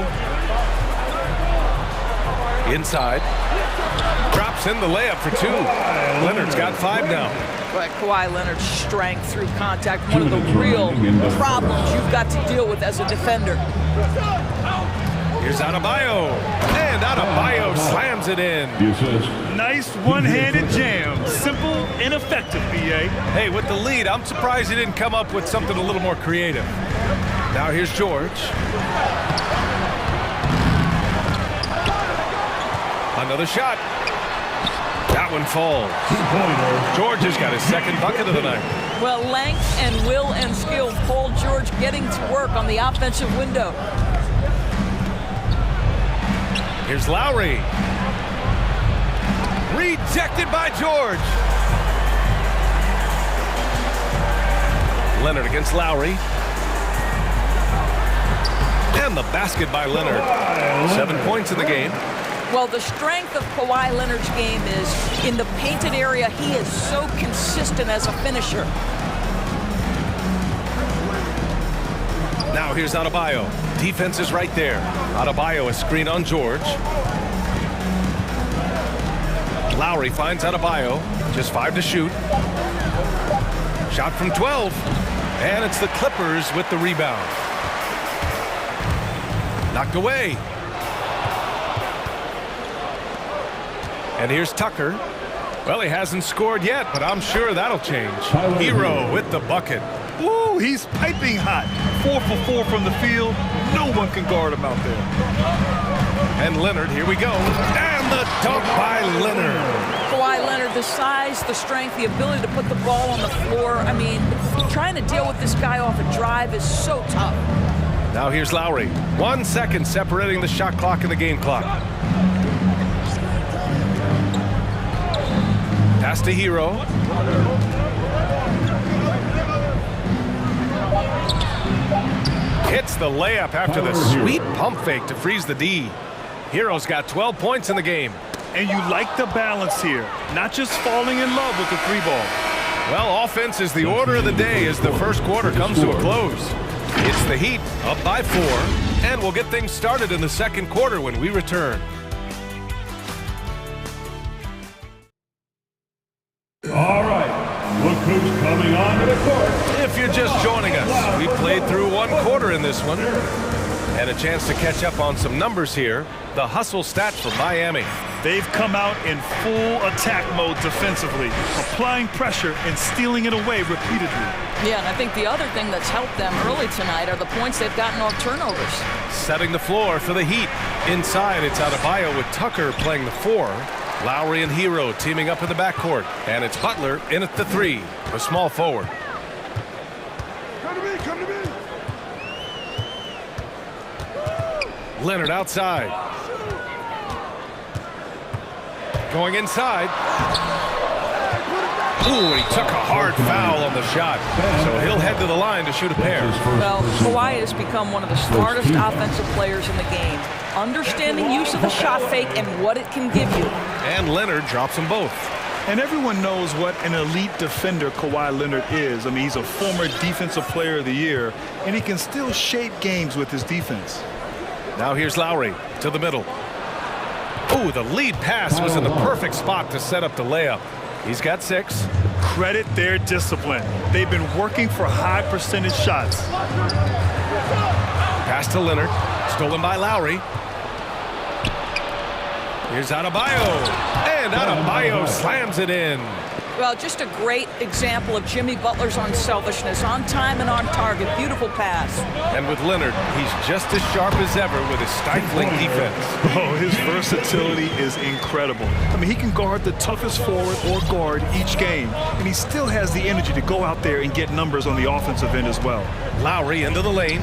Inside. Drops in the layup for 2. Leonard's got 5 now. But Kawhi Leonard's strength through contact, one of the real problems you've got to deal with as a defender. Here's Adebayo. And Adebayo slams it in. Nice one-handed jam. Simple and effective, B.A. Hey, with the lead, I'm surprised he didn't come up with something a little more creative. Now here's George. Another shot. That one falls. George has got his second bucket of the night. Well, length and will and skill. Paul George getting to work on the offensive window. Here's Lowry. Rejected by George. Leonard against Lowry. And the basket by Leonard. 7 points in the game. Well, the strength of Kawhi Leonard's game is in the painted area. He is so consistent as a finisher. Now here's Adebayo. Defense is right there. Adebayo a screen on George. Lowry finds Adebayo. Just 5 to shoot. Shot from 12. And it's the Clippers with the rebound. Knocked away. And here's Tucker. Well, he hasn't scored yet, but I'm sure that'll change. Hero with the bucket. Woo, he's piping hot. 4 for 4 from the field. No one can guard him out there. And Leonard, here we go. And the dunk by Leonard. Kawhi Leonard, the size, the strength, the ability to put the ball on the floor. I mean, trying to deal with this guy off a drive is so tough. Now here's Lowry. 1 second separating the shot clock and the game clock. Pass to Hero. Hits the layup after the sweet pump fake to freeze the D. Hero's got 12 points in the game. And you like the balance here, not just falling in love with the three ball. Well, offense is the order of the day as the first quarter comes to a close. It's the Heat up by 4, and we'll get things started in the second quarter when we return. All right, look who's coming onto the court. If you're just joining us, we played through one quarter in this one. And a chance to catch up on some numbers here. The hustle stats for Miami. They've come out in full attack mode defensively, applying pressure and stealing it away repeatedly. Yeah, and I think the other thing that's helped them early tonight are the points they've gotten off turnovers. Setting the floor for the Heat. Inside, it's Adebayo with Tucker playing the 4. Lowry and Hero teaming up in the backcourt. And it's Butler in at the 3, a small forward. Come to me. Leonard outside. Going inside. Ooh, he took a hard foul on the shot. So he'll head to the line to shoot a pair. Well, Kawhi has become one of the smartest offensive players in the game. Understanding use of the shot fake and what it can give you. And Leonard drops them both. And everyone knows what an elite defender Kawhi Leonard is. I mean, he's a former Defensive Player of the Year, and he can still shape games with his defense. Now here's Lowry to the middle. Ooh, the lead pass was in the perfect spot to set up the layup. He's got 6. Credit their discipline. They've been working for high percentage shots. Pass to Leonard. Stolen by Lowry. Here's Adebayo. And Adebayo slams it in. Well, just a great example of Jimmy Butler's unselfishness. On time and on target. Beautiful pass. And with Leonard, he's just as sharp as ever with his stifling defense. Oh, his versatility is incredible. I mean, he can guard the toughest forward or guard each game, and he still has the energy to go out there and get numbers on the offensive end as well. Lowry into the lane.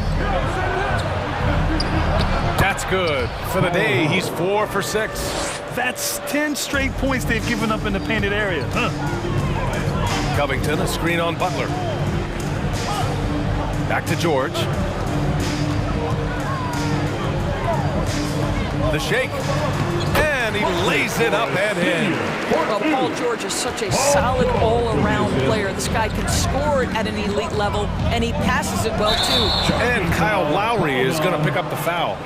That's good. For the day, he's 4 for 6. That's 10 straight points they've given up in the painted area. Covington, a screen on Butler. Back to George. The shake. And he lays it up and in. Well, Paul George is such a solid all-around player. This guy can score it at an elite level, and he passes it well, too. And Kyle Lowry is going to pick up the foul.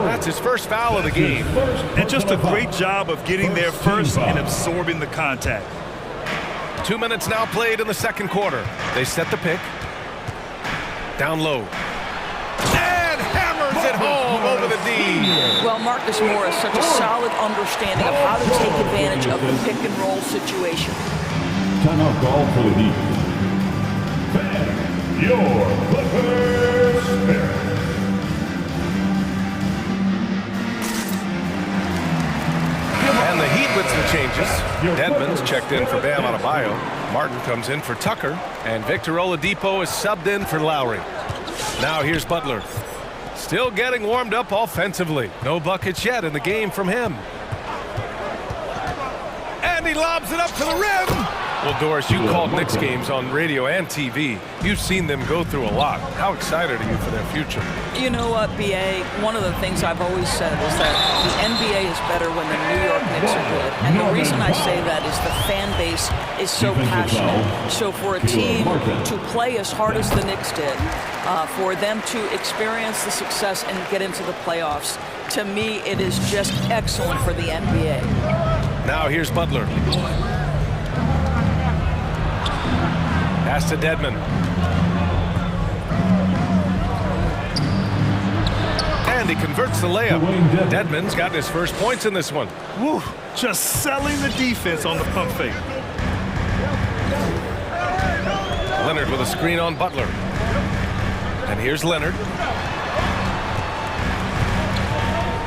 That's his first foul of the game. And just a great job of getting there first and absorbing the contact. 2 minutes now played in the second quarter. They set the pick. Down low. And hammers it home over the D. Well, Marcus Moore has such a solid understanding of how to take advantage of the pick-and-roll situation. Timeout call for the Heat. Fan your Clippers spirit. And the Heat with some changes. Dedmon's checked in for Bam Adebayo. Martin comes in for Tucker. And Victor Oladipo is subbed in for Lowry. Now here's Butler. Still getting warmed up offensively. No buckets yet in the game from him. And he lobs it up to the rim. Well, Doris, you called Knicks games on radio and TV. You've seen them go through a lot. How excited are you for their future? You know what, B.A., one of the things I've always said is that the NBA is better when the New York Knicks are good. And the reason I say that is the fan base is so passionate. So for a team to play as hard as the Knicks did, for them to experience the success and get into the playoffs, to me, it is just excellent for the NBA. Now here's Butler. Pass to Dedmon. And he converts the layup. Dedmon's got his first points in this one. Woo, just selling the defense on the pump fake. Leonard with a screen on Butler. And here's Leonard.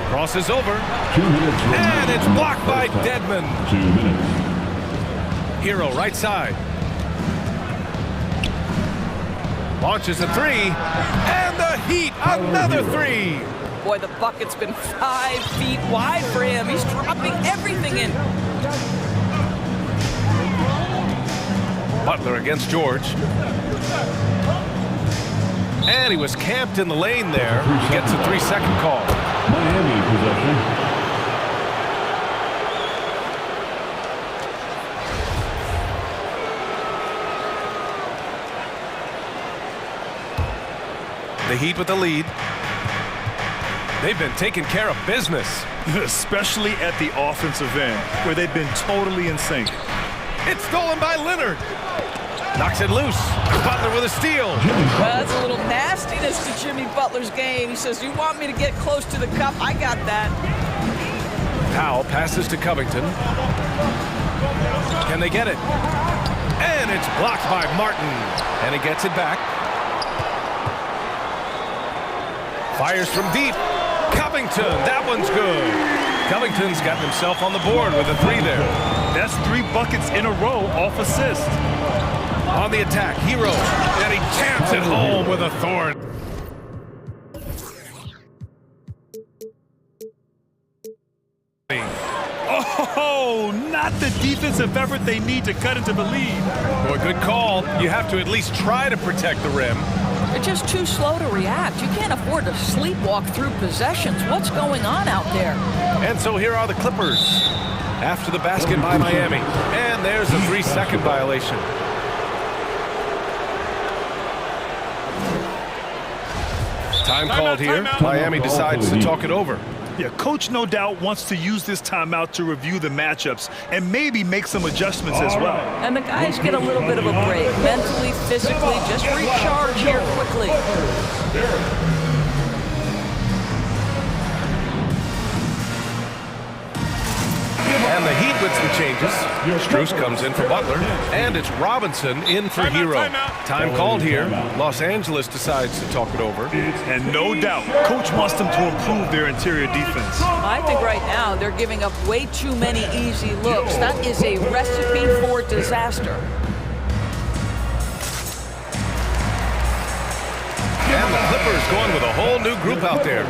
Crosses over. And it's blocked by Dedmon. 2 minutes. Hero right side. Launches a 3, and the Heat, another 3. Boy, the bucket's been 5 feet wide for him. He's dropping everything in. Butler against George. And he was camped in the lane there. He gets a 3-second call. Miami possession. The Heat with the lead. They've been taking care of business. Especially at the offensive end, where they've been totally in sync. It's stolen by Leonard. Knocks it loose. Butler with a steal. That's a little nastiness to Jimmy Butler's game. He says, you want me to get close to the cup? I got that. Powell passes to Covington. Can they get it? And it's blocked by Martin. And he gets it back. Fires from deep. Covington, that one's good. Covington's got himself on the board with a 3 there. That's 3 buckets in a row off assist. On the attack, Hero, and he jams it home with a thorn. Oh, not the defensive effort they need to cut into the lead. Boy, good call. You have to at least try to protect the rim. They're just too slow to react. You can't afford to sleepwalk through possessions. What's going on out there? And so here are the Clippers after the basket by Miami. And there's a 3-second violation. Time called here. Miami decides to talk it over. Yeah, coach no doubt wants to use this timeout to review the matchups and maybe make some adjustments as well. And the guys get a little bit of a break. Mentally, physically, just recharge here quickly. And the Heat with some changes. Strus comes in for Butler, and it's Robinson in for Hero. Time called here. Los Angeles decides to talk it over. And no doubt, coach wants them to improve their interior defense. I think right now they're giving up way too many easy looks. That is a recipe for disaster. And the Clippers going with a whole new group out there.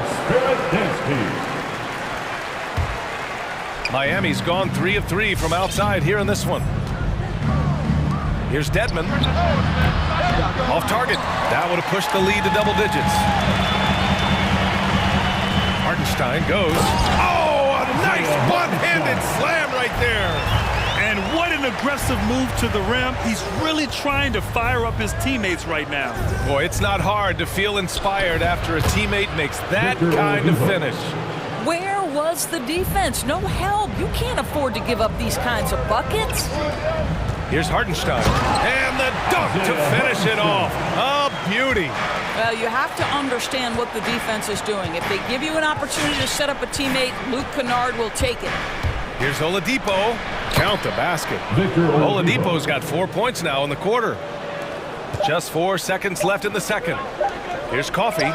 Miami's gone 3 of 3 from outside here in this one. Here's Dedmon. Off target. That would have pushed the lead to double digits. Hartenstein goes. Oh, a nice one-handed slam right there. And what an aggressive move to the rim. He's really trying to fire up his teammates right now. Boy, it's not hard to feel inspired after a teammate makes that kind of finish. Where was the defense? No help. You can't afford to give up these kinds of buckets. Here's Hartenstein. And the dunk to finish it off. A beauty. Well, you have to understand what the defense is doing. If they give you an opportunity to set up a teammate, Luke Kennard will take it. Here's Oladipo. Count the basket. Oladipo's got 4 points now in the quarter. Just 4 seconds left in the second. Here's Coffey.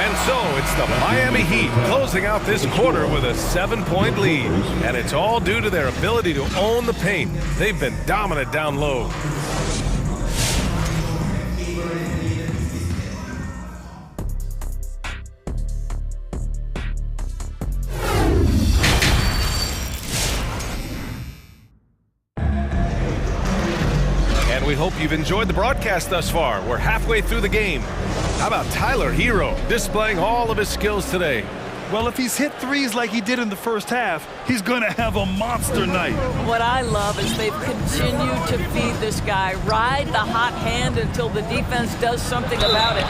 And so it's the Miami Heat closing out this quarter with a 7-point lead. And it's all due to their ability to own the paint. They've been dominant down low. We hope you've enjoyed the broadcast thus far. We're halfway through the game. How about Tyler Hero displaying all of his skills today? Well, if he's hit threes like he did in the first half, he's going to have a monster night. What I love is they've continued to feed this guy. Ride the hot hand until the defense does something about it.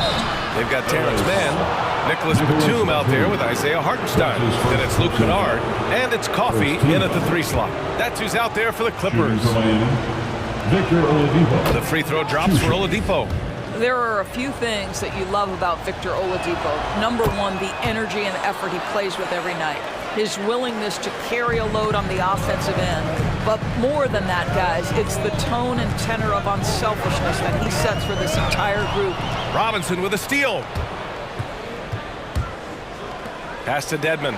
They've got Terrence Mann, Nicholas Batum out there with Isaiah Hartenstein. Then it's Luke Kennard, and it's Coffey in at the 3 slot. That's who's out there for the Clippers. The free throw drops for Oladipo. There are a few things that you love about Victor Oladipo. Number one, the energy and effort he plays with every night. His willingness to carry a load on the offensive end. But more than that, guys, it's the tone and tenor of unselfishness that he sets for this entire group. Robinson with a steal. Pass to Dedmon.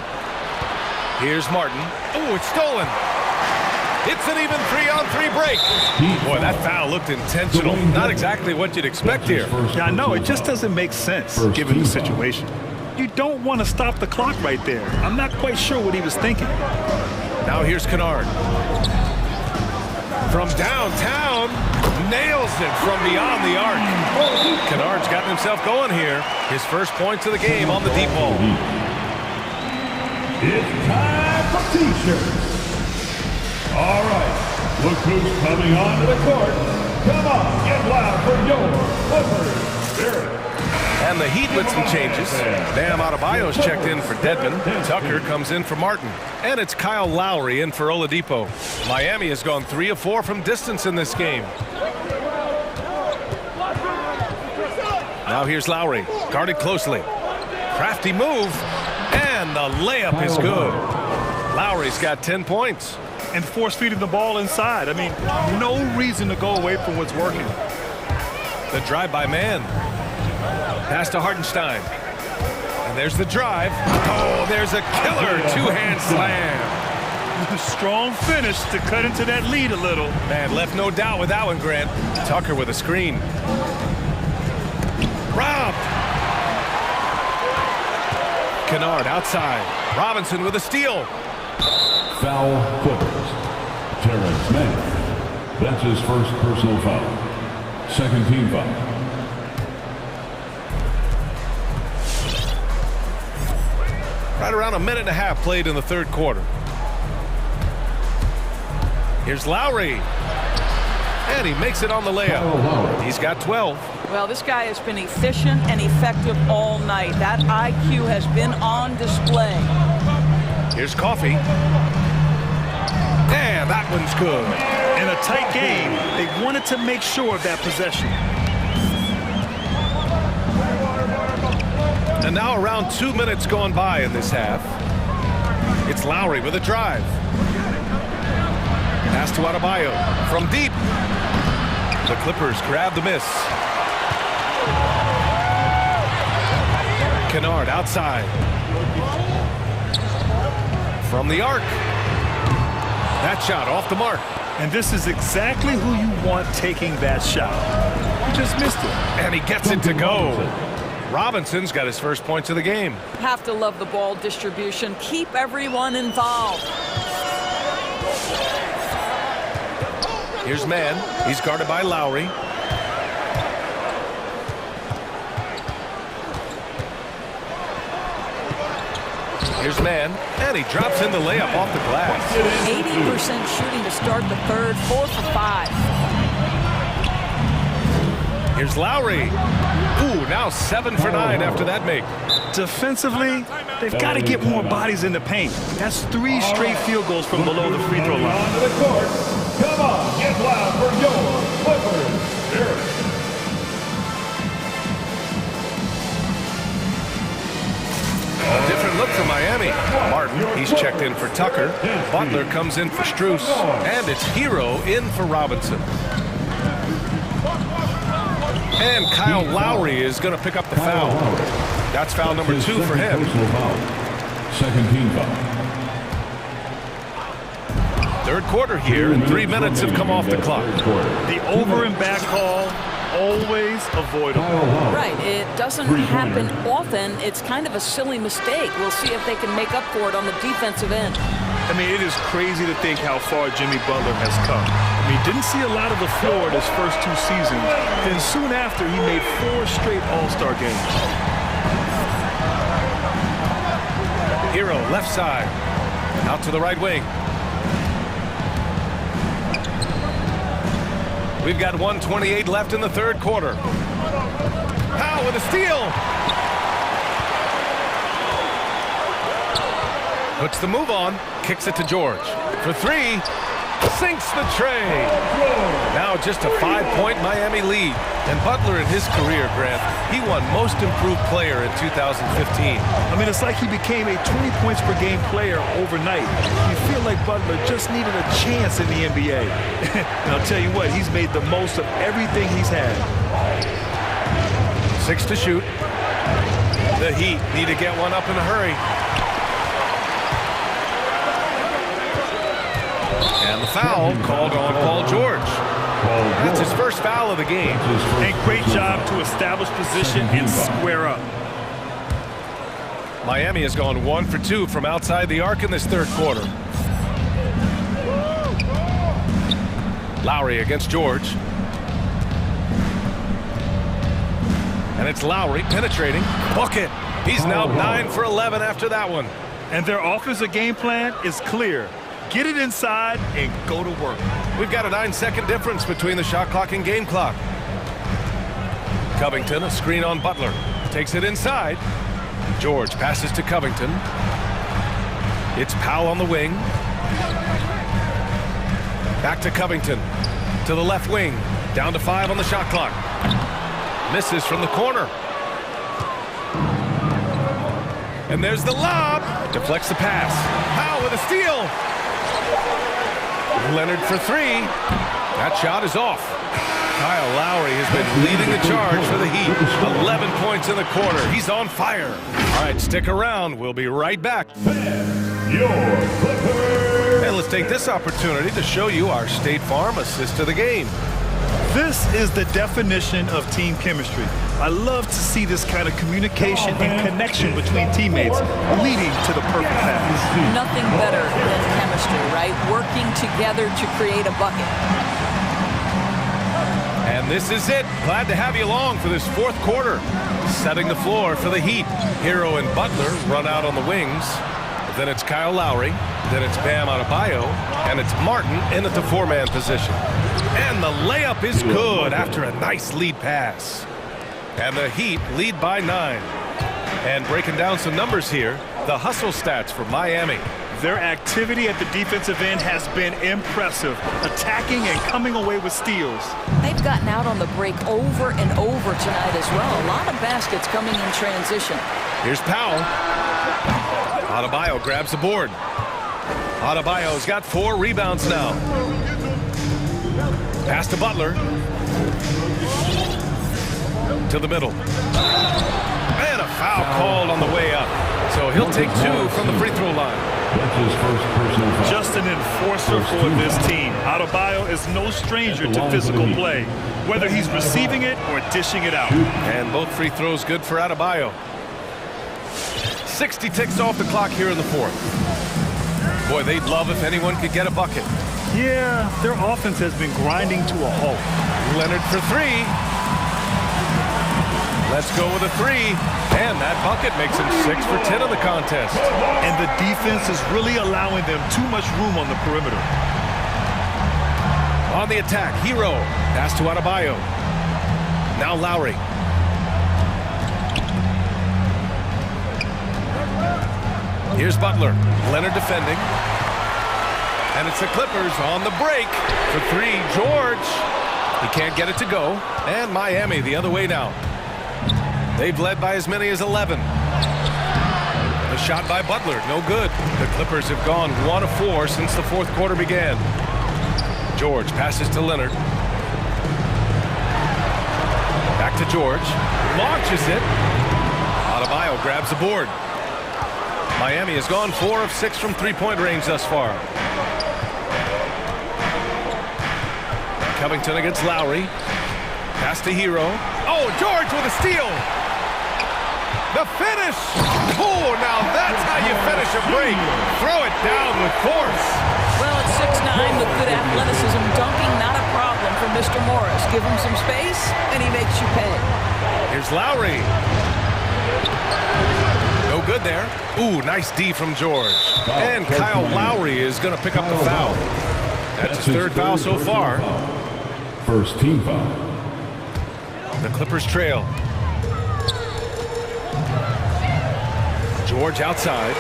Here's Martin. Oh, it's stolen. It's an even 3-on-3 break. Boy, that foul looked intentional. Not exactly what you'd expect here. Yeah, I know. It just doesn't make sense, given the situation. You don't want to stop the clock right there. I'm not quite sure what he was thinking. Now here's Kennard. From downtown, nails it from beyond the arc. Kennard's gotten himself going here. His first points of the game on the deep ball. It's time for T-shirts. All right, look who's coming onto the court. Come on, get loud for your Clippers Spirit. And the Heat with some changes. Bam Adebayo's checked in for Dedmon. Tucker comes in for Martin. And it's Kyle Lowry in for Oladipo. Miami has gone 3 of 4 from distance in this game. Now here's Lowry, guarded closely. Crafty move, and the layup is good. Lowry's got 10 points. And force-feeding the ball inside. I mean, no reason to go away from what's working. The drive by man. Pass to Hartenstein. And there's the drive. Oh, there's a killer two-hand slam. Strong finish to cut into that lead a little. Man, left no doubt with that one, Grant. Tucker with a screen. Robbed. Kennard outside. Robinson with a steal. Foul Clippers. Terrence Mann. That's his first personal foul. Second team foul. Right around a minute and a half played in the third quarter. Here's Lowry. And he makes it on the layup. He's got 12. Well, this guy has been efficient and effective all night. That IQ has been on display. Here's Coffee. And that one's good. In a tight game, they wanted to make sure of that possession. And now around 2 minutes gone by in this half. It's Lowry with a drive. Pass to Adebayo from deep. The Clippers grab the miss. Kennard outside. From the arc. That shot off the mark. And this is exactly who you want taking that shot. He just missed it. And he gets it to go. Robinson's got his first points of the game. Have to love the ball distribution. Keep everyone involved. Here's Mann. He's guarded by Lowry. Here's Mann, and he drops in the layup off the glass. 80% shooting to start the third, 4 for 5. Here's Lowry. Ooh, now 7 for 9 after that make. Defensively, they've got to get more bodies in the paint. That's 3 straight field goals from below the free throw line. Onto the court. Come on, get loud for your Clippers Spirit. A different look for Miami. Martin, he's checked in for Tucker. Butler comes in for Strus. And it's Hero in for Robinson. And Kyle Lowry is going to pick up the foul. That's foul number 2 for him. Second team foul. Third quarter here, and 3 minutes have come off the clock. The over and back call, always avoidable. Right, it doesn't happen often. It's kind of a silly mistake. We'll see if they can make up for it on the defensive end. I mean, it is crazy to think how far Jimmy Butler has come. I mean, didn't see a lot of the floor in his first 2 seasons. Then soon after, he made 4 straight All-Star games. Hero, left side. Out to the right wing. We've got 1:28 left in the third quarter. Powell with a steal. Puts the move on. Kicks it to George. For 3. Sinks the tray. Now just a 5-point Miami lead. And Butler in his career, Grant, he won Most Improved Player in 2015. I mean, it's like he became a 20 points per game player overnight. You feel like Butler just needed a chance in the NBA. And I'll tell you what, he's made the most of everything he's had. 6 to shoot. The Heat need to get one up in a hurry. And the foul called on Paul George. That's his first foul of the game. And great job to establish position and square up. Miami has gone 1 for 2 from outside the arc in this third quarter. Lowry against George. And it's Lowry penetrating. Bucket. He's now 9 for 11 after that one. And their offensive game plan is clear. Get it inside and go to work. We've got a 9-second difference between the shot clock and game clock. Covington, a screen on Butler. Takes it inside. George passes to Covington. It's Powell on the wing. Back to Covington. To the left wing. Down to 5 on the shot clock. Misses from the corner. And there's the lob. Deflects the pass. Powell with a steal. Leonard for 3. That shot is off. Kyle Lowry has been leading the charge for the Heat. 11 points in the quarter. He's on fire. All right, stick around. We'll be right back. And let's take this opportunity to show you our State Farm assist to the game. This is the definition of team chemistry. I love to see this kind of communication and connection between teammates leading to the perfect pass. Nothing better than chemistry, right? Working together to create a bucket. And this is it. Glad to have you along for this fourth quarter. Setting the floor for the Heat. Hero and Butler run out on the wings. Then it's Kyle Lowry. Then it's Bam Adebayo. And it's Martin in at the 4-man position. And the layup is good after a nice lead pass. And the Heat lead by 9. And breaking down some numbers here, the hustle stats for Miami. Their activity at the defensive end has been impressive, attacking and coming away with steals. They've gotten out on the break over and over tonight as well. A lot of baskets coming in transition. Here's Powell. Adebayo grabs the board. Adebayo's got 4 rebounds now. Pass to Butler. To the middle. And a foul called on the way up. So he'll take 2 from the free throw line. Just an enforcer for this team. Adebayo is no stranger to physical play, whether he's receiving it or dishing it out. And both free throws good for Adebayo. 60 ticks off the clock here in the fourth. Boy, they'd love if anyone could get a bucket. Yeah, their offense has been grinding to a halt. Leonard for 3. Let's go with a 3. And that bucket makes him 6 for 10 in the contest. And the defense is really allowing them too much room on the perimeter. On the attack, Hero. Pass to Adebayo. Now Lowry. Here's Butler. Leonard defending. And it's the Clippers on the break for 3. George. He can't get it to go. And Miami the other way now. They've led by as many as 11. The shot by Butler, no good. The Clippers have gone 1 of 4 since the fourth quarter began. George passes to Leonard. Back to George. Launches it. Adebayo grabs the board. Miami has gone 4 of 6 from three-point range thus far. Covington against Lowry. Pass to Hero. Oh, George with a steal. The finish! Oh, now that's how you finish a break. Throw it down with force. Well, at 6'9", with good athleticism, dunking not a problem for Mr. Morris. Give him some space, and he makes you pay. Here's Lowry. No good there. Ooh, nice D from George. And Kyle Lowry is going to pick up the foul. That's his 3rd foul so far. First team foul. The Clippers trail. George outside.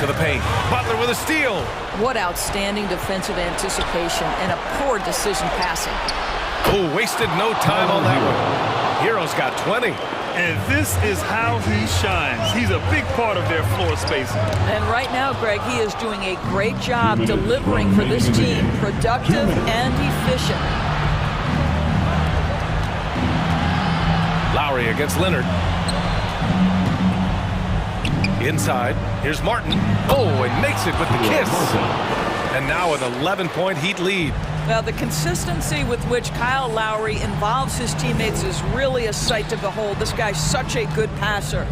To the paint. Butler with a steal. What outstanding defensive anticipation and a poor decision passing. Oh, wasted no time on that one. Hero's got 20. And this is how he shines. He's a big part of their floor spacing. And right now, Greg, he is doing a great job delivering for this team. Productive and efficient. Lowry against Leonard. Inside. Here's Martin. Oh, and makes it with the kiss. And now an 11-point Heat lead. Well, the consistency with which Kyle Lowry involves his teammates is really a sight to behold. This guy's such a good passer.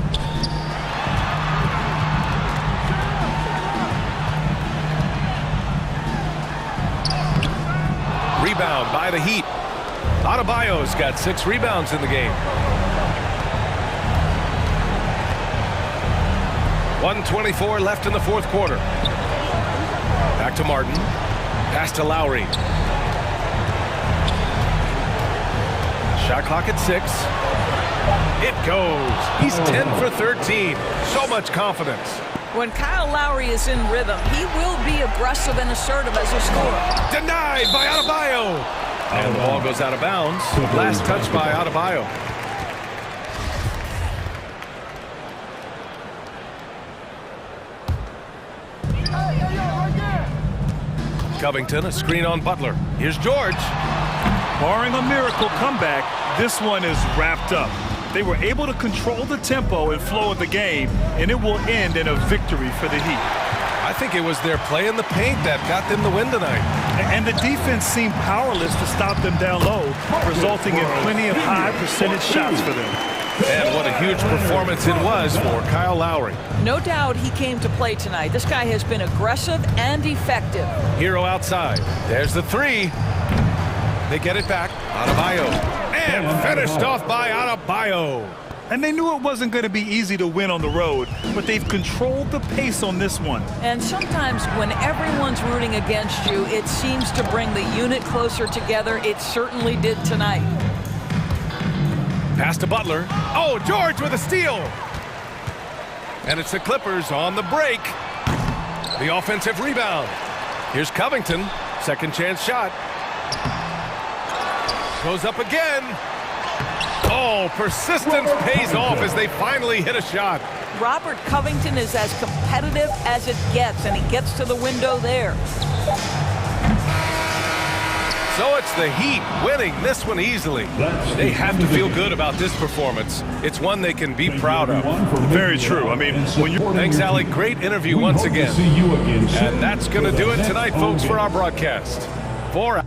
rebound by the Heat. Adebayo's got 6 rebounds in the game. 1:24 left in the fourth quarter. Back to Martin. Pass to Lowry. Shot clock at 6. It goes. He's 10 for 13. So much confidence. When Kyle Lowry is in rhythm, he will be aggressive and assertive as a scorer. Denied by Adebayo. And the ball goes out of bounds. Last touch by Adebayo. Covington, a screen on Butler. Here's George. Barring a miracle comeback, this one is wrapped up. They were able to control the tempo and flow of the game, and it will end in a victory for the Heat. I think it was their play in the paint that got them the win tonight. And the defense seemed powerless to stop them down low, resulting in plenty of high percentage shots for them. And what a huge performance it was for Kyle Lowry. No doubt he came to play tonight. This guy has been aggressive and effective. Hero outside. There's the 3. They get it back. Adebayo. And finished off by Adebayo. And they knew it wasn't going to be easy to win on the road, but they've controlled the pace on this one. And sometimes when everyone's rooting against you, it seems to bring the unit closer together. It certainly did tonight. Pass to Butler. Oh, George with a steal. And it's the Clippers on the break. The offensive rebound. Here's Covington. Second chance shot. Goes up again. Oh, persistence pays off as they finally hit a shot. Robert Covington is as competitive as it gets, and he gets to the window there. So it's the Heat winning this one easily. They have to feel good about this performance. It's one they can be proud of. Very true. I mean, when you... Thanks, Alec. Great interview once again. And that's going to do it tonight, folks, for our broadcast. For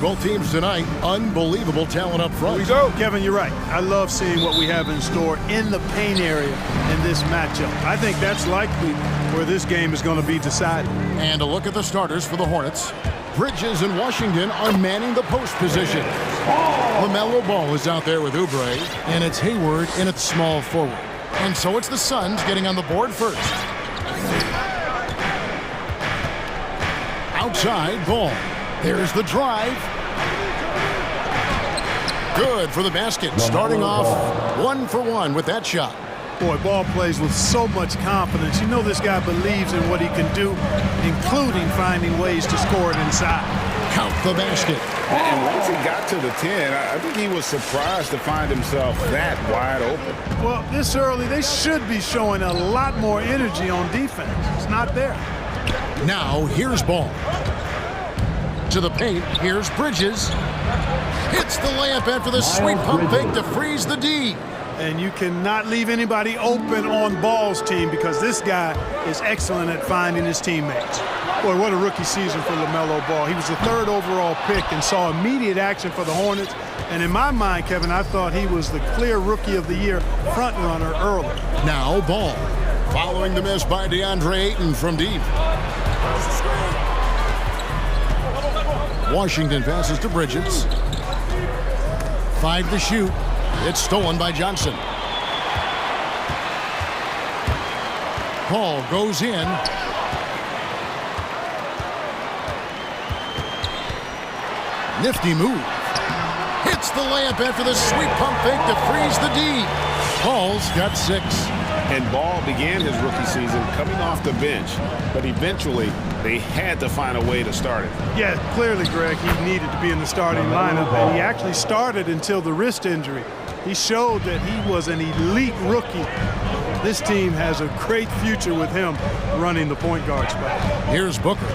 both teams tonight. Unbelievable talent up front. Here we go. Kevin, you're right. I love seeing what we have in store in the paint area in this matchup. I think that's likely where this game is going to be decided. And a look at the starters for the Hornets. Bridges and Washington are manning the post position. LaMelo Ball is out there with Oubre, and it's Hayward in its small forward. And so it's the Suns getting on the board first. Outside, Ball. There's the drive. Good for the basket. Starting off 1 for 1 with that shot. Boy, Ball plays with so much confidence. You know this guy believes in what he can do, including finding ways to score it inside. Count the basket. And once he got to the 10, I think he was surprised to find himself that wide open. Well, this early, they should be showing a lot more energy on defense. It's not there. Now, here's Ball. To the paint, here's Bridges. Hits the layup after the sweet pump fake to freeze the D. And you cannot leave anybody open on Ball's team because this guy is excellent at finding his teammates. Boy, what a rookie season for LaMelo Ball. He was the 3rd overall pick and saw immediate action for the Hornets. And in my mind, Kevin, I thought he was the clear Rookie of the Year front runner early. Now Ball, following the miss by DeAndre Ayton from deep. Washington passes to Bridges. 5 to shoot. It's stolen by Johnson. Paul goes in. Nifty move. Hits the layup after the sweet pump fake to freeze the D. Paul's got 6. And Ball began his rookie season coming off the bench, but eventually they had to find a way to start it. Yeah, clearly, Greg, he needed to be in the starting lineup, and he actually started until the wrist injury. He showed that he was an elite rookie. This team has a great future with him running the point guard spot. Here's Booker,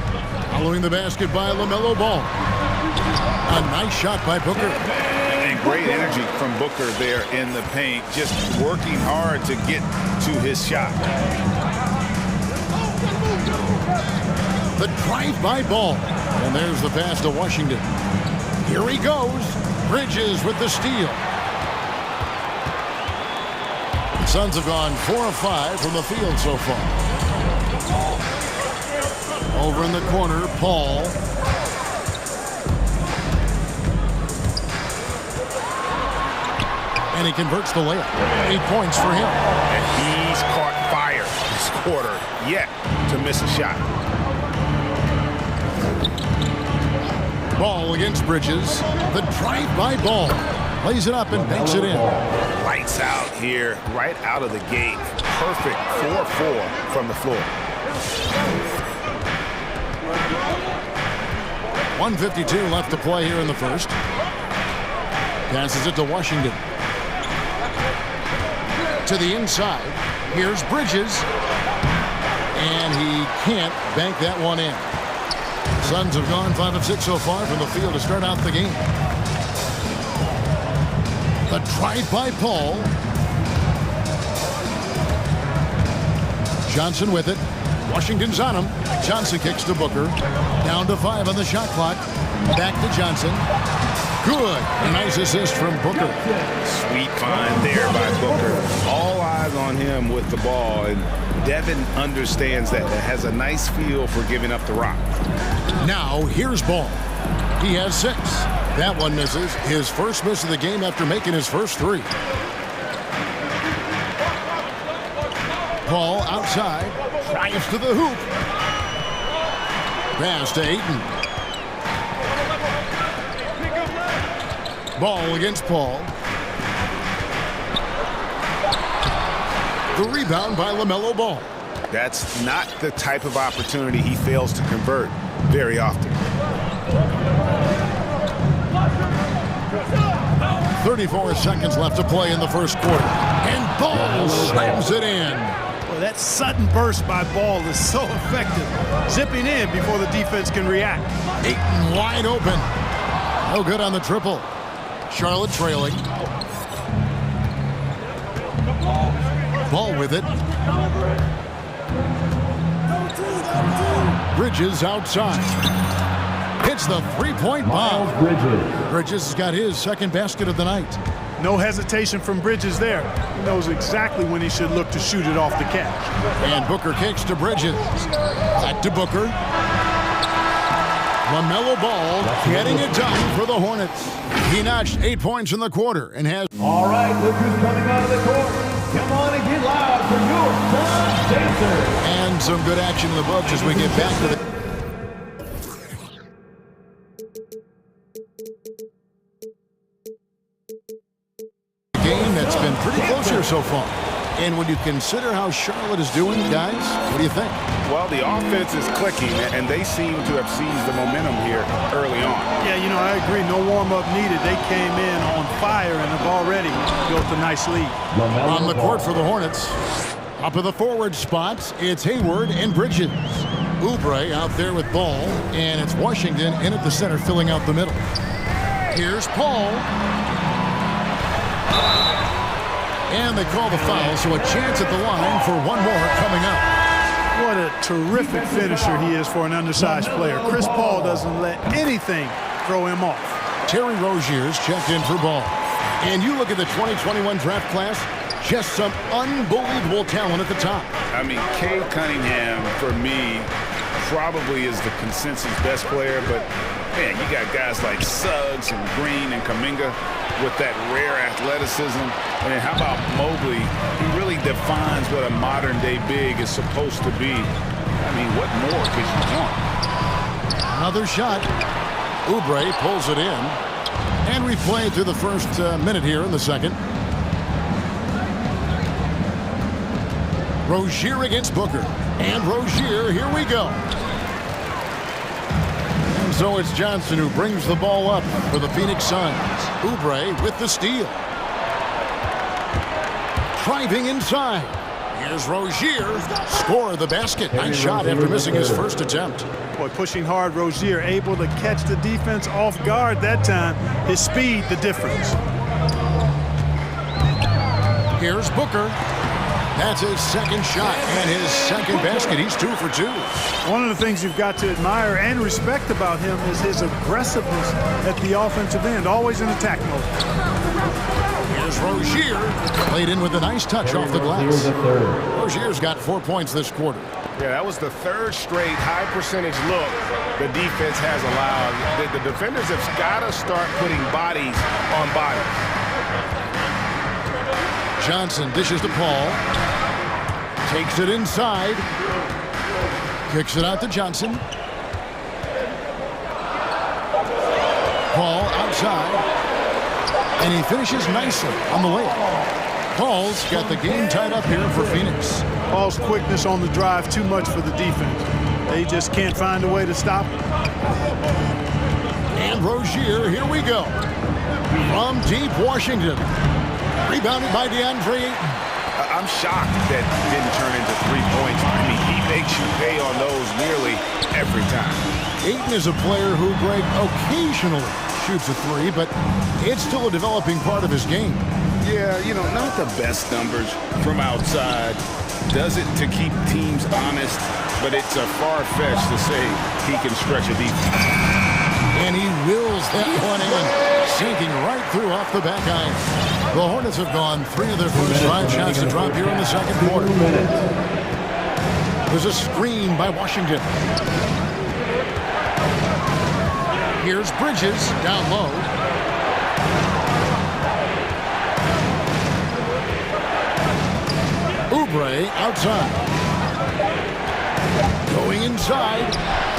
following the basket by LaMelo Ball. A nice shot by Booker. And great energy from Booker there in the paint, just working hard to get to his shot. The drive by Ball. And there's the pass to Washington. Here he goes. Bridges with the steal. The Suns have gone 4 of 5 from the field so far. Over in the corner, Paul. And he converts the layup. 8 points for him. And he's caught fire this quarter yet to miss a shot. Ball against Bridges. The drive by Ball. Lays it up and banks it in. Lights out here, right out of the gate. Perfect 4-4 from the floor. 1:52 left to play here in the first. Passes it to Washington. To the inside. Here's Bridges. And he can't bank that one in. Suns have gone 5 of 6 so far from the field to start out the game. The drive by Paul. Johnson with it. Washington's on him. Johnson kicks to Booker. Down to 5 on the shot clock. Back to Johnson. Good. A nice assist from Booker. Sweet find there by Booker. All eyes on him with the ball, and Devin understands that. Has a nice feel for giving up the rock. Now here's Ball. He has 6. That one misses. His first miss of the game after making his first 3. Ball outside. Drives to the hoop. Pass to Ayton. Ball against Paul. The rebound by LaMelo Ball. That's not the type of opportunity he fails to convert very often. 34 seconds left to play in the first quarter. And Ball slams it in. Well, that sudden burst by Ball is so effective. Zipping in before the defense can react. Ayton wide open. No good on the triple. Charlotte trailing. Ball with it. Bridges outside. hits the three-point bomb. Bridges has got his second basket of the night. No hesitation from Bridges there. He knows exactly when he should look to shoot it off the catch. And Booker kicks to Bridges. Back to Booker. LaMelo Ball getting it done for the Hornets. He notched 8 points in the quarter and has... All right, look who's coming out of the court. Come on and get loud for your son, Dancer. And some good action in the books as we get back to the... game that's been pretty close here so far. And when you consider how Charlotte is doing, guys, what do you think? Well, the offense is clicking, and they seem to have seized the momentum here early on. Yeah, you know, I agree. No warm-up needed. They came in on fire and have already built a nice lead. On the court for the Hornets. Up of the forward spots, it's Hayward and Bridges. Oubre out there with Ball, and it's Washington in at the center, filling out the middle. Here's Paul. And they call the foul, so a chance at the line for one more coming up. What a terrific finisher he is for an undersized player. Chris Paul doesn't let anything throw him off. Terry Rozier's checked in for Ball. And you look at the 2021 draft class, just some unbelievable talent at the top. I mean, Cade Cunningham, for me, probably is the consensus best player, but man, you got guys like Suggs and Green and Kuminga with that rare athleticism. And how about Mobley? He really defines what a modern-day big is supposed to be. I mean, what more could you want? Another shot. Oubre pulls it in. And we played through the first minute here in the second. Rozier against Booker. And Rozier, here we go. And so it's Johnson who brings the ball up for the Phoenix Suns. Oubre with the steal. Driving inside. Here's Rozier. Score the basket. Nice shot after missing his first attempt. Boy, pushing hard, Rozier able to catch the defense off guard that time. His speed, the difference. Here's Booker. That's his second shot and his second basket. He's 2 for 2. One of the things you've got to admire and respect about him is his aggressiveness at the offensive end, always in attack mode. Here's Rozier. Played in with a nice touch off the glass. Rozier's got 4 points this quarter. Yeah, that was the third straight high percentage look the defense has allowed. The defenders have got to start putting bodies on bodies. Johnson dishes to Paul. Takes it inside. Kicks it out to Johnson. Paul outside. And he finishes nicely on the layup. Paul's got the game tied up here for Phoenix. Paul's quickness on the drive, too much for the defense. They just can't find a way to stop him. And Rozier, here we go. From deep Washington. Rebounded by DeAndre Ayton. I'm shocked that didn't turn into 3 points. I mean, he makes you pay on those nearly every time. Ayton is a player who, Greg, occasionally shoots a three, but it's still a developing part of his game. Yeah, you know, not the best numbers from outside. Does it to keep teams honest, but it's a far-fetched to say he can stretch a defense. And he wills that one in, sinking right through off the back iron. The Hornets have gone 3 of their first 5 shots to drop here in the second quarter. There's a screen by Washington. Here's Bridges down low. Oubre outside. Going inside.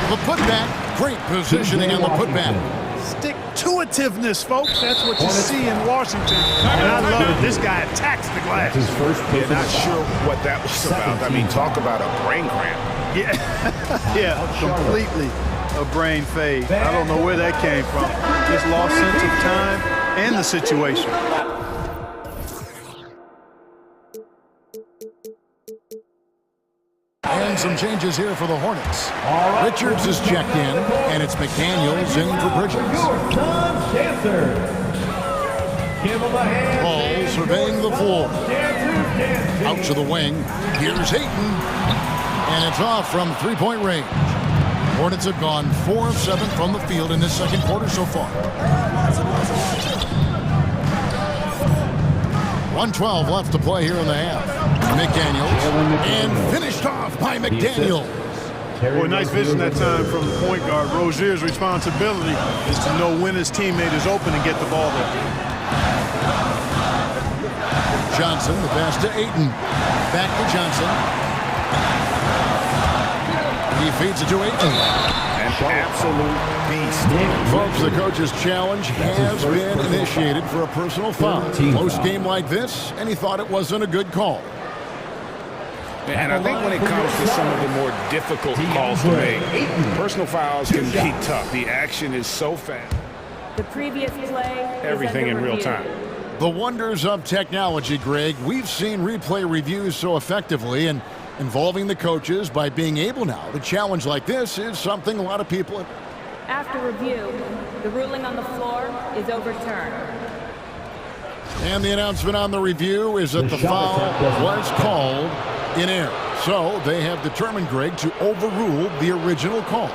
The putback. Great positioning on the putback. Stick-to-itiveness, folks. That's what you see in Washington. And I love it. This guy attacks the glass. Yeah, not sure what that was about. I mean, talk about a brain cramp. Yeah, yeah, completely a brain fade. I don't know where that came from. Just lost sense of time and the situation. And some changes here for the Hornets. Richards is checked in, and it's McDaniels in for Bridges. Paul surveying the floor. Out to the wing. Here's Ayton. And it's off from 3-point range. Hornets have gone 4 of 7 from the field in this second quarter so far. 1:12 left to play here in the half. McDaniels, and finished off by McDaniels. Boy, nice vision that time from the point guard. Rozier's responsibility is to know when his teammate is open and get the ball there. Johnson, the pass to Ayton. Back to Johnson. He feeds it to Ayton. An absolute beast. Folks, the coach's challenge has been initiated for a personal foul. Close game like this, and he thought it wasn't a good call. And I think when it comes to some of the more difficult calls to make, personal fouls can be tough. The action is so fast. The previous play. Everything in real time. The wonders of technology, Greg. We've seen replay reviews so effectively, and involving the coaches by being able now to challenge like this is something a lot of people... After review, the ruling on the floor is overturned. And the announcement on the review is that the foul was called in error. So they have determined, Greg, to overrule the original call.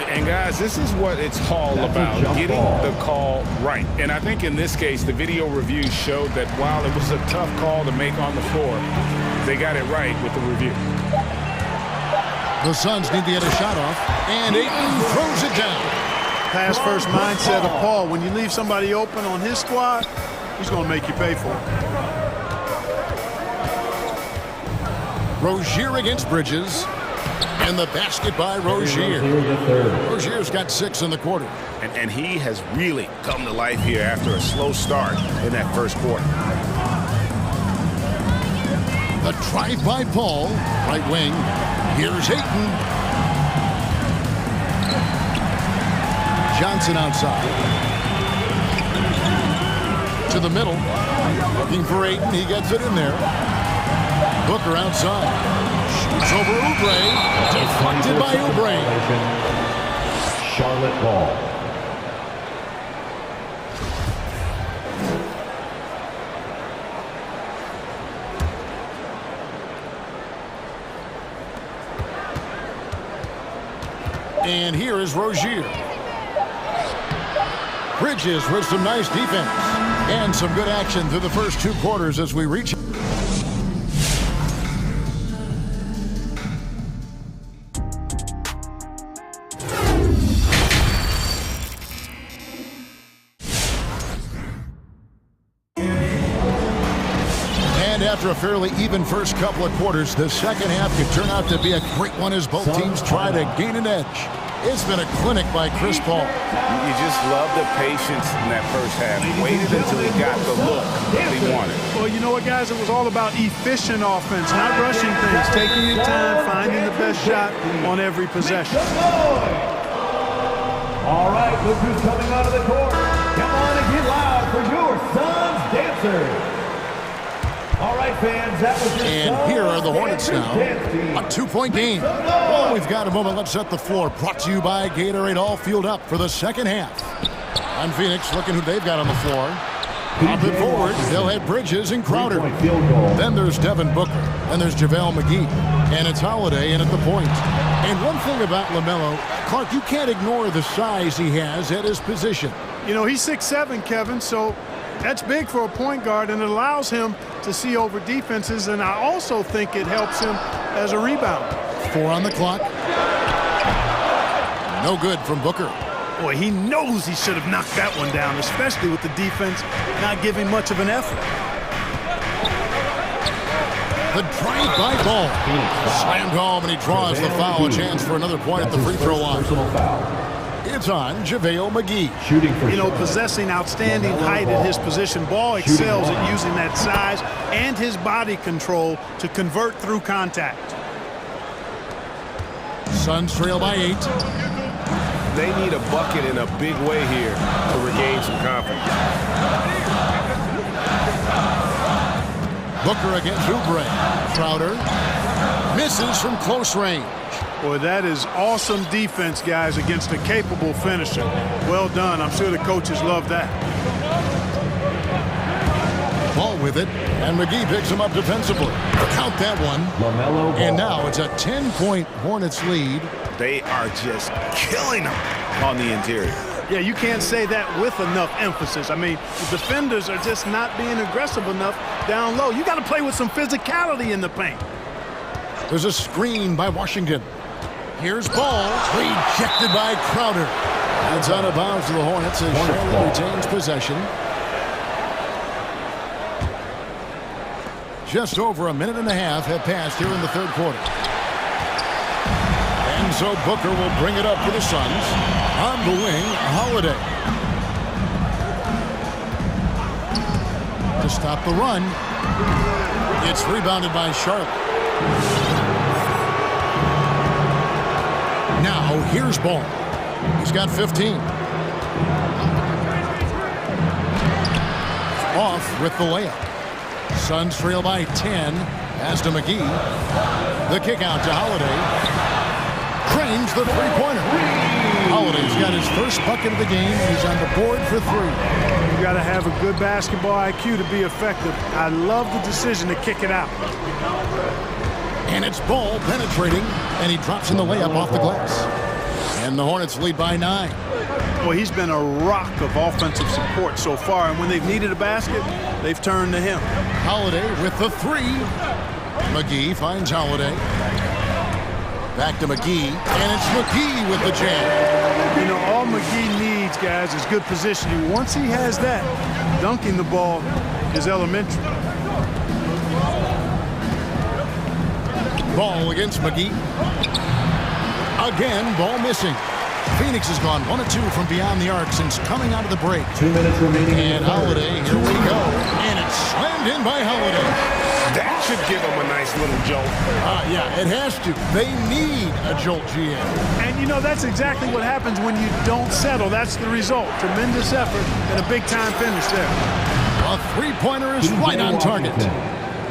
And guys, this is what it's all about, getting the call right. And I think in this case, the video review showed that while it was a tough call to make on the floor, they got it right with the review. The Suns need to get a shot off, and Ayton throws it down. Pass first mindset of Paul. When you leave somebody open on his squad, he's going to make you pay for it. Rozier against Bridges, and the basket by Rozier. Rozier's got 6 in the quarter. And he has really come to life here after a slow start in that first quarter. The drive by Paul, right wing. Here's Ayton. Johnson outside. To the middle. Looking for Ayton. He gets it in there. Booker outside. Shoots over Oubre. Deflected by Oubre. Charlotte ball. And here is Rozier. Bridges with some nice defense and some good action through the first 2 quarters as we reach. And after a fairly even first couple of quarters, the second half could turn out to be a great one as both teams try to gain an edge. It's been a clinic by Chris Paul. You just love the patience in that first half. He waited until he got the look that he wanted. Well, you know what, guys? It was all about efficient offense, not rushing things, taking your time, finding the best shot on every possession. All right, look who's coming out of the court. Come on and get loud for your Suns dancers. All right, fans, that was your And here are the Hornets now. A 2-point game. Well, we've got a moment. Let's set the floor. Brought to you by Gatorade, all fueled up for the second half. On Phoenix, looking who they've got on the floor. Pop it forward. They'll have Bridges and Crowder. Then there's Devin Booker. And there's JaVale McGee. And it's Holiday in at the point. And one thing about LaMelo, Clark, you can't ignore the size he has at his position. You know, he's 6'7", Kevin, so that's big for a point guard, and it allows him to see over defenses, and I also think it helps him as a rebounder. 4 on the clock. No good from Booker. Boy, he knows he should have knocked that one down, especially with the defense not giving much of an effort. The drive-by ball. Slammed home, and he draws the foul. A chance for another point at the free throw line. It's on JaVale McGee. You know, possessing outstanding height at his position, Ball excels at using that size and his body control to convert through contact. Suns trail by 8. They need a bucket in a big way here to regain some confidence. Booker against Oubre. Crowder misses from close range. Boy, that is awesome defense, guys, against a capable finisher. Well done. I'm sure the coaches love that. Ball with it, and McGee picks him up defensively. Count that one. And now it's a 10-point Hornets lead They are just killing them on the interior. Yeah, you can't say that with enough emphasis. I mean, the defenders are just not being aggressive enough down low. You got to play with some physicality in the paint. There's a screen by Washington. Here's ball, rejected by Crowder. It's out of bounds to the Hornets as Charlotte retains possession. Just over a minute and a half have passed here in the third quarter. And so Booker will bring it up for the Suns. On the wing, Holiday. To stop the run. It's rebounded by Charlotte. Now, here's Ball. He's got 15. Off with the layup. Suns trail by 10. As to McGee. The kick out to Holiday. Cranes the three-pointer. Holiday's got his first bucket of the game. He's on the board for three. You got to have a good basketball IQ to be effective. I love the decision to kick it out. And it's Ball penetrating, and he drops in the layup off the glass. And the Hornets lead by 9. Well, he's been a rock of offensive support so far, and when they've needed a basket, they've turned to him. Holiday with the three. McGee finds Holiday. Back to McGee, and it's McGee with the jam. You know, all McGee needs, guys, is good positioning. Once he has that, dunking the ball is elementary. Ball against McGee. Again, ball missing. Phoenix has gone 1 of 2 from beyond the arc since coming out of the break. 2 minutes remaining. And Holiday, here we go. And it's slammed in by Holiday. That should give them a nice little jolt. Yeah, it has to. They need a jolt, GM. And, you know, that's exactly what happens when you don't settle. That's the result. Tremendous effort and a big-time finish there. A three-pointer is right on target.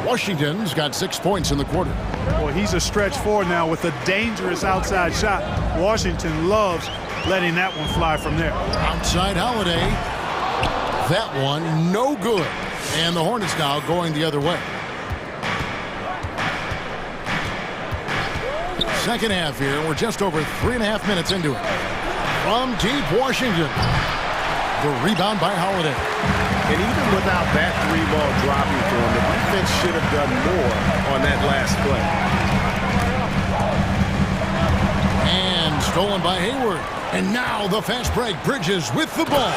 Washington's got 6 points in the quarter. Boy, he's a stretch forward now with a dangerous outside shot. Washington loves letting that one fly from there. Outside Holiday. That one, no good. And the Hornets now going the other way. Second half here. We're just over 3.5 minutes into it. From deep Washington. The rebound by Holiday. And even without that three ball dropping for him, the defense should have done more on that last play. And stolen by Hayward. And now the fast break. Bridges with the ball.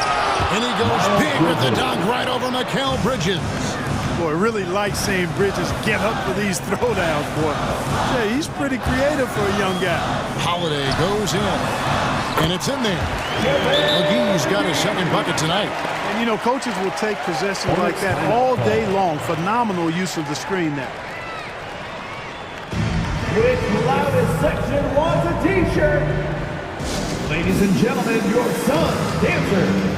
And he goes big with the dunk right over Mikal Bridges. Boy, really like seeing Bridges get up for these throwdowns, boy. Yeah, he's pretty creative for a young guy. Holiday goes in. And it's in there. McGee's got his second bucket tonight. And, you know, coaches will take possessions like that all day long. Phenomenal use of the screen there. Which loudest section wants a t-shirt? Ladies and gentlemen, your Suns dancer.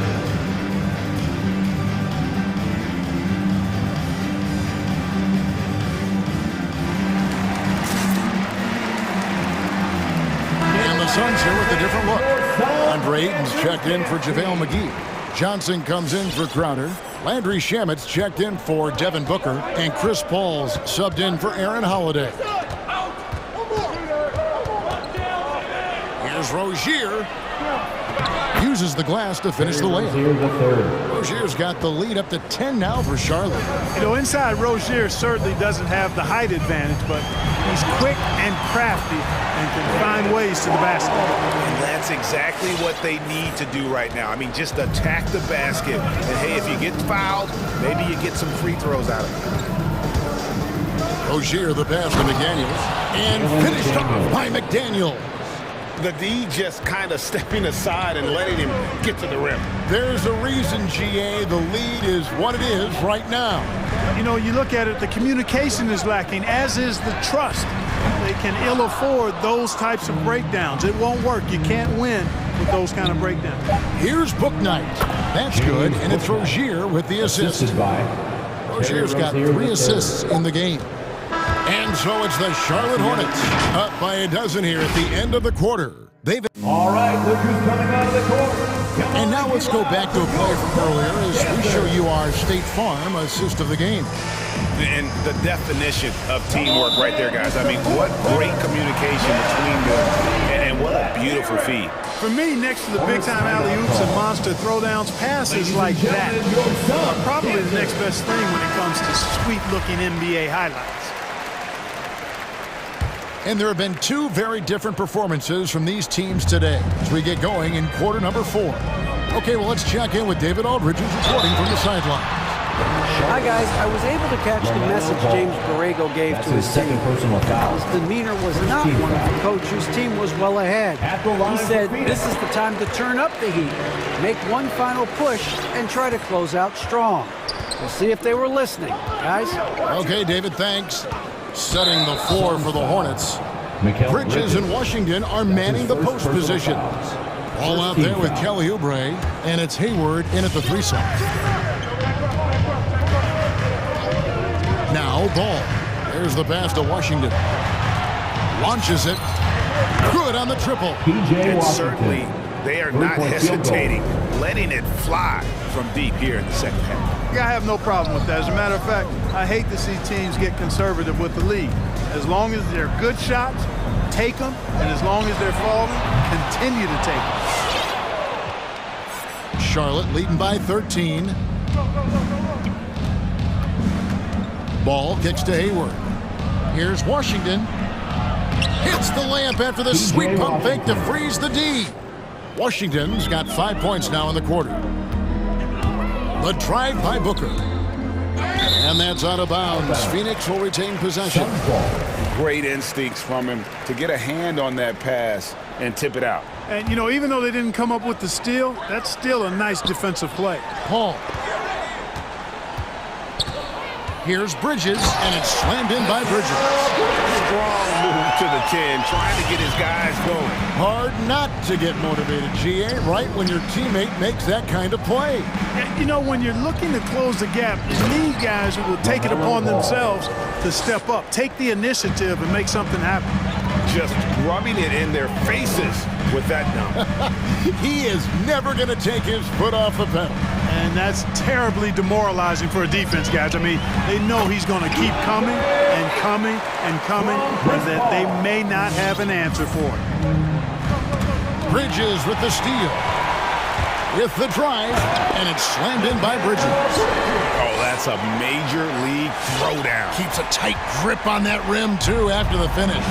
Suns here with a different look. Andre Ayton's checked in for JaVale McGee. Johnson comes in for Crowder. Landry Shamet's checked in for Devin Booker. And Chris Paul's subbed in for Aaron Holiday. Here's Rozier. Uses the glass to finish the layup. Rozier's got the lead up to 10 now for Charlotte. You know, inside Rozier certainly doesn't have the height advantage, but he's quick and crafty and can find ways to the basket. And that's exactly what they need to do right now. I mean, just attack the basket. And, hey, if you get fouled, maybe you get some free throws out of it. Rozier the pass to McDaniels. And finished off by McDaniels. The D just kind of stepping aside and letting him get to the rim. There's a reason, GA, the lead is what it is right now. You know, you look at it, the communication is lacking, as is the trust. They can ill afford those types of breakdowns. It won't work. You can't win with those kind of breakdowns. Here's Book Night. That's good, and it's Rozier with the assist. Rozier's got 3 assists in the game. And so it's the Charlotte Hornets up by a dozen here at the end of the quarter. They've All right, look who's coming out of the court. And now let's go back to a play from earlier as we show you our State Farm assist of the game. And the definition of teamwork right there, guys. I mean, what great communication between them, and what a beautiful feed. For me, next to the big-time alley-oops and monster throwdowns, passes like that are probably the next best thing when it comes to sweet-looking NBA highlights. And there have been two very different performances from these teams today as we get going in quarter number 4. Okay, well, let's check in with David Aldridge, who's reporting from the sideline. Hi, guys. I was able to catch the message James Borrego gave to his team. His demeanor was not one of the coach whose team was well ahead. He said this is the time to turn up the heat, make one final push, and try to close out strong. We'll see if they were listening, guys. Okay, David, thanks. Setting the floor for the Hornets. Bridges and Washington are manning the post position. All out there with Kelly Oubre, and it's Hayward in at the 3-side. Now, Ball. There's the pass to Washington. Launches it. Good on the triple. And certainly, they are not hesitating, letting it fly from deep here in the second half. I have no problem with that. As a matter of fact, I hate to see teams get conservative with the lead. As long as they're good shots, take them, and as long as they're falling, continue to take them. Charlotte leading by 13. Ball kicks to Hayward. Here's Washington. Hits the layup after the sweet pump fake to freeze the D. Washington's got 5 points now in the quarter. The drive by Booker. And that's out of bounds. Phoenix will retain possession. Great instincts from him to get a hand on that pass and tip it out. And, you know, even though they didn't come up with the steal, that's still a nice defensive play. Paul. Here's Bridges, and it's slammed in by Bridges. Strong move to the 10, trying to get his guys going. Hard not to get motivated, GA, right when your teammate makes that kind of play. You know, when you're looking to close the gap, you need guys who will take it upon themselves to step up, take the initiative, and make something happen. Just rubbing it in their faces with that dunk. He is never going to take his foot off the pedal. And that's terribly demoralizing for a defense, guys. I mean, they know he's going to keep coming and coming and coming, and that they may not have an answer for it. Bridges with the steal. With the drive, and it's slammed in by Bridges. Oh, that's a major league throwdown. Keeps a tight grip on that rim, too, after the finish.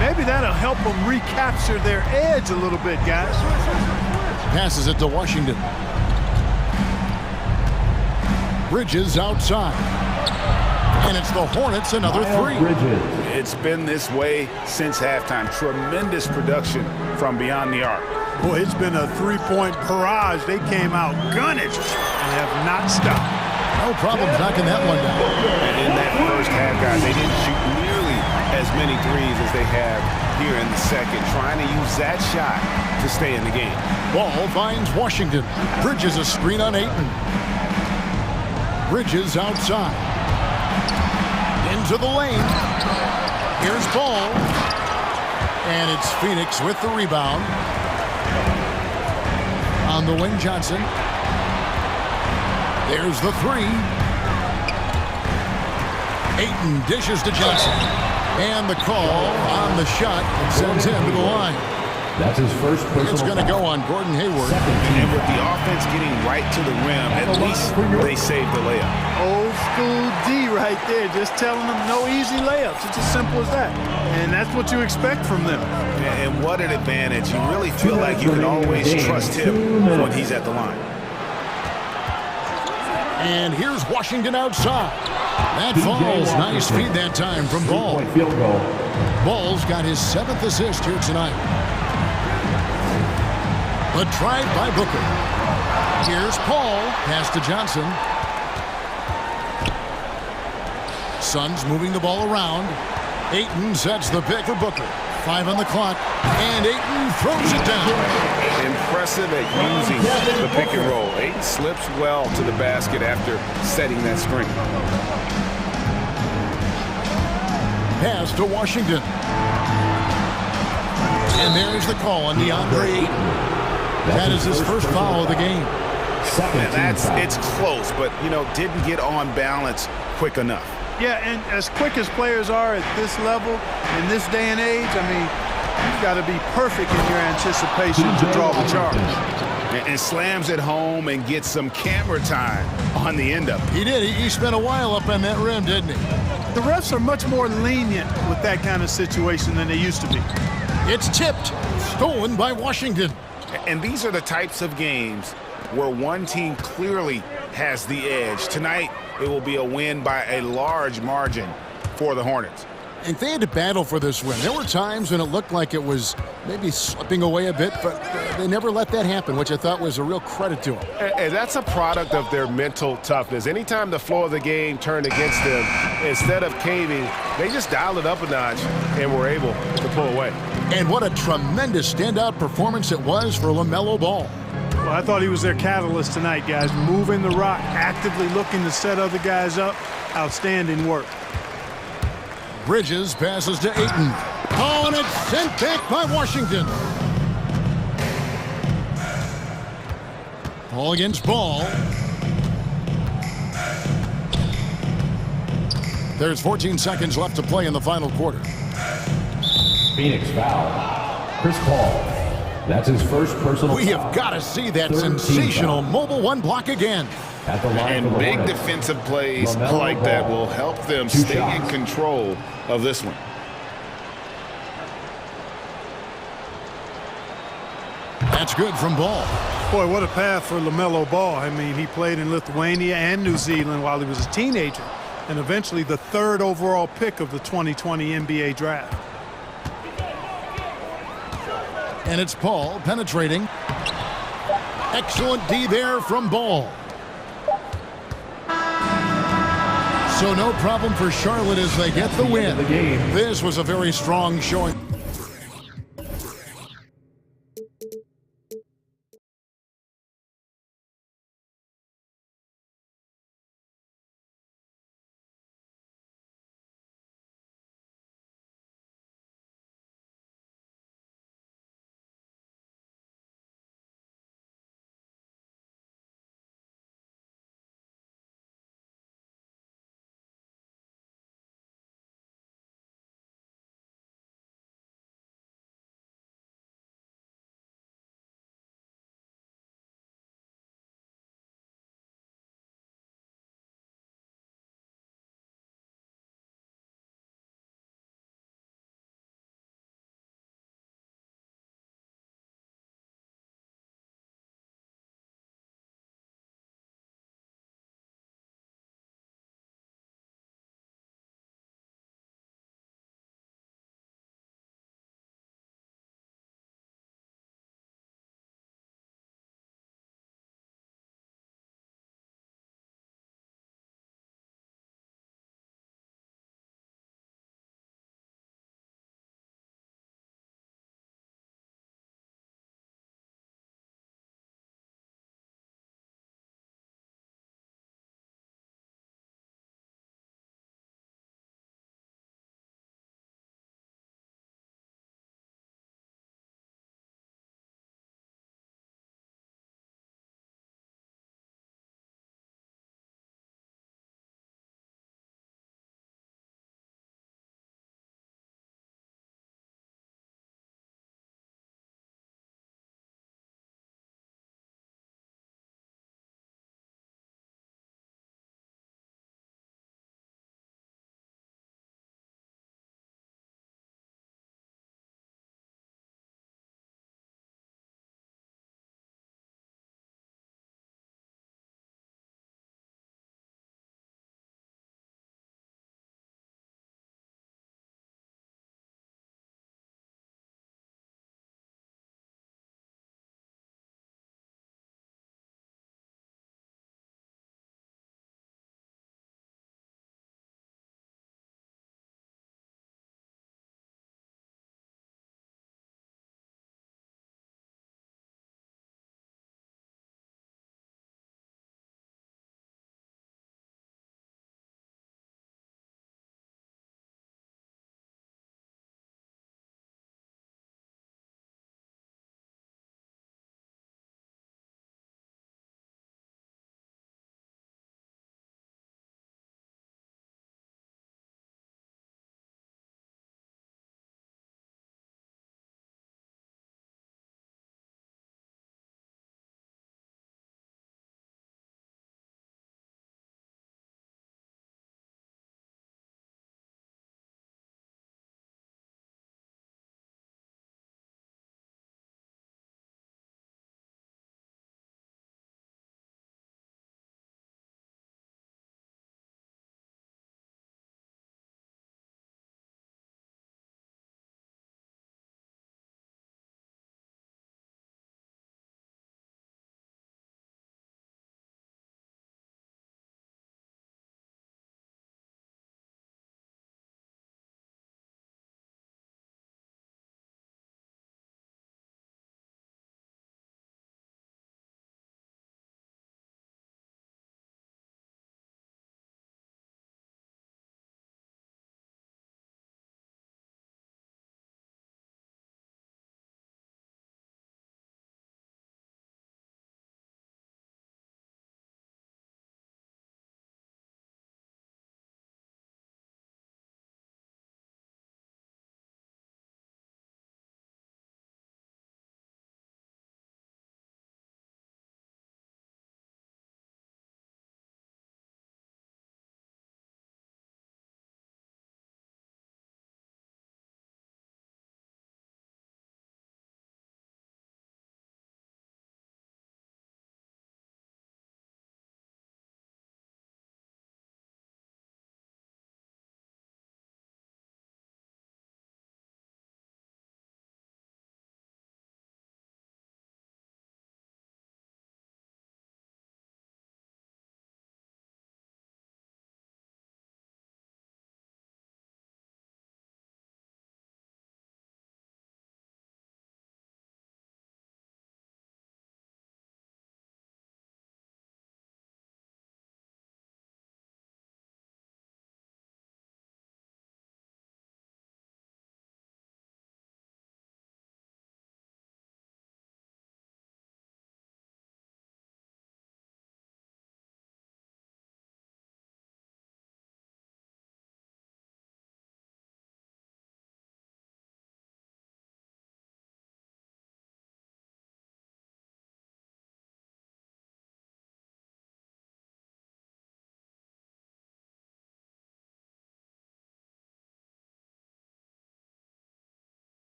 Maybe that'll help them recapture their edge a little bit, guys. Passes it to Washington. Bridges outside. And it's the Hornets, another 3. It's been this way since halftime. Tremendous production from beyond the arc. Boy, it's been a three-point barrage. They came out gunning and have not stopped. No problem knocking that one down. And in that first half, guys, they didn't shoot nearly as many threes as they have here in the second, trying to use that shot to stay in the game. Ball finds Washington. Bridges a screen on Ayton. Bridges outside. Into the lane. Here's Ball. And it's Phoenix with the rebound. On the wing, Johnson. There's the 3. Ayton dishes to Johnson. And the call on the shot that sends him to the line. That's his first personal. It's going to go on Gordon Hayward. And with the offense getting right to the rim, at least they saved the layup. Old school D right there, just telling them no easy layups. It's as simple as that. And that's what you expect from them. And what an advantage. You really feel like you can always trust him when he's at the line. And here's Washington outside. That falls. Nice feed that time from Ball. Field goal. Ball's got his 7th assist here tonight. The drive by Booker. Here's Paul. Pass to Johnson. Suns moving the ball around. Ayton sets the pick for Booker. 5 on the clock. And Ayton throws it down. Impressive at using the pick and roll. Ayton slips well to the basket after setting that screen. Pass to Washington. And there's the call on DeAndre Ayton. That is his first foul of the game. It's close, but, didn't get on balance quick enough. Yeah, and as quick as players are at this level, in this day and age, you've got to be perfect in your anticipation to draw the charge. And slams it home and gets some camera time on the end of it. He did. He spent a while up on that rim, didn't he? The refs are much more lenient with that kind of situation than they used to be. It's tipped. Stolen by Washington. And these are the types of games where one team clearly has the edge. Tonight, it will be a win by a large margin for the Hornets. And they had to battle for this win. There were times when it looked like it was maybe slipping away a bit, but they never let that happen, which I thought was a real credit to them. And that's a product of their mental toughness. Anytime the flow of the game turned against them, instead of caving, they just dialed it up a notch and were able to pull away. And what a tremendous standout performance it was for LaMelo Ball. Well, I thought he was their catalyst tonight, guys. Moving the rock, actively looking to set other guys up. Outstanding work. Bridges passes to Ayton. Oh, and it's sent back by Washington. Ball against ball. There's 14 seconds left to play in the final quarter. Phoenix foul. Chris Paul. That's his first personal We have got to see that sensational mobile one block again. At the line And big defensive plays like that will help them stay in control of this one. That's good from Ball. Boy, what a path for LaMelo Ball. He played in Lithuania and New Zealand while he was a teenager, and eventually the third overall pick of the 2020 NBA draft. And it's Paul penetrating. Excellent D there from Ball. So no problem for Charlotte as they get the win. This was a very strong showing.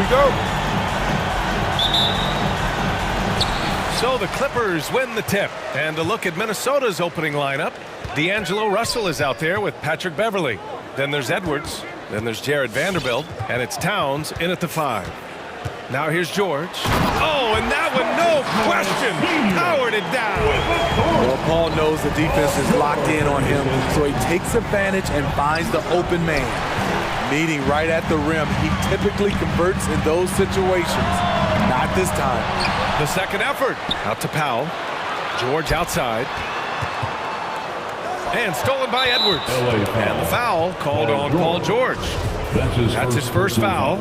we go. So the Clippers win the tip. And to look at Minnesota's opening lineup, D'Angelo Russell is out there with Patrick Beverley. Then there's Edwards. Then there's Jared Vanderbilt. And it's Towns in at the 5. Now here's George. Oh, and that one, no question, powered it down. Well, Paul knows the defense is locked in on him, so he takes advantage and finds the open man. Meeting right at the rim, he typically converts in those situations. Not this time. The second effort. Out to Powell. George outside. And stolen by Edwards. And the foul called on Paul George. That's his first foul.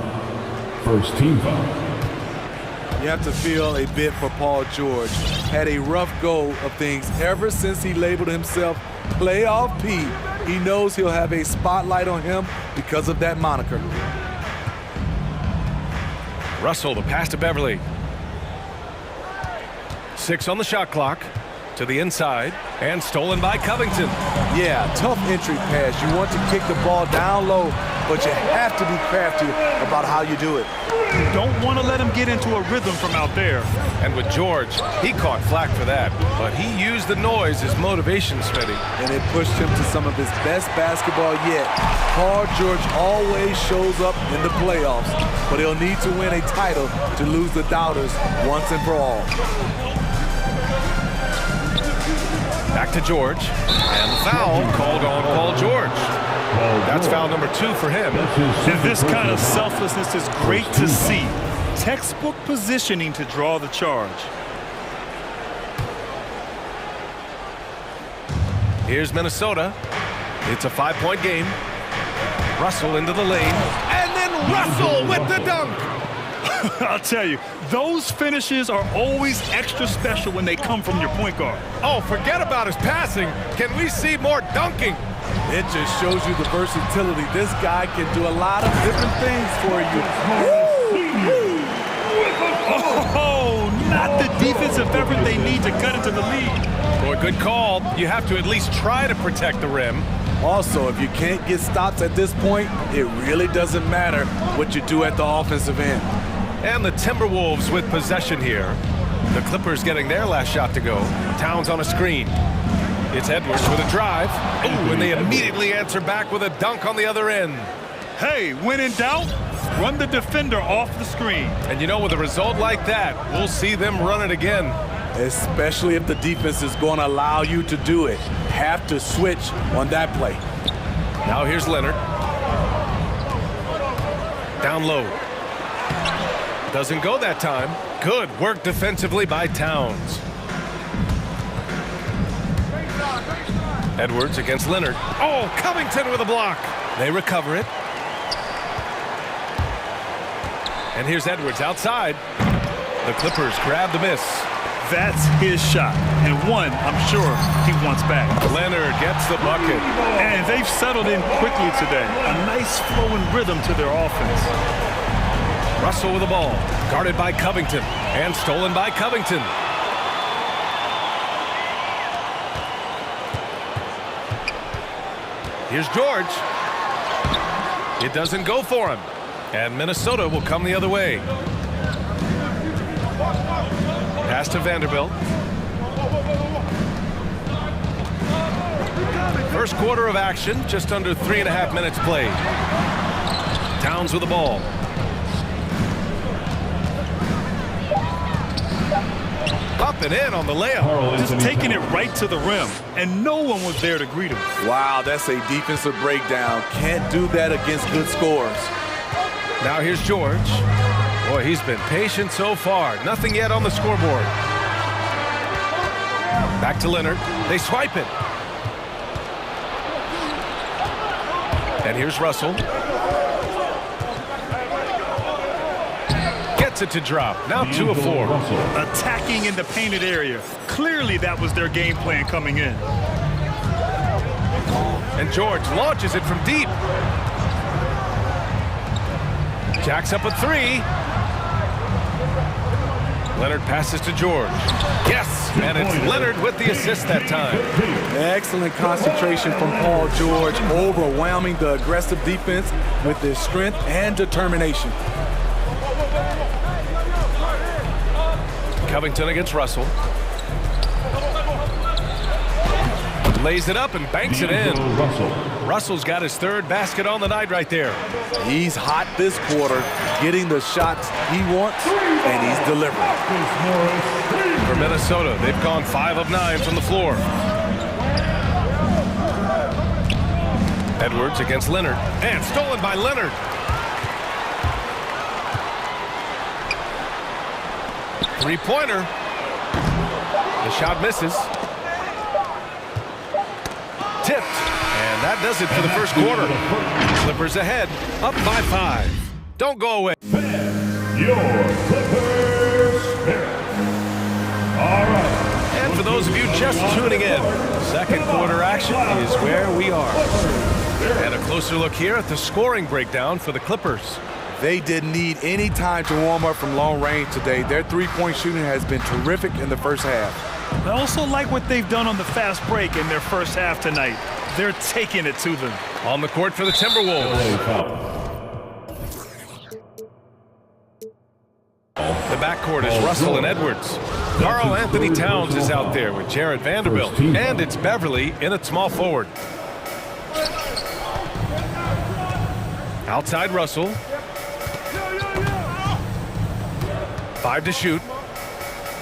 First team foul. You have to feel a bit for Paul George. Had a rough go of things ever since he labeled himself Playoff P. He knows he'll have a spotlight on him because of that moniker. Russell, the pass to Beverley. 6 on the shot clock. To the inside, and stolen by Covington. Yeah, tough entry pass. You want to kick the ball down low, but you have to be crafty about how you do it. Don't want to let him get into a rhythm from out there. And with George, he caught flack for that, but he used the noise as motivation, Smitty. And it pushed him to some of his best basketball yet. Paul George always shows up in the playoffs, but he'll need to win a title to lose the doubters once and for all. Back to George, and the foul called on Paul George. That's foul number 2 for him. And this kind of selflessness is great to see. Textbook positioning to draw the charge. Here's Minnesota. It's a 5-point game. Russell into the lane, and then Russell with the dunk. I'll tell you, those finishes are always extra special when they come from your point guard. Oh, forget about his passing. Can we see more dunking? It just shows you the versatility. This guy can do a lot of different things for you. Oh, not the defensive effort they need to cut into the lead. Boy, good call. You have to at least try to protect the rim. Also, if you can't get stops at this point, it really doesn't matter what you do at the offensive end. And the Timberwolves with possession here. The Clippers getting their last shot to go. Towns on a screen. It's Edwards with a drive. Ooh, and they immediately answer back with a dunk on the other end. Hey, when in doubt, run the defender off the screen. And you know, with a result like that, we'll see them run it again. Especially if the defense is going to allow you to do it. Have to switch on that play. Now here's Leonard. Down low. Doesn't go that time. Good work defensively by Towns. Edwards against Leonard. Oh, Covington with a block. They recover it. And here's Edwards outside. The Clippers grab the miss. That's his shot, and one I'm sure he wants back. Leonard gets the bucket. And they've settled in quickly today. A nice flowing rhythm to their offense. Russell with the ball, guarded by Covington, and stolen by Covington. Here's George. It doesn't go for him, and Minnesota will come the other way. Pass to Vanderbilt. First quarter of action, just under 3.5 minutes played. Towns with the ball. Up and in on the layup. Just taking it right to the rim, and no one was there to greet him. Wow, that's a defensive breakdown. Can't do that against good scorers. Now here's George. Boy, he's been patient so far. Nothing yet on the scoreboard. Back to Leonard. They swipe it. And here's Russell. Gets it to drop. Now 2 of 4. Attacking in the painted area. Clearly that was their game plan coming in. And George launches it from deep. Jacks up a 3. Leonard passes to George. Yes, and it's Leonard with the assist that time. Excellent concentration from Paul George, overwhelming the aggressive defense with his strength and determination. Covington against Russell. Lays it up and banks it in. Russell's got his third basket on the night right there. He's hot this quarter, getting the shots he wants, and he's delivering. For Minnesota, they've gone 5 of 9 from the floor. Edwards against Leonard, and stolen by Leonard. Three-pointer. The shot misses. Tipped, and that does it for the first quarter. Clippers ahead, up by 5. Don't go away. Your Clippers spirit. All right. And for those of you just tuning in, second quarter action is where we are. And a closer look here at the scoring breakdown for the Clippers. They didn't need any time to warm up from long range today. Their three-point shooting has been terrific in the first half. I also like what they've done on the fast break in their first half tonight. They're taking it to them. On the court for the Timberwolves. The backcourt is Russell and Edwards. Karl Anthony Towns is out there with Jared Vanderbilt. And it's Beverly in at small forward. Outside Russell. 5 to shoot.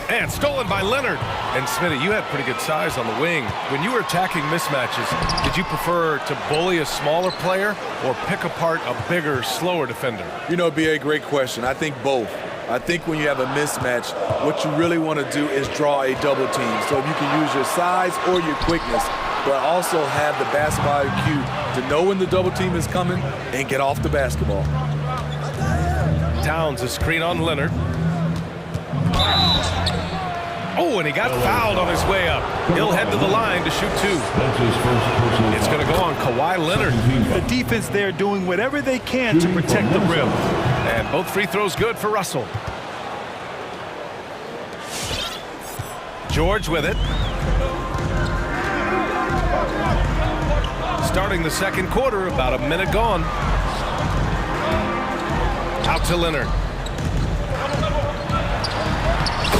And stolen by Leonard. And Smitty, you had pretty good size on the wing. When you were attacking mismatches, did you prefer to bully a smaller player or pick apart a bigger, slower defender? You know, B.A., great question. I think both. I think when you have a mismatch, what you really want to do is draw a double team. So if you can use your size or your quickness, but also have the basketball IQ to know when the double team is coming and get off the basketball. Towns, a screen on Leonard. Oh, and he got fouled on his way up. He'll head to the line to shoot 2. It's going to go on Kawhi Leonard. The defense there doing whatever they can to protect the rim. And both free throws good for Russell. George with it. Starting the second quarter, about a minute gone. Out to Leonard.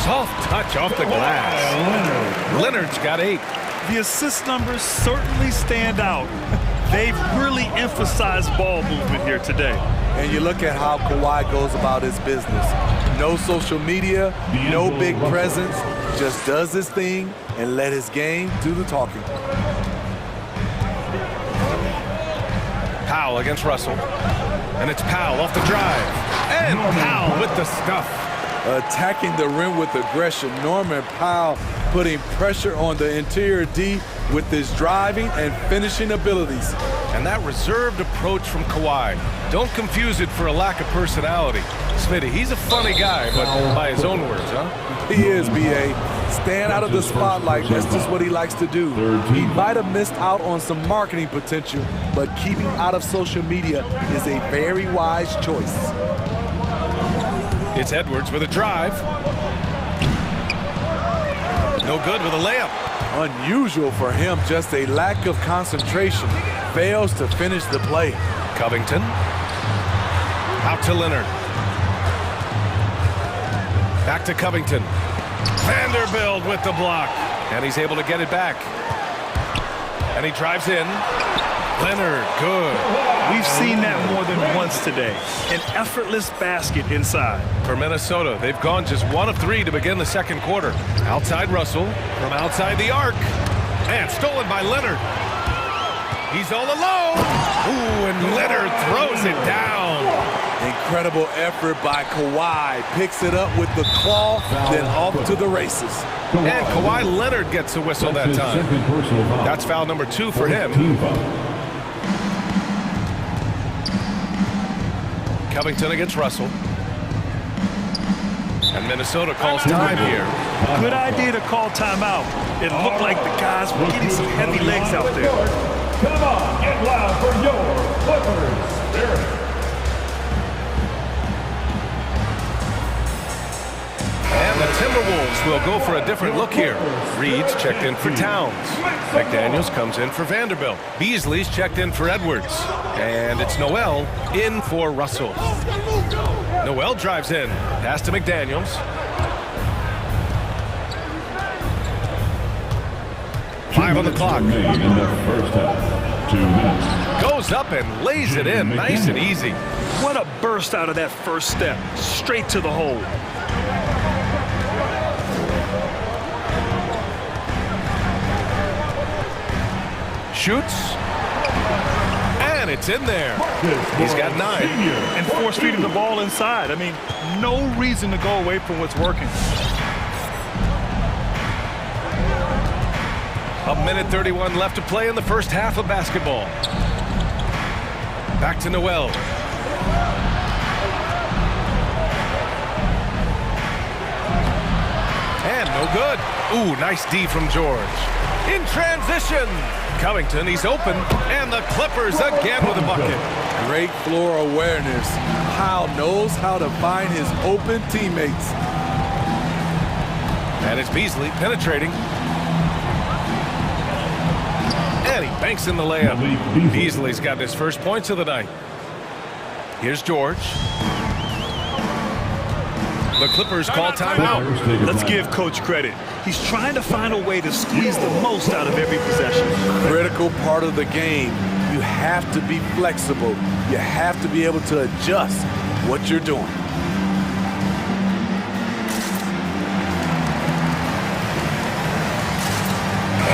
Soft touch off the glass. Leonard's got 8. The assist numbers certainly stand out. They've really emphasized ball movement here today. And you look at how Kawhi goes about his business. No social media, no big presence, just does his thing and let his game do the talking. Powell against Russell. And it's Powell off the drive. And Powell with the stuff. Attacking the rim with aggression. Norman Powell putting pressure on the interior D with his driving and finishing abilities. And that reserved approach from Kawhi. Don't confuse it for a lack of personality. Smitty, he's a funny guy, but by his own words, huh? He is, B.A. Stand out of the spotlight. That's just what he likes to do. He might have missed out on some marketing potential, but keeping out of social media is a very wise choice. It's Edwards with a drive. No good with a layup. Unusual for him, just a lack of concentration. Fails to finish the play. Covington. Out to Leonard. Back to Covington. Vanderbilt with the block. And he's able to get it back. And he drives in. Leonard, good. We've seen that more than once today. An effortless basket inside. For Minnesota, they've gone just 1 of 3 to begin the second quarter. Outside Russell, from outside the arc. And stolen by Leonard. He's all alone. Ooh, and Leonard throws it down. Incredible effort by Kawhi. Picks it up with the claw, then off to the races. And Kawhi Leonard gets a whistle that time. That's foul number 2 for him. Covington against Russell. And Minnesota calls time here. Good idea to call timeout. It looked like the guys were getting some heavy legs out there. Come on, get loud for your Clippers spirit. And the Timberwolves Timberwolves will go for a different look here. Reed's checked in for Towns. McDaniels comes in for Vanderbilt. Beasley's checked in for Edwards. And it's Noel in for Russell. Noel drives in. Pass to McDaniels. Five on the clock. In the first half. 2 minutes. Goes up and lays it in. Nice and easy. What a burst out of that first step. Straight to the hole. Shoots. And it's in there. He's got 9. And force feeding the ball inside. I mean, no reason to go away from what's working. A minute 31 left to play in the first half of basketball. Back to Noel. And no good. Ooh, nice D from George. In transition. Covington, he's open. And the Clippers again with a bucket. Great floor awareness. Powell knows how to find his open teammates. And it's Beasley penetrating. And he banks in the layup. Beasley's got his first points of the night. Here's George. The Clippers call timeout. Let's give Coach credit. He's trying to find a way to squeeze the most out of every possession. Critical part of the game. You have to be flexible. You have to be able to adjust what you're doing.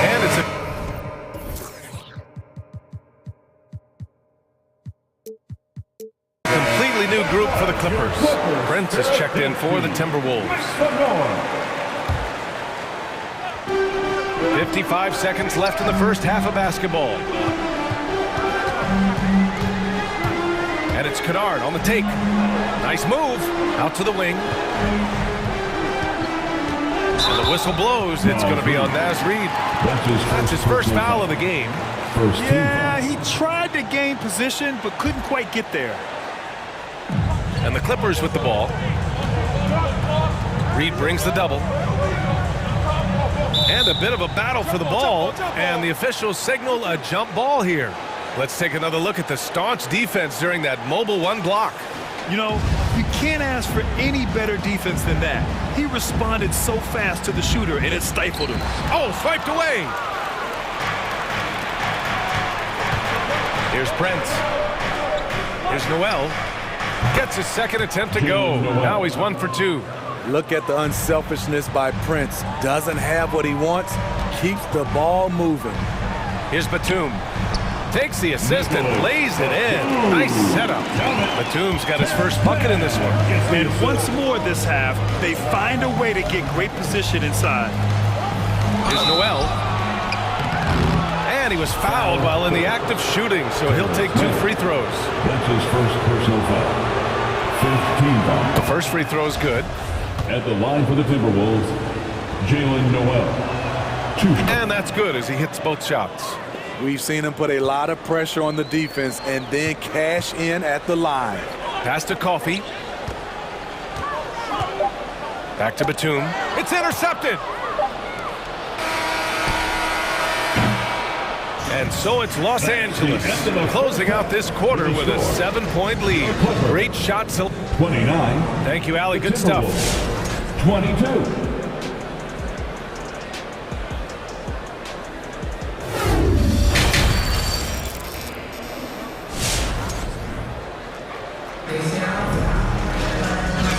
And it's a completely new group for the Clippers. Brent is checked in for the Timberwolves. 55 seconds left in the first half of basketball. And it's Kennard on the take. Nice move. Out to the wing. And the whistle blows. It's going to be on Naz Reid. That's his first foul of the game. Yeah, he tried to gain position, but couldn't quite get there. And the Clippers with the ball. Reid brings the double. And a bit of a battle for the ball. And the officials signal a jump ball here. Let's take another look at the staunch defense during that mobile 1 block. You know, you can't ask for any better defense than that. He responded so fast to the shooter, and it stifled him. Oh, swiped away. Here's Brent. Here's Noel. Gets his second attempt to go. Now he's 1 for 2. Look at the unselfishness by Prince. Doesn't have what he wants. Keeps the ball moving. Here's Batum. Takes the assist and lays it in. Nice setup. Batum's got his first bucket in this one. And once more this half, they find a way to get great position inside. Here's Noel. And he was fouled while in the act of shooting, so he'll take 2 free throws. That's his first personal foul. 15 foul. The first free throw is good. At the line for the Timberwolves, Jalen Noel. 2. And that's good as he hits both shots. We've seen him put a lot of pressure on the defense and then cash in at the line. Pass to Coffey. Back to Batum. It's intercepted. And so it's Los Angeles closing out this quarter with a 7-point lead. Great shot. 29. Thank you, Allie. Good stuff. 22.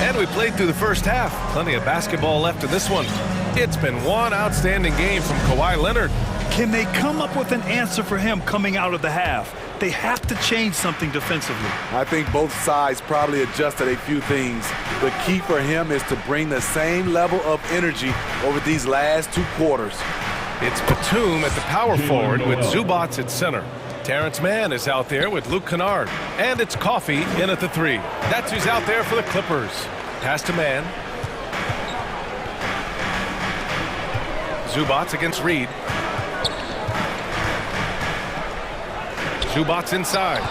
And we played through the first half. Plenty of basketball left in this one. It's been one outstanding game from Kawhi Leonard. Can they come up with an answer for him coming out of the half? They have to change something defensively. I think both sides probably adjusted a few things. The key for him is to bring the same level of energy over these last 2 quarters. It's Batum at the power forward with Zubac at center. Terrence Mann is out there with Luke Kennard. And it's Coffey in at the 3. That's who's out there for the Clippers. Pass to Mann. Zubac against Reid. Zubac inside.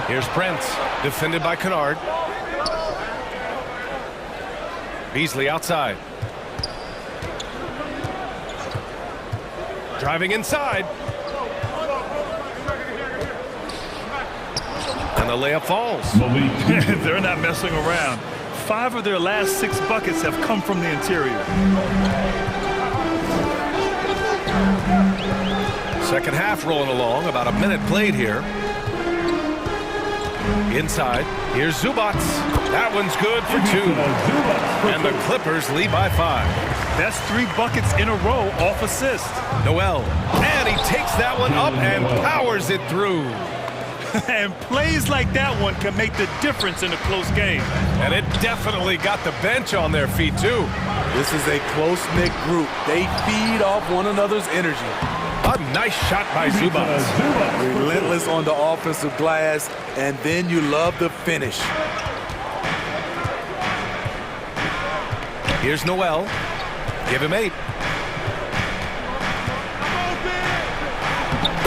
Here's Brent, defended by Kennard. Beasley outside. Driving inside. And the layup falls. They're not messing around. 5 of their last 6 buckets have come from the interior. Second half rolling along. About a minute played here. Inside. Here's Zubats. That one's good for 2. And the Clippers lead by 5. That's 3 buckets in a row off assist. Noel. And he takes that one up and powers it through. And plays like that one can make the difference in a close game. And it definitely got the bench on their feet, too. This is a close-knit group. They feed off one another's energy. A nice shot by Zubats. Relentless on the offensive glass, and then you love the finish. Here's Noel. Give him 8.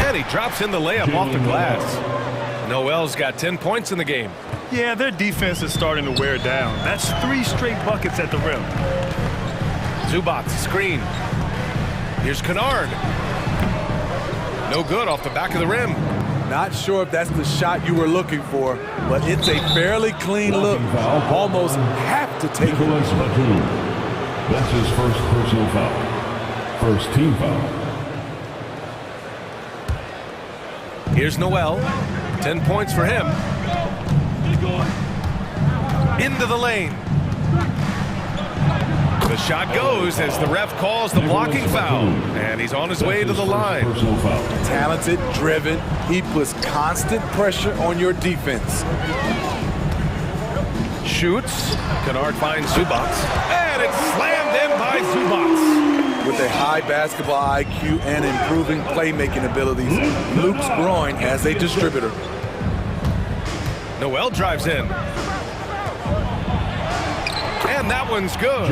And he drops in the layup off the glass. Noel's got 10 points in the game. Yeah, their defense is starting to wear down. That's 3 straight buckets at the rim. Zubats, screen. Here's Kennard. No good off the back of the rim. Not sure if that's the shot you were looking for, but it's a fairly clean look. Almost have to take it. That's his first personal foul. First team foul. Here's Noel. 10 points for him. Into the lane. The shot goes as the ref calls the blocking foul. And he's on his way to the line. Talented, driven. He puts constant pressure on your defense. Shoots. Kennard finds Zubats. And it's slammed in by Zubats. With a high basketball IQ and improving playmaking abilities, Luke's growing as a distributor. Noel drives in. And that one's good.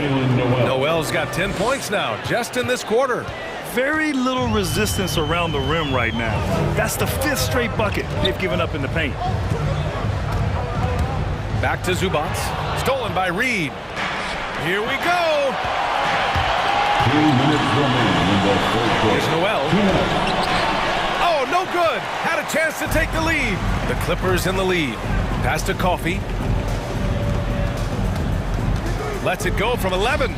Noel's got 10 points now, just in this quarter. Very little resistance around the rim right now. That's the 5th straight bucket they've given up in the paint. Back to Zubats. Stolen by Reed. Here we go. 2 minutes remaining in the fourth quarter. Here's Noel. Oh, no good. Had a chance to take the lead. The Clippers in the lead. Pass to Coffey. Lets it go from 11.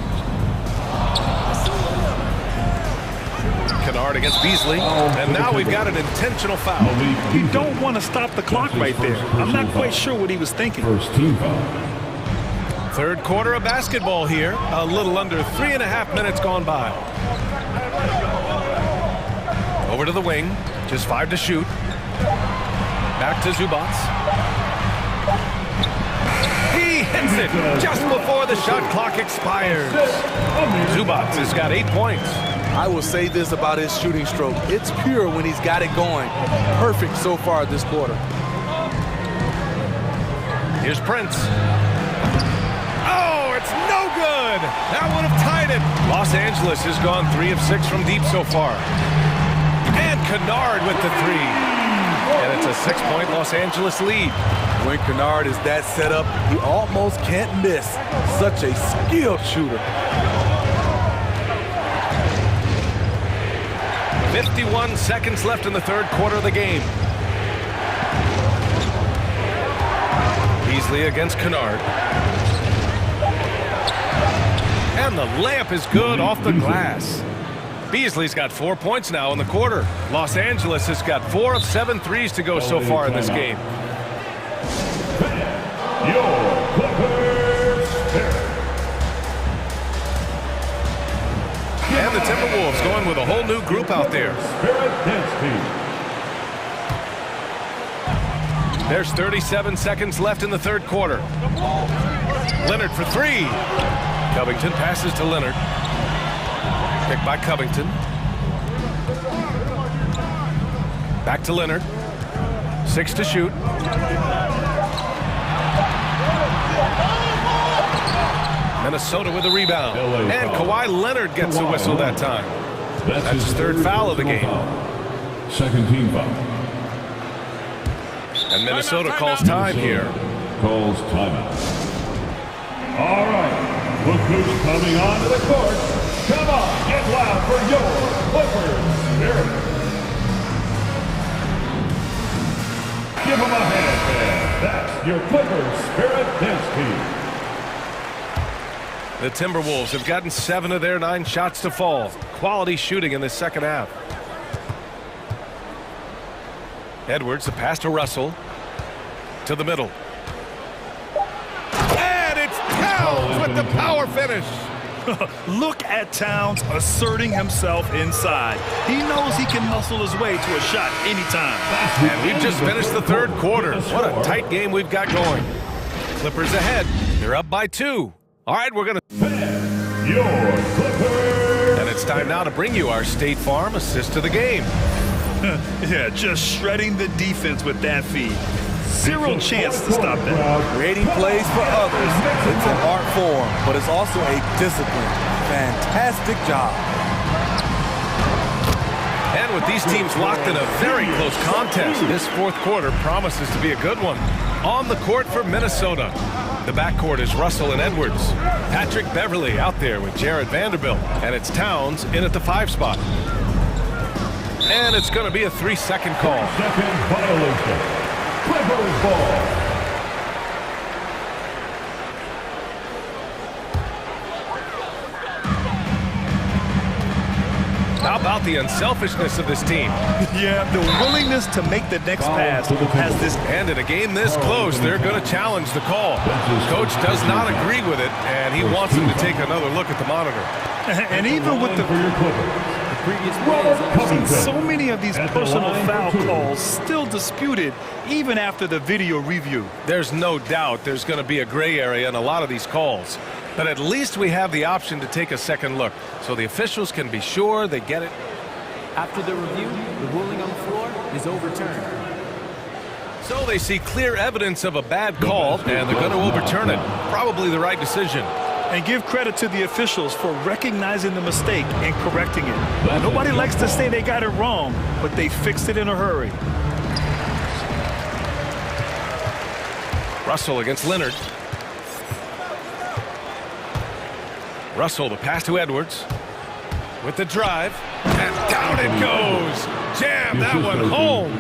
Kennard against Beasley. And now we've got an intentional foul. You don't want to stop the clock right there. I'm not quite sure what he was thinking. First team foul. Third quarter of basketball here. A little under 3.5 minutes gone by. Over to the wing. Just 5 to shoot. Back to Zubats. He hits it just before the shot clock expires. Zubats has got 8 points. I will say this about his shooting stroke. It's pure when he's got it going. Perfect so far this quarter. Here's Prince. Oh, it's no good. That would have tied it. Los Angeles has gone 3 of 6 from deep so far. And Kennard with the 3. And it's a 6-point Los Angeles lead. When Kennard is that set up, he almost can't miss. Such a skilled shooter. 51 seconds left in the third quarter of the game. Beasley against Kennard. And the layup is good off the glass. Beasley's got 4 points now in the quarter. Los Angeles has got 4 of 7 threes to go so far in this game. And the Timberwolves going with a whole new group out there. There's 37 seconds left in the third quarter. Leonard for 3. Covington passes to Leonard. Picked by Covington. Back to Leonard. 6 to shoot. Minnesota with a rebound. And Kawhi Leonard gets a whistle that time. That's his third foul of the game. Second team foul. And Minnesota calls time here. Calls timeout. All right. Look who's coming onto the court. Come on, get loud for your Clippers Spirit. Give them a hand, man. That's your Clippers Spirit dance team. The Timberwolves have gotten 7 of their 9 shots to fall. Quality shooting in the second half. Edwards, the pass to Russell. To the middle. And it's Towns with the power finish. Look at Towns asserting himself inside. He knows he can muscle his way to a shot anytime. And we've just finished the third quarter. What a tight game we've got going. Clippers ahead. They're up by 2. All right, we're going to... Your Clippers. And it's time now to bring you our State Farm assist to the game. Yeah, just shredding the defense with that feed. Zero chance to stop that. Creating plays for others. It's an art form, but it's also a discipline. Fantastic job. And with these teams locked in a very close contest, this fourth quarter promises to be a good one. On the court for Minnesota, the backcourt is Russell and Edwards. Patrick Beverly out there with Jared Vanderbilt. And it's Towns in at the 5 spot. And it's going to be a 3-second call. Second violation. Clippers ball. How about the unselfishness of this team? Yeah, the willingness to make the next pass has this. And in a game this close, they're going to challenge the call. Coach does not agree with it, and he wants him to take another look at the monitor. And even with the previous plays, so many of these personal foul calls still disputed even after the video review. There's no doubt there's going to be a gray area in a lot of these calls. But at least we have the option to take a second look, so the officials can be sure they get it. After the review, the ruling on the floor is overturned. So they see clear evidence of a bad call, and they're going to overturn it. Probably the right decision. And give credit to the officials for recognizing the mistake and correcting it. Nobody likes to say they got it wrong, but they fixed it in a hurry. Russell against Leonard. Russell, the pass to Edwards. With the drive. And down it goes. Jam that one home.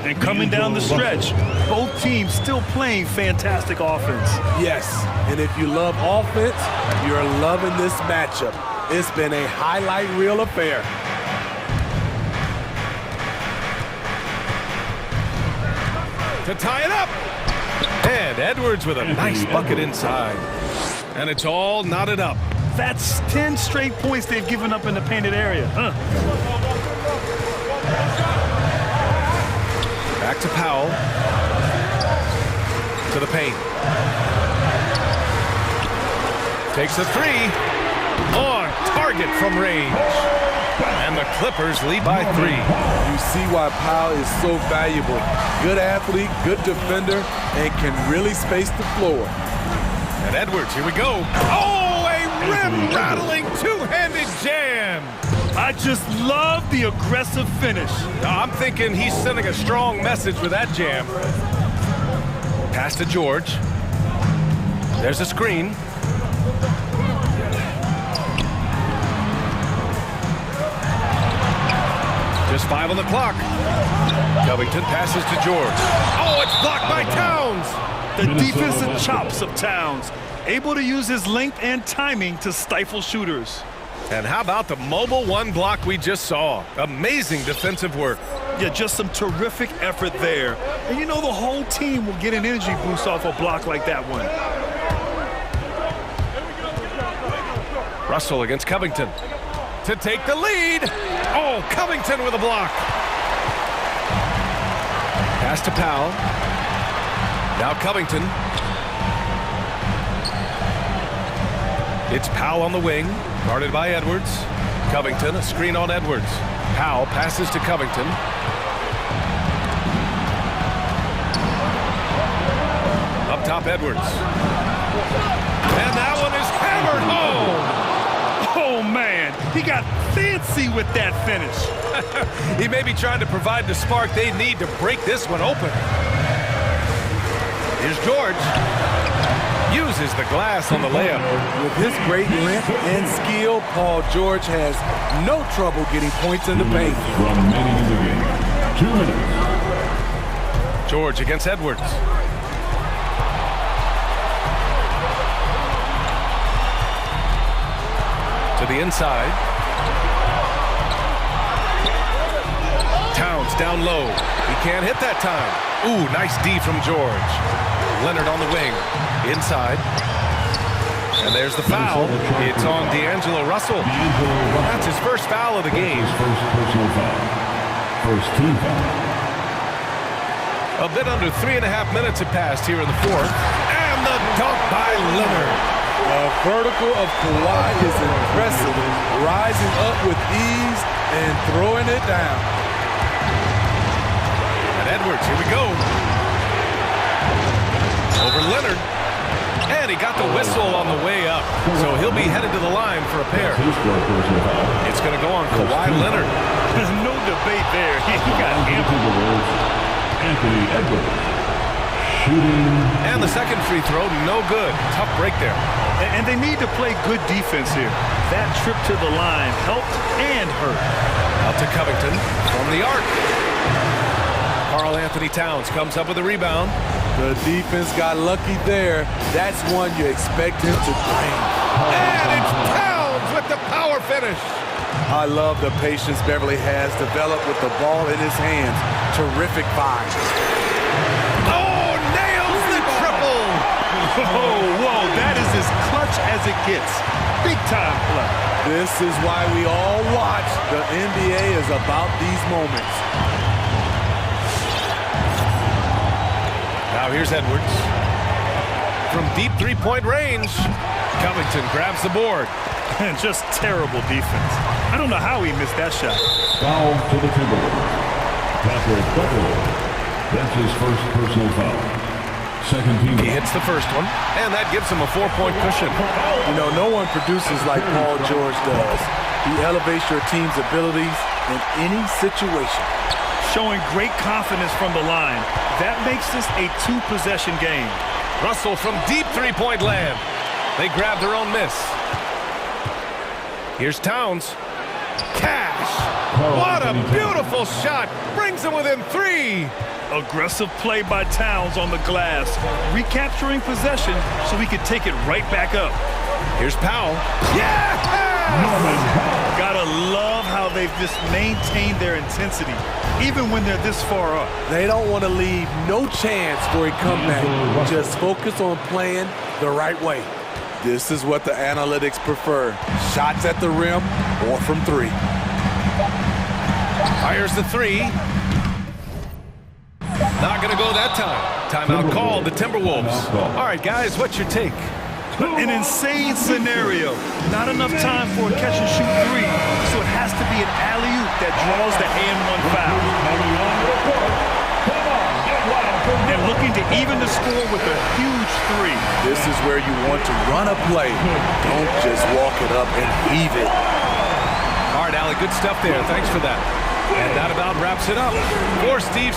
And coming down the stretch, both teams still playing fantastic offense. Yes, and if you love offense, you're loving this matchup. It's been a highlight reel affair. To tie it up. And Edwards with a nice bucket inside. And it's all knotted up. That's 10 straight points they've given up in the painted area. Back to Powell. To the paint. Takes a 3. On target from range. And the Clippers lead by 3. You see why Powell is so valuable. Good athlete, good defender, and can really space the floor. And Edwards, here we go. Oh, a rim-rattling two-handed jam. I just love the aggressive finish. I'm thinking he's sending a strong message with that jam. Pass to George. There's a screen. Just 5 on the clock. Covington passes to George. Oh, it's blocked by Towns. The defensive chops of Towns, able to use his length and timing to stifle shooters. And how about the mobile 1 block we just saw? Amazing defensive work. Yeah, just some terrific effort there. And you know the whole team will get an energy boost off a block like that one. Russell against Covington. To take the lead. Oh, Covington with a block. Pass to Powell. Now Covington. It's Powell on the wing, guarded by Edwards. Covington, a screen on Edwards. Powell passes to Covington. Up top, Edwards. And that one is hammered home. Oh, man, he got fancy with that finish. He may be trying to provide the spark they need to break this one open. Here's George. Uses the glass on the layup. With his great length and skill, Paul George has no trouble getting points in the paint. Remaining in the game. 2 minutes. George against Edwards. To the inside. Towns down low. He can't hit that time. Ooh, nice D from George. Leonard on the wing. Inside. And there's the foul. It's on D'Angelo Russell. That's his first foul of the game. First personal foul. First team foul. A bit under 3.5 minutes have passed here in the fourth. And the dunk by Leonard. The vertical of Kawhi is impressive, rising up with ease and throwing it down. And Edwards, here we go. Over Leonard. And he got the whistle on the way up. So he'll be headed to the line for a pair. It's going to go on Kawhi Leonard. There's no debate there. He got Anthony Edwards. Shooting. And the second free throw, no good. Tough break there. And they need to play good defense here. That trip to the line helped and hurt. Out to Covington from the arc. Karl Anthony Towns comes up with a rebound. The defense got lucky there. That's one you expect him to drain. And it's Towns with the power finish. I love the patience Beverly has developed with the ball in his hands. Terrific find. Oh, nails the triple. Whoa, that is as clutch as it gets. Big time play. This is why we all watch. The NBA is about these moments. Now here's Edwards. From deep three-point range, Covington grabs the board. And just terrible defense. I don't know how he missed that shot. Foul to the Timberwolves. Patrick Beverly. That's his first personal foul. Second team. He hits the first one, and that gives him a 4-point cushion. You know, no one produces like Paul George does. He elevates your team's abilities in any situation. Showing great confidence from the line. That makes this a 2-possession game. Russell from deep three-point land. They grab their own miss. Here's Towns. Cash. What a beautiful shot. Brings him within 3. Aggressive play by Towns on the glass. Recapturing possession so he can take it right back up. Here's Powell. Yeah! Gotta love how they've just maintained their intensity, even when they're this far up. They don't want to leave no chance for a comeback. Just focus on playing the right way. This is what the analytics prefer. Shots at the rim or from 3. Fires the 3. Not going to go that time. Timeout called, the Timberwolves. All right, guys, what's your take? An insane scenario. Not enough time for a catch-and-shoot 3, so it has to be an alley-oop that draws the and-one foul. And looking to even the score with a huge 3. This is where you want to run a play. Don't just walk it up and heave it. All right, Allie, good stuff there. Thanks for that. And that about wraps it up. For Steve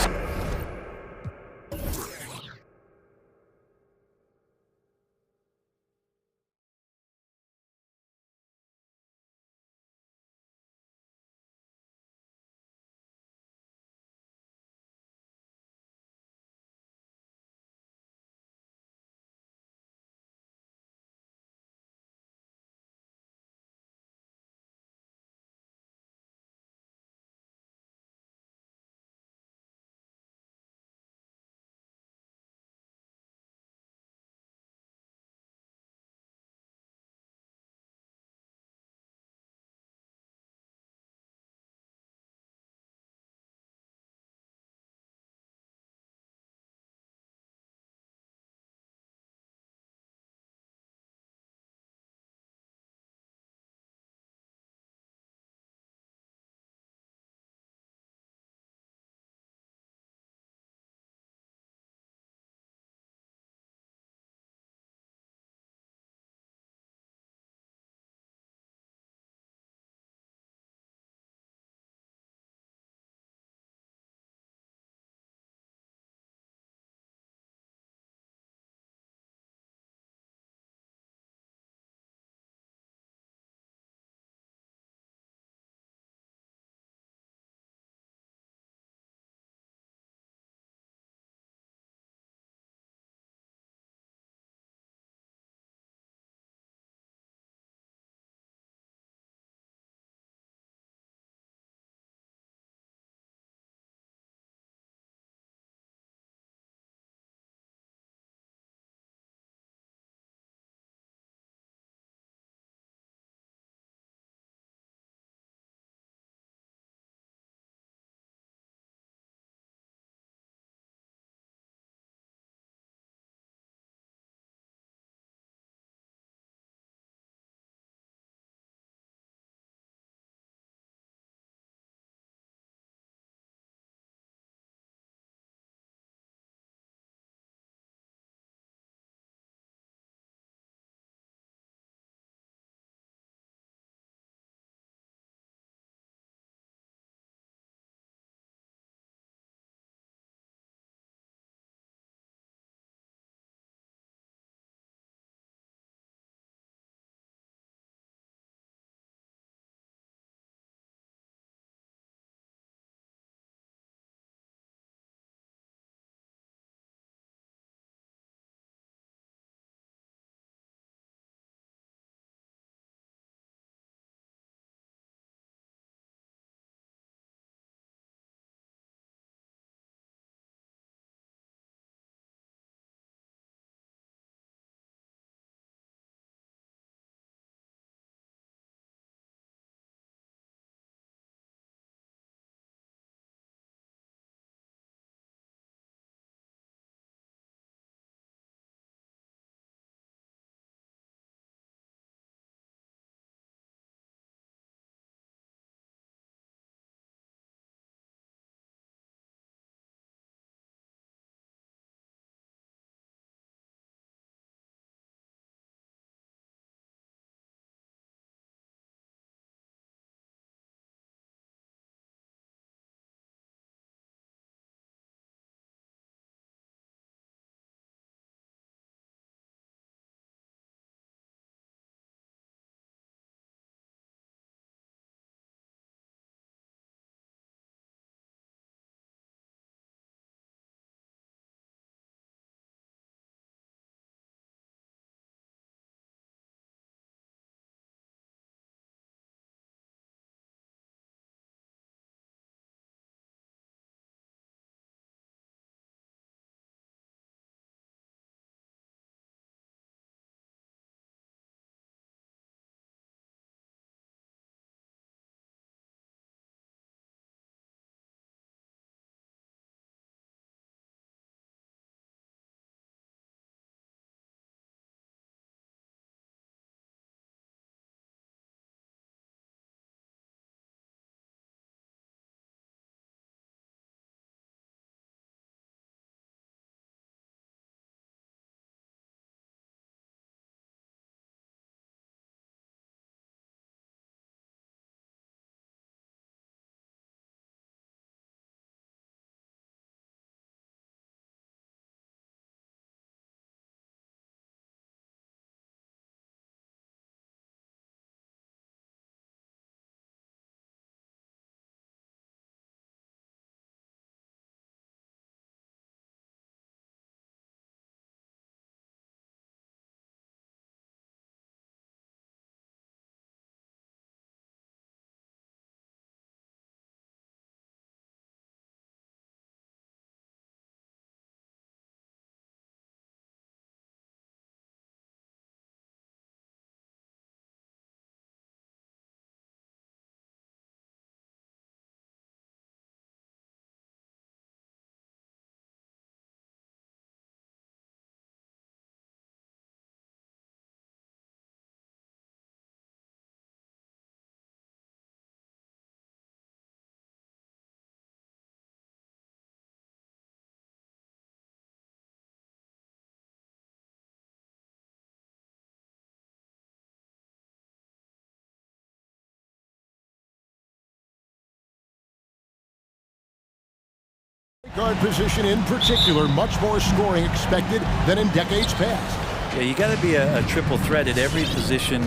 Guard position in particular, much more scoring expected than in decades past. Yeah, you got to be a triple threat at every position,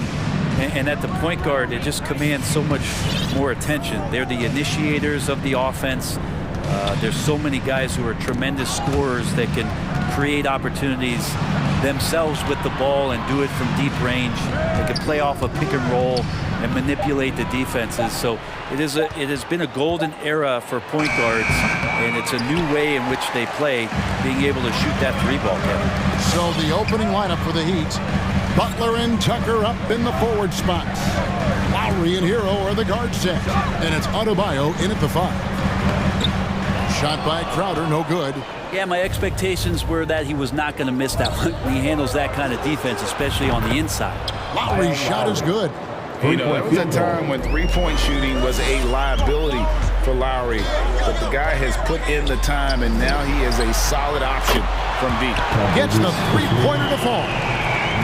and at the point guard, it just commands so much more attention. They're the initiators of the offense. There's so many guys who are tremendous scorers that can create opportunities themselves with the ball and do it from deep range. They can play off a pick and roll and manipulate the defenses. So it has been a golden era for point guards, and it's a new way in which they play, being able to shoot that three ball, Kevin. So the opening lineup for the Heat: Butler and Tucker up in the forward spots. Lowry and Hero are the guard set, and it's Adebayo in at the 5. Shot by Crowder, no good. Yeah, my expectations were that he was not going to miss that one. He handles that kind of defense, especially on the inside. Lowry's shot is good. You know, there was a time when three-point shooting was a liability for Lowry, but the guy has put in the time, and now he is a solid option from deep. Gets the three-pointer to fall.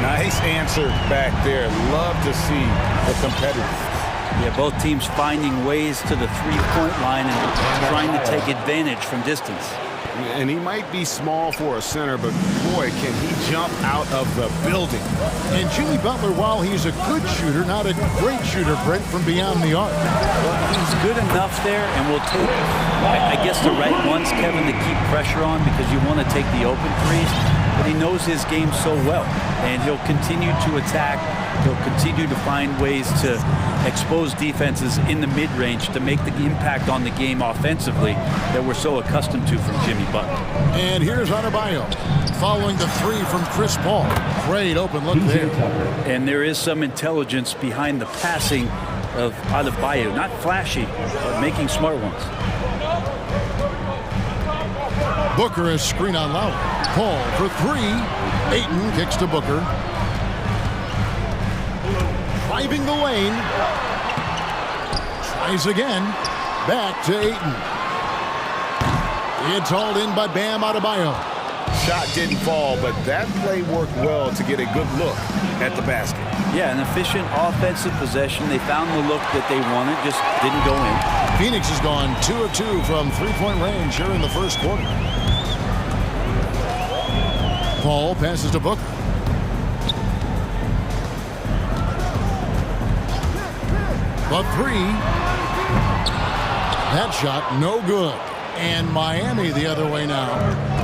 Nice answer back there. Love to see the competitor. Yeah, both teams finding ways to the three-point line and trying to take advantage from distance. And he might be small for a center, but boy, can he jump out of the building. And Jimmy Butler, while he's a good shooter, not a great shooter, Brent, from beyond the arc. Well, he's good enough there, and will take, I guess, the right ones, Kevin, to keep pressure on, because you want to take the open threes. But he knows his game so well, and he'll continue to attack. He'll continue to find ways to expose defenses in the mid-range to make the impact on the game offensively that we're so accustomed to from Jimmy Butler. And here's Adebayo following the three from Chris Paul. Great open look there. And there is some intelligence behind the passing of Adebayo. Not flashy, but making smart ones. Booker is screen on Lowry. Paul for three. Ayton kicks to Booker. Driving the lane. Tries again. Back to Ayton. It's hauled in by Bam Adebayo. Shot didn't fall, but that play worked well to get a good look at the basket. Yeah, an efficient offensive possession. They found the look that they wanted, just didn't go in. Phoenix has gone 2 of 2 from three-point range here in the first quarter. Paul passes to Booker. The three. That shot, no good. And Miami the other way now.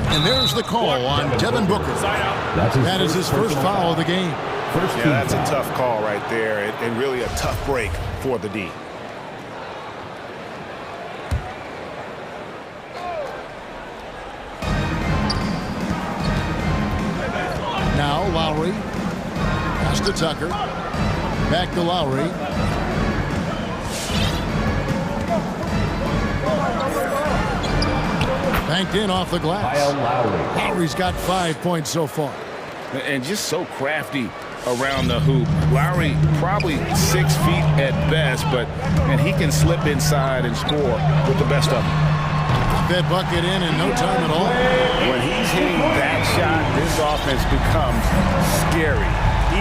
And there's the call on Devin Booker. That is his first foul of the game. Yeah, that's a tough call right there, and really a tough break for the D. Now Lowry. Pass to Tucker. Back to Lowry. Banked in off the glass. Lowry's got 5 points so far. And just so crafty around the hoop. Lowry probably 6 feet at best, and he can slip inside and score with the best of them. That bucket in no time at all. When he's hitting that shot, this offense becomes scary,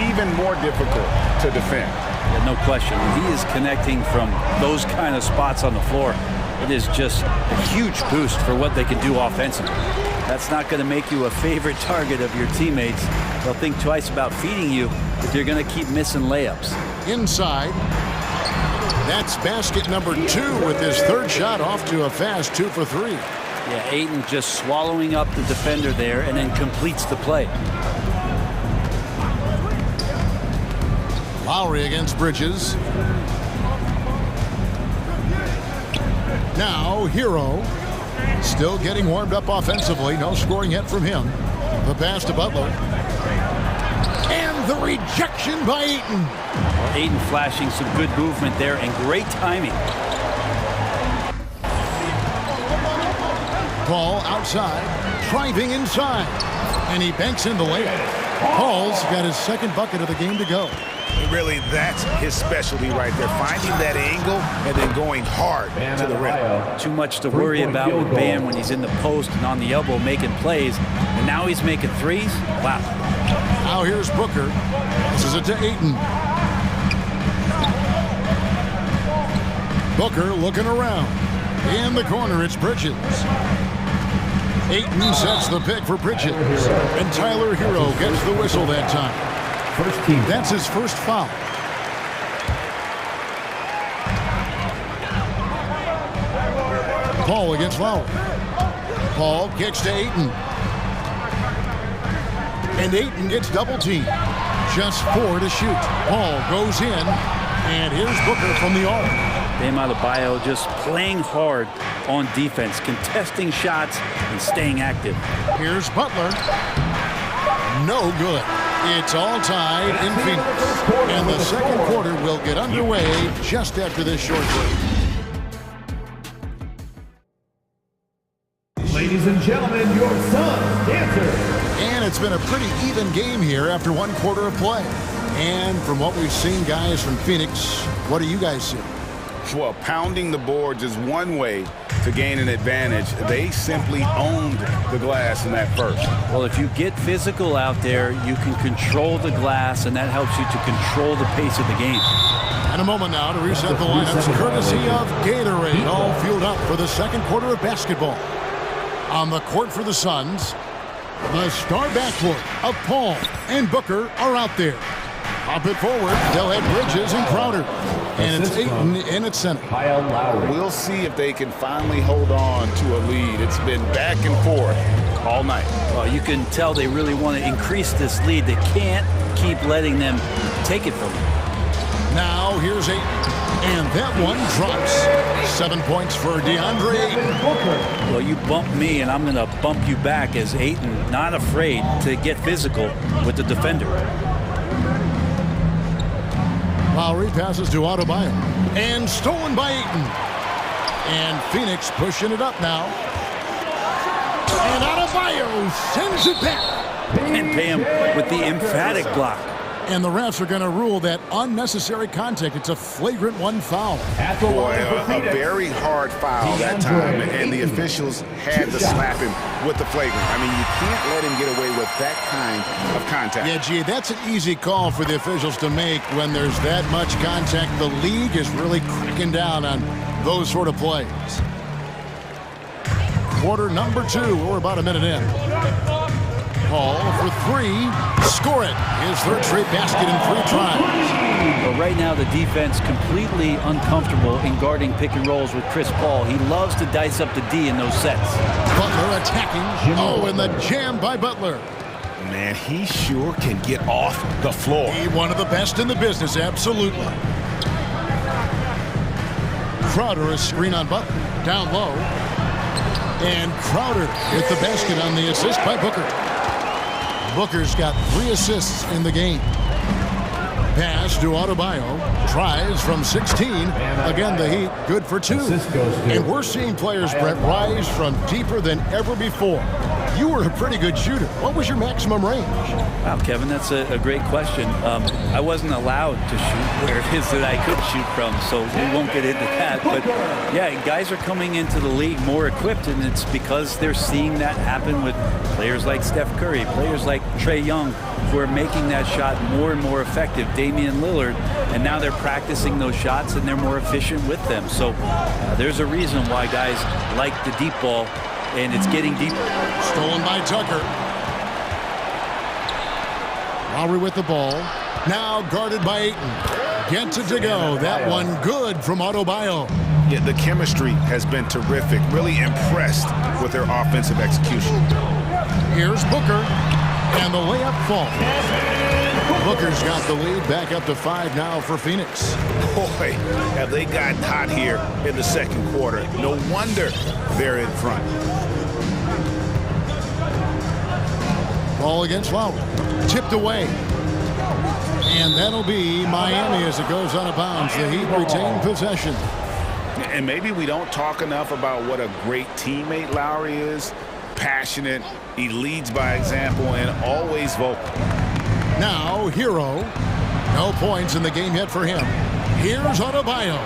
even more difficult to defend. Yeah, no question. When he is connecting from those kind of spots on the floor, it is just a huge boost for what they can do offensively. That's not going to make you a favorite target of your teammates. They'll think twice about feeding you if you're going to keep missing layups. Inside. That's basket number 2 with his third shot off to a fast 2 for 3. Yeah, Ayton just swallowing up the defender there and then completes the play. Lowry against Bridges. Now Hero still getting warmed up offensively. No scoring yet from him. The pass to Butler. And the rejection by Ayton. Ayton flashing some good movement there and great timing. Paul outside, driving inside. And he banks in the layup. Paul's got his second bucket of the game to go. Really, that's his specialty right there, finding that angle and then going hard to the rim. Too much to worry about with Bam when he's in the post and on the elbow making plays, and now he's making threes. Wow. Now here's Booker. This is it to Ayton. Booker looking around. In the corner, it's Bridges. Ayton sets the pick for Bridges. And Tyler Hero gets the whistle that time. First team. That's his first foul. Paul against Lowry. Paul kicks to Ayton. And Ayton gets double teamed. Just 4 to shoot. Paul goes in. And here's Booker from the arc. Bam Adebayo just playing hard on defense, contesting shots and staying active. Here's Butler. No good. It's all tied in Phoenix. And the second quarter will get underway just after this short break. Ladies and gentlemen, your Suns dancer. And it's been a pretty even game here after one quarter of play. And from what we've seen, guys, from Phoenix, what do you guys see? Well, pounding the boards is one way to gain an advantage. They simply owned the glass in that first. Well, if you get physical out there, you can control the glass, and that helps you to control the pace of the game. And a moment now to reset the lineups, courtesy of Gatorade, all fueled up for the second quarter of basketball. On the court for the Suns, the star backcourt of Paul and Booker are out there. Pop it forward, they'll have Bridges and Crowder. And it's Ayton in its center. We'll see if they can finally hold on to a lead. It's been back and forth all night. Well, you can tell they really want to increase this lead. They can't keep letting them take it from them. Now here's Ayton. And that one drops. 7 points for DeAndre Ayton. Well, you bump me, and I'm going to bump you back as Ayton, not afraid to get physical with the defender. Lowry passes to Adebayo. And stolen by Ayton. And Phoenix pushing it up now. And Adebayo sends it back. And Bam with the emphatic block. And the refs are going to rule that unnecessary contact. It's a flagrant one foul. Boy, a very hard foul that time, and the officials had to slap him with the flagrant. I mean, you can't let him get away with that kind of contact. Yeah, gee, that's an easy call for the officials to make when there's that much contact. The league is really cracking down on those sort of plays. Quarter number 2. We're about a minute in. Paul for 3. Score it. His third straight basket in 3 tries. Well, right now the defense completely uncomfortable in guarding pick and rolls with Chris Paul. He loves to dice up the D in those sets. Butler attacking. Oh, and the jam by Butler. Man, he sure can get off the floor. He one of the best in the business, absolutely. Crowder is screen on Butler. Down low. And Crowder with the basket on the assist by Booker. Booker's got 3 assists in the game. Pass to Adebayo. Tries from 16. Again, the Heat good for 2. And we're seeing players, Brett, rise from deeper than ever before. You were a pretty good shooter. What was your maximum range? Wow, Kevin, that's a great question. I wasn't allowed to shoot where it is that I could shoot from, so we won't get into that. But, yeah, guys are coming into the league more equipped, and it's because they're seeing that happen with players like Steph Curry, players like Trae Young, who are making that shot more and more effective, Damian Lillard, and now they're practicing those shots, and they're more efficient with them. So there's a reason why guys like the deep ball, and it's getting deeper. Stolen by Tucker. Lowry with the ball. Now guarded by Ayton. Gets it to go. That one good from Adebayo. Yeah, the chemistry has been terrific. Really impressed with their offensive execution. Here's Booker. And the layup falls. Booker's got the lead back up to 5 now for Phoenix. Boy, have they gotten hot here in the second quarter. No wonder they're in front. Ball against Lowry. Tipped away. And that'll be Miami as it goes out of bounds. The Heat retain possession. And maybe we don't talk enough about what a great teammate Lowry is. Passionate, he leads by example, and always vocal. Now, Hero. No points in the game yet for him. Here's Adebayo.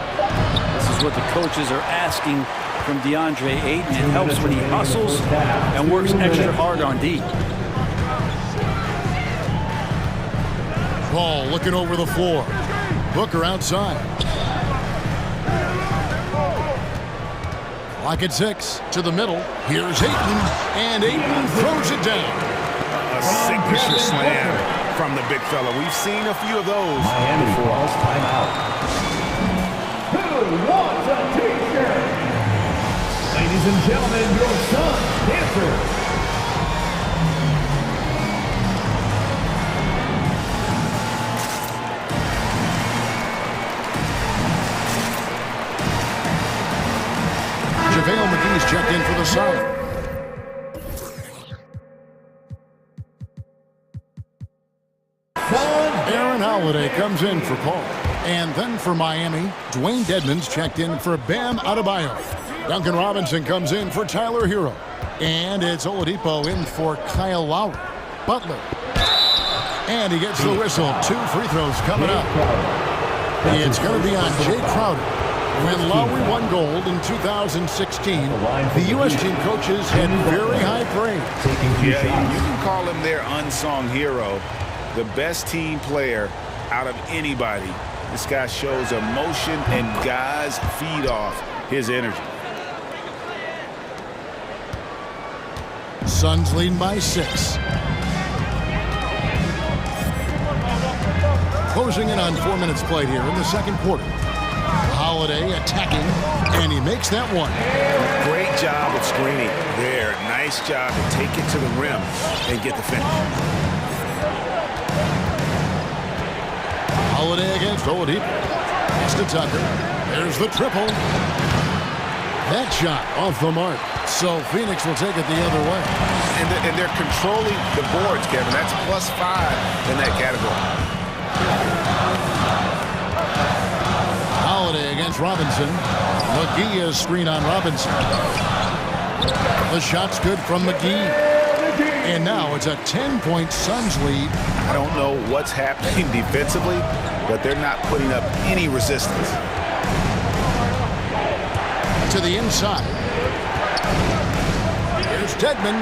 This is what the coaches are asking from DeAndre Ayton. It helps when he hustles and works extra hard on D. Ball looking over the floor. Booker outside. Pocket 6 to the middle. Here's Ayton, and Ayton throws it down. A signature slam from the big fella. We've seen a few of those Miami calls timeout. Who wants a t-shirt? Ladies and gentlemen, your Suns dancer. JaVale McGee's checked in for the Suns. Aaron Holiday comes in for Paul. And then for Miami, Dwayne Dedmon's checked in for Bam Adebayo. Duncan Robinson comes in for Tyler Hero. And it's Oladipo in for Kyle Lowry. Butler. And he gets the whistle. 2 free throws coming up. It's going to be on Jay Crowder. When Lowry won gold in 2016, the U.S. team coaches had very high praise. Yeah, you can call him their unsung hero, the best team player out of anybody. This guy shows emotion, and guys feed off his energy. Suns leading by 6. Closing in on 4 minutes played here in the second quarter. Holiday attacking, and he makes that one. Great job of screening there. Nice job to take it to the rim and get the finish. Holiday against Oladipo. Pass to Tucker. There's the triple. That shot off the mark. So Phoenix will take it the other way. And they're controlling the boards, Kevin. That's +5 in that category. Holiday against Robinson. McGee is screen on Robinson. The shot's good from McGee. And now it's a 10-point Suns lead. I don't know what's happening defensively, but they're not putting up any resistance. To the inside. Here's Dedmon.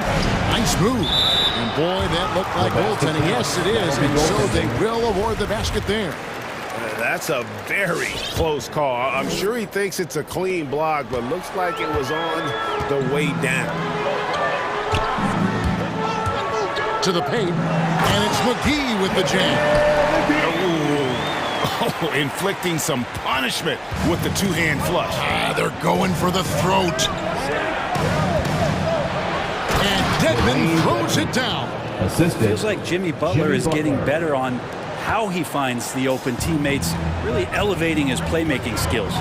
Nice move. And boy, that looked like goaltending. Yes, it is. And so they will award the basket there. That's a very close call. I'm sure he thinks it's a clean block, but looks like it was on the way down. To the paint, and it's McGee with the jam. Oh, inflicting some punishment with the two-hand flush. They're going for the throat. And Dedmon throws it down. Feels like Jimmy Butler is getting better on how he finds the open teammates, really elevating his playmaking skills.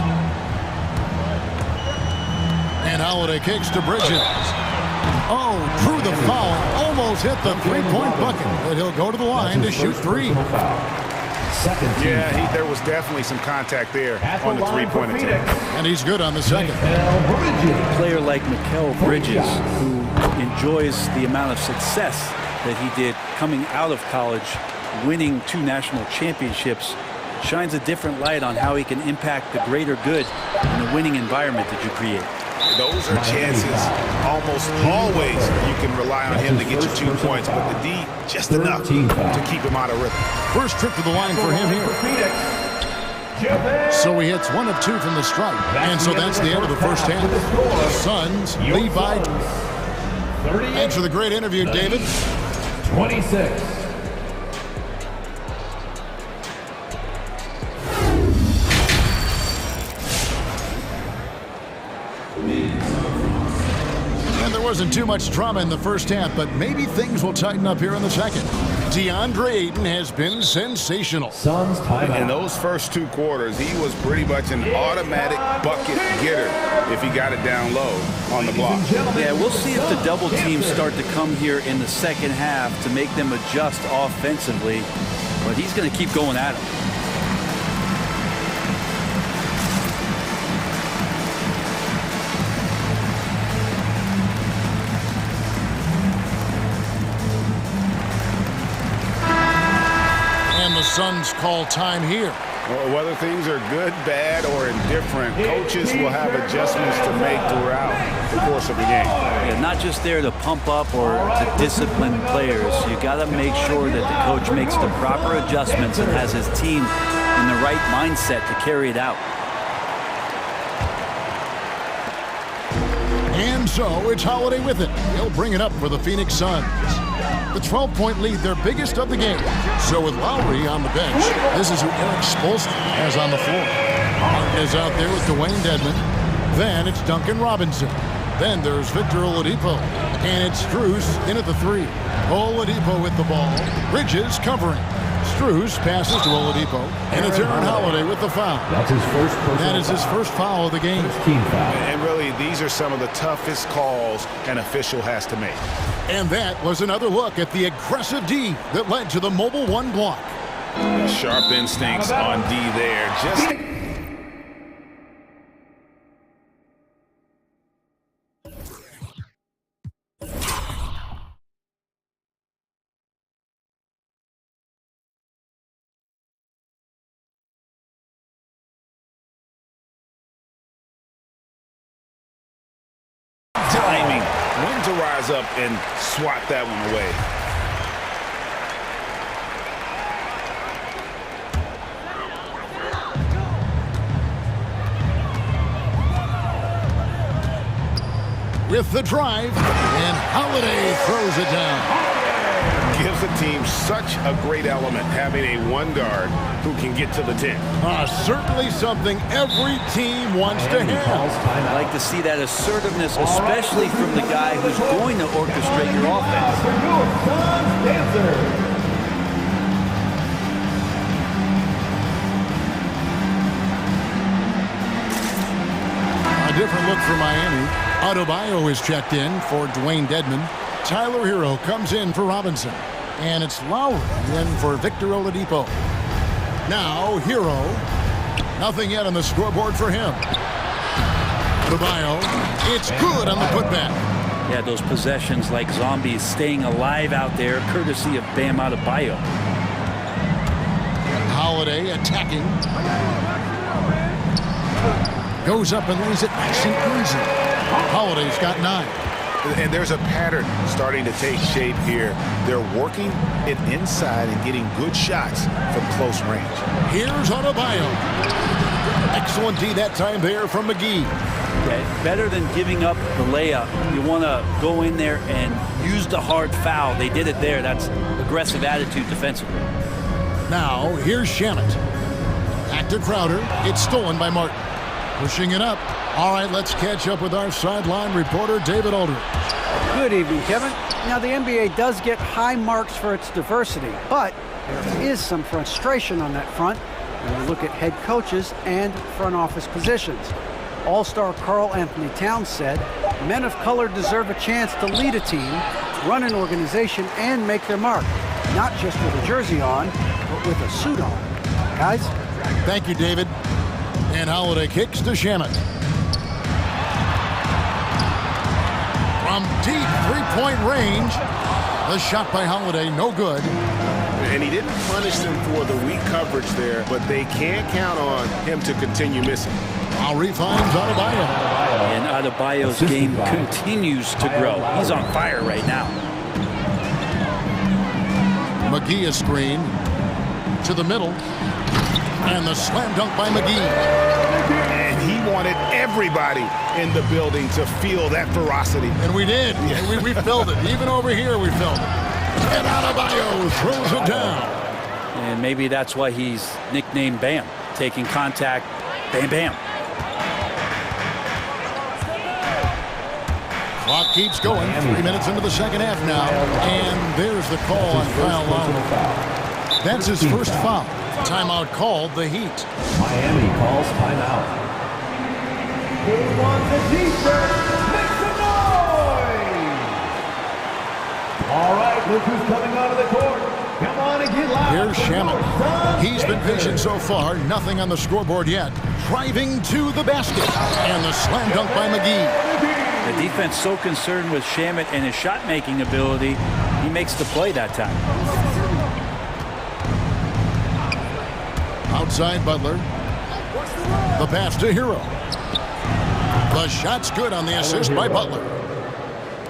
And Holiday kicks to Bridges. Oh, drew the foul, almost hit the three-point bucket, but he'll go to the line to shoot 3. Yeah, there was definitely some contact there on the three-point attempt. And he's good on the second. A player like Mikal Bridges, who enjoys the amount of success that he did coming out of college, winning 2 national championships, shines a different light on how he can impact the greater good in the winning environment that you create. Those are chances almost always you can rely on him to get you 2 points, but the D just enough to keep him out of rhythm. First trip to the line for him here. So he hits 1 of 2 from the stripe, and so that's the end of the first half. The Suns lead by. Thanks for the great interview, David. 26. Wasn't too much drama in the first half, but maybe things will tighten up here in the second. DeAndre Ayton has been sensational. Suns timeout. In those first 2 quarters, he was pretty much an automatic bucket getter if he got it down low on the block. Yeah, we'll see if the double teams start to come here in the second half to make them adjust offensively, but he's going to keep going at him. Suns call time here. Well, whether things are good, bad, or indifferent, coaches will have adjustments to make throughout the course of the game. Yeah, not just there to pump up or to discipline players. You got to make sure that the coach makes the proper adjustments and has his team in the right mindset to carry it out. So it's Holiday with it. He'll bring it up for the Phoenix Suns. The 12-point lead, their biggest of the game. So with Lowry on the bench, this is who Eric Spoelstra has on the floor. Mark is out there with Dwayne Dedmon. Then it's Duncan Robinson. Then there's Victor Oladipo. And it's Strus in at the 3. Oladipo with the ball. Bridges covering. Strus passes to Oladipo. And it's Aaron Holiday with the foul. That's his first personal That is his first foul of the game. Team foul. And really, these are some of the toughest calls an official has to make. And that was another look at the aggressive D that led to the mobile 1 block. Sharp instincts on D there. Just timing. When to rise up and swat that one away. With the drive, and Holiday throws it down. Gives the team such a great element having a 1 guard who can get to the 10. Certainly something every team wants to have. I like to see that assertiveness, especially from the guy who's going to orchestrate your offense. A different look for Miami. Adebayo is checked in for Dwayne Dedmon. Tyler Hero comes in for Robinson. And it's Lowry in for Victor Oladipo. Now Hero. Nothing yet on the scoreboard for him. Adebayo. It's good on the putback. Yeah, those possessions like zombies staying alive out there, courtesy of Bam Adebayo. Holiday attacking. Goes up and lays it nice and easy. Holiday's got 9. And there's a pattern starting to take shape here. They're working it inside and getting good shots from close range. Here's Adebayo. Excellent D that time there from McGee. Yeah, better than giving up the layup. You want to go in there and use the hard foul. They did it there. That's aggressive attitude defensively. Now, here's Shamet. Back to Crowder. It's stolen by Martin. Pushing it up. All right, let's catch up with our sideline reporter, David Aldridge. Good evening, Kevin. Now, the NBA does get high marks for its diversity, but there is some frustration on that front when you look at head coaches and front office positions. All-star Karl Anthony Towns said, men of color deserve a chance to lead a team, run an organization, and make their mark, not just with a jersey on, but with a suit on. Guys? Thank you, David. And Holiday kicks to Shamet. From deep three-point range, the shot by Holiday, no good. And he didn't punish them for the weak coverage there, but they can't count on him to continue missing. Lowry finds Adebayo. And Adebayo's game continues to grow. He's on fire right now. McGee a screen to the middle. And the slam dunk by McGee. And he wanted everybody in the building to feel that ferocity. And we did. We felt it. Even over here, we felt it. And Adebayo throws it down. And maybe that's why he's nicknamed Bam. Taking contact, bam, bam. Clock keeps going. 3 minutes into the second half now. And there's the call on Kyle Lowry. That's his first foul. Timeout called the Heat. Miami calls timeout. Who wants a t-shirt? Make some noise! All right, look who's coming onto the court. Come on and get loud. Here's Shamet. He's been patient so far. Nothing on the scoreboard yet. Driving to the basket. And the slam dunk by McGee. The defense so concerned with Shamet and his shot-making ability, he makes the play that time. Outside Butler. The pass to Hero. The shot's good on the assist by Butler.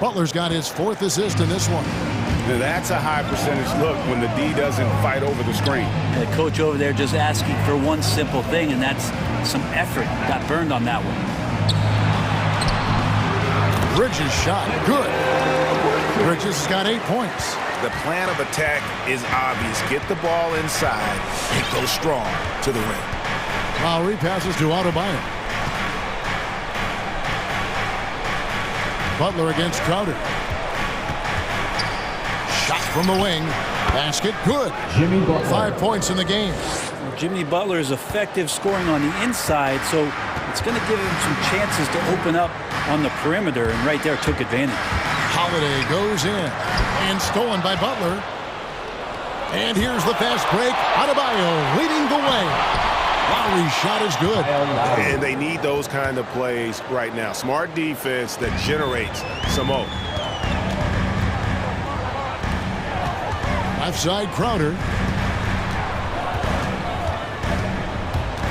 Butler's got his 4th assist in this one. Now that's a high percentage look when the D doesn't fight over the screen. And the coach over there just asking for one simple thing, and that's some effort. Got burned on that one. Bridges shot. Good. Bridges has got 8 points. The plan of attack is obvious. Get the ball inside and go strong to the rim. Lowry passes to Adebayo. Butler against Crowder. Shot from the wing. Basket good. 5 points in the game. Jimmy Butler is effective scoring on the inside, so it's going to give him some chances to open up on the perimeter, and right there took advantage. Holiday goes in and stolen by Butler. And here's the fast break. Adebayo leading the way. Lowry's shot is good. And they need those kind of plays right now. Smart defense that generates some more. Left side, Crowder.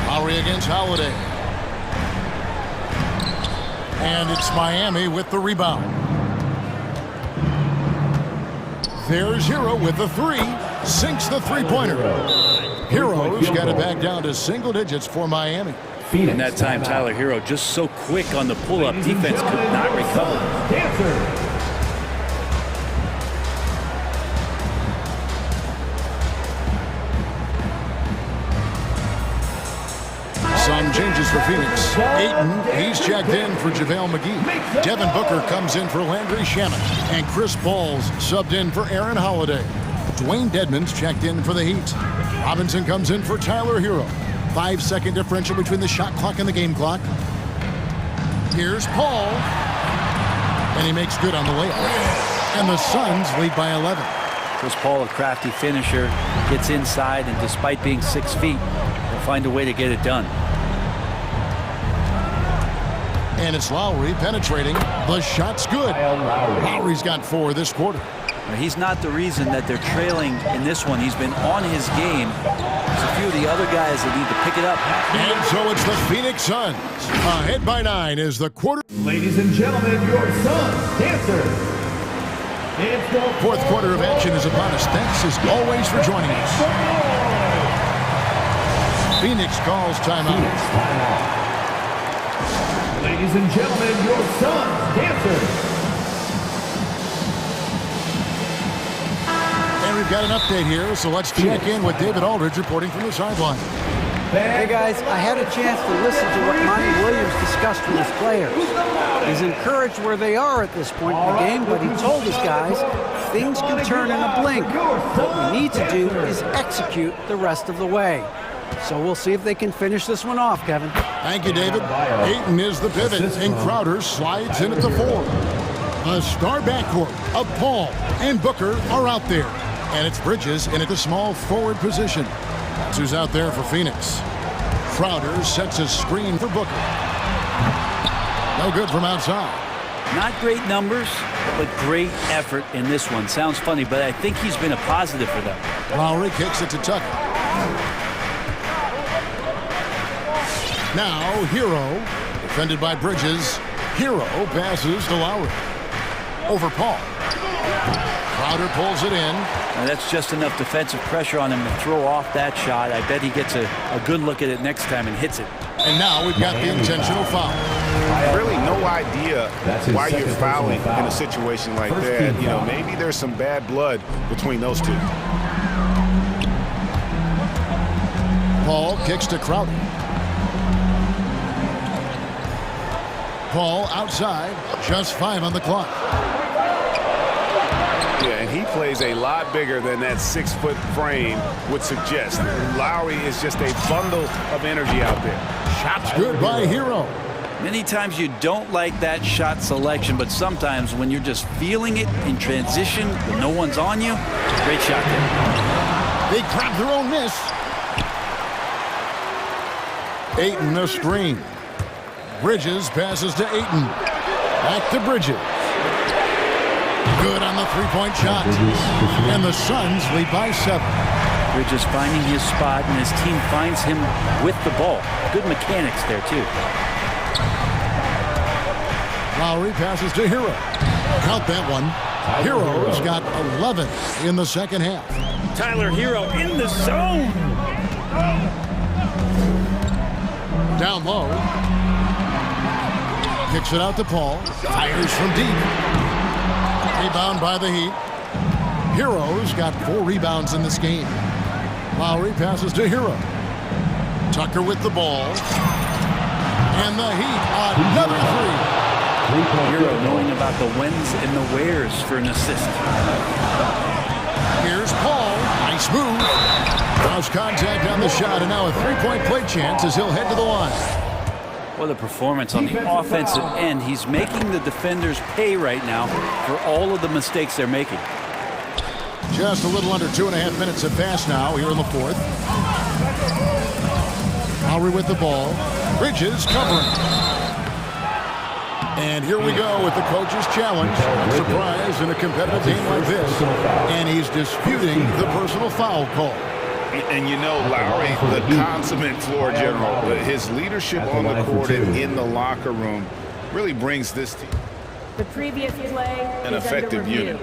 Lowry against Holiday. And it's Miami with the rebound. There's Hero with the three. Sinks the three-pointer. Hero's got it back down to single digits for Miami. In that time, Tyler Hero just so quick on the pull-up. Defense could not recover. Some changes for Phoenix. Ayton, he's checked in for JaVale McGee. Devin Booker comes in for Landry Shamet. And Chris Paul's subbed in for Aaron Holiday. Dwayne Dedmon's checked in for the Heat. Robinson comes in for Tyler Hero. 5-second differential between the shot clock and the game clock. Here's Paul. And he makes good on the layup. And the Suns lead by 11. Chris Paul, a crafty finisher, gets inside, and despite being 6 feet, will find a way to get it done. And it's Lowry penetrating. The shot's good. Lowry's got 4 this quarter. Now, he's not the reason that they're trailing in this one. He's been on his game. There's a few of the other guys that need to pick it up. And so it's the Phoenix Suns. Ahead by 9 is the quarter. Ladies and gentlemen, your Suns dancers. It's the fourth quarter of action is upon us. Thanks as always for joining us. Phoenix calls timeout. Ladies and gentlemen, your Suns dancers. And we've got an update here, so let's check in with David Aldridge reporting from the sideline. Hey guys, I had a chance to listen to what Monty Williams discussed with his players. He's encouraged where they are at this point in the game, but he told his guys things can turn in a blink. What we need to do is execute the rest of the way. So we'll see if they can finish this one off, Kevin. Thank you, David. Ayton is the pivot, and Crowder slides in at the 4. A star backcourt of Paul and Booker are out there. And it's Bridges in at the small forward position. That's who's out there for Phoenix. Crowder sets a screen for Booker. No good from outside. Not great numbers, but great effort in this one. Sounds funny, but I think he's been a positive for them. Lowry kicks it to Tucker. Now, Hero, defended by Bridges. Hero passes to Lowry. Over Paul. Crowder pulls it in. Now that's just enough defensive pressure on him to throw off that shot. I bet he gets a good look at it next time and hits it. And now we've got the intentional foul. Really no idea why you're fouling in a situation like that. You know, maybe there's some bad blood between those two. Paul kicks to Crowder. Paul outside, just 5 on the clock. Yeah, and he plays a lot bigger than that 6-foot frame would suggest. Lowry is just a bundle of energy out there. Shots good by Hero. Many times you don't like that shot selection, but sometimes when you're just feeling it in transition, when no one's on you, great shot there. They grab their own miss. Ayton the screen. Bridges passes to Ayton. Back to Bridges. Good on the three-point shot. And the Suns lead by 7. Bridges finding his spot, and his team finds him with the ball. Good mechanics there, too. Lowry passes to Hero. Count that one. Hero's got 11 in the second half. Tyler Hero in the zone. Down low. Kicks it out to Paul. Fires from deep. Rebound by the Heat. Hero's got 4 rebounds in this game. Lowry passes to Hero. Tucker with the ball. And the Heat, another three. Hero knowing about the whens and the wheres for an assist. Here's Paul. Nice move. Cross contact on the shot, and now a three-point play chance as he'll head to the line. What a performance on the offensive end. He's making the defenders pay right now for all of the mistakes they're making. Just a little under 2.5 minutes have passed now here in the fourth. Lowry with the ball. Bridges covering. And here we go with the coach's challenge. Not surprised in a competitive game like this. And he's disputing the personal foul call. And you know, Lowry, the consummate floor general, his leadership on the court and in the locker room really brings this team The previous play an is effective under review. unit.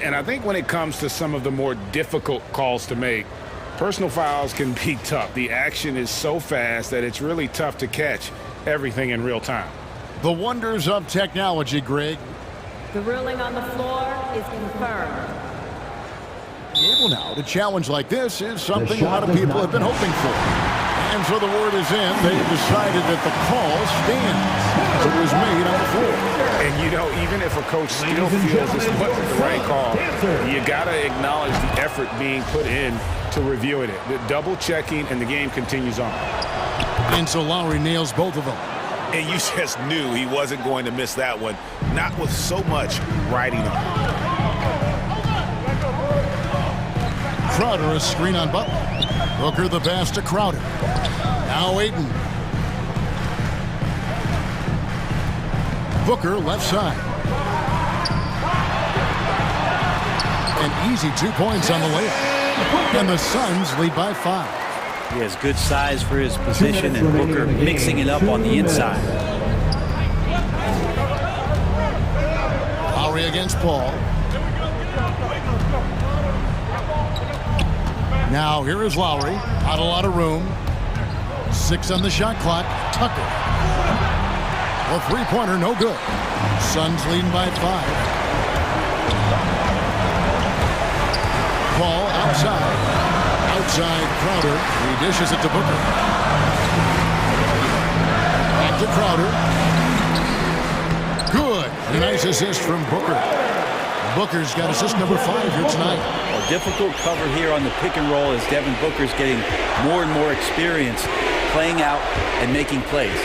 And I think when it comes to some of the more difficult calls to make, personal fouls can be tough. The action is so fast that it's really tough to catch everything in real time. The wonders of technology, Greg. The ruling on the floor is confirmed. Able now to challenge like this is something a lot of people have been hoping for. And so the word is in. They've decided that the call stands. It was made on the floor. And you know, even if a coach still feels this wasn't the right call, you got to acknowledge the effort being put in to reviewing it. The double checking, and the game continues on. And so Lowry nails both of them. And you just knew he wasn't going to miss that one, not with so much riding on. Crowder, a screen on Butler. Booker the pass to Crowder. Now Ayton. Booker left side. An easy 2 points on the layup. And the Suns lead by 5. He has good size for his position, and Booker mixing it up on the inside. Lowry against Paul. Now here is Lowry. Not a lot of room. 6 on the shot clock. Tucker. A three-pointer, no good. Suns leading by 5. Paul outside. Outside Crowder. He dishes it to Booker. Back to Crowder. Good. A nice assist from Booker. Booker's got assist number 5 here tonight. A difficult cover here on the pick and roll as Devin Booker's getting more and more experience playing out and making plays.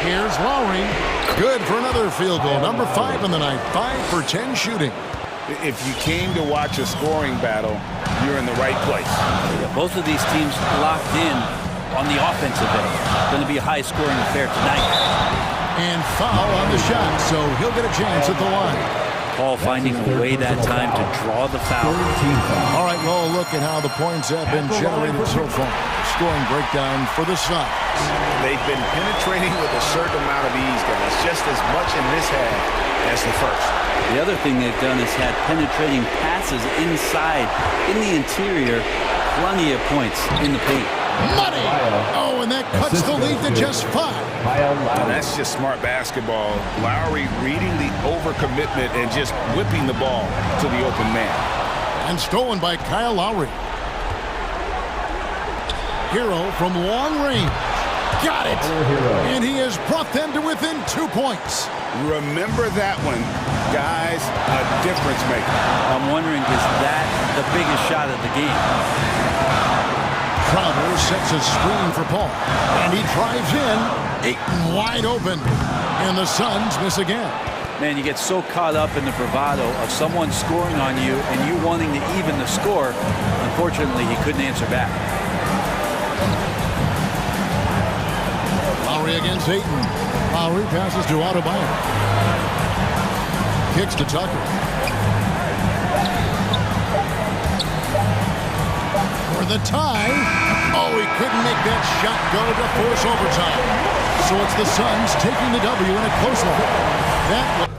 Here's Lowry. Good for another field goal. Number 5 in the night. 5 for 10 shooting. If you came to watch a scoring battle, you're in the right place. Yeah, both of these teams locked in on the offensive end. Going to be a high-scoring affair tonight. And foul on the shot, so he'll get a chance at the line. Paul finding a way that time to draw the foul. All right, well, look at how the points have been generated so far. Scoring breakdown for the Suns. They've been penetrating with a certain amount of ease, guys, just as much in this half as the first. The other thing they've done is had penetrating passes inside, in the interior, plenty of points in the paint. Money! Oh, and that cuts the lead to just 5. And that's just smart basketball. Lowry reading the overcommitment and just whipping the ball to the open man. And stolen by Kyle Lowry. Hero from long range. Got it! And he has brought them to within 2 points. Remember that one, guys, a difference maker. I'm wondering, is that the biggest shot of the game? Crowder sets a screen for Paul. And he drives in. Ayton wide open. And the Suns miss again. Man, you get so caught up in the bravado of someone scoring on you and you wanting to even the score. Unfortunately, he couldn't answer back. Lowry against Ayton. Lowry passes to Adebayo. Kicks to Tucker. For the tie. Oh, he couldn't make that shot go to force overtime. So it's the Suns taking the W in a close one. That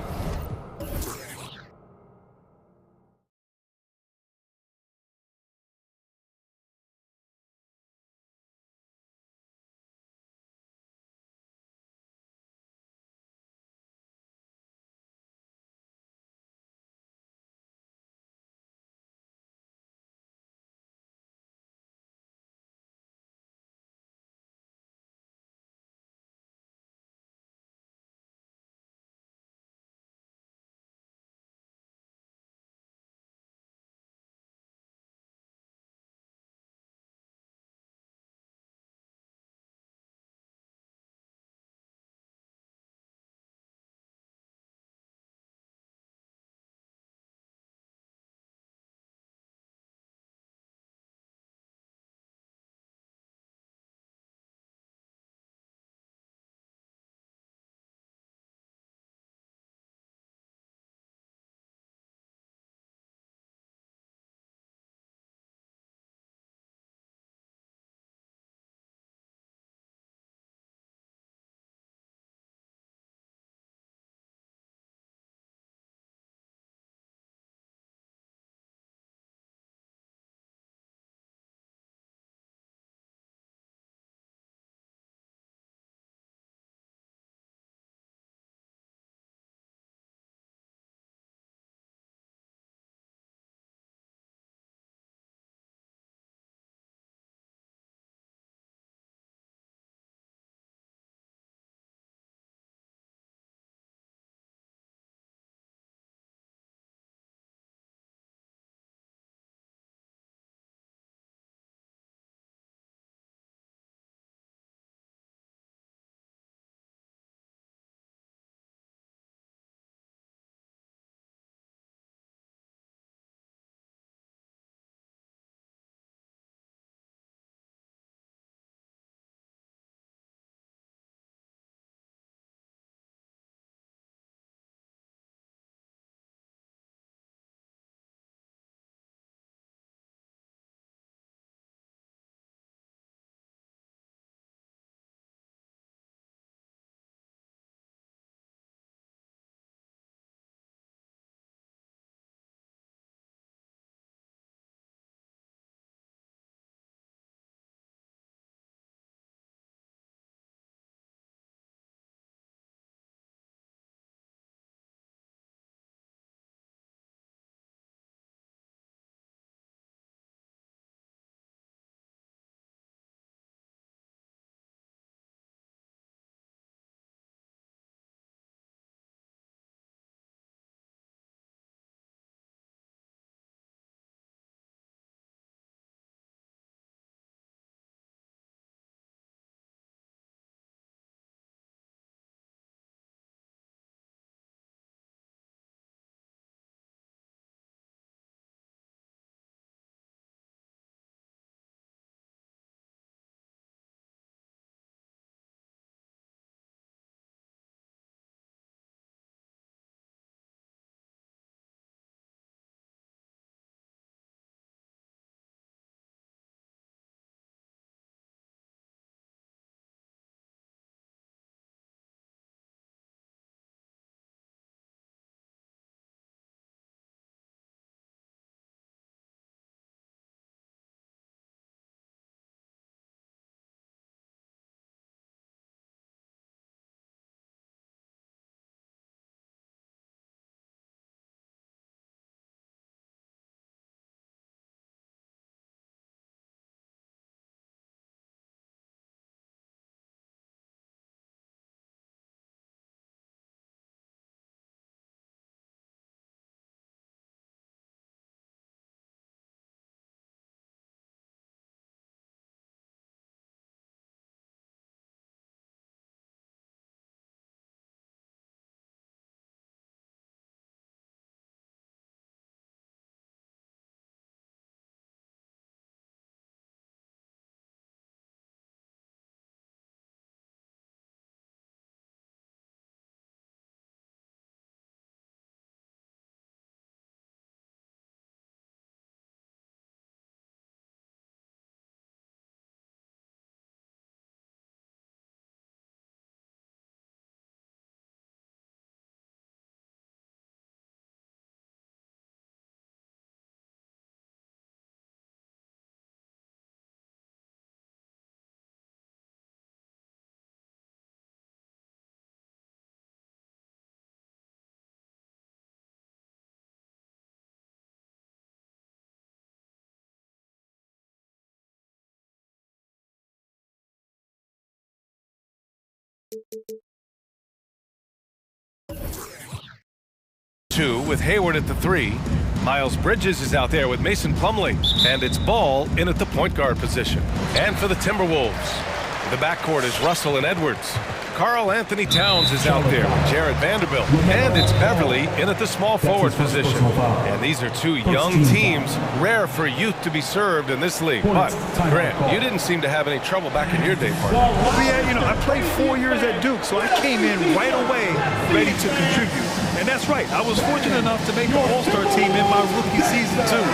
Two with Hayward at the 3. Miles Bridges is out there with Mason Plumlee. And it's Ball in at the point guard position. And for the Timberwolves, the backcourt is Russell and Edwards. Karl Anthony Towns is out there with Jared Vanderbilt. And it's Beverly in at the small forward position. And these are two young teams, rare for youth to be served in this league. But, Grant, you didn't seem to have any trouble back in your day, partner. Well, yeah, you know, I played 4 years at Duke, so I came in right away ready to contribute. And that's right, I was fortunate enough to make the All-Star team in my rookie season, too.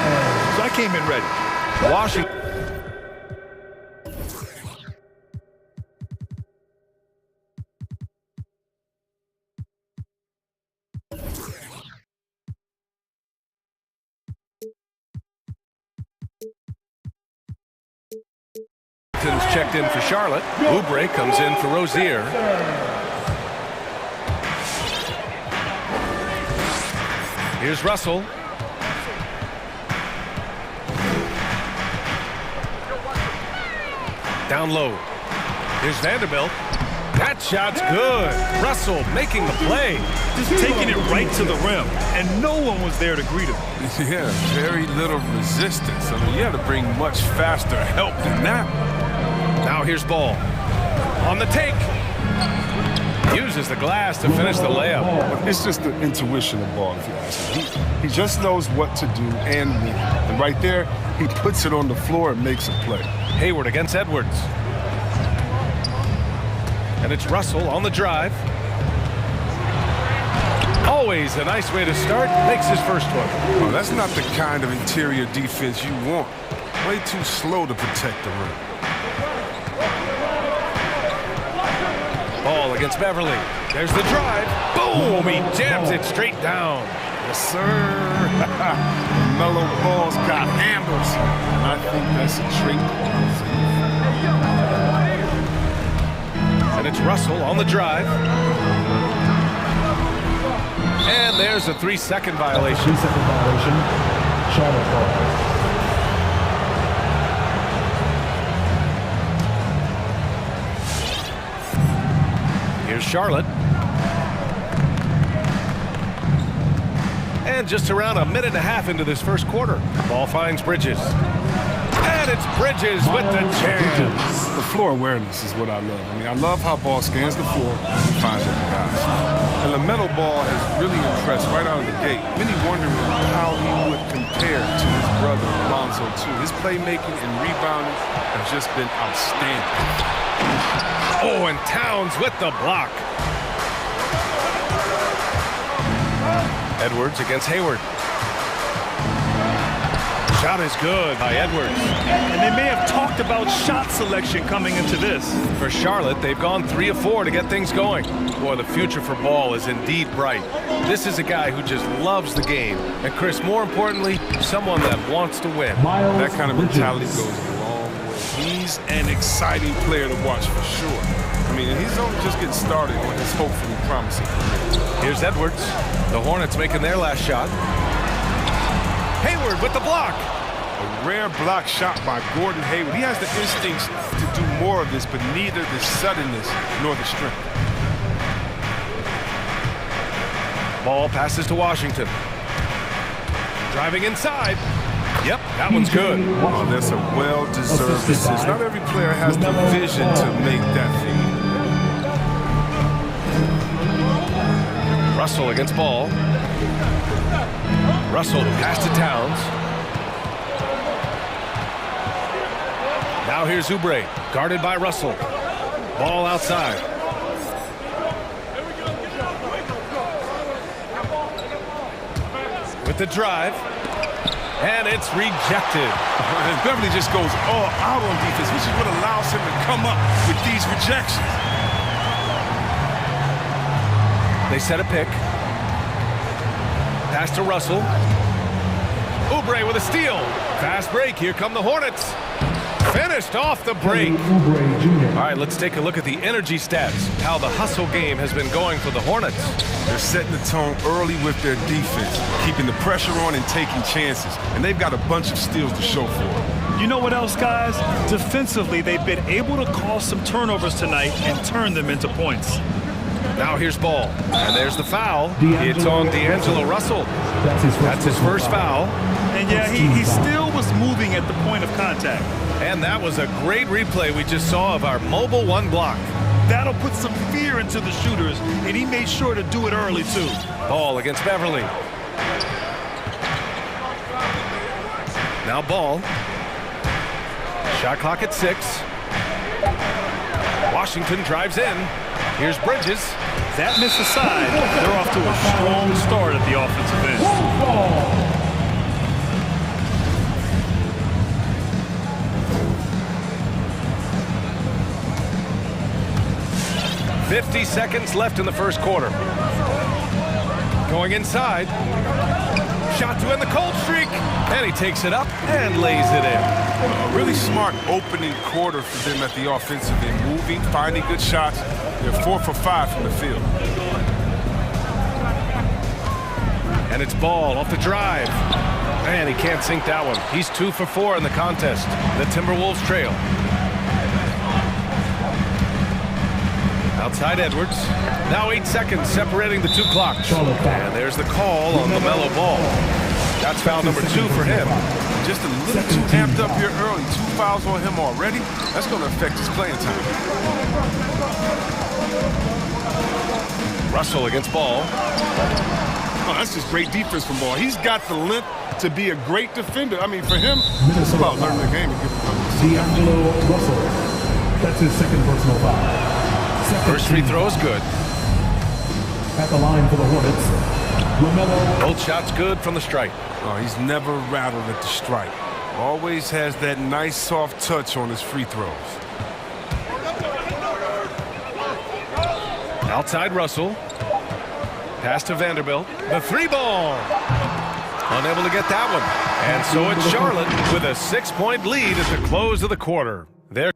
So I came in ready. Washington. Checked in for Charlotte. Oubre comes in for Rozier. Here's Russell. Down low. Here's Vanderbilt. That shot's good. Russell making the play. Just taking it right to the rim, and no one was there to greet him. Yeah, very little resistance. I mean, you had to bring much faster help than that. Now here's Ball. On the take. Uses the glass to finish the layup. It's just the intuition of Ball, if you ask me. He just knows what to do and when. And right there, he puts it on the floor and makes a play. Hayward against Edwards. And it's Russell on the drive. Always a nice way to start. Makes his first one. Well, that's not the kind of interior defense you want. Way too slow to protect the rim. Ball against Beverly. There's the drive. Boom! He jams it straight down. Yes, sir. Mellow Ball's got handles. And I think that's a trait. And it's Russell on the drive. And there's a 3-second violation. 3-second violation. Charlotte ball. Here's Charlotte. And just around a minute and a half into this first quarter, ball finds Bridges. And it's Bridges with the jam. The floor awareness is what I love. I mean, I love how Ball scans the floor and finds other guys. And LaMelo Ball has really impressed right out of the gate. Many wondering how he would compare to his brother, Lonzo, too. His playmaking and rebounding have just been outstanding. Oh, and Towns with the block. Edwards against Hayward. Shot is good by Edwards. And they may have talked about shot selection coming into this. For Charlotte, they've gone 3 of 4 to get things going. Boy, the future for Ball is indeed bright. This is a guy who just loves the game. And Chris, more importantly, someone that wants to win. That kind of mentality goes a long way. He's an exciting player to watch for sure. I mean, he's only just getting started on his hopefully promising career. Here's Edwards. The Hornets making their last shot. Hayward with the block. A rare block shot by Gordon Hayward. He has the instincts to do more of this, but neither the suddenness nor the strength. Ball passes to Washington. Driving inside. Yep, that one's good. Oh, that's a well-deserved assist. Not every player has the vision to make that feed. Russell against Ball. Russell pass to Towns. Now here's Oubre, guarded by Russell. Ball outside. With the drive. And it's rejected. And Beverly just goes all out on defense, which is what allows him to come up with these rejections. They set a pick. Pass to Russell. Oubre with a steal. Fast break. Here come the Hornets. finished off the break. All right, let's take a look at the energy stats, how the hustle game has been going for the Hornets. They're setting the tone early with their defense, keeping the pressure on and taking chances. And they've got a bunch of steals to show for it. You know what else, guys? Defensively, they've been able to cause some turnovers tonight and turn them into points. Now here's ball, and there's the foul. It's on D'Angelo Russell. That's his first foul. And yeah, he still was moving at the point of contact. And that was a great replay we just saw of our mobile one block. That'll put some fear into the shooters, and he made sure to do it early, too. Ball against Beverly. Now ball. Shot clock at 6. Washington drives in. Here's Bridges. That missed aside. They're off to a strong start at the offensive end. 50 seconds left in the first quarter. Going inside. Shot to end the cold streak. And he takes it up and lays it in. A really smart opening quarter for them at the offensive end. Moving, finding good shots. They're 4 for 5 from the field. And it's ball off the drive. Man, he can't sink that one. He's 2 for 4 in the contest. The Timberwolves trail. Outside Edwards. Now 8 seconds separating the 2 clocks. And there's the call on LaMelo Ball. That's foul number 2 for him. Just a little too amped up here early. 2 fouls on him already. That's going to affect his playing time. Russell against Ball. Oh, that's just great defense from Ball. He's got the length to be a great defender. I mean, for him, it's about learning the game and giving him. D'Angelo Russell. That's his second personal foul. First free throw is good. At the line for the Hornets, LaMelo. Both shots good from the strike. Oh, he's never rattled at the strike. Always has that nice soft touch on his free throws. Outside Russell. Pass to Vanderbilt. The 3 ball. Unable to get that one. And so it's Charlotte with a 6-point lead at the close of the quarter. There.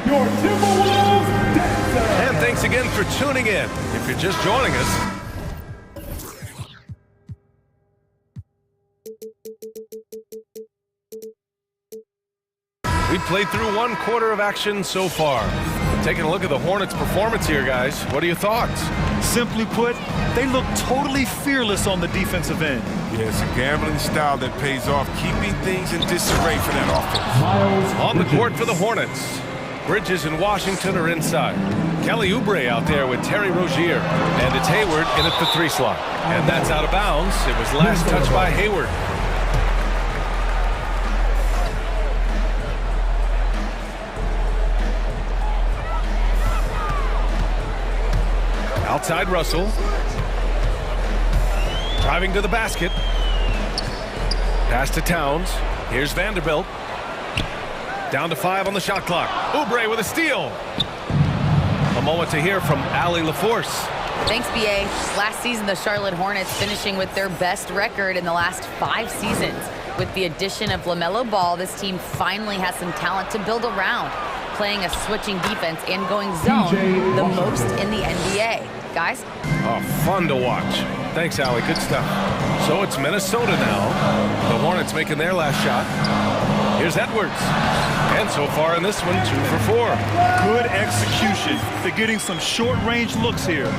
Your Timberwolves dancer. And thanks again for tuning in. If you're just joining us, we've played through 1 quarter of action so far. Taking a look at the Hornets' performance here, guys. What are your thoughts? Simply put, they look totally fearless on the defensive end. Yeah, it's a gambling style that pays off, keeping things in disarray for that offense. On the court for the Hornets. Bridges and Washington are inside. Kelly Oubre out there with Terry Rozier. And it's Hayward in at the 3 slot. And that's out of bounds. It was last touched by Hayward. Outside Russell. Driving to the basket. Pass to Towns. Here's Vanderbilt. Down to 5 on the shot clock. Oubre with a steal. A moment to hear from Allie LaForce. Thanks, B.A. Last season, the Charlotte Hornets finishing with their best record in the last 5 seasons. With the addition of LaMelo Ball, this team finally has some talent to build around, playing a switching defense and going zone the most in the NBA. Guys? Oh, fun to watch. Thanks, Allie. Good stuff. So it's Minnesota now. The Hornets making their last shot. Here's Edwards. And so far in this one, 2 for 4. Good execution. They're getting some short-range looks here.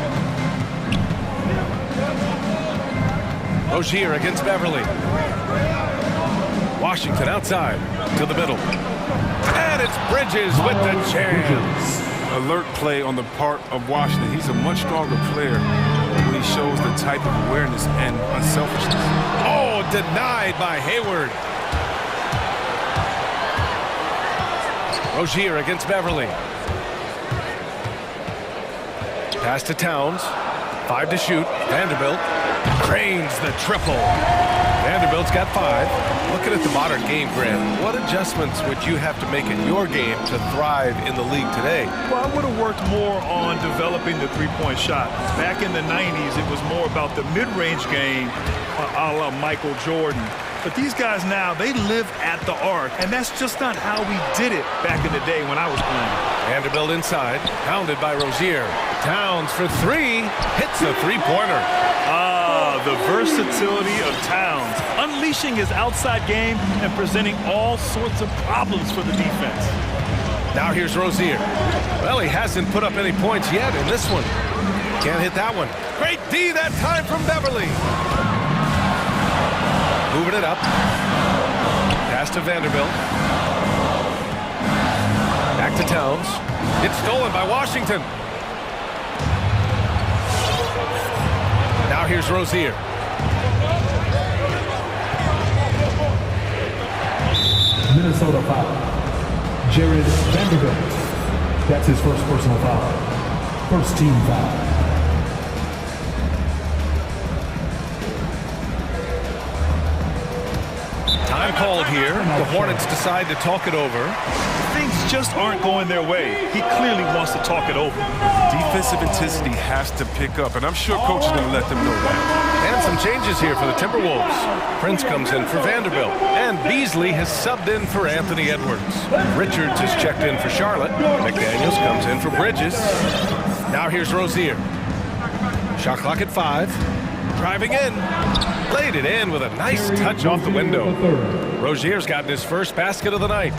Rozier against Beverly. Washington outside to the middle. And it's Bridges with the jam. Alert play on the part of Washington. He's a much stronger player when he shows the type of awareness and unselfishness. Oh, denied by Hayward. Rozier against Beverly. Pass to Towns. 5 to shoot. Vanderbilt cranes the triple. Vanderbilt's got 5. Looking at the modern game, Grant, what adjustments would you have to make in your game to thrive in the league today? Well, I would have worked more on developing the three-point shot. Back in the 90s, it was more about the mid-range game, a la Michael Jordan. But these guys now, they live at the arc, and that's just not how we did it back in the day when I was playing. Vanderbilt inside, pounded by Rozier. Towns for three, hits a three-pointer. The versatility of Towns, unleashing his outside game and presenting all sorts of problems for the defense. Now here's Rozier. Well, he hasn't put up any points yet in this one. Can't hit that one. Great D that time from Beverly. Moving it up. Pass to Vanderbilt. Back to Towns. It's stolen by Washington. Now here's Rozier. Minnesota foul. Jared Vanderbilt. That's his first personal foul. First team foul. Time called here. The Hornets decide to talk it over. Things just aren't going their way. He clearly wants to talk it over. Defensive intensity has to pick up, and I'm sure coach is going to let them know that. And some changes here for the Timberwolves. Prince comes in for Vanderbilt, and Beasley has subbed in for Anthony Edwards. Richards has checked in for Charlotte. McDaniels comes in for Bridges. Now here's Rozier. Shot clock at 5. Driving in. Laid it in with a nice touch off the window. Rozier's gotten his first basket of the night.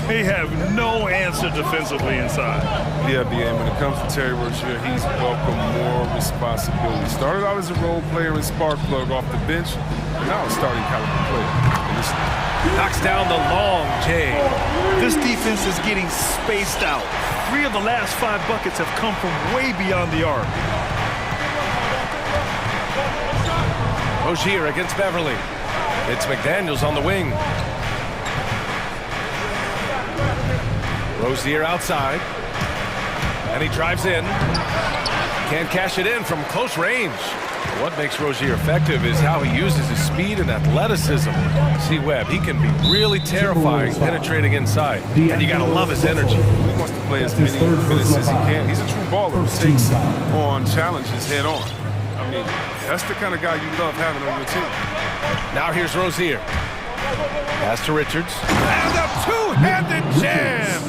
They have no answer defensively inside. Yeah, BA, when it comes to Terry Rozier, he's welcomed more responsibility. Started out as a role player and spark plug off the bench, and now a starting caliber player. Knocks down the long J. This defense is getting spaced out. 3 of the last 5 buckets have come from way beyond the arc. Rozier against Beverly. It's McDaniels on the wing. Rozier outside. And he drives in. Can't cash it in from close range. What makes Rozier effective is how he uses his speed and athleticism. See Webb, he can be really terrifying penetrating inside. And you gotta love his energy. He wants to play as many minutes as he can. He's a true baller who takes on challenges head on. I mean, that's the kind of guy you love having on your team. Now here's Rozier. Pass to Richards. And a two-handed jam!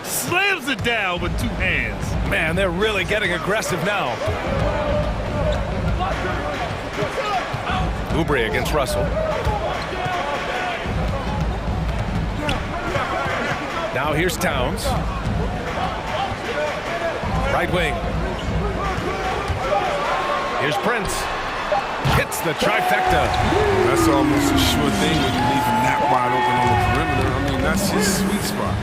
Slams it down with 2 hands. Man, they're really getting aggressive now. Oubre against Russell. Now here's Towns. Right wing. Here's Prince. Hits the trifecta. That's almost a sure thing when you leave him that wide open on the perimeter. I mean, that's his sweet spot.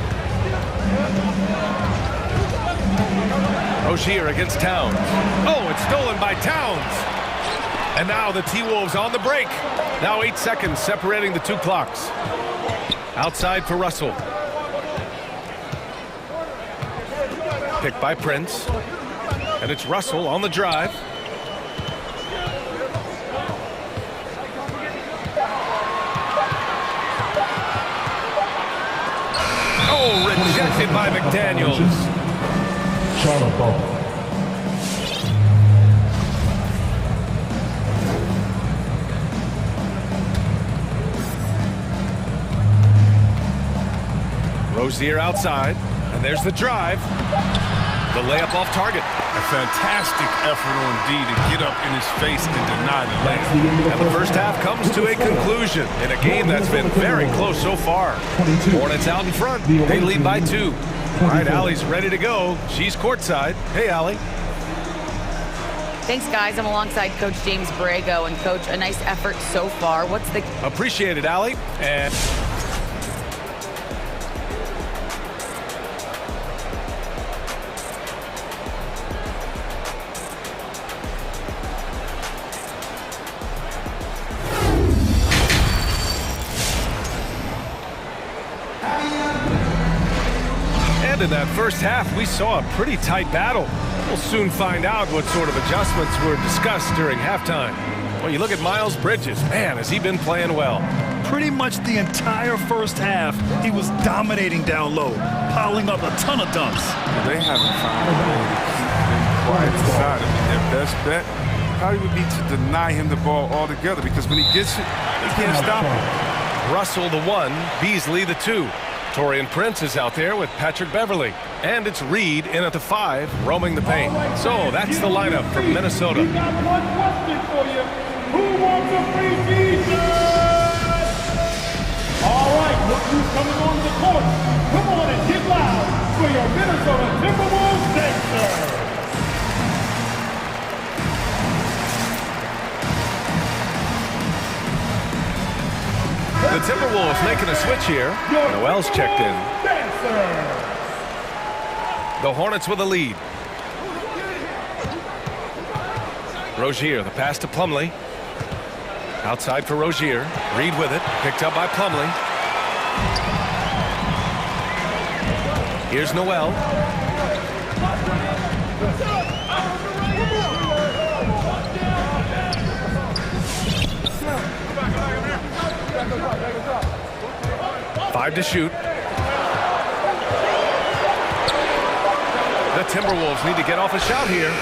Rozier against Towns. Oh, it's stolen by Towns. And now the T-Wolves on the break. Now 8 seconds separating the 2 clocks. Outside for Russell. Picked by Prince. And it's Russell on the drive. Oh, rejected by McDaniels. Charlotte ball. Rozier outside, and there's the drive. The layup off target. A fantastic effort on D to get up in his face and deny the layup. And the first half comes to a conclusion in a game that's been very close so far. Hornets out in front. They lead by 2. All right, Allie's ready to go. She's courtside. Hey, Allie. Thanks, guys. I'm alongside Coach James Borrego. And, Coach, a nice effort so far. What's the... Appreciate it, Allie. And... in that first half, we saw a pretty tight battle. We'll soon find out what sort of adjustments were discussed during halftime. Well, you look at Miles Bridges. Man, has he been playing well. Pretty much the entire first half, he was dominating down low, piling up a ton of dunks. Well, they haven't found a way to keep them quiet inside. I mean, their best bet probably would be to deny him the ball altogether, because when he gets it, they can't stop him. Russell the 1, Beasley the 2. Torian Prince is out there with Patrick Beverly. And it's Reed in at the 5, roaming the paint. So that's the lineup for Minnesota. We got one question for you. Who wants a free t-shirt? All right, look who's coming on the court. Come on and get loud for your Minnesota Timberwolves dancer. The Timberwolves making a switch here. Noel's checked in. The Hornets with a lead. Rozier, the pass to Plumlee. Outside for Rozier. Reed with it. Picked up by Plumlee. Here's Noel. Five to shoot. The Timberwolves need to get off a shot here.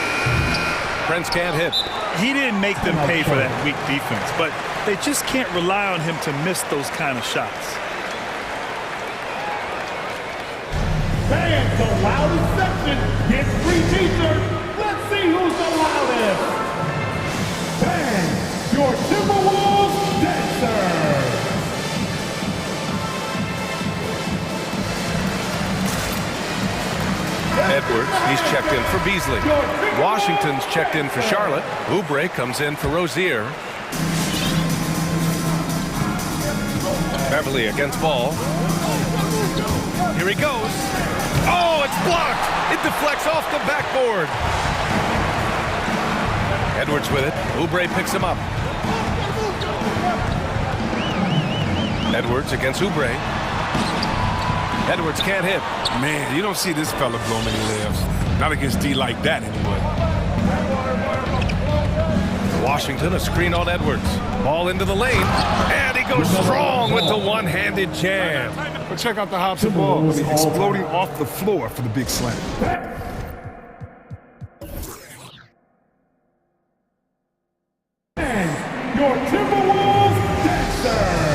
Prince can't hit. He didn't make them pay for that weak defense, but they just can't rely on him to miss those kind of shots. Fans, the loudest section gets free t-shirts. Let's see who's the loudest. Fans, your Timberwolves dancer. Edwards, he's checked in for Beasley. Washington's checked in for Charlotte. Oubre comes in for Rozier. Beverly against Ball. Here he goes. Oh, it's blocked. It deflects off the backboard. Edwards with it. Oubre picks him up. Edwards against Oubre. Edwards can't hit. Man, you don't see this fella blow many layups. Not against D like that anyway. Washington, a screen on Edwards. Ball into the lane. And he goes strong with the one-handed jam. But check out the hops and ball. I mean, exploding off the floor for the big slam. And your Timberwolves dancer.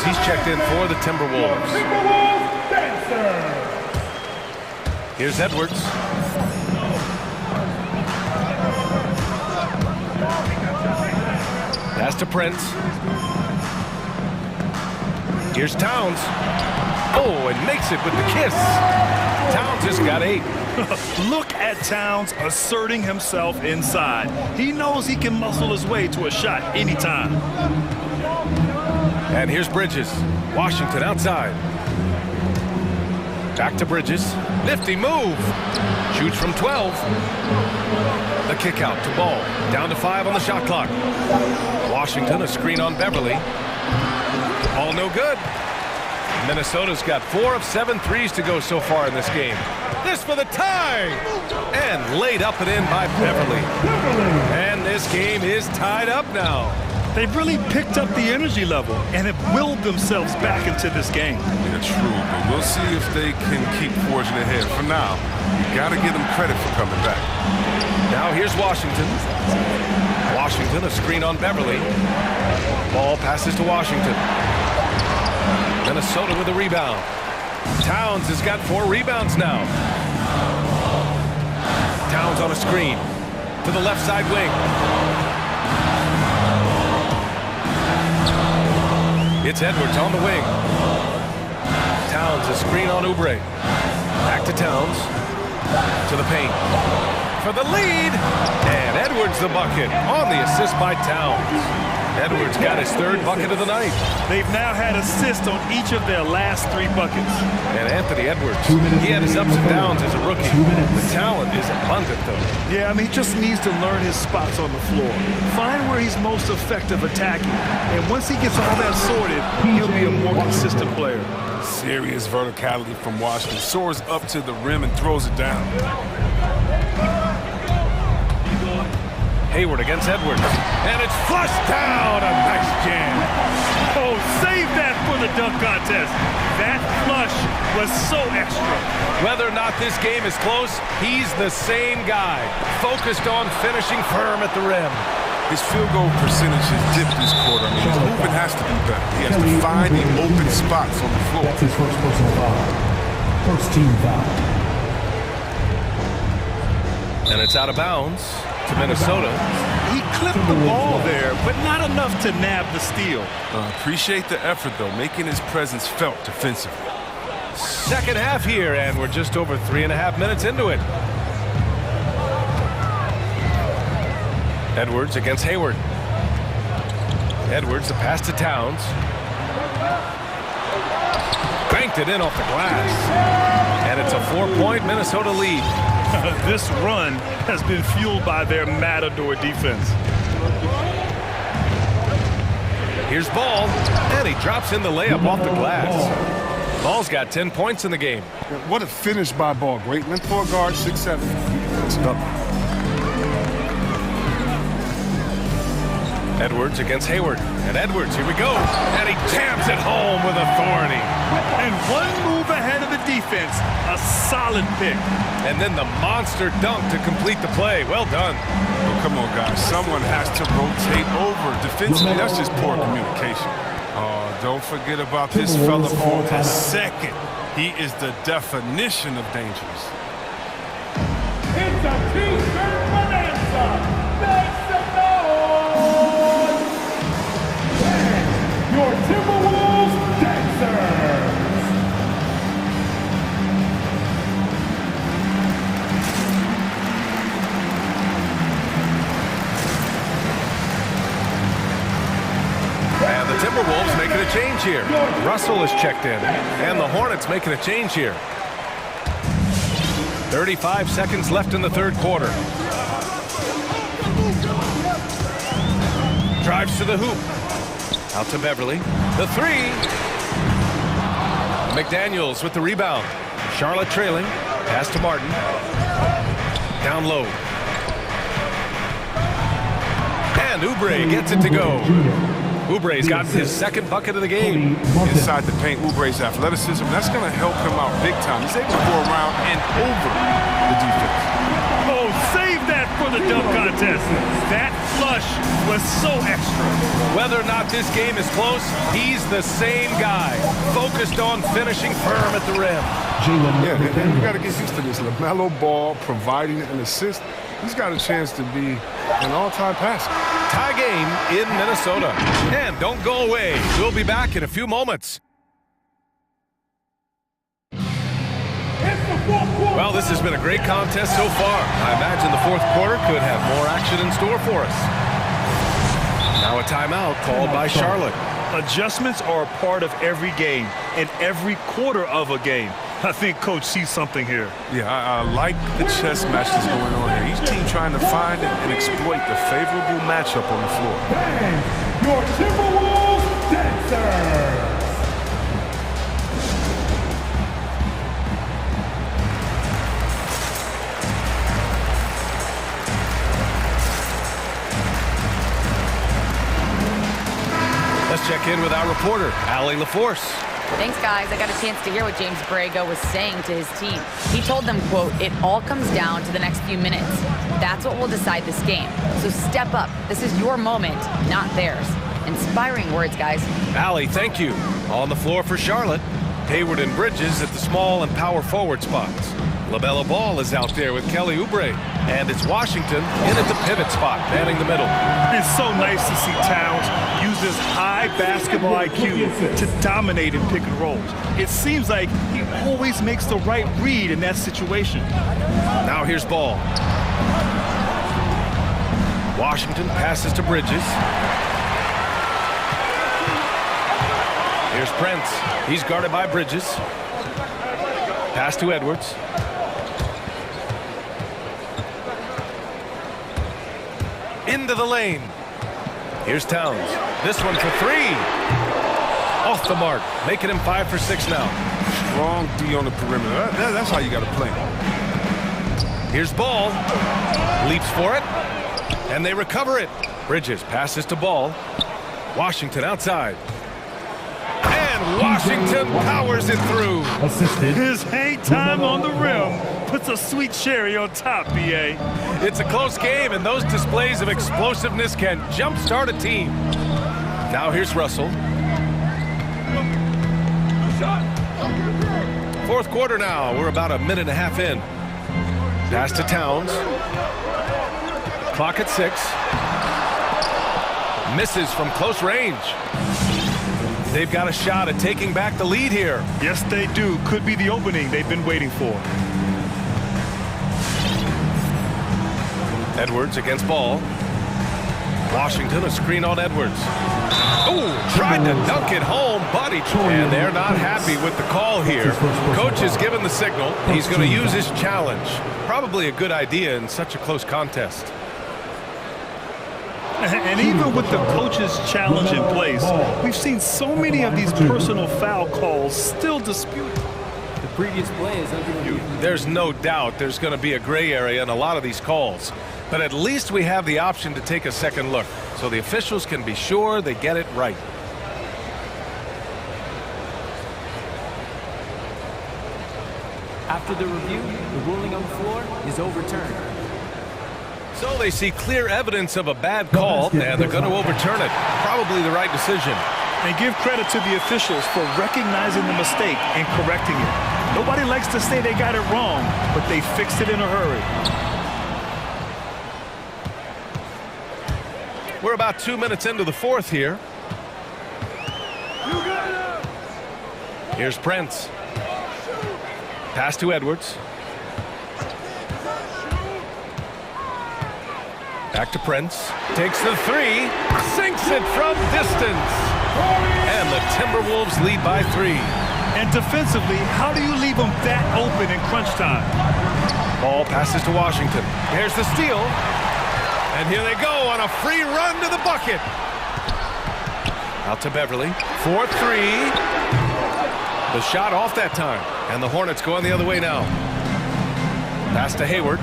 He's checked in for the Timberwolves. Here's Edwards. Pass to Prince. Here's Towns. Oh, and makes it with the kiss. Towns has got 8. Look at Towns asserting himself inside. He knows he can muscle his way to a shot anytime. And here's Bridges. Washington outside. Back to Bridges. Nifty move. Shoots from 12. The kick out to Ball. Down to 5 on the shot clock. Washington, a screen on Beverly. All no good. Minnesota's got 4 of 7 threes to go so far in this game. This for the tie. And laid up and in by Beverly. And this game is tied up now. They've really picked up the energy level and have willed themselves back into this game. Yeah, true, but we'll see if they can keep forging ahead. For now, you got to give them credit for coming back. Now here's Washington. Washington, a screen on Beverly. Ball passes to Washington. Minnesota with a rebound. Towns has got 4 rebounds now. Towns on a screen to the left side wing. It's Edwards on the wing. Towns, a screen on Oubre. Back to Towns. To the paint. For the lead. And Edwards the bucket on the assist by Towns. Edwards got his third bucket of the night. They've now had assists on each of their last 3 buckets. And Anthony Edwards, he had his ups and downs as a rookie. The talent is abundant, though. Yeah, I mean, he just needs to learn his spots on the floor. Find where he's most effective attacking. And once he gets all that sorted, he'll be a more consistent player. Serious verticality from Washington. Soars up to the rim and throws it down. Hayward against Edwards. And it's flushed down. A nice jam. Oh, save that for the dunk contest. That flush was so extra. Whether or not this game is close, he's the same guy. Focused on finishing firm at the rim. His field goal percentage has dipped this quarter. I mean, his movement has to be better. He has to find the open spots on the floor. That's his first personal foul. First team foul. And it's out of bounds to Minnesota. He clipped the ball there, but not enough to nab the steal. Appreciate the effort, though, making his presence felt defensively. Second half here, and we're just over 3.5 minutes into it. Edwards against Hayward. Edwards, the pass to Towns. Banked it in off the glass. And it's a 4-point Minnesota lead. This run has been fueled by their matador defense. Here's Ball, and he drops in the layup off the glass. Ball's got 10 points in the game. What a finish by Ball. Great length for a guard, 6'7". Edwards against Hayward. And Edwards, here we go. And he jams it home with authority. And one move ahead of the defense. A solid pick. And then the monster dunk to complete the play. Well done. Oh, come on, guys. Someone has to rotate over. Defensively, that's just poor communication. Oh, don't forget about this fella for a second. He is the definition of dangerous. It's a T-shirt bonanza. Make some noise. And your Timberwolves dancers. And the Timberwolves making a change here. Russell is checked in. And the Hornets making a change here. 35 seconds left in the third quarter. Drives to the hoop. Out to Beverly. The three. McDaniels with the rebound. Charlotte trailing. Pass to Martin. Down low. And Oubre gets it to go. Oubre's got his second bucket of the game. Inside the paint, Oubre's athleticism, that's going to help him out big time. He's able to go around and over the defense. Oh, save that for the dunk contest. That flush was so extra. Whether or not this game is close, he's the same guy. Focused on finishing firm at the rim. Yeah, and you got to get used to this. LaMelo Ball providing an assist. He's got a chance to be an all-time passer. Tie game in Minnesota. And don't go away. We'll be back in a few moments. Well, this has been a great contest so far. I imagine the fourth quarter could have more action in store for us. Now a timeout called by Charlotte. Adjustments are a part of every game and every quarter of a game. I think Coach sees something here. Yeah, I like the chess match that's going on here. Each team trying to find and exploit the favorable matchup on the floor. And your Timberwolves dancers. Let's check in with our reporter, Allie LaForce. Thanks, guys. I got a chance to hear what James Borrego was saying to his team. He told them, quote, "It all comes down to the next few minutes. That's what will decide this game. So step up. This is your moment, not theirs." Inspiring words, guys. Allie, thank you. On the floor for Charlotte, Hayward and Bridges at the small and power forward spots. LaMelo Ball is out there with Kelly Oubre. And it's Washington in at the pivot spot, manning the middle. It's so nice to see Towns use his high basketball IQ to dominate in pick and rolls. It seems like he always makes the right read in that situation. Now here's Ball. Washington passes to Bridges. Here's Prince. He's guarded by Bridges. Pass to Edwards. Into the lane. Here's Towns. This one for three. Off the mark. Making him 5 for 6 now. Strong D on the perimeter. That's how you got to play. Here's Ball. Leaps for it. And they recover it. Bridges passes to Ball. Washington outside. And Washington powers it through. His hang time on the rim puts a sweet cherry on top, B.A. It's a close game, and those displays of explosiveness can jumpstart a team. Now here's Russell. Fourth quarter now. We're about a minute and a half in. Pass to Towns. Clock at 6. Misses from close range. They've got a shot at taking back the lead here. Yes, they do. Could be the opening they've been waiting for. Edwards against Ball. Washington, a screen on Edwards. Oh, tried to dunk it home, but and they're not happy with the call here. Coach has given the signal. He's going to use his challenge. Probably a good idea in such a close contest. And even with the coach's challenge in place, we've seen so many of these personal foul calls still disputed. The previous play is under review. There's no doubt there's going to be a gray area in a lot of these calls. But at least we have the option to take a second look, so the officials can be sure they get it right. After the review, the ruling on the floor is overturned. So they see clear evidence of a bad call, and they're going to overturn it. Probably the right decision. And give credit to the officials for recognizing the mistake and correcting it. Nobody likes to say they got it wrong, but they fixed it in a hurry. We're about 2 minutes into the fourth here. Here's Prince. Pass to Edwards. Back to Prince. Takes the three. Sinks it from distance. And the Timberwolves lead by 3. And defensively, how do you leave them that open in crunch time? Ball passes to Washington. Here's the steal. And here they go on a free run to the bucket. Out to Beverly. 4-3. The shot off that time. And the Hornets going the other way now. Pass to Hayward.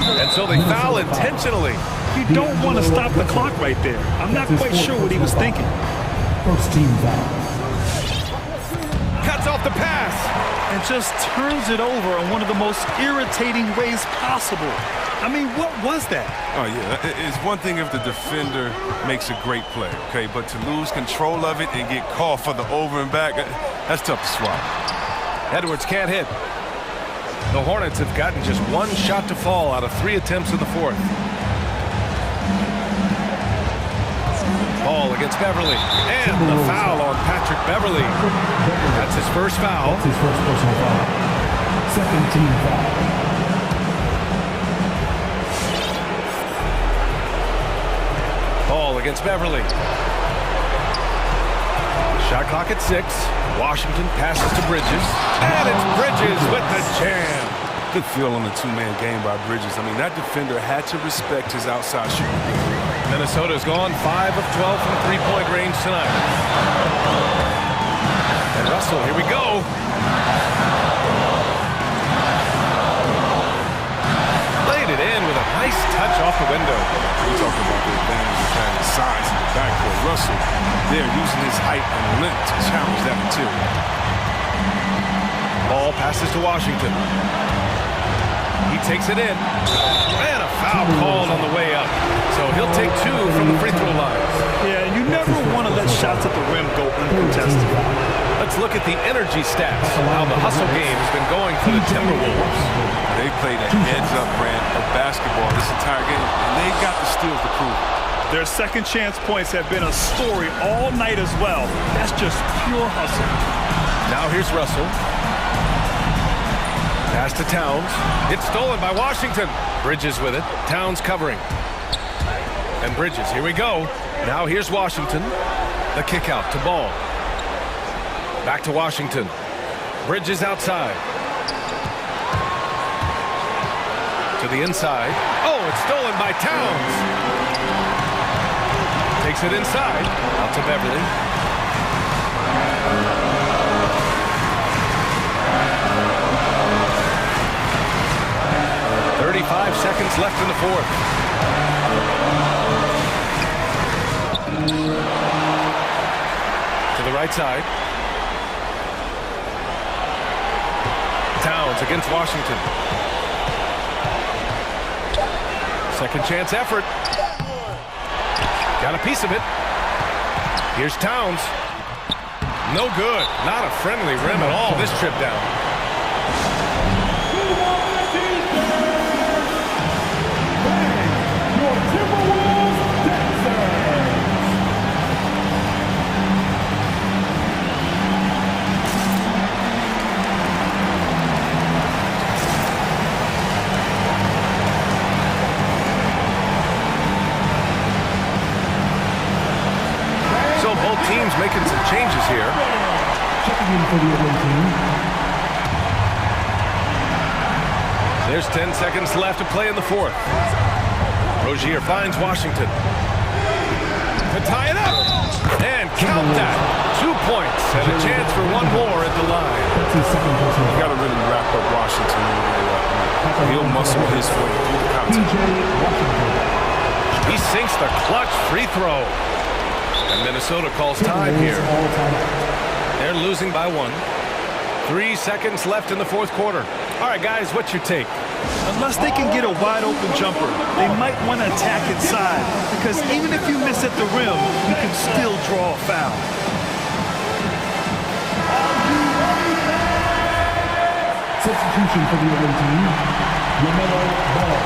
And so they foul intentionally. You don't want to stop the clock right there. I'm not quite sure what he was thinking. First team foul. Cuts off the pass. And just turns it over in one of the most irritating ways possible. I mean, what was that? Oh, yeah. It's one thing if the defender makes a great play, okay? But to lose control of it and get called for the over and back, that's tough to swallow. Edwards can't hit. The Hornets have gotten just 1 shot to fall out of 3 attempts in the fourth. Ball against Beverly. And the foul on Patrick Beverly. That's his first foul. That's his first personal foul. Second team foul. Ball against Beverly. Shot clock at 6. Washington passes to Bridges. And it's Bridges with the jam. Good feel on the two-man game by Bridges. I mean, that defender had to respect his outside shooting. Minnesota's gone 5 of 12 from three-point range tonight. And Russell, here we go. Played it in with a nice touch off the window. We talked about the advantage of having size in the backcourt. Russell, they're using his height and length to challenge that material. Ball passes to Washington. He takes it in. And a foul called on the way up. So he'll take 2 from the free throw line. Yeah, you never want to let shots at the rim go uncontested. Let's look at the energy stats. How the hustle game has been going for the Timberwolves. They played a heads-up brand of basketball this entire game, and they got the steals to prove it. Their second chance points have been a story all night as well. That's just pure hustle. Now here's Russell. Pass to Towns. It's stolen by Washington. Bridges with it. Towns covering. And Bridges, here we go. Now here's Washington. The kick out to Ball. Back to Washington. Bridges outside. To the inside. Oh, it's stolen by Towns. Takes it inside. Out to Beverly. Seconds left in the fourth. To the right side. Towns against Washington. Second chance effort. Got a piece of it. Here's Towns. No good. Not a friendly rim at all this trip down. Teams making some changes here. Checking in for the away team. There's 10 seconds left to play in the fourth. Rozier finds Washington. To tie it up. And count that. 2 points and a chance for one more at the line. You got to really wrap up Washington. He'll muscle his way through the contact. He sinks the clutch free throw. And Minnesota calls time here. They're losing by 1. 3 seconds left in the fourth quarter. All right, guys, what's your take? Unless they can get a wide open jumper, they might want to attack inside, because even if you miss at the rim, you can still draw a foul. Substitution for the away team. Lamelo Ball.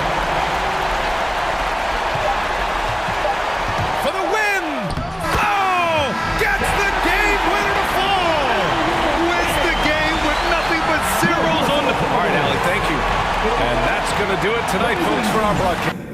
For the win! Oh! Gets the game winner to fall! Wins the game with nothing but zeros on the... All right, Allie, thank you. And that's going to do it tonight, folks, for our broadcast.